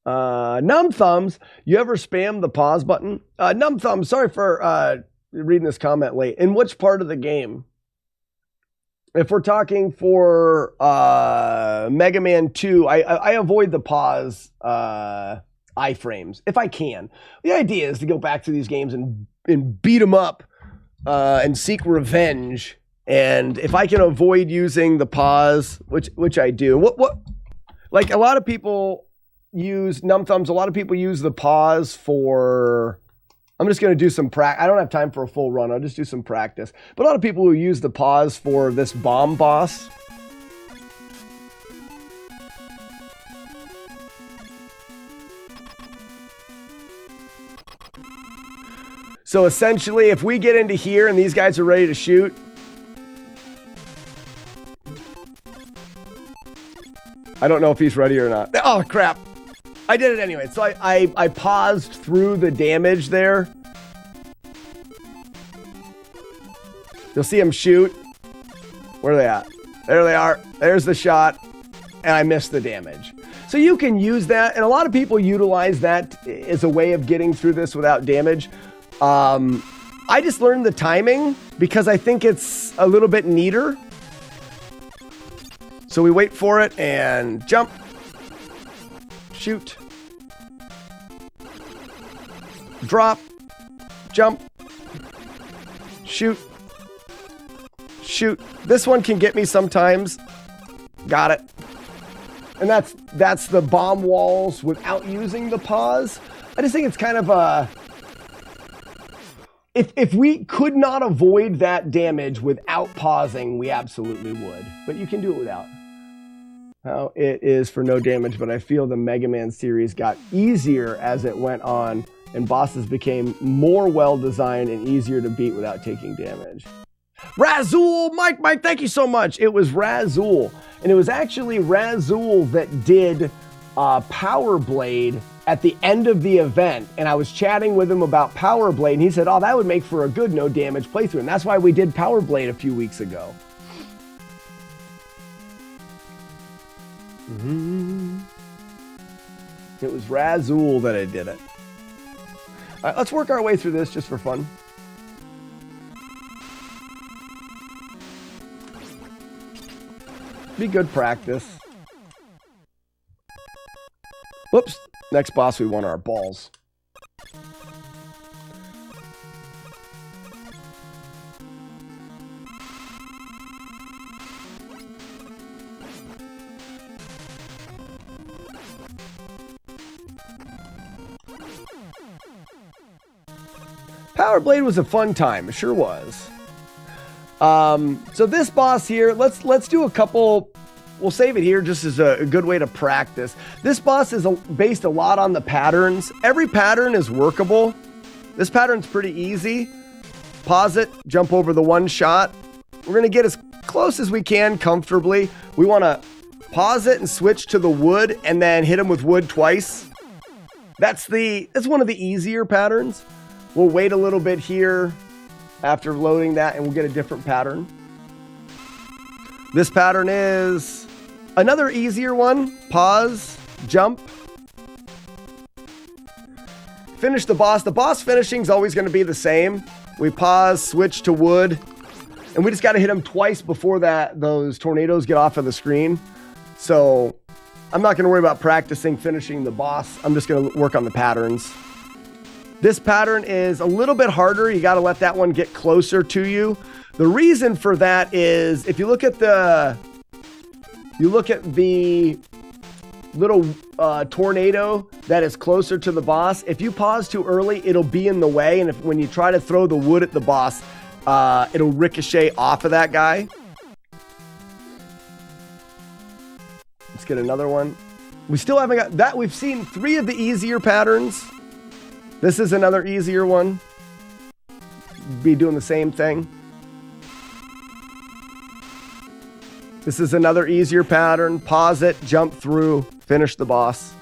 Speaker 4: Numb Thumbs, you ever spam the pause button? Numb Thumbs, sorry for reading this comment late. In which part of the game? If we're talking for Mega Man 2, I avoid the pause iframes if I can. The idea is to go back to these games and beat them up and seek revenge. And if I can avoid using the pause, which I do, what like a lot of people use Numb Thumbs. A lot of people use the pause for. I'm just going to do some practice. I don't have time for a full run. I'll just do some practice. But a lot of people who use the pause for this bomb boss. So essentially, if we get into here and these guys are ready to shoot. I don't know if he's ready or not. Oh, crap. I did it anyway. So I paused through the damage there. You'll see him shoot. Where are they at? There they are. There's the shot. And I missed the damage. So you can use that. And a lot of people utilize that as a way of getting through this without damage. I just learned the timing because I think it's a little bit neater. So we wait for it and jump. Shoot. Drop. Jump. Shoot. Shoot. This one can get me sometimes. Got it. And that's the bomb walls without using the pause. I just think it's kind of a... If we could not avoid that damage without pausing, we absolutely would. But you can do it without. How it is for no damage, but I feel the Mega Man series got easier as it went on, and bosses became more well-designed and easier to beat without taking damage. Razul! Mike, thank you so much. It was Razul, and it was actually Razul that did Power Blade at the end of the event, and I was chatting with him about Power Blade, and he said, oh, that would make for a good no-damage playthrough, and that's why we did Power Blade a few weeks ago. It was Razul that I did it. All right, let's work our way through this just for fun. Be good practice. Whoops. Next boss, we want our balls. Power Blade was a fun time. It sure was. So this boss here, let's do a couple. We'll save it here just as a good way to practice. This boss is based a lot on the patterns. Every pattern is workable. This pattern's pretty easy. Pause it, jump over the one shot. We're gonna get as close as we can comfortably. We wanna pause it and switch to the wood and then hit him with wood twice. That's one of the easier patterns. We'll wait a little bit here after loading that and we'll get a different pattern. This pattern is another easier one. Pause, jump. Finish the boss. The boss finishing is always going to be the same. We pause, switch to wood, and we just got to hit him twice before those tornadoes get off of the screen. So I'm not going to worry about practicing finishing the boss. I'm just going to work on the patterns. This pattern is a little bit harder. You got to let that one get closer to you. The reason for that is if you look at the You look at the little tornado that is closer to the boss. If you pause too early, it'll be in the way. And when you try to throw the wood at the boss, it'll ricochet off of that guy. Let's get another one. We still haven't got that. We've seen 3 of the easier patterns. This is another easier one. Be doing the same thing. This is another easier pattern. Pause it, jump through, finish the boss.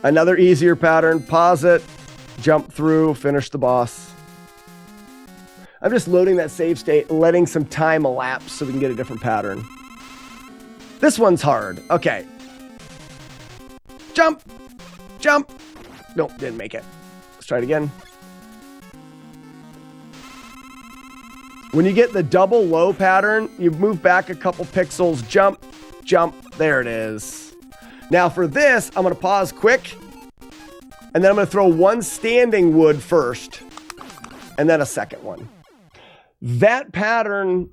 Speaker 4: Another easier pattern. Pause it, jump through, finish the boss. I'm just loading that save state, letting some time elapse so we can get a different pattern. This one's hard. Okay. Jump. Jump. Nope, didn't make it. Let's try it again. When you get the double low pattern, you move back a couple pixels, jump, jump. There it is. Now for this, I'm going to pause quick. And then I'm going to throw one standing wood first. And then a second one. That pattern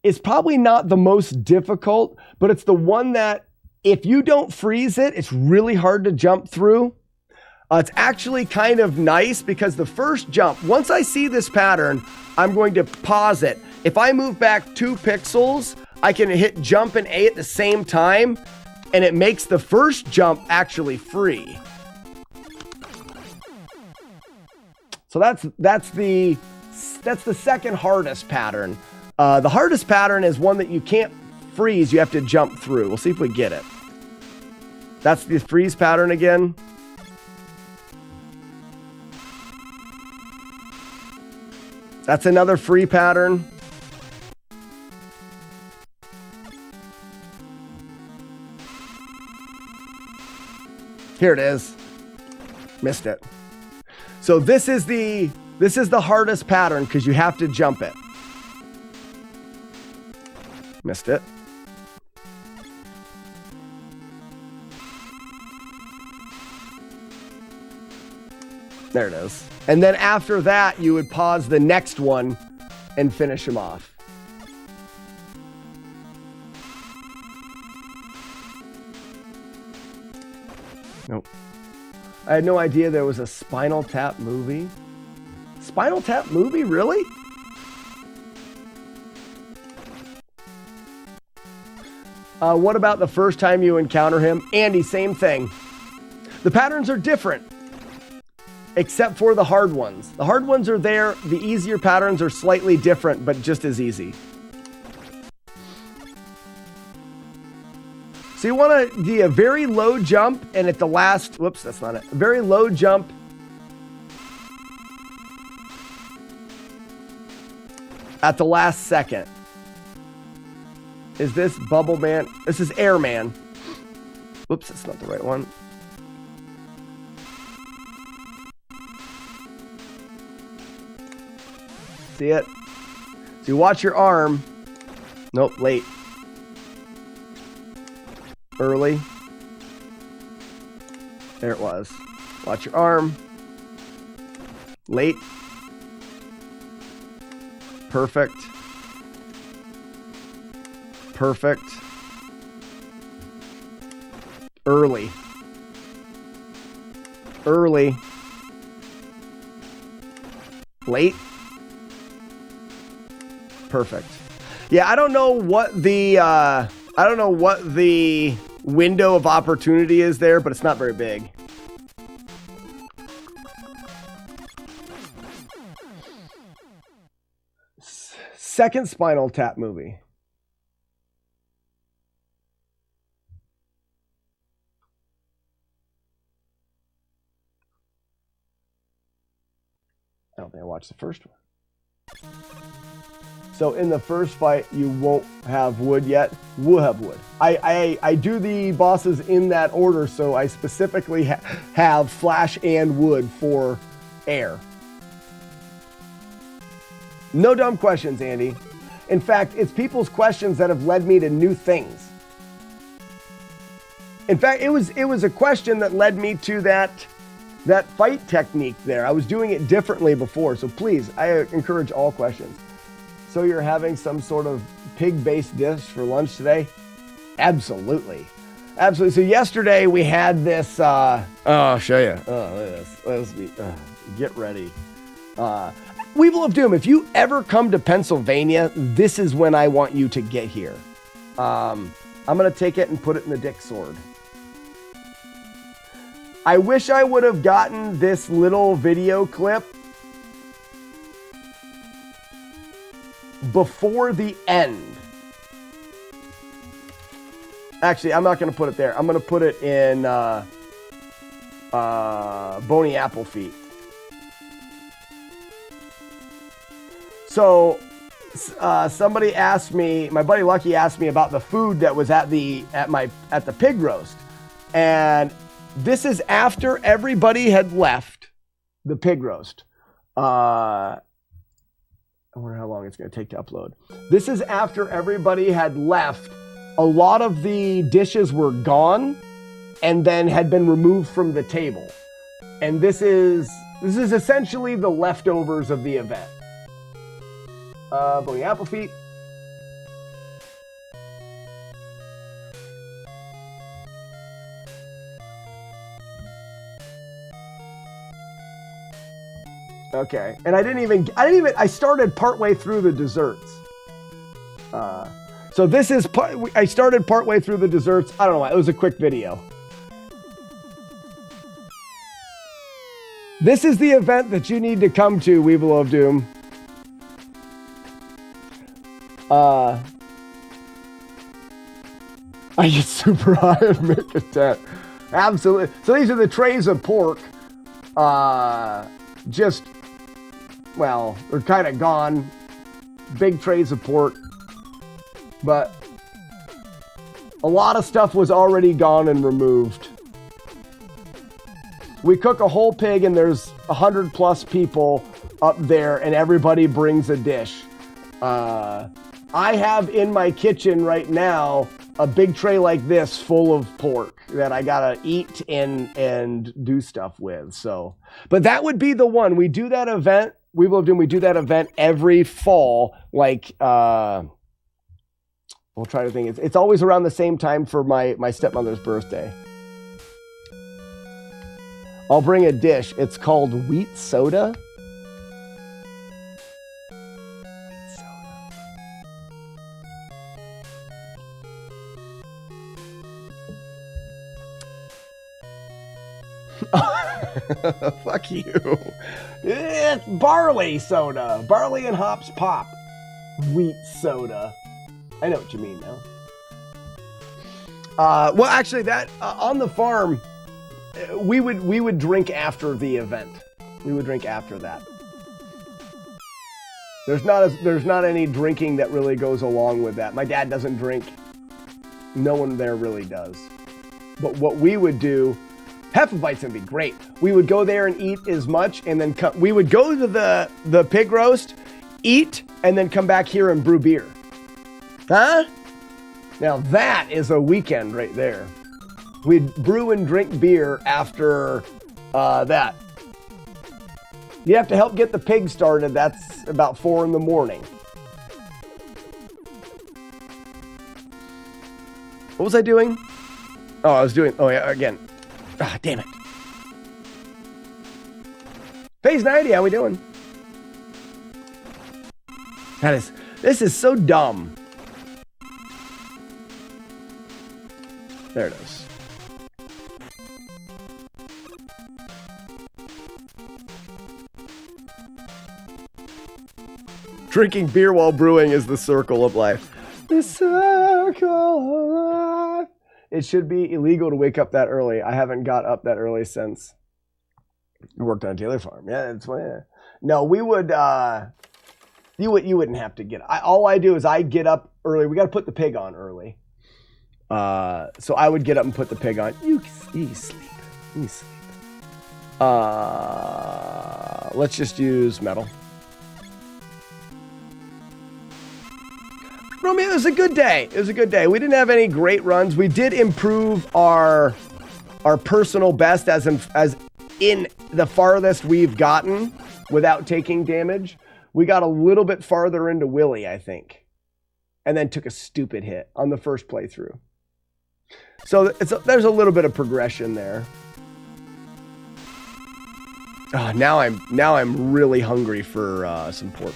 Speaker 4: is probably not the most difficult, but it's the one that if you don't freeze it, it's really hard to jump through. It's actually kind of nice because the first jump, once I see this pattern, I'm going to pause it. If I move back 2 pixels, I can hit jump and A at the same time, and it makes the first jump actually free. So that's the second hardest pattern. The hardest pattern is one that you can't freeze, you have to jump through. We'll see if we get it. That's the freeze pattern again. That's another free pattern. Here it is. Missed it. So this is the hardest pattern because you have to jump it. Missed it. There it is. And then after that, you would pause the next one and finish him off. Nope. I had no idea there was a Spinal Tap movie. Spinal Tap movie? Really? What about the first time you encounter him? Andy, same thing. The patterns are different, except for the hard ones. The hard ones are there. The easier patterns are slightly different, but just as easy. So you want to do a very low jump, and at the last, whoops, that's not it. A very low jump. At the last second. Is this Bubble Man? This is Airman. Whoops, that's not the right one. See it? So you watch your arm. Nope, late. Early. There it was. Watch your arm. Late. Perfect. Perfect. Early. Early. Late. Perfect. Yeah, I don't know what the window of opportunity is there, but it's not very big. Second Spinal Tap movie. I don't think I watched the first one. So in the first fight, you won't have wood yet. We'll have wood. I do the bosses in that order, so I specifically have flash and wood for air. No dumb questions, Andy. In fact, it's people's questions that have led me to new things. In fact, it was a question that led me to that that fight technique there. I was doing it differently before, so please, I encourage all questions. So you're having some sort of pig-based dish for lunch today? Absolutely. Absolutely. So yesterday we had this, I'll show you. Oh, look at this. Get ready. Weevil of Doom, if you ever come to Pennsylvania, this is when I want you to get here. I'm going to take it and put it in the dick sword. I wish I would have gotten this little video clip before the end. Actually, I'm not going to put it there. I'm going to put it in Bony Apple Feet. So somebody asked me, my buddy Lucky asked me about the food that was at the pig roast. And this is after everybody had left the pig roast. I wonder how long it's going to take to upload. This is after everybody had left. A lot of the dishes were gone and then had been removed from the table. And this is essentially the leftovers of the event. Bony Apple Feet. Okay, and I started partway through the desserts. So this is I started partway through the desserts. I don't know why, it was a quick video. This is the event that you need to come to, Weevil of Doom. I get super high and make a tent. Absolutely. So these are the trays of pork. Just, well, they're kind of gone. Big trays of pork. But a lot of stuff was already gone and removed. We cook a whole pig and there's 100+ people up there and everybody brings a dish. I have in my kitchen right now a big tray like this full of pork that I gotta eat and do stuff with. So, but that would be the one. We do that event. We do that event every fall. Like, we'll try to think. It's always around the same time for my stepmother's birthday. I'll bring a dish. It's called wheat soda. Fuck you. It's barley soda. Barley and hops pop. Wheat soda. I know what you mean now. Well, actually, that on the farm, we would drink after the event. We would drink after that. There's not any drinking that really goes along with that. My dad doesn't drink. No one there really does. But what we would do, Hefeweizen would be great. We would go there and eat as much, and then we would go to the pig roast, eat, and then come back here and brew beer. Huh? Now that is a weekend right there. We'd brew and drink beer after that. You have to help get the pig started. That's about 4 in the morning. What was I doing? Oh, I was doing, oh yeah, again. Ah, damn it. Phase 90, how we doing? This is so dumb. There it is. Drinking beer while brewing is the circle of life. The circle of life. It should be illegal to wake up that early. I haven't got up that early since I worked on a dairy farm. Yeah, that's why. Yeah. No, we would. You wouldn't have to get. All I do is I get up early. We got to put the pig on early. So I would get up and put the pig on. You sleep. You sleep. Let's just use metal. Romeo, it was a good day. It was a good day. We didn't have any great runs. We did improve our personal best as in the farthest we've gotten without taking damage. We got a little bit farther into Willy, I think, and then took a stupid hit on the first playthrough. So there's a little bit of progression there. Oh, now I'm really hungry for some pork.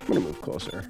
Speaker 4: I'm gonna move closer.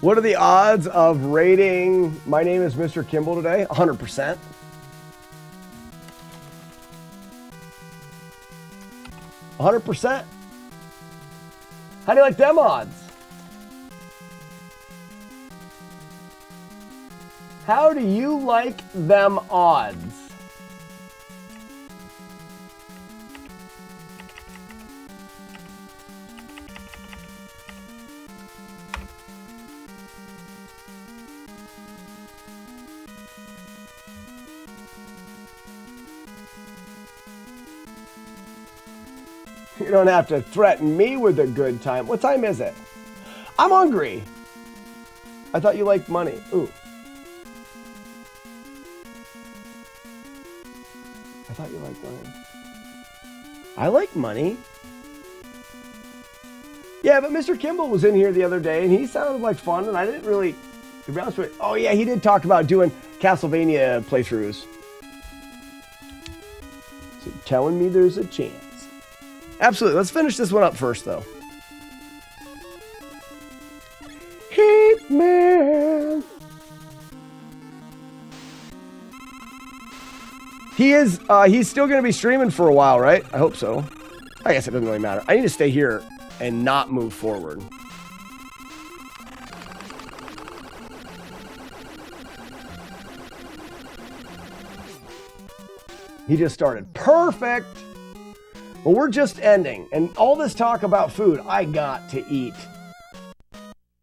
Speaker 4: What are the odds of rating My Name is Mr. Kimball today? 100%. 100%. How do you like them odds? How do you like them odds? You don't have to threaten me with a good time. What time is it? I'm hungry. I thought you liked money. Ooh. I thought you liked money. I like money. Yeah, but Mr. Kimball was in here the other day, and he sounded like fun, and I didn't really, to be honest with you. Oh, yeah, he did talk about doing Castlevania playthroughs. So you're telling me there's a chance. Absolutely. Let's finish this one up first, though. Hitman. He's still going to be streaming for a while, right? I hope so. I guess it doesn't really matter. I need to stay here and not move forward. He just started. Perfect. Well, we're just ending. And all this talk about food, I got to eat.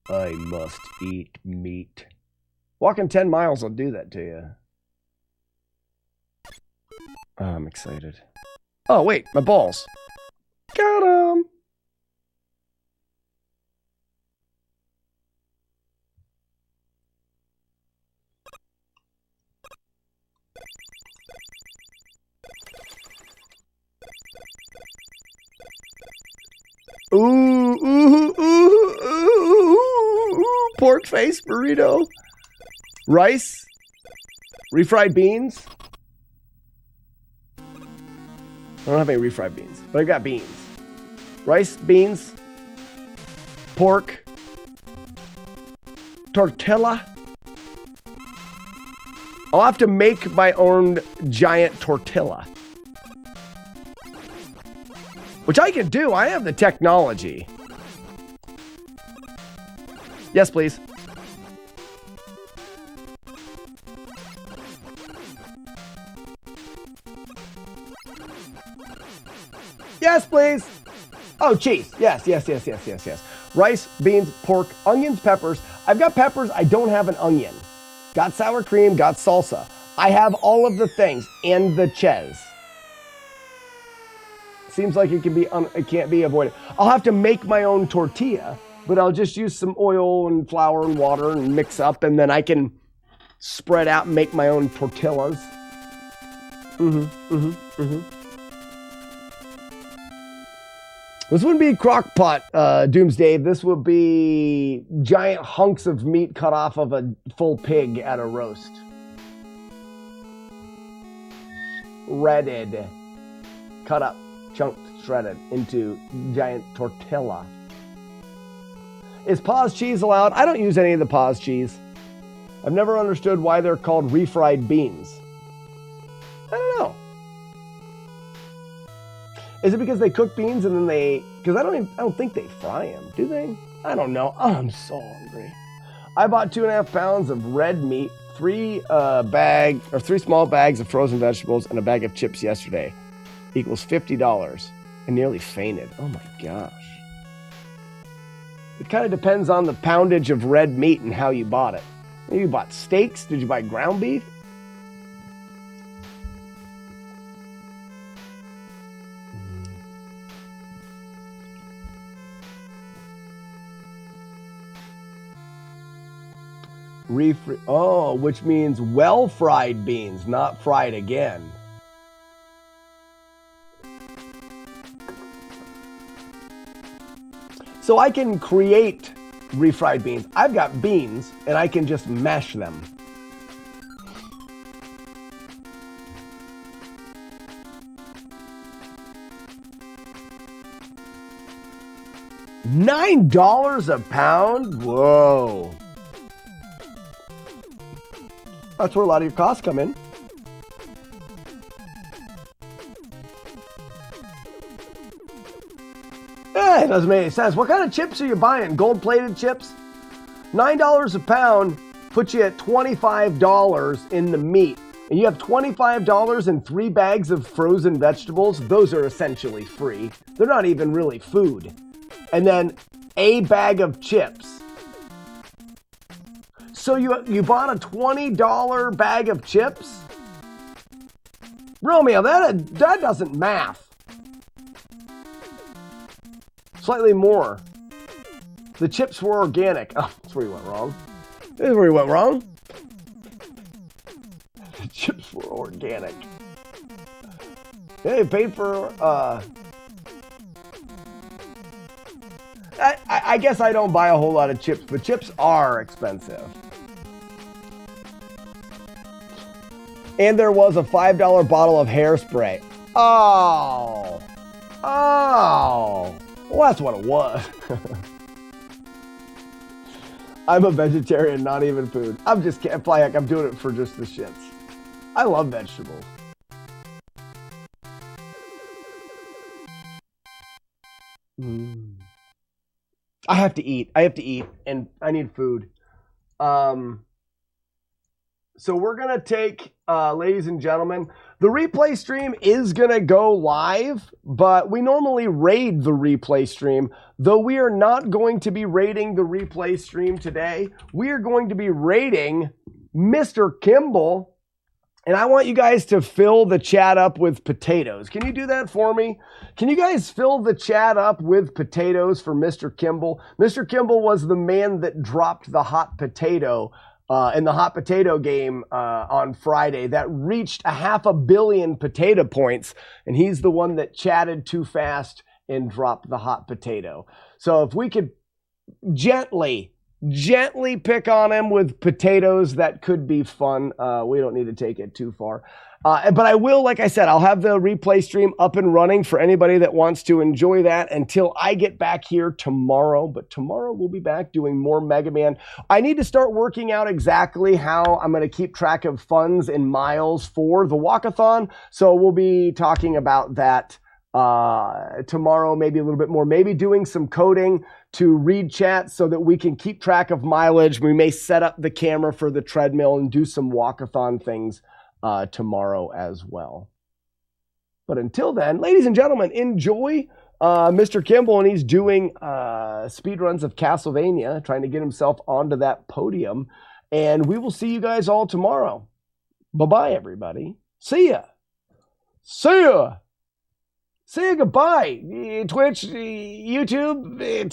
Speaker 4: I must eat meat. Walking 10 miles will do that to you. Oh, I'm excited. Oh, wait, my balls. Got 'em. Ooh, ooh, ooh, ooh, ooh, pork face burrito. Rice. Refried beans. I don't have any refried beans, but I got beans. Rice, beans, pork, tortilla. I'll have to make my own giant tortilla. Which I can do. I have the technology. Yes, please. Yes, please. Oh, cheese. Yes, yes, yes, yes, yes, yes. Rice, beans, pork, onions, peppers. I've got peppers. I don't have an onion. Got sour cream, got salsa. I have all of the things and the ches. Seems like it can be it can't be avoided. I'll have to make my own tortilla, but I'll just use some oil and flour and water and mix up, and then I can spread out and make my own tortillas. This wouldn't be crock pot, Doomsday. This would be giant hunks of meat cut off of a full pig at a roast. shredded. Cut up, chunked, shredded into giant tortilla. Is pause cheese allowed? I don't use any of the pause cheese. I've never understood why they're called refried beans. I don't know. Is it because they cook beans and then they... Because I don't think they fry them, do they? I don't know. Oh, I'm so hungry. I bought 2.5 pounds of red meat, 3 small bags of frozen vegetables, and a bag of chips yesterday. Equals $50. I nearly fainted. Oh my gosh. It kind of depends on the poundage of red meat and how you bought it. Maybe you bought steaks? Did you buy ground beef? Which means well-fried beans, not fried again. So I can create refried beans. I've got beans, and I can just mash them. $9 a pound? Whoa. That's where a lot of your costs come in. It doesn't make any sense. What kind of chips are you buying? Gold-plated chips? $9 a pound puts you at $25 in the meat. And you have $25 in 3 bags of frozen vegetables. Those are essentially free. They're not even really food. And then a bag of chips. So you bought a $20 bag of chips? Romeo, that doesn't math. Slightly more. The chips were organic. Oh, that's where you went wrong. This is where you went wrong. The chips were organic. Yeah, you paid for... I guess I don't buy a whole lot of chips, but chips are expensive. And there was a $5 bottle of hairspray. Oh. Oh. Well, that's what it was. I'm a vegetarian, not even food. I'm just kidding. Heck, I'm doing it for just the shits. I love vegetables. I have to eat, and I need food. So we're going to take, ladies and gentlemen, the replay stream is going to go live, but we normally raid the replay stream. Though we are not going to be raiding the replay stream today, we are going to be raiding Mr. Kimball. And I want you guys to fill the chat up with potatoes. Can you do that for me? Can you guys fill the chat up with potatoes for Mr. Kimball? Mr. Kimball was the man that dropped the hot potato in the hot potato game on Friday that reached 500 million potato points. And he's the one that chatted too fast and dropped the hot potato. So if we could gently pick on him with potatoes, that could be fun. We don't need to take it too far. But I will, like I said, I'll have the replay stream up and running for anybody that wants to enjoy that until I get back here tomorrow. But tomorrow we'll be back doing more Mega Man. I need to start working out exactly how I'm going to keep track of funds and miles for the walkathon. So we'll be talking about that tomorrow, maybe a little bit more, maybe doing some coding to read chat so that we can keep track of mileage. We may set up the camera for the treadmill and do some walkathon things tomorrow as well. But until then, ladies and gentlemen, enjoy Mr. Kimball, and he's doing speedruns of Castlevania, trying to get himself onto that podium. And we will see you guys all tomorrow. Bye-bye, everybody. See ya. See ya. Say goodbye. Twitch, YouTube, TikTok.